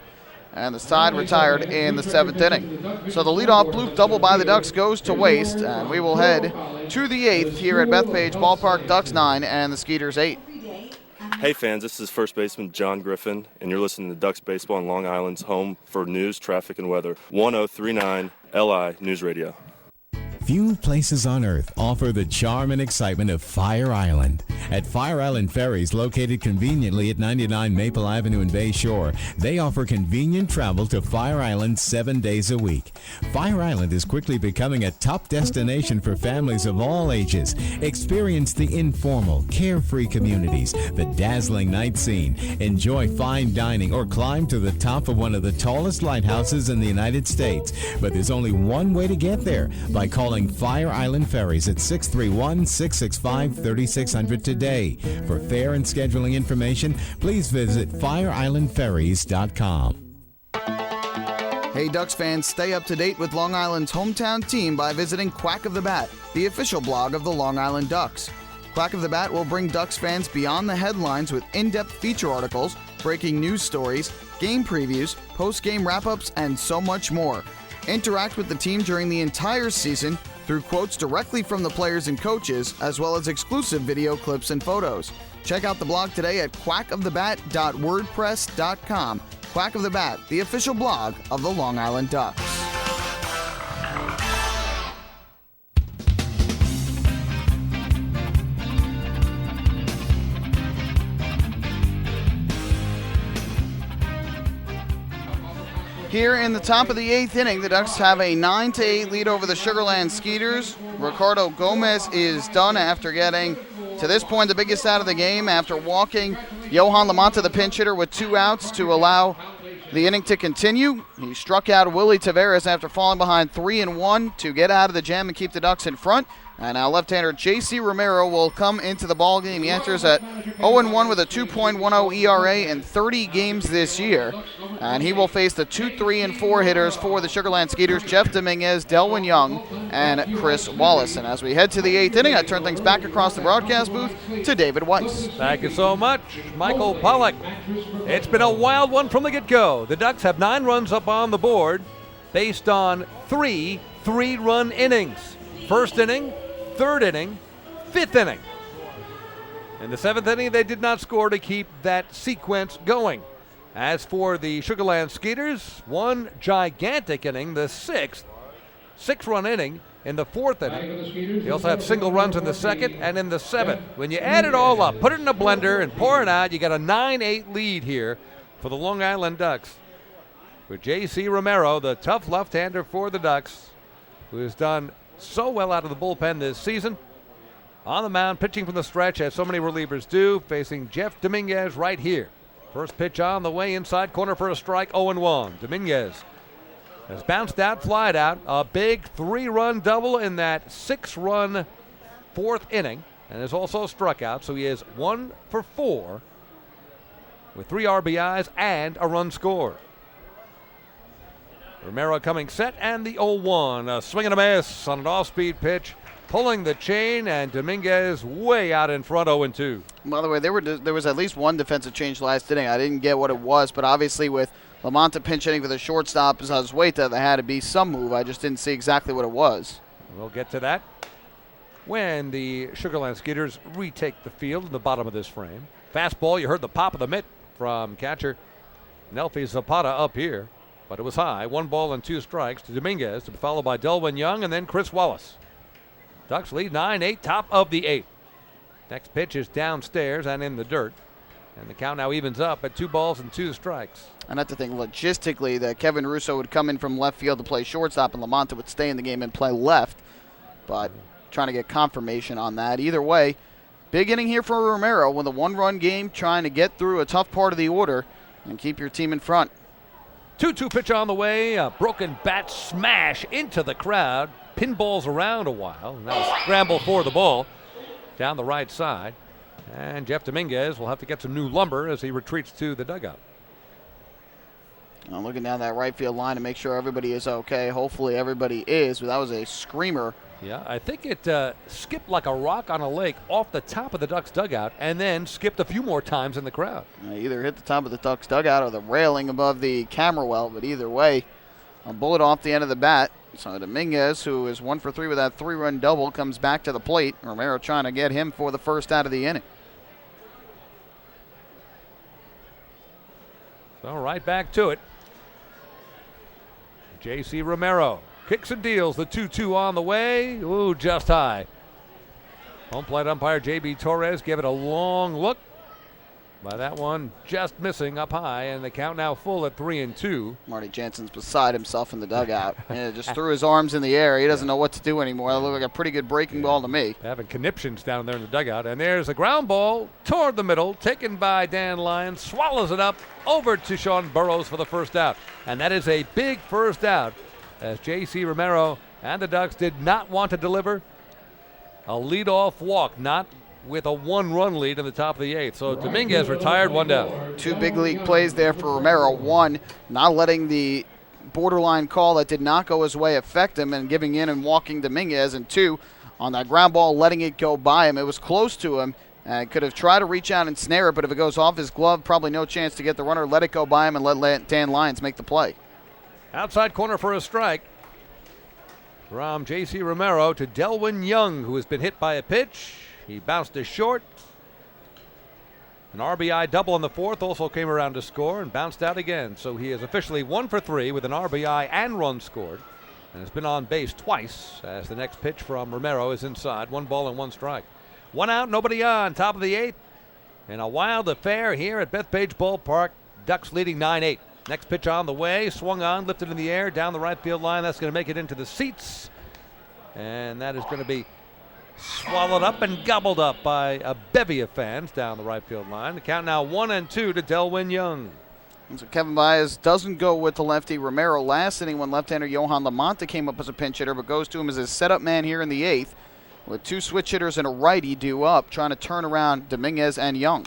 and the side retired in the 7th inning. So the leadoff bloop double by the Ducks goes to waste, and we will head to the 8th here at Bethpage Ballpark. Ducks 9 and the Skeeters 8. Hey fans, this is first baseman John Griffin, and you're listening to Ducks Baseball on Long Island's home for news, traffic, and weather. 1039 LI News Radio. Few places on earth offer the charm and excitement of Fire Island. At Fire Island Ferries, located conveniently at 99 Maple Avenue in Bay Shore, they offer convenient travel to Fire Island 7 days a week. Fire Island is quickly becoming a top destination for families of all ages. Experience the informal, carefree communities, the dazzling night scene, enjoy fine dining, or climb to the top of one of the tallest lighthouses in the United States. But there's only one way to get there, by calling Fire Island Ferries at 631-665-3600 today. For fare and scheduling information, please visit fireislandferries.com. Hey Ducks fans, stay up to date with Long Island's hometown team by visiting Quack of the Bat, the official blog of the Long Island Ducks. Quack of the Bat will bring Ducks fans beyond the headlines with in-depth feature articles, breaking news stories, game previews, post-game wrap-ups, and so much more. Interact with the team during the entire season through quotes directly from the players and coaches, as well as exclusive video clips and photos. Check out the blog today at quackofthebat.wordpress.com. Quack of the Bat, the official blog of the Long Island Ducks. Here in the top of the 8th inning, the Ducks have a 9-8 lead over the Sugarland Skeeters. Ricardo Gomez is done after getting, to this point, the biggest out of the game after walking Johan Lamont, the pinch hitter, with 2 outs to allow the inning to continue. He struck out Willie Taveras after falling behind 3-1 to get out of the jam and keep the Ducks in front. And now left-hander J.C. Romero will come into the ballgame. He enters at 0-1 with a 2.10 ERA in 30 games this year. And he will face the 2, 3, and 4 hitters for the Sugarland Skeeters, Jeff Dominguez, Delwyn Young, and Chris Wallace. And as we head to the 8th inning, I turn things back across the broadcast booth to David Weiss. Thank you so much, Michael Pollack. It's been a wild one from the get-go. The Ducks have 9 runs up on the board based on 3 3-run innings. First inning, third inning, fifth inning. In the 7th inning, they did not score to keep that sequence going. As for the Sugarland Skeeters, one gigantic inning, the 6th-run inning in the 4th inning. They also have single runs in the 2nd and in the 7th. When you add it all up, put it in a blender and pour it out, you got a 9-8 lead here for the Long Island Ducks. With J.C. Romero, the tough left-hander for the Ducks, who has done so well out of the bullpen this season. On the mound, pitching from the stretch, as so many relievers do, facing Jeff Dominguez right here. First pitch on the way, inside corner for a strike, 0-1. Dominguez has bounced out, flied out. A big 3-run double in that 6-run 4th inning, and has also struck out, so he is 1 for 4 with 3 RBIs and a run scored. Romero coming set, and the 0-1. A swing and a miss on an off-speed pitch, pulling the chain, and Dominguez way out in front, 0-2. By the way, there was at least one defensive change last inning. I didn't get what it was, but obviously with Lamonta pinch hitting for the shortstop, Zazueta, there had to be some move. I just didn't see exactly what it was. We'll get to that when the Sugar Land Skeeters retake the field in the bottom of this frame. Fastball, you heard the pop of the mitt from catcher Nelfi Zapata up here, but it was high. 1 ball and 2 strikes to Dominguez, to be followed by Delwyn Young and then Chris Wallace. Ducks lead 9-8, top of the 8th. Next pitch is downstairs and in the dirt, and the count now evens up at 2 balls and 2 strikes. And that's the thing, logistically, that Kevin Russo would come in from left field to play shortstop, and Lamonta would stay in the game and play left, but trying to get confirmation on that. Either way, big inning here for Romero with a 1-run game, trying to get through a tough part of the order and keep your team in front. 2-2 pitch on the way, a broken bat smash into the crowd, pinballs around a while, now a scramble for the ball down the right side, and Jeff Dominguez will have to get some new lumber as he retreats to the dugout. I'm looking down that right field line to make sure everybody is okay. Hopefully everybody is, but that was a screamer. Yeah, I think it skipped like a rock on a lake off the top of the Ducks dugout and then skipped a few more times in the crowd. Either hit the top of the Ducks dugout or the railing above the camera well, but either way, a bullet off the end of the bat. So Dominguez, who is 1 for 3 with that 3-run double, comes back to the plate. Romero trying to get him for the first out of the inning. So right back to it. J.C. Romero kicks and deals, the 2-2 on the way. Ooh, just high. Home plate umpire J.B. Torres gave it a long look. By that one just missing up high, and the count now full at 3-2. Marty Jansen's beside himself in the dugout. Just threw his arms in the air. He doesn't know what to do anymore. That looked like a pretty good breaking ball to me. Having conniptions down there in the dugout. And there's a ground ball toward the middle, taken by Dan Lyons, swallows it up over to Sean Burrows for the first out. And that is a big first out, as J.C. Romero and the Ducks did not want to deliver a leadoff walk, not with a 1-run lead in the top of the 8th. So Dominguez retired, 1 down. 2 big league plays there for Romero. 1, not letting the borderline call that did not go his way affect him and giving in and walking Dominguez. And 2, on that ground ball, letting it go by him. It was close to him. Could have tried to reach out and snare it, but if it goes off his glove, probably no chance to get the runner. Let it go by him and let Dan Lyons make the play. Outside corner for a strike from J.C. Romero to Delwyn Young, who has been hit by a pitch. He bounced to short. An RBI double in the 4th, also came around to score and bounced out again. So he is officially 1 for 3 with an RBI and run scored, and has been on base twice, as the next pitch from Romero is inside. 1 ball and 1 strike. 1 out, nobody on, top of the 8th. And a wild affair here at Bethpage Ballpark. Ducks leading 9-8. Next pitch on the way, swung on, lifted in the air, down the right field line. That's going to make it into the seats. And that is going to be swallowed up and gobbled up by a bevy of fans down the right field line. The count now 1-2 to Delwyn Young. And so Kevin Bas doesn't go with the lefty Romero last inning when left-hander Johan Lamonta came up as a pinch hitter, but goes to him as his setup man here in the 8th with 2 switch hitters and a righty due up, trying to turn around Dominguez and Young.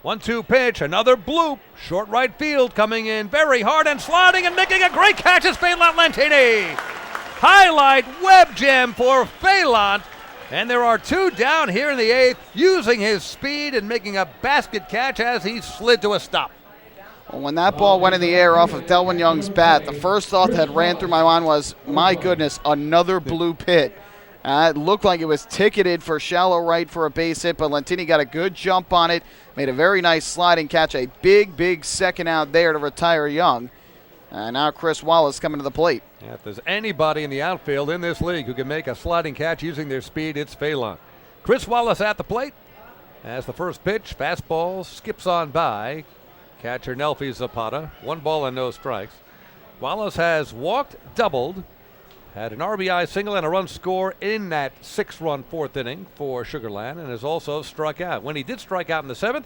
1-2 pitch, another bloop. Short right field coming in very hard and sliding and making a great catch is Phelan Lantini. Highlight web gem for Phelan. And there are 2 down here in the 8th, using his speed and making a basket catch as he slid to a stop. Well, when that ball went in the air off of Delwyn Young's bat, the first thought that ran through my mind was, my goodness, another blue pit. It looked like it was ticketed for shallow right for a base hit, but Lantini got a good jump on it, made a very nice sliding catch, a big second out there to retire Young. And now Chris Wallace coming to the plate. Yeah, if there's anybody in the outfield in this league who can make a sliding catch using their speed, it's Phelan. Chris Wallace at the plate as the first pitch, fastball skips on by catcher Nelfi Zapata. 1 ball and no strikes. Wallace has walked, doubled, had an RBI single and a run score in that 6-run 4th inning for Sugar Land, and has also struck out. When he did strike out in the 7th,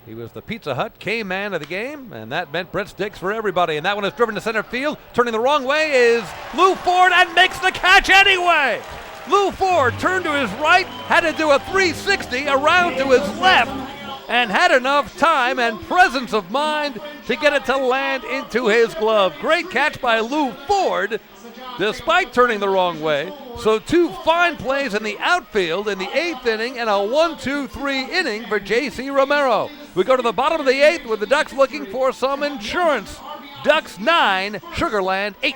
he was the Pizza Hut K-man of the game, and that meant Brett Sticks for everybody. And that one is driven to center field. Turning the wrong way is Lou Ford and makes the catch anyway. Lou Ford turned to his right, had to do a 360 around to his left, and had enough time and presence of mind to get it to land into his glove. Great catch by Lou Ford, despite turning the wrong way. So 2 fine plays in the outfield in the 8th inning and a 1-2-3 inning for J.C. Romero. We go to the bottom of the 8th with the Ducks looking for some insurance. Ducks 9, Sugarland 8.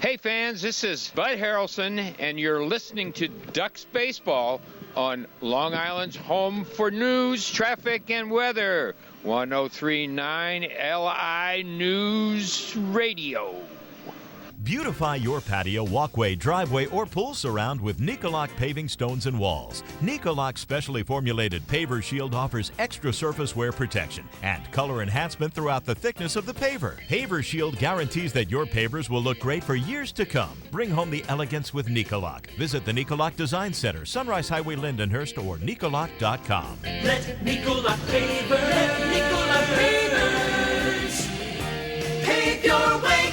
Hey fans, this is Bud Harrelson, and you're listening to Ducks Baseball on Long Island's home for news, traffic, and weather. 103.9 LI News Radio. Beautify your patio, walkway, driveway, or pool surround with Nicoloc paving stones and walls. Nicoloc's specially formulated paver shield offers extra surface wear protection and color enhancement throughout the thickness of the paver. Paver shield guarantees that your pavers will look great for years to come. Bring home the elegance with Nicoloc. Visit the Nicoloc Design Center, Sunrise Highway, Lindenhurst, or Nicoloc.com. Let Nicoloc pavers pave your way.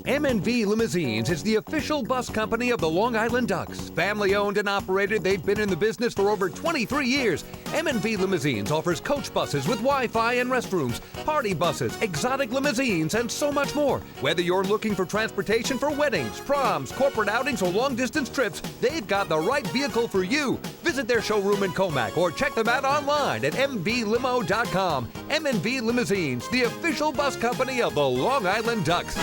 M&V Limousines is the official bus company of the Long Island Ducks. Family owned and operated, they've been in the business for over 23 years. M&V Limousines offers coach buses with Wi-Fi and restrooms, party buses, exotic limousines, and so much more. Whether you're looking for transportation for weddings, proms, corporate outings, or long-distance trips, they've got the right vehicle for you. Visit their showroom in Comac or check them out online at mvlimo.com. M&V Limousines, the official bus company of the Long Island Ducks.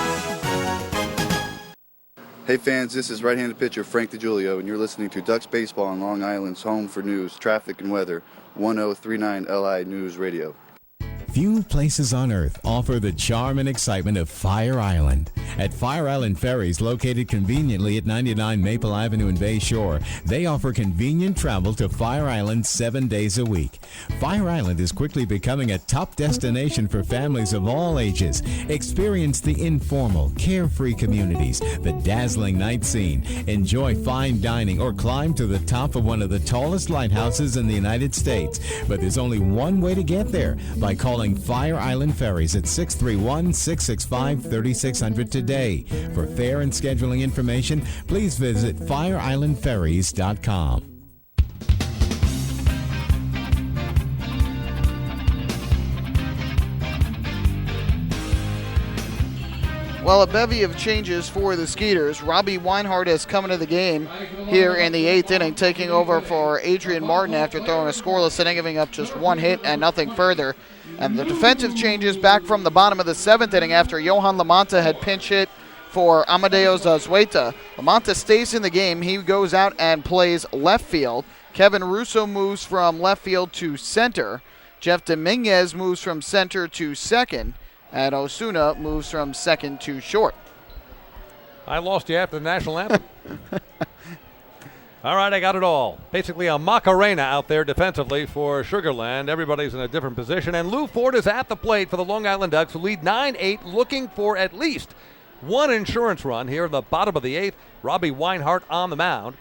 Hey fans, this is right-handed pitcher Frank DiGiulio, and you're listening to Ducks Baseball on Long Island's home for news, traffic, and weather, 1039 LI News Radio. Few places on earth offer the charm and excitement of Fire Island. At Fire Island Ferries, located conveniently at 99 Maple Avenue in Bay Shore, they offer convenient travel to Fire Island 7 days a week. Fire Island is quickly becoming a top destination for families of all ages. Experience the informal, carefree communities, the dazzling night scene, enjoy fine dining, or climb to the top of one of the tallest lighthouses in the United States. But there's only one way to get there, by calling Fire Island Ferries at 631-665-3600 today. For fare and scheduling information, please visit fireislandferries.com. Well, a bevy of changes for the Skeeters. Robbie Weinhardt has come into the game here in the 8th inning, taking over for Adrian Martin after throwing a scoreless inning, giving up just 1 hit and nothing further. And the defensive changes back from the bottom of the 7th inning after Johan Lamonta had pinch hit for Amadeo Zazueta. Lamonta stays in the game. He goes out and plays left field. Kevin Russo moves from left field to center. Jeff Dominguez moves from center to second. And Osuna moves from second to short. I lost you after the national anthem. All right, I got it all. Basically a Macarena out there defensively for Sugarland. Everybody's in a different position. And Lou Ford is at the plate for the Long Island Ducks, who lead 9-8, looking for at least one insurance run here in the bottom of the 8th. Robbie Weinhardt on the mound.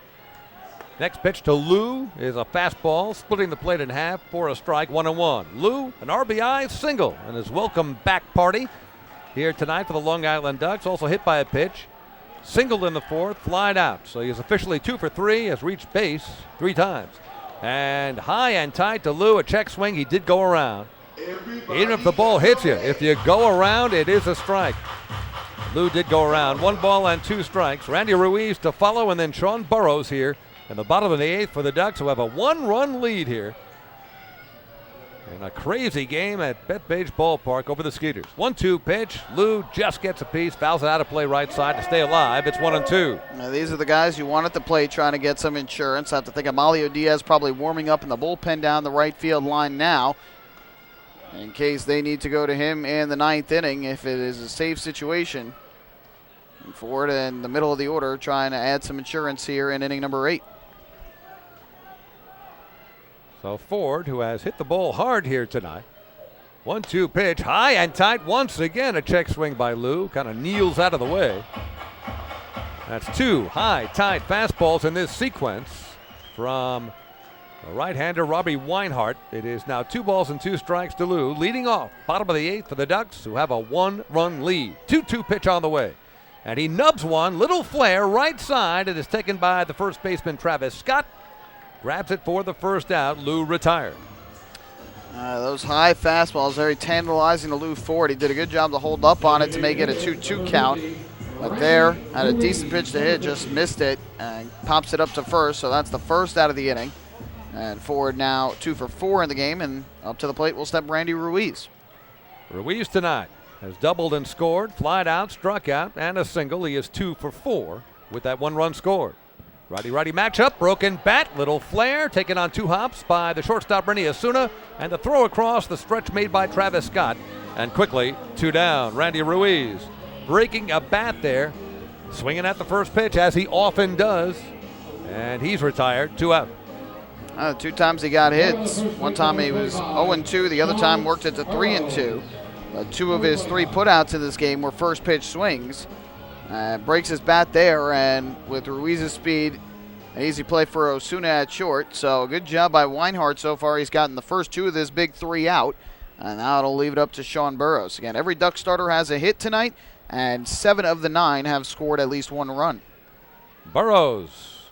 Next pitch to Lou is a fastball, splitting the plate in half for a strike, 1-1. Lou, an RBI single, and his welcome back party here tonight for the Long Island Ducks. Also hit by a pitch, singled in the 4th, flied out. So he's officially 2 for 3, has reached base 3 times. And high and tight to Lou, a check swing. He did go around. Even if the ball hits you, if you go around, it is a strike. Lou did go around. 1 ball and 2 strikes. Randy Ruiz to follow, and then Sean Burrows here in the bottom of the 8th for the Ducks, who have a 1-run lead here in a crazy game at Bethpage Ballpark over the Skeeters. 1-2 pitch. Lou just gets a piece, fouls it out of play right side to stay alive. It's 1-2. Now, these are the guys you want at the plate trying to get some insurance. I have to think Amalio Diaz probably warming up in the bullpen down the right field line now, in case they need to go to him in the 9th inning if it is a safe situation. And Ford in the middle of the order trying to add some insurance here in inning number 8. So Ford, who has hit the ball hard here tonight. 1-2 pitch, high and tight once again. A check swing by Lou, kind of kneels out of the way. That's 2 high, tight fastballs in this sequence from the right-hander Robbie Weinhardt. It is now 2 balls and 2 strikes to Lou, leading off bottom of the 8th for the Ducks, who have a 1-run lead. 2-2 pitch on the way. And he nubs one, little flare right side. It is taken by the first baseman Travis Scott. grabs it for the first out. Lou retired. Those high fastballs, very tantalizing to Lou Ford. He did a good job to hold up on it to make it a 2-2 count. But there, had a decent pitch to hit, just missed it, and pops it up to first. So that's the first out of the inning. And Ford now 2 for 4 in the game, and up to the plate will step Randy Ruiz. Ruiz tonight has doubled and scored, flied out, struck out, and a single. He is 2 for 4 with that 1 run scored. Righty-righty matchup, broken bat, little flare, taken on 2 hops by the shortstop Rennie Osuna, and the throw across the stretch made by Travis Scott. And quickly, 2 down, Randy Ruiz breaking a bat there, swinging at the first pitch as he often does, and he's retired, 2 out. 2 times he got hits. One time he was 0-2, the other time worked it to 3-2. 2 of his 3 putouts in this game were first pitch swings. Breaks his bat there, and with Ruiz's speed, an easy play for Osuna at short. So good job by Weinhardt so far. He's gotten the first 2 of this big 3 out, and now it'll leave it up to Sean Burroughs. Again, every Duck starter has a hit tonight, and 7 of the 9 have scored at least 1 run. Burroughs,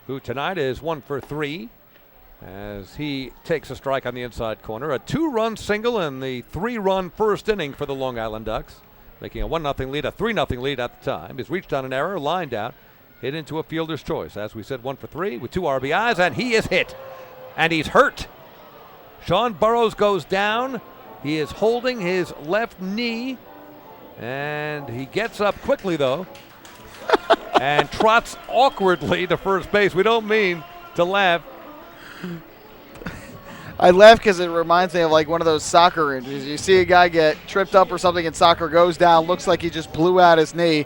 who tonight is 1 for 3, as he takes a strike on the inside corner. A 2-run single in the 3-run first inning for the Long Island Ducks, making a 1-0 lead, a 3-0 lead at the time. He's reached on an error, lined out, hit into a fielder's choice. As we said, 1 for 3 with 2 RBIs, and he is hit. And he's hurt. Sean Burroughs goes down. He is holding his left knee, and he gets up quickly, though, and trots awkwardly to first base. We don't mean to laugh. I laugh because it reminds me of like one of those soccer injuries. You see a guy get tripped up or something in soccer, goes down, looks like he just blew out his knee,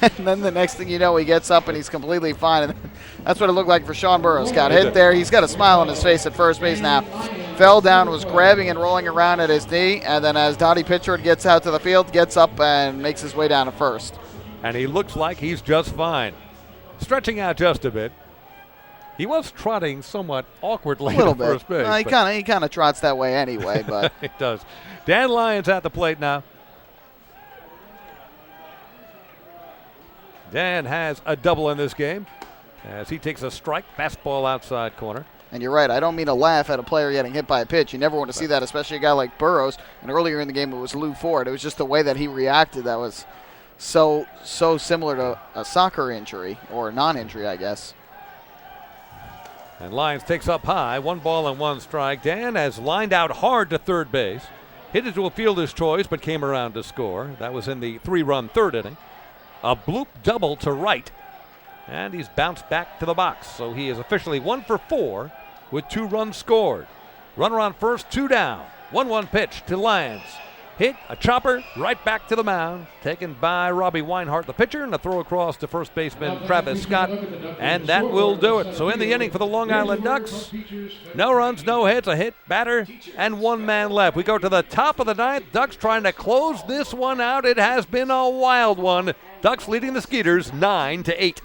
and then the next thing you know, he gets up and he's completely fine. And that's what it looked like for Sean Burroughs. Got hit there. He's got a smile on his face at first base now. Fell down, was grabbing and rolling around at his knee, and then as Dottie Pitchford gets out to the field, gets up and makes his way down to first. And he looks like he's just fine. Stretching out just a bit. He was trotting somewhat awkwardly a little at bit. first base. He kind of trots that way anyway, but he does. Dan Lyons at the plate now. Dan has a double in this game as he takes a strike, fastball outside corner. And you're right, I don't mean to laugh at a player getting hit by a pitch. You never want to see that, especially a guy like Burroughs. And earlier in the game, it was Lou Ford. It was just the way that he reacted that was so similar to a soccer injury, or non-injury, I guess. And Lyons takes up high, 1 ball and 1 strike. Dan has lined out hard to third base. Hit it to a fielder's choice, but came around to score. That was in the 3-run third inning. A bloop double to right. And he's bounced back to the box. So he is officially 1 for 4 with 2 runs scored. Runner on first, 2 down. 1-1 pitch to Lyons. Hit, a chopper, right back to the mound. Taken by Robbie Weinhardt, the pitcher, and a throw across to first baseman Travis Scott. And that will do it. So in the inning for the Long Island Ducks, no runs, no hits, a hit, batter, and 1 man left. We go to the top of the 9th. Ducks trying to close this one out. It has been a wild one. Ducks leading the Skeeters 9-8.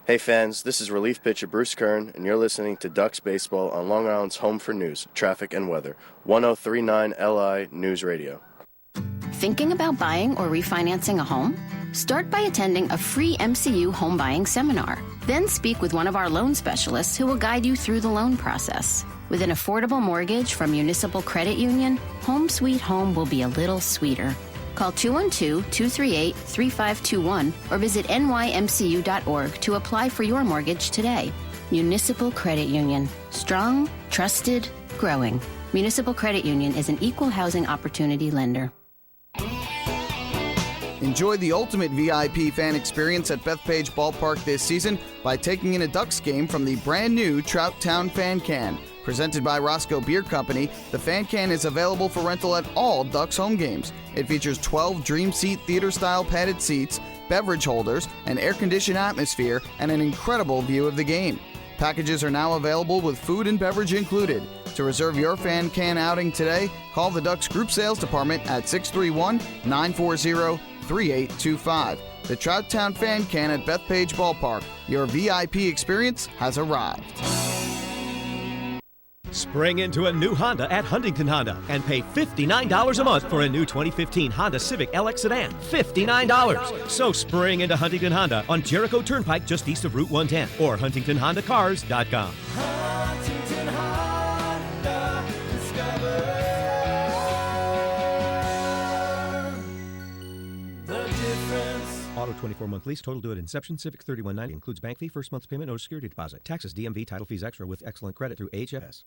Hey fans, this is relief pitcher Bruce Kern, and you're listening to Ducks Baseball on Long Island's home for news, traffic, and weather. 1039 LI News Radio. Thinking about buying or refinancing a home? Start by attending a free MCU home buying seminar. Then speak with one of our loan specialists who will guide you through the loan process. With an affordable mortgage from Municipal Credit Union, Home Sweet Home will be a little sweeter. Call 212-238-3521 or visit nymcu.org to apply for your mortgage today. Municipal Credit Union. Strong, trusted, growing. Municipal Credit Union is an equal housing opportunity lender. Enjoy the ultimate VIP fan experience at Bethpage Ballpark this season by taking in a Ducks game from the brand new Trout Town Fan Can. Presented by Roscoe Beer Company, the Fan Can is available for rental at all Ducks home games. It features 12 Dream Seat theater-style padded seats, beverage holders, an air-conditioned atmosphere, and an incredible view of the game. Packages are now available with food and beverage included. To reserve your Fan Can outing today, call the Ducks Group Sales Department at 631-940-3825. The Trout Town Fan Can at Bethpage Ballpark. Your VIP experience has arrived. Spring into a new Honda at Huntington Honda and pay $59 a month for a new 2015 Honda Civic LX sedan. $59. So spring into Huntington Honda on Jericho Turnpike just east of Route 110 or HuntingtonHondaCars.com. Huntington Honda, discover the difference. Auto 24-month lease, total due at inception. Civic $31.90 includes bank fee, first month's payment, no security deposit. Taxes, DMV, title fees extra with excellent credit through HFS.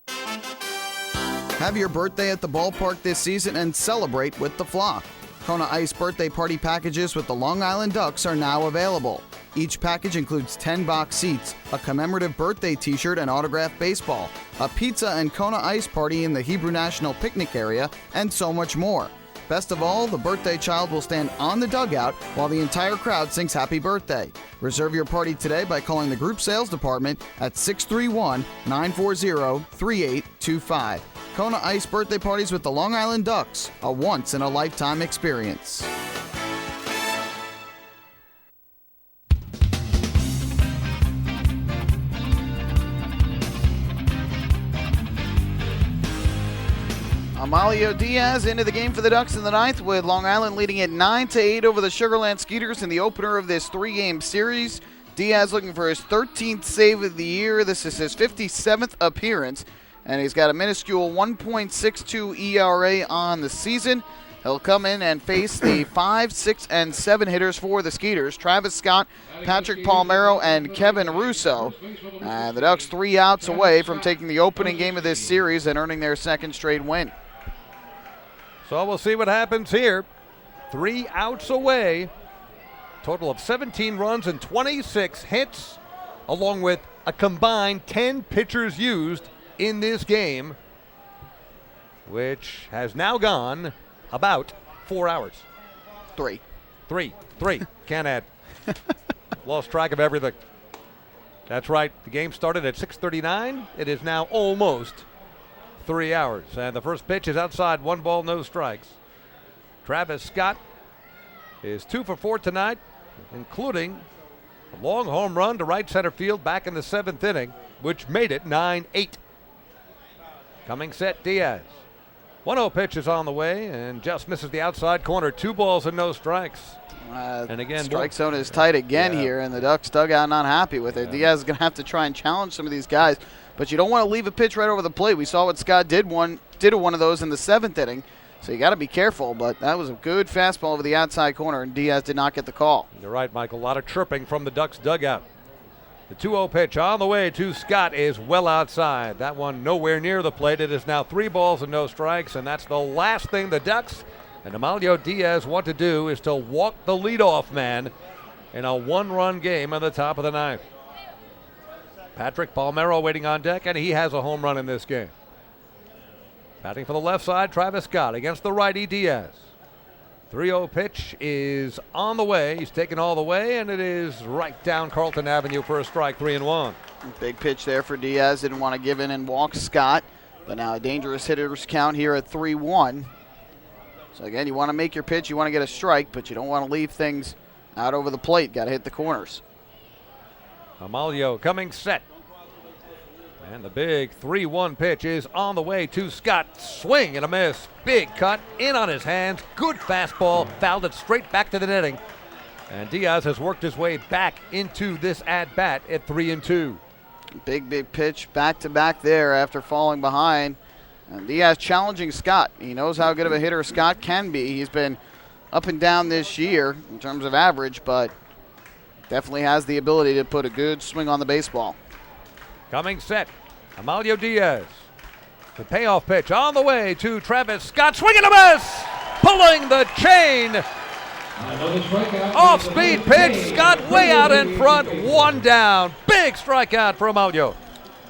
Have your birthday at the ballpark this season and celebrate with the Flock. Kona Ice birthday party packages with the Long Island Ducks are now available. Each package includes 10 box seats, a commemorative birthday t-shirt and autographed baseball, a pizza and Kona Ice party in the Hebrew National Picnic area, and so much more. Best of all, the birthday child will stand on the dugout while the entire crowd sings happy birthday. Reserve your party today by calling the group sales department at 631-940-3825. Kona Ice birthday parties with the Long Island Ducks, a once-in-a-lifetime experience. Amalio Diaz into the game for the Ducks in the ninth, with Long Island leading at 9-8 over the Sugarland Skeeters in the opener of this three-game series. Diaz looking for his 13th save of the year. This is his 57th appearance, and he's got a minuscule 1.62 ERA on the season. He'll come in and face the 5, 6, and 7 hitters for the Skeeters: Travis Scott, Patrick Palmero, and Kevin Russo. The Ducks 3 outs away from taking the opening game of this series and earning their second straight win. So we'll see what happens here. 3 outs away. Total of 17 runs and 26 hits, along with a combined 10 pitchers used in this game, which has now gone about 4 hours. 3. Can't add. Lost track of everything. That's right. The game started at 6:39. It is now almost 3 hours. And the first pitch is outside. 1 ball, no strikes. Travis Scott is 2 for 4 tonight, including a long home run to right center field back in the 7th inning, which made it 9-8. Coming set, Diaz. 1-0 pitch is on the way and just misses the outside corner. 2 balls and no strikes. And again, strike zone is tight again here, and the Ducks dugout not happy with it. Diaz is going to have to try and challenge some of these guys, but you don't want to leave a pitch right over the plate. We saw what Scott did one of those in the 7th inning, so you got to be careful. But that was a good fastball over the outside corner, and Diaz did not get the call. You're right, Michael. A lot of chirping from the Ducks dugout. The 2-0 pitch on the way to Scott is well outside. That one nowhere near the plate. It is now 3 balls and no strikes, and that's the last thing the Ducks and Amalio Diaz want to do, is to walk the leadoff man in a 1-run game in the top of the 9th. Patrick Palmero waiting on deck, and he has a home run in this game. Batting for the left side, Travis Scott against the righty Diaz. 3-0 pitch is on the way. He's taken all the way, and it is right down Carlton Avenue for a strike, 3-1. Big pitch there for Diaz. Didn't want to give in and walk Scott, but now a dangerous hitters count here at 3-1. So again, you want to make your pitch, you want to get a strike, but you don't want to leave things out over the plate. Got to hit the corners. Amalio coming set. And the big 3-1 pitch is on the way to Scott. Swing and a miss. Big cut in on his hands. Good fastball. Fouled it straight back to the netting. And Diaz has worked his way back into this at-bat at 3-2. Big pitch back-to-back there after falling behind. And Diaz challenging Scott. He knows how good of a hitter Scott can be. He's been up and down this year in terms of average, but definitely has the ability to put a good swing on the baseball. Coming set, Amalio Diaz. The payoff pitch on the way to Travis Scott. Swing and a miss! Pulling the chain. Off-speed pitch. Scott way out in front. 1 down. Big strikeout for Amalio.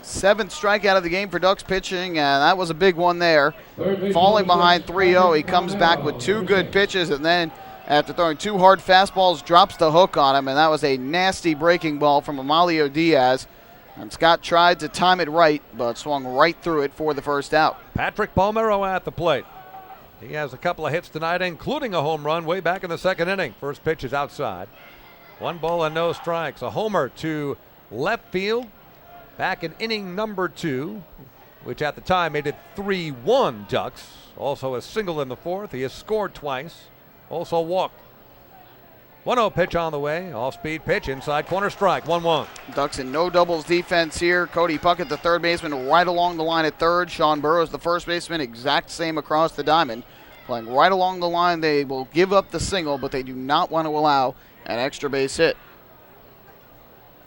7th strikeout of the game for Ducks pitching, and that was a big one there. Falling behind 3-0, he comes back with 2 good pitches, and then after throwing 2 hard fastballs, drops the hook on him, and that was a nasty breaking ball from Amalio Diaz. And Scott tried to time it right, but swung right through it for the first out. Patrick Palmero at the plate. He has a couple of hits tonight, including a home run way back in the 2nd inning. First pitch is outside. 1 ball and no strikes. A homer to left field back in inning number 2. which at the time made it 3-1 Ducks. Also a single in the fourth. He has scored twice. Also walked. 1-0 pitch on the way. Off-speed pitch, inside corner strike, 1-1. Ducks in no doubles defense here. Cody Puckett, the third baseman, right along the line at third. Sean Burrows, the first baseman, exact same across the diamond. Playing right along the line. They will give up the single, but they do not want to allow an extra base hit.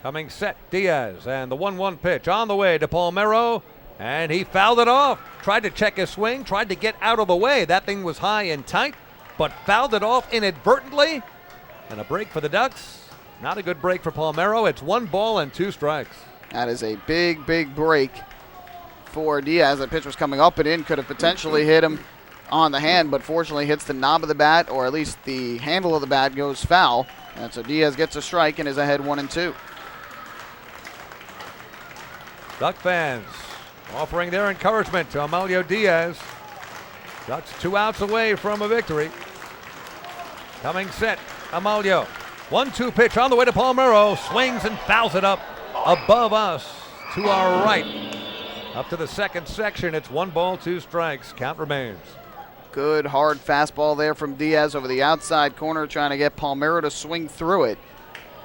Coming set, Diaz, and the 1-1 pitch on the way to Palmeiro, and he fouled it off. Tried to check his swing, tried to get out of the way. That thing was high and tight, but fouled it off inadvertently. And a break for the Ducks. Not a good break for Palmeiro. It's 1 ball and 2 strikes. That is a big, big break for Diaz. The pitch was coming up and in, could have potentially hit him on the hand, but fortunately hits the knob of the bat, or at least the handle of the bat goes foul. And so Diaz gets a strike and is ahead 1-2. Duck fans offering their encouragement to Amalio Diaz. Ducks 2 outs away from a victory. Coming set, Amalio. 1-2 pitch on the way to Palmeiro. Swings and fouls it up above us to our right. Up to the second section, it's 1 ball, 2 strikes. Count remains. Good hard fastball there from Diaz over the outside corner, trying to get Palmeiro to swing through it.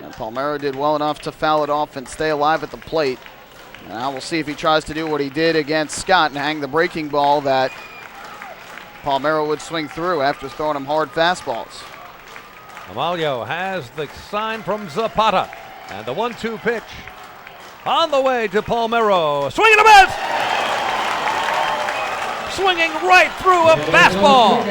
And Palmeiro did well enough to foul it off and stay alive at the plate. Now we'll see if he tries to do what he did against Scott and hang the breaking ball that Palmeiro would swing through after throwing him hard fastballs. Amalio has the sign from Zapata. And the 1-2 pitch on the way to Palmeiro. Swing and a miss! Swinging right through a fastball.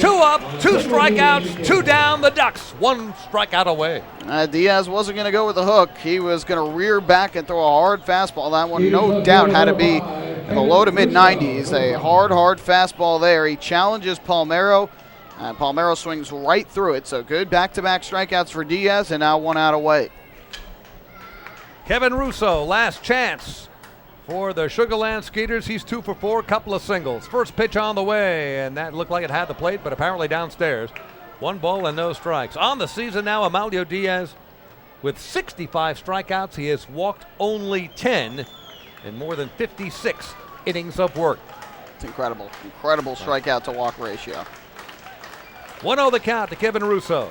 2 up, 2 strikeouts, 2 down. The Ducks 1 strikeout away. Diaz wasn't going to go with the hook. He was going to rear back and throw a hard fastball. That one, no doubt, had to be in the low to mid-90s. A hard fastball there. He challenges Palmeiro. And Palmeiro swings right through it. So good back-to-back strikeouts for Diaz, and now 1 out away. Kevin Russo, last chance for the Sugarland Skeeters. He's 2 for 4, couple of singles. First pitch on the way, and that looked like it had the plate, but apparently downstairs. 1 ball and no strikes. On the season now, Amalio Diaz with 65 strikeouts. He has walked only 10 in more than 56 innings of work. It's incredible. Incredible strikeout to walk ratio. 1-0 the count to Kevin Russo.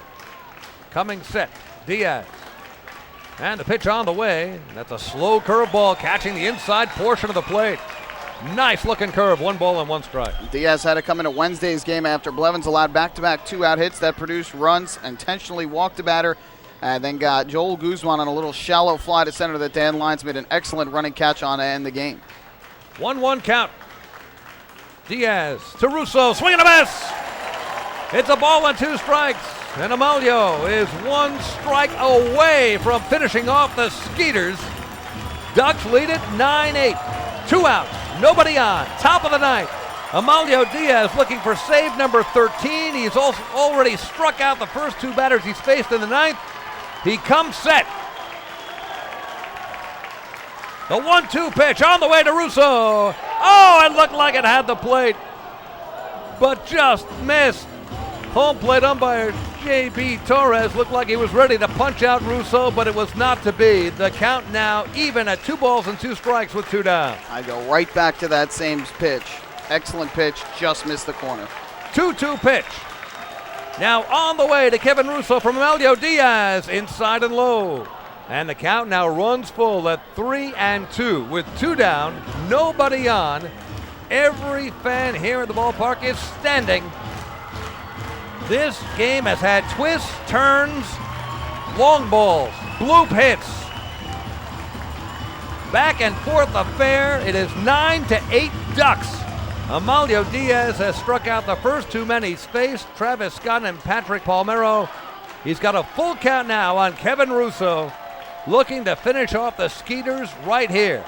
Coming set, Diaz. And the pitch on the way. That's a slow curveball catching the inside portion of the plate. Nice looking curve. 1 ball and 1 strike. Diaz had to come into Wednesday's game after Blevins allowed back-to-back 2-out hits that produced runs, intentionally walked the batter, and then got Joel Guzman on a little shallow fly to center that Dan Lyons made an excellent running catch on to end the game. 1-1 count. Diaz to Russo. Swing and a miss. It's a ball and 2 strikes. And Amalio is 1 strike away from finishing off the Skeeters. Ducks lead it 9-8. 2 outs, nobody on. Top of the 9th. Amalio Diaz looking for save number 13. He's also already struck out the first 2 batters he's faced in the 9th. He comes set. The 1-2 pitch on the way to Russo. Oh, it looked like it had the plate, but just missed. Home plate umpire J.B. Torres looked like he was ready to punch out Russo, but it was not to be. The count now even at 2 balls and 2 strikes with 2 down. I go right back to that same pitch. Excellent pitch, just missed the corner. 2-2 pitch. Now on the way to Kevin Russo from Amalio Diaz, inside and low. And the count now runs full at 3-2 with 2 down, nobody on. Every fan here at the ballpark is standing. This game has had twists, turns, long balls, bloop hits. Back and forth affair. It is 9-8 Ducks. Amalio Diaz has struck out the first 2 men he's faced, Travis Scott and Patrick Palmeiro. He's got a full count now on Kevin Russo, looking to finish off the Skeeters right here.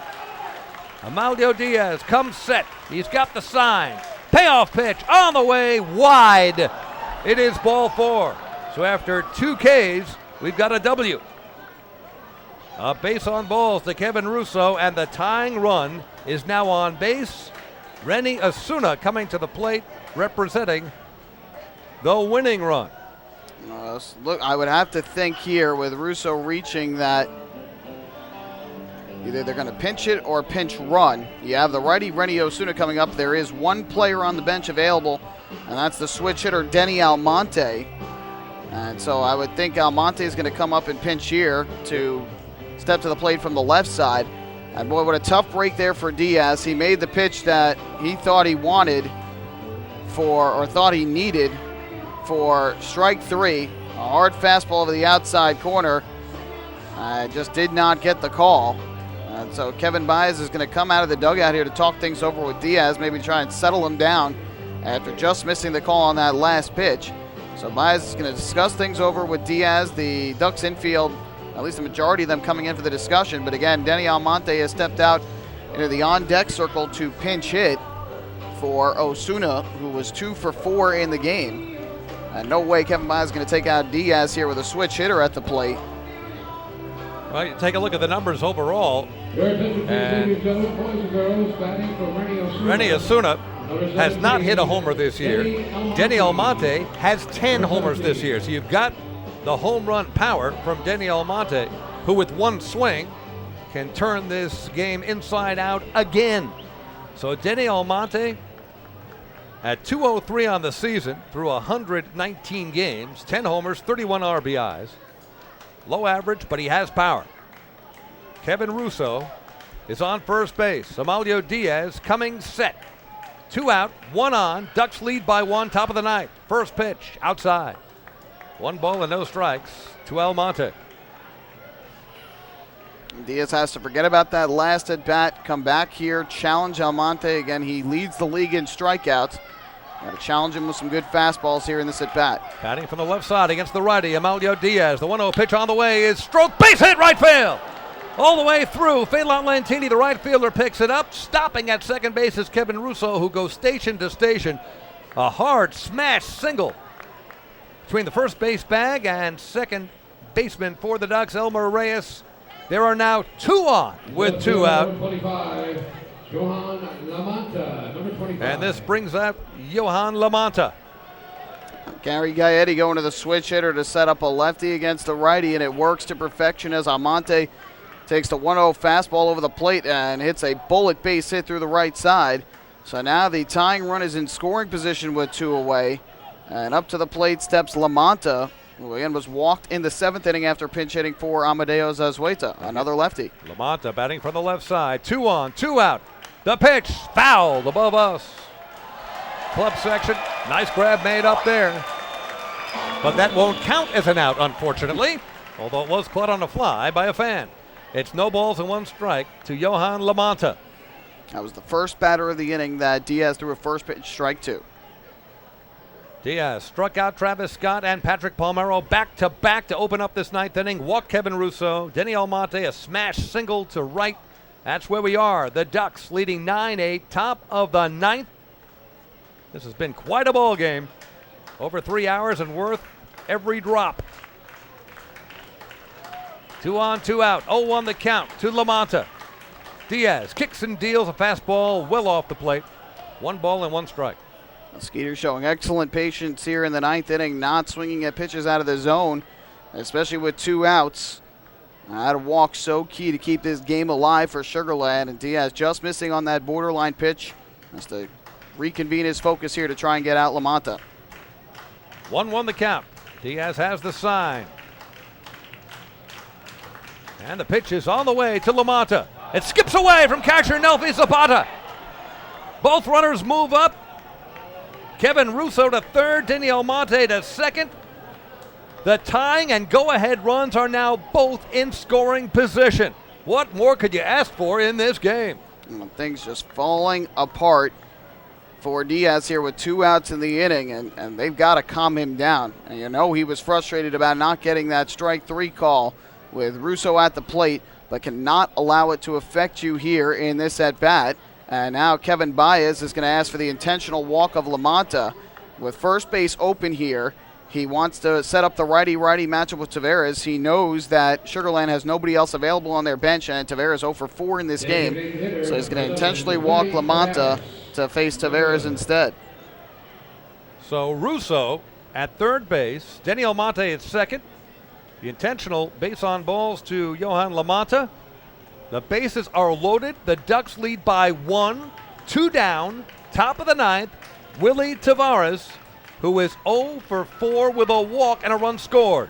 Amalio Diaz comes set. He's got the sign. Payoff pitch on the way, wide. It is ball 4. So after 2 Ks, we've got a W. A base on balls to Kevin Russo, and the tying run is now on base. Renny Asuna coming to the plate, representing the winning run. Look, I would have to think here with Russo reaching that Either they're going to pinch hit or pinch run. You have the righty Rennie Osuna coming up. There is one player on the bench available, and that's the switch hitter Denny Almonte. And so I would think Almonte is going to come up and pinch here to step to the plate from the left side. And boy, what a tough break there for Diaz. He made the pitch that he thought he wanted or thought he needed for strike 3. A hard fastball over the outside corner. Just did not get the call. And so Kevin Bas is going to come out of the dugout here to talk things over with Diaz, maybe try and settle him down after just missing the call on that last pitch. So Bas is going to discuss things over with Diaz. The Ducks infield, at least the majority of them coming in for the discussion. But again, Denny Almonte has stepped out into the on-deck circle to pinch hit for Osuna, who was 2 for 4 in the game. And no way Kevin Bas is going to take out Diaz here with a switch hitter at the plate. Well, you take a look at the numbers overall. And Rennie Osuna has not hit a homer this year. Denny Almonte has 10 homers this year. So you've got the home run power from Denny Almonte, who with one swing can turn this game inside out again. So Denny Almonte at 203 on the season through 119 games, 10 homers, 31 RBIs. Low average, but he has power. Kevin Russo is on first base. Amalio Diaz coming set. 2 out, 1 on. Ducks lead by 1, top of the ninth. First pitch, outside. 1 ball and no strikes to Almonte. Diaz has to forget about that last at bat, come back here, challenge Almonte. Again, he leads the league in strikeouts. Got to challenge him with some good fastballs here in this at bat. Batting from the left side against the righty, Amalio Diaz. The 1-0 pitch on the way is stroked, base hit, right field. All the way through. Phelan Lantini, the right fielder, picks it up. Stopping at second base is Kevin Russo, who goes station to station. A hard smash single between the first base bag and second baseman for the Ducks, Elmer Reyes. There are now 2 on with 2 out. And this brings up Johan Lamanta. Gary Gaetti going to the switch hitter to set up a lefty against the righty, and it works to perfection as Almonte takes the 1-0 fastball over the plate and hits a bullet base hit through the right side. So now the tying run is in scoring position with 2 away. And up to the plate steps Lamanta, who again was walked in the 7th inning after pinch hitting for Amadeo Zazueta, another lefty. Lamanta batting from the left side. 2 on, 2 out. The pitch fouled above us. Club section, nice grab made up there. But that won't count as an out, unfortunately, although it was caught on a fly by a fan. It's no balls and 1 strike to Johan Lamanta. That was the first batter of the inning that Diaz threw a first pitch strike to. Diaz struck out Travis Scott and Patrick Palmeiro back-to-back to open up this 9th inning. Walked Kevin Russo. Denny Almonte, a smash single to right. That's where we are. The Ducks leading 9-8, top of the 9th. This has been quite a ball game. Over 3 hours and worth every drop. 2 on, 2 out. 0-1 the count to Lamanta. Diaz kicks and deals a fastball well off the plate. 1 ball and 1 strike. Skeeters showing excellent patience here in the 9th inning, not swinging at pitches out of the zone, especially with 2 outs. That walk so key to keep this game alive for Sugar Land, and Diaz just missing on that borderline pitch. Has to reconvene his focus here to try and get out Lamanta. 1-1 the count. Diaz has the sign. And the pitch is on the way to Lamanta. It skips away from catcher Nelfi Zapata. Both runners move up. Kevin Russo to third, Denny Almonte to second. The tying and go-ahead runs are now both in scoring position. What more could you ask for in this game? Things just falling apart for Diaz here with 2 outs in the inning, and they've got to calm him down. And you know he was frustrated about not getting that strike 3 call with Russo at the plate, but cannot allow it to affect you here in this at-bat. And now Kevin Bas is going to ask for the intentional walk of Lamanta. With first base open here, he wants to set up the righty-righty matchup with Taveras. He knows that Sugar Land has nobody else available on their bench, and Taveras 0 for 4 in this game. So he's going to intentionally walk Lamanta to face Taveras instead. So Russo at third base, Denny Almonte at second. The intentional base on balls to Johan Lamanta. The bases are loaded. The Ducks lead by 1, 2 down. Top of the ninth, Willie Tavares, who is 0 for 4 with a walk and a run scored.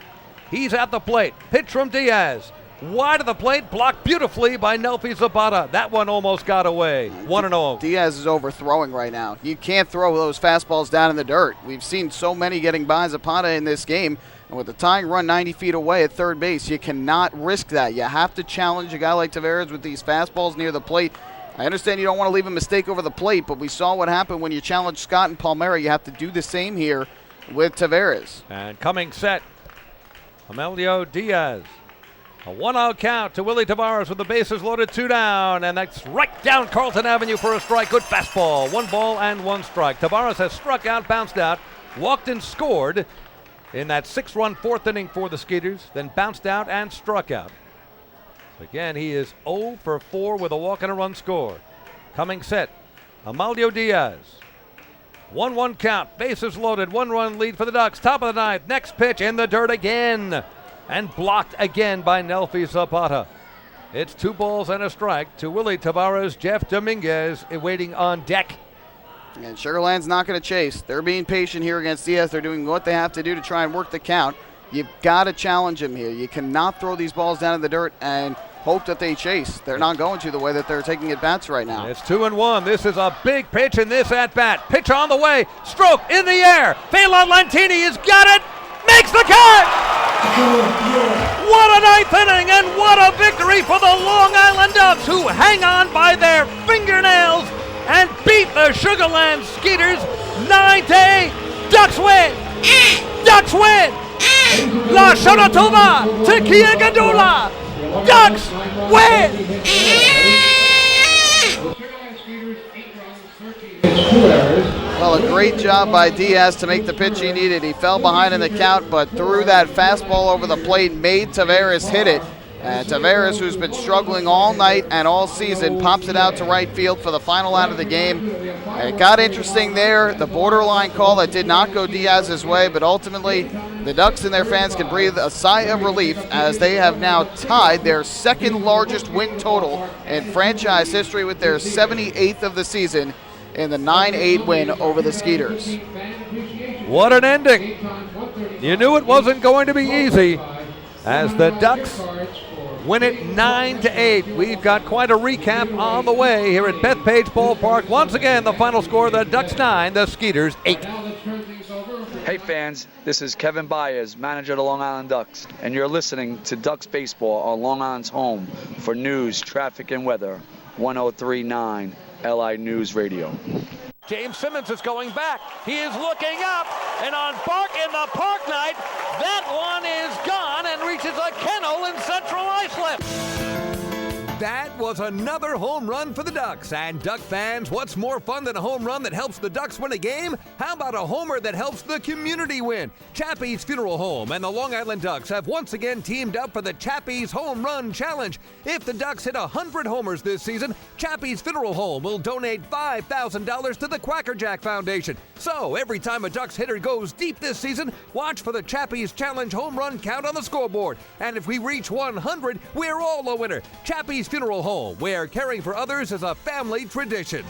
He's at the plate. Pitch from Diaz. Wide of the plate, blocked beautifully by Nelfi Zapata. That one almost got away. 1-0. Diaz is overthrowing right now. You can't throw those fastballs down in the dirt. We've seen so many getting by Zapata in this game. And with the tying run 90 feet away at third base, you cannot risk that. You have to challenge a guy like Tavares with these fastballs near the plate. I understand you don't want to leave a mistake over the plate, but we saw what happened when you challenged Scott and Palmera. You have to do the same here with Tavares. And coming set, Amelio Diaz. A 1-out count to Willie Tavares with the bases loaded, 2 down, and that's right down Carlton Avenue for a strike. Good fastball. 1 ball and 1 strike. Tavares has struck out, bounced out, walked and scored in that 6-run 4th inning for the Skeeters, then bounced out and struck out. Again, he is 0 for 4 with a walk and a run scored. Coming set, Amelio Diaz. 1-1 count, bases loaded, 1-run lead for the Ducks. Top of the ninth, next pitch in the dirt again. And blocked again by Nelfi Zapata. It's 2 balls and a strike to Willie Tavares. Jeff Dominguez waiting on deck. And Sugar Land's not going to chase. They're being patient here against Diaz. They're doing what they have to do to try and work the count. You've got to challenge him here. You cannot throw these balls down in the dirt and hope that they chase. They're not going to the way that they're taking at-bats right now. It's 2-1. This is a big pitch in this at-bat. Pitch on the way. Stroke in the air. Phelan Lantini has got it. Makes the cut! What a ninth inning and what a victory for the Long Island Ducks, who hang on by their fingernails and beat the Sugar Land Skeeters 9-8. Ducks win! Ducks win! La Shanatuba to Kiagadula! Ducks win! Well, a great job by Diaz to make the pitch he needed. He fell behind in the count, but threw that fastball over the plate, made Tavares hit it. And Tavares, who's been struggling all night and all season, pops it out to right field for the final out of the game. And it got interesting there, the borderline call that did not go Diaz's way, but ultimately the Ducks and their fans can breathe a sigh of relief as they have now tied their second largest win total in franchise history with their 78th of the season in the 9-8 win over the Skeeters. What an ending. You knew it wasn't going to be easy as the Ducks win it 9-8. We've got quite a recap on the way here at Bethpage Ballpark. Once again, the final score, the Ducks 9, the Skeeters 8. Hey fans, this is Kevin Bas, manager of the Long Island Ducks, and you're listening to Ducks Baseball on Long Island's home for news, traffic, and weather, 103.9 LI News Radio. James Simmons is going back. He is looking up, and on Bark in the Park Night, that one is gone and reaches a kennel in Central Islip. That was another home run for the Ducks. And Duck fans, what's more fun than a home run that helps the Ducks win a game? How about a homer that helps the community win? Chappie's Funeral Home and the Long Island Ducks have once again teamed up for the Chappie's Home Run Challenge. If the Ducks hit 100 homers this season, Chappie's Funeral Home will donate $5,000 to the Quacker Jack Foundation. So every time a Ducks hitter goes deep this season, watch for the Chappie's Challenge home run count on the scoreboard. And if we reach 100, we're all a winner. Chappie's Funeral Home, where caring for others is a family tradition.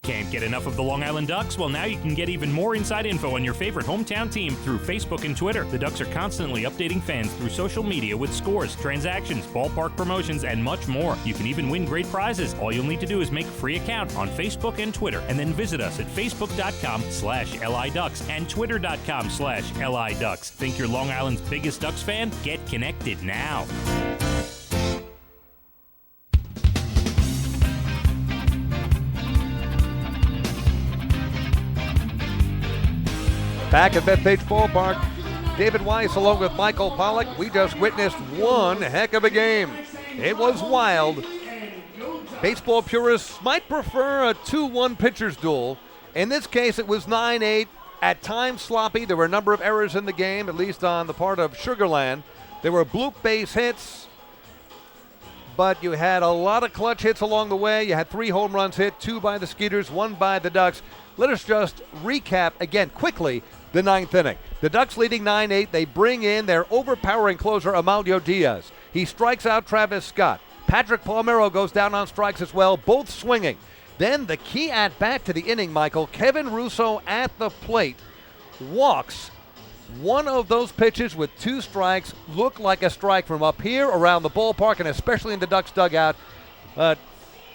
Can't get enough of the Long Island Ducks? Well, now you can get even more inside info on your favorite hometown team through Facebook and Twitter. The Ducks are constantly updating fans through social media with scores, transactions, ballpark promotions, and much more. You can even win great prizes. All you'll need to do is make a free account on Facebook and Twitter, and then visit us at facebook.com/LIDucks and twitter.com/LIDucks. Think you're Long Island's biggest Ducks fan? Get connected now. Back at Bethpage Ballpark, David Weiss along with Michael Pollack. We just witnessed one heck of a game. It was wild. Baseball purists might prefer a 2-1 pitcher's duel. In this case, it was 9-8. At times sloppy. There were a number of errors in the game, at least on the part of Sugar Land. There were bloop base hits, but you had a lot of clutch hits along the way. You had 3 home runs hit, 2 by the Skeeters, 1 by the Ducks. let us just recap again quickly the ninth inning. The Ducks leading 9-8. They bring in their overpowering closer, Amalio Diaz. He strikes out Travis Scott. Patrick Palmeiro goes down on strikes as well, both swinging. Then the key at-bat to the inning, Michael, Kevin Russo at the plate walks one of those pitches with 2 strikes, looked like a strike from up here around the ballpark and especially in the Ducks dugout.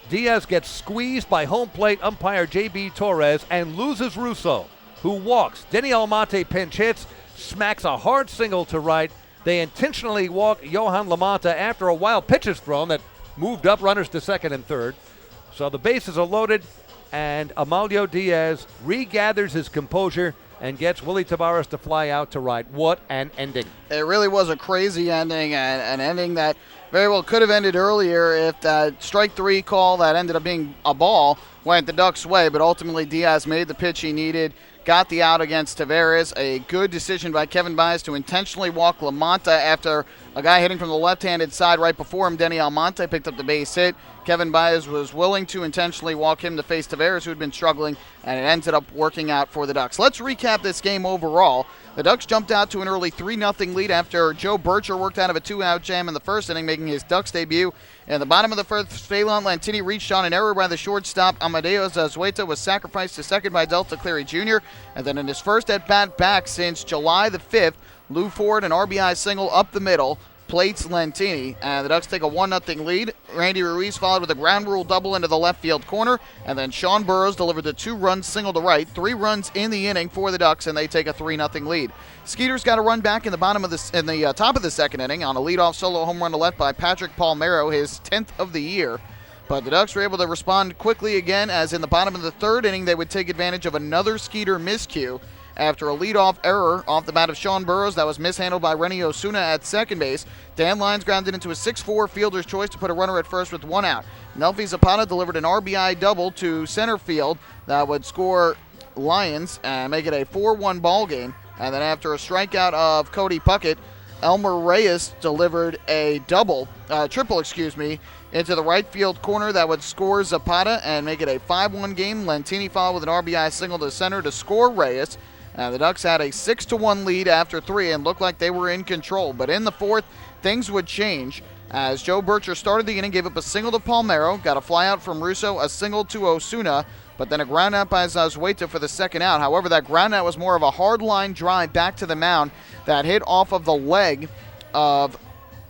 Diaz gets squeezed by home plate umpire J.B. Torres and loses Russo, who walks. Denny Almonte pinch hits, smacks a hard single to right. They intentionally walk Yohan Lamanta after a wild pitch is thrown that moved up runners to second and third. So the bases are loaded, and Amalio Diaz regathers his composure and gets Willie Tavares to fly out to right. What an ending. It really was a crazy ending, and an ending that very well could have ended earlier if that strike 3 call that ended up being a ball went the Ducks' way, but ultimately Diaz made the pitch he needed, got the out against Tavares. A good decision by Kevin Bas to intentionally walk Lamanta after a guy hitting from the left-handed side right before him. Denny Almonte picked up the base hit. Kevin Bas was willing to intentionally walk him to face Tavares, who had been struggling, and it ended up working out for the Ducks. Let's recap this game overall. The Ducks jumped out to an early 3-0 lead after Joe Bircher worked out of a 2-out jam in the first inning, making his Ducks debut. In the bottom of the first, Phelan Lantini reached on an error by the shortstop. Amadeo Zazueta was sacrificed to second by Delta Cleary Jr. And then in his first at-bat back since July the 5th, Lou Ford, an RBI single up the middle, plates Lantini, and the Ducks take a 1-0 lead. Randy Ruiz followed with a ground rule double into the left field corner, and then Sean Burrows delivered the 2-run single to right. 3 runs in the inning for the Ducks, and they take a 3-0 lead. Skeeters got a run back in the top of the second inning on a leadoff solo home run to left by Patrick Palmeiro, his 10th of the year. But the Ducks were able to respond quickly again, as in the bottom of the third inning they would take advantage of another Skeeter miscue after a leadoff error off the bat of Sean Burrows that was mishandled by Renny Osuna at second base. Dan Lyons grounded into a 6-4 fielder's choice to put a runner at first with 1 out. Nelfi Zapata delivered an RBI double to center field that would score Lyons and make it a 4-1 ball game. And then after a strikeout of Cody Puckett, Elmer Reyes delivered a triple, into the right field corner that would score Zapata and make it a 5-1 game. Lantini followed with an RBI single to center to score Reyes. The Ducks had a 6-1 lead after 3 and looked like they were in control. But in the fourth, things would change as Joe Bircher started the inning, gave up a single to Palmeiro, got a flyout from Russo, a single to Osuna, but then a ground out by Zazueta for the second out. However, that ground out was more of a hard line drive back to the mound that hit off of the leg of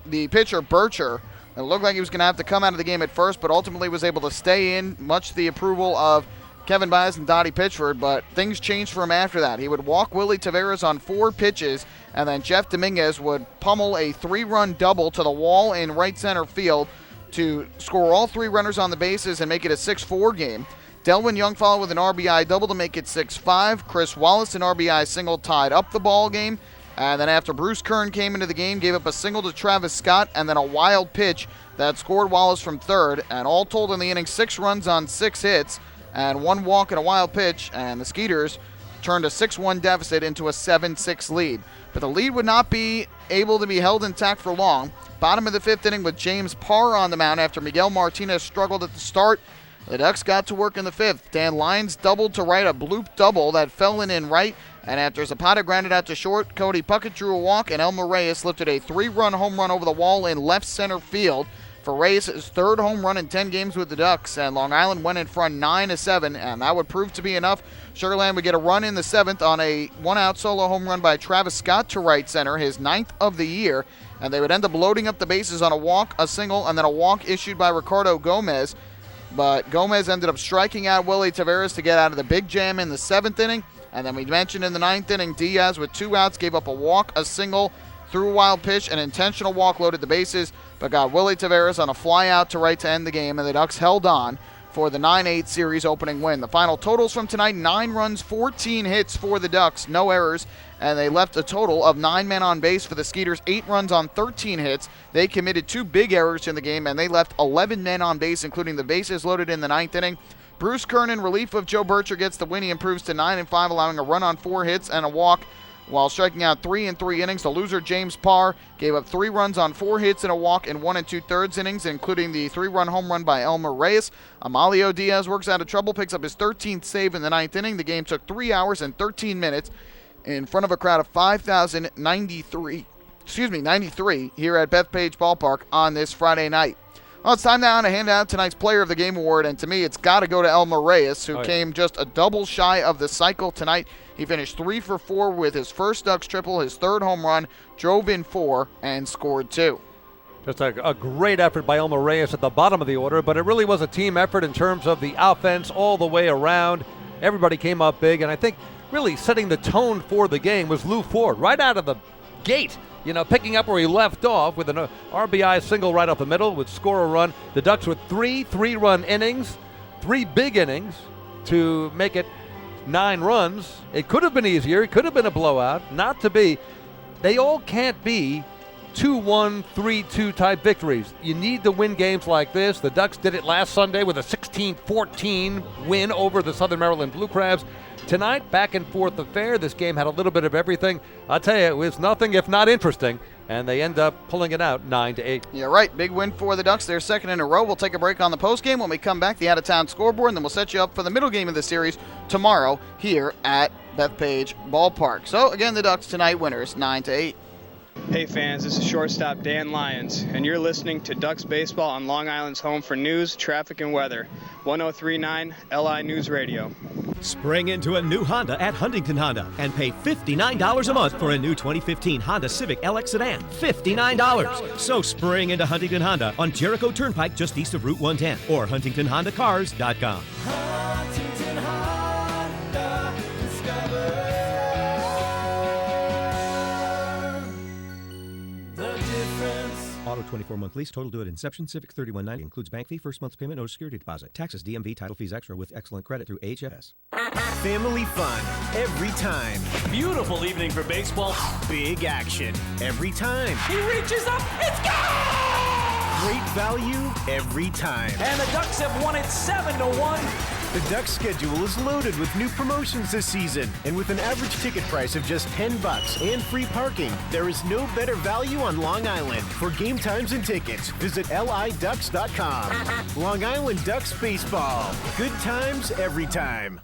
the pitcher Bircher. It looked like he was going to have to come out of the game at first, but ultimately was able to stay in, much to the approval of Kevin Bas and Dottie Pitchford, but things changed for him after that. He would walk Willie Tavares on 4 pitches, and then Jeff Dominguez would pummel a 3-run double to the wall in right center field to score all 3 runners on the bases and make it a 6-4 game. Delwyn Young followed with an RBI double to make it 6-5. Chris Wallace, an RBI single, tied up the ball game. And then after Bruce Kern came into the game, gave up a single to Travis Scott and then a wild pitch that scored Wallace from third. And all told in the inning, 6 runs on 6 hits and 1 walk and a wild pitch. And the Skeeters turned a 6-1 deficit into a 7-6 lead. But the lead would not be able to be held intact for long. Bottom of the 5th inning with James Parr on the mound after Miguel Martinez struggled at the start. The Ducks got to work in the 5th. Dan Lyons doubled to right, a bloop double that fell in right. And after Zapata grounded out to short, Cody Puckett drew a walk, and Elmer Reyes lifted a 3-run home run over the wall in left center field for Reyes' 3rd home run in 10 games with the Ducks. And Long Island went in front 9-7, and that would prove to be enough. Sugar Land would get a run in the 7th on a 1-out solo home run by Travis Scott to right center, his 9th of the year. And they would end up loading up the bases on a walk, a single, and then a walk issued by Ricardo Gomez. But Gomez ended up striking out Willie Tavares to get out of the big jam in the 7th inning. And then we mentioned in the 9th inning, Diaz with 2 outs gave up a walk, a single, threw a wild pitch, an intentional walk, loaded the bases, but got Willie Tavares on a fly out to right to end the game, and the Ducks held on for the 9-8 series opening win. The final totals from tonight: 9 runs, 14 hits for the Ducks, no errors, and they left a total of 9 men on base for the Skeeters, 8 runs on 13 hits. They committed 2 big errors in the game, and they left 11 men on base, including the bases loaded in the 9th inning. Bruce Kern, in relief of Joe Bircher, gets the win. He improves to 9-5, allowing a run on 4 hits and a walk while striking out 3 in 3 innings. The loser, James Parr, gave up 3 runs on 4 hits and a walk in 1 2/3 innings, including the 3-run home run by Elmer Reyes. Amalio Diaz works out of trouble, picks up his 13th save in the 9th inning. The game took 3 hours and 13 minutes in front of a crowd of 5,093 here at Bethpage Ballpark on this Friday night. Well, it's time now to hand out tonight's Player of the Game award, and to me, it's got to go to Elmer Reyes, who came just a double shy of the cycle tonight. He finished 3 for 4 with his first Ducks triple, his 3rd home run, drove in 4, and scored 2. Just a great effort by Elmer Reyes at the bottom of the order, but it really was a team effort in terms of the offense all the way around. Everybody came up big, and I think really setting the tone for the game was Lou Ford right out of the gate. Picking up where he left off with an RBI single right up the middle, would score a run. The Ducks with 3 3-run innings, 3 big innings to make it 9 runs. It could have been easier. It could have been a blowout. Not to be. They all can't be 2-1, 3-2 type victories. You need to win games like this. The Ducks did it last Sunday with a 16-14 win over the Southern Maryland Blue Crabs. Tonight, back and forth affair. This game had a little bit of everything. I'll tell you, it was nothing if not interesting, and they end up pulling it out 9-8. Yeah, right. Big win for the Ducks. They're 2nd in a row. We'll take a break on the postgame. When we come back, the out-of-town scoreboard, and then we'll set you up for the middle game of the series tomorrow here at Bethpage Ballpark. So, again, the Ducks tonight winners 9-8. Hey fans, this is shortstop Dan Lyons, and you're listening to Ducks Baseball on Long Island's home for news, traffic, and weather. 1039 LI News Radio. Spring into a new Honda at Huntington Honda and pay $59 a month for a new 2015 Honda Civic LX sedan. $59. So spring into Huntington Honda on Jericho Turnpike just east of Route 110 or HuntingtonHondaCars.com. Huntington Honda, discover the difference. Auto 24-month lease, total due at inception. Civic $31.90 includes bank fee, first month's payment, no security deposit. Taxes, DMV, title fees extra with excellent credit through HFS. Family fun every time. Beautiful evening for baseball. Big action every time. He reaches up. It's gone! Great value every time. And the Ducks have won it 7-1. The Ducks schedule is loaded with new promotions this season, and with an average ticket price of just $10 and free parking, there is no better value on Long Island. For game times and tickets, visit liducks.com. Long Island Ducks baseball. Good times every time.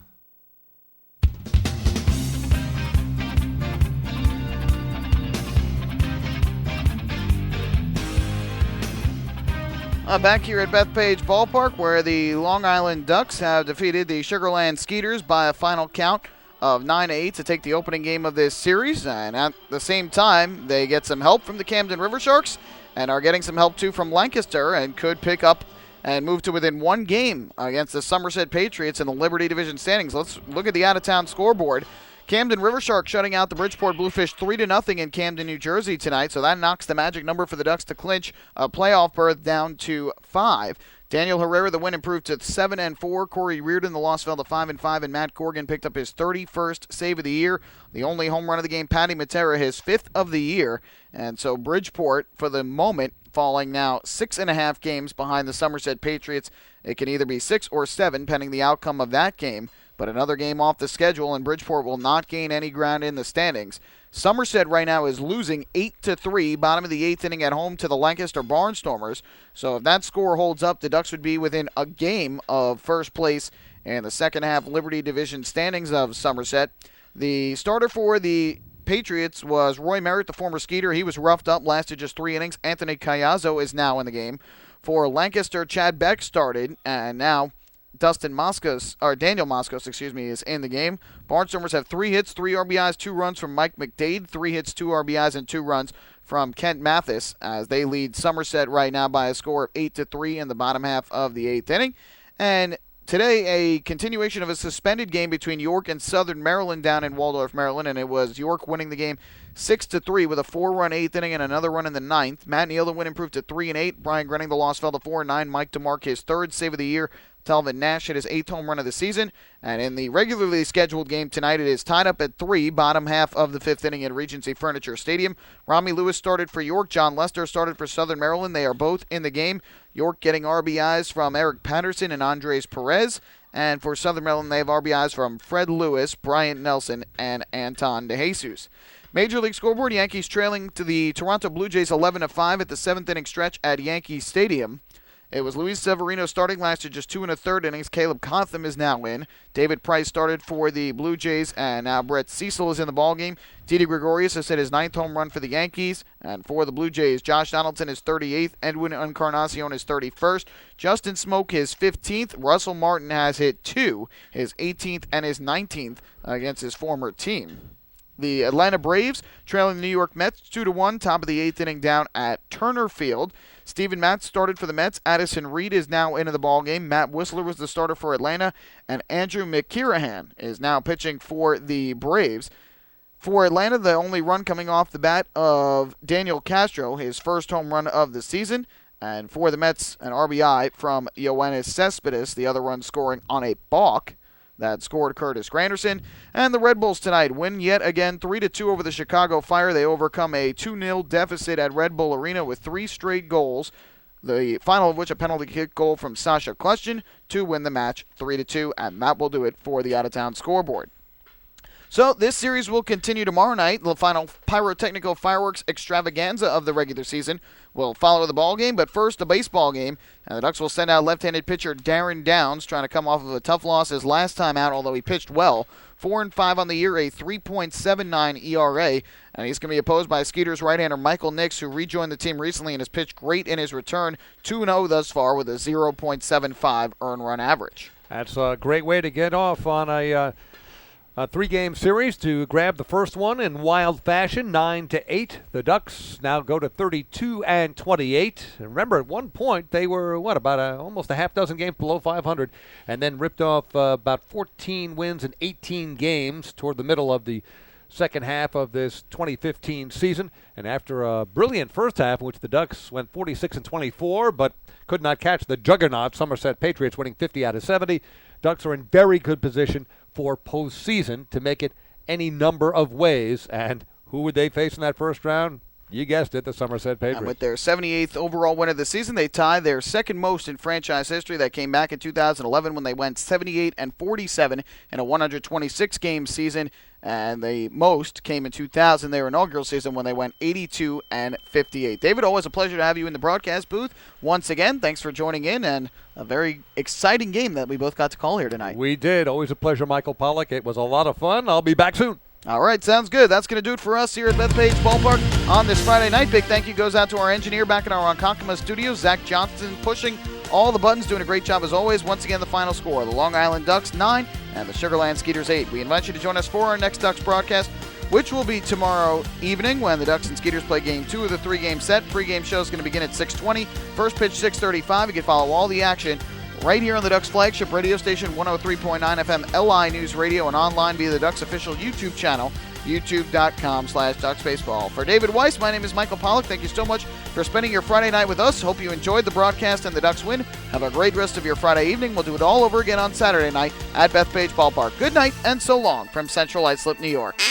Back here at Bethpage Ballpark, where the Long Island Ducks have defeated the Sugarland Skeeters by a final count of 9-8 to take the opening game of this series. And at the same time, they get some help from the Camden River Sharks and are getting some help, too, from Lancaster, and could pick up and move to within 1 game against the Somerset Patriots in the Liberty Division standings. Let's look at the out-of-town scoreboard. Camden River Sharks shutting out the Bridgeport Bluefish 3-0 in Camden, New Jersey tonight, so that knocks the magic number for the Ducks to clinch a playoff berth down to 5. Daniel Herrera, the win, improved to 7-4. Corey Reardon, the loss, fell to 5-5, and Matt Corrigan picked up his 31st save of the year. The only home run of the game, Patty Matera, his 5th of the year. And so Bridgeport, for the moment, falling now 6.5 games behind the Somerset Patriots. It can either be 6 or 7, pending the outcome of that game. But another game off the schedule, and Bridgeport will not gain any ground in the standings. Somerset right now is losing 8-3, bottom of the 8th inning at home to the Lancaster Barnstormers. So if that score holds up, the Ducks would be within a game of first place in the second half Liberty Division standings of Somerset. The starter for the Patriots was Roy Merritt, the former Skeeter. He was roughed up, lasted just 3 innings. Anthony Cayazzo is now in the game. For Lancaster, Chad Beck started, and now Daniel Moskos, is in the game. Barnstormers have 3 hits, 3 RBIs, 2 runs from Mike McDade, 3 hits, 2 RBIs, and 2 runs from Kent Mathis, as they lead Somerset right now by a score of 8-3 in the bottom half of the 8th inning. And today, a continuation of a suspended game between York and Southern Maryland down in Waldorf, Maryland, and it was York winning the game 6-3 with a 4-run 8th inning and another run in the 9th. Matt Neal, the win, improved to 3-8. Brian Grenning, the loss, fell to 4-9. Mike DeMark, his 3rd save of the year. Telvin Nash hit his 8th home run of the season. And in the regularly scheduled game tonight, it is tied up at 3, bottom half of the 5th inning at Regency Furniture Stadium. Rami Lewis started for York. John Lester started for Southern Maryland. They are both in the game. York getting RBIs from Eric Patterson and Andres Perez. And for Southern Maryland, they have RBIs from Fred Lewis, Bryant Nelson, and Anton DeJesus. Major League scoreboard, Yankees trailing to the Toronto Blue Jays 11-5 at the 7th inning stretch at Yankee Stadium. It was Luis Severino starting last year, just 2 1/3 innings. Caleb Cotham is now in. David Price started for the Blue Jays, and now Brett Cecil is in the ballgame. Didi Gregorius has hit his 9th home run for the Yankees. And for the Blue Jays, Josh Donaldson is 38th. Edwin Encarnacion is 31st. Justin Smoke his 15th. Russell Martin has hit 2, his 18th and his 19th against his former team. The Atlanta Braves trailing the New York Mets 2-1, top of the 8th inning down at Turner Field. Steven Matz started for the Mets. Addison Reed is now into the ballgame. Matt Whistler was the starter for Atlanta. And Andrew McKirahan is now pitching for the Braves. For Atlanta, the only run coming off the bat of Daniel Castro, his first home run of the season. And for the Mets, an RBI from Yoenis Cespedes, the other run scoring on a balk that scored Curtis Granderson. And the Red Bulls tonight win yet again 3-2 over the Chicago Fire. They overcome a 2-0 deficit at Red Bull Arena with 3 straight goals, the final of which a penalty kick goal from Sasha Kleshin to win the match 3-2, and that will do it for the out-of-town scoreboard. So this series will continue tomorrow night. The final pyrotechnical fireworks extravaganza of the regular season will follow the ball game, but first a baseball game. And the Ducks will send out left-handed pitcher Darren Downs, trying to come off of a tough loss his last time out, although he pitched well. 4-5 on the year, a 3.79 ERA, and he's going to be opposed by Skeeters right-hander Michael Nix, who rejoined the team recently and has pitched great in his return, 2-0 thus far with a 0.75 earned run average. That's a great way to get off on a 3-game series to grab the first one in wild fashion, 9-8. The Ducks now go to 32-28. Remember, at one point they were almost a half dozen games below 500, and then ripped off about 14 wins in 18 games toward the middle of the second half of this 2015 season. And after a brilliant first half in which the Ducks went 46-24, but could not catch the juggernaut Somerset Patriots, winning 50 out of 70, Ducks are in very good position for postseason to make it any number of ways. And who would they face in that first round? You guessed it, the Somerset Patriots. And with their 78th overall win of the season, they tie their second most in franchise history. That came back in 2011 when they went 78-47 in a 126-game season. And the most came in 2000, their inaugural season, when they went 82-58. David, always a pleasure to have you in the broadcast booth once again. Thanks for joining in, and a very exciting game that we both got to call here tonight. We did. Always a pleasure, Michael Pollack. It was a lot of fun. I'll be back soon. All right, sounds good. That's going to do it for us here at Bethpage Ballpark on this Friday night. Big thank you goes out to our engineer back in our Ronkonkoma studios, Zach Johnston, pushing all the buttons, doing a great job as always. Once again, the final score, the Long Island Ducks 9 and the Sugar Land Skeeters 8. We invite you to join us for our next Ducks broadcast, which will be tomorrow evening when the Ducks and Skeeters play game 2 of the 3-game set. Pre-game show is going to begin at 6:20. First pitch 6:35. You can follow all the action right here on the Ducks flagship radio station, 103.9 FM LI News Radio, and online via the Ducks official YouTube channel, youtube.com/DucksBaseball. For David Weiss, my name is Michael Pollack. Thank you so much for spending your Friday night with us. Hope you enjoyed the broadcast and the Ducks win. Have a great rest of your Friday evening. We'll do it all over again on Saturday night at Bethpage Ballpark. Good night and so long from Central Islip, New York.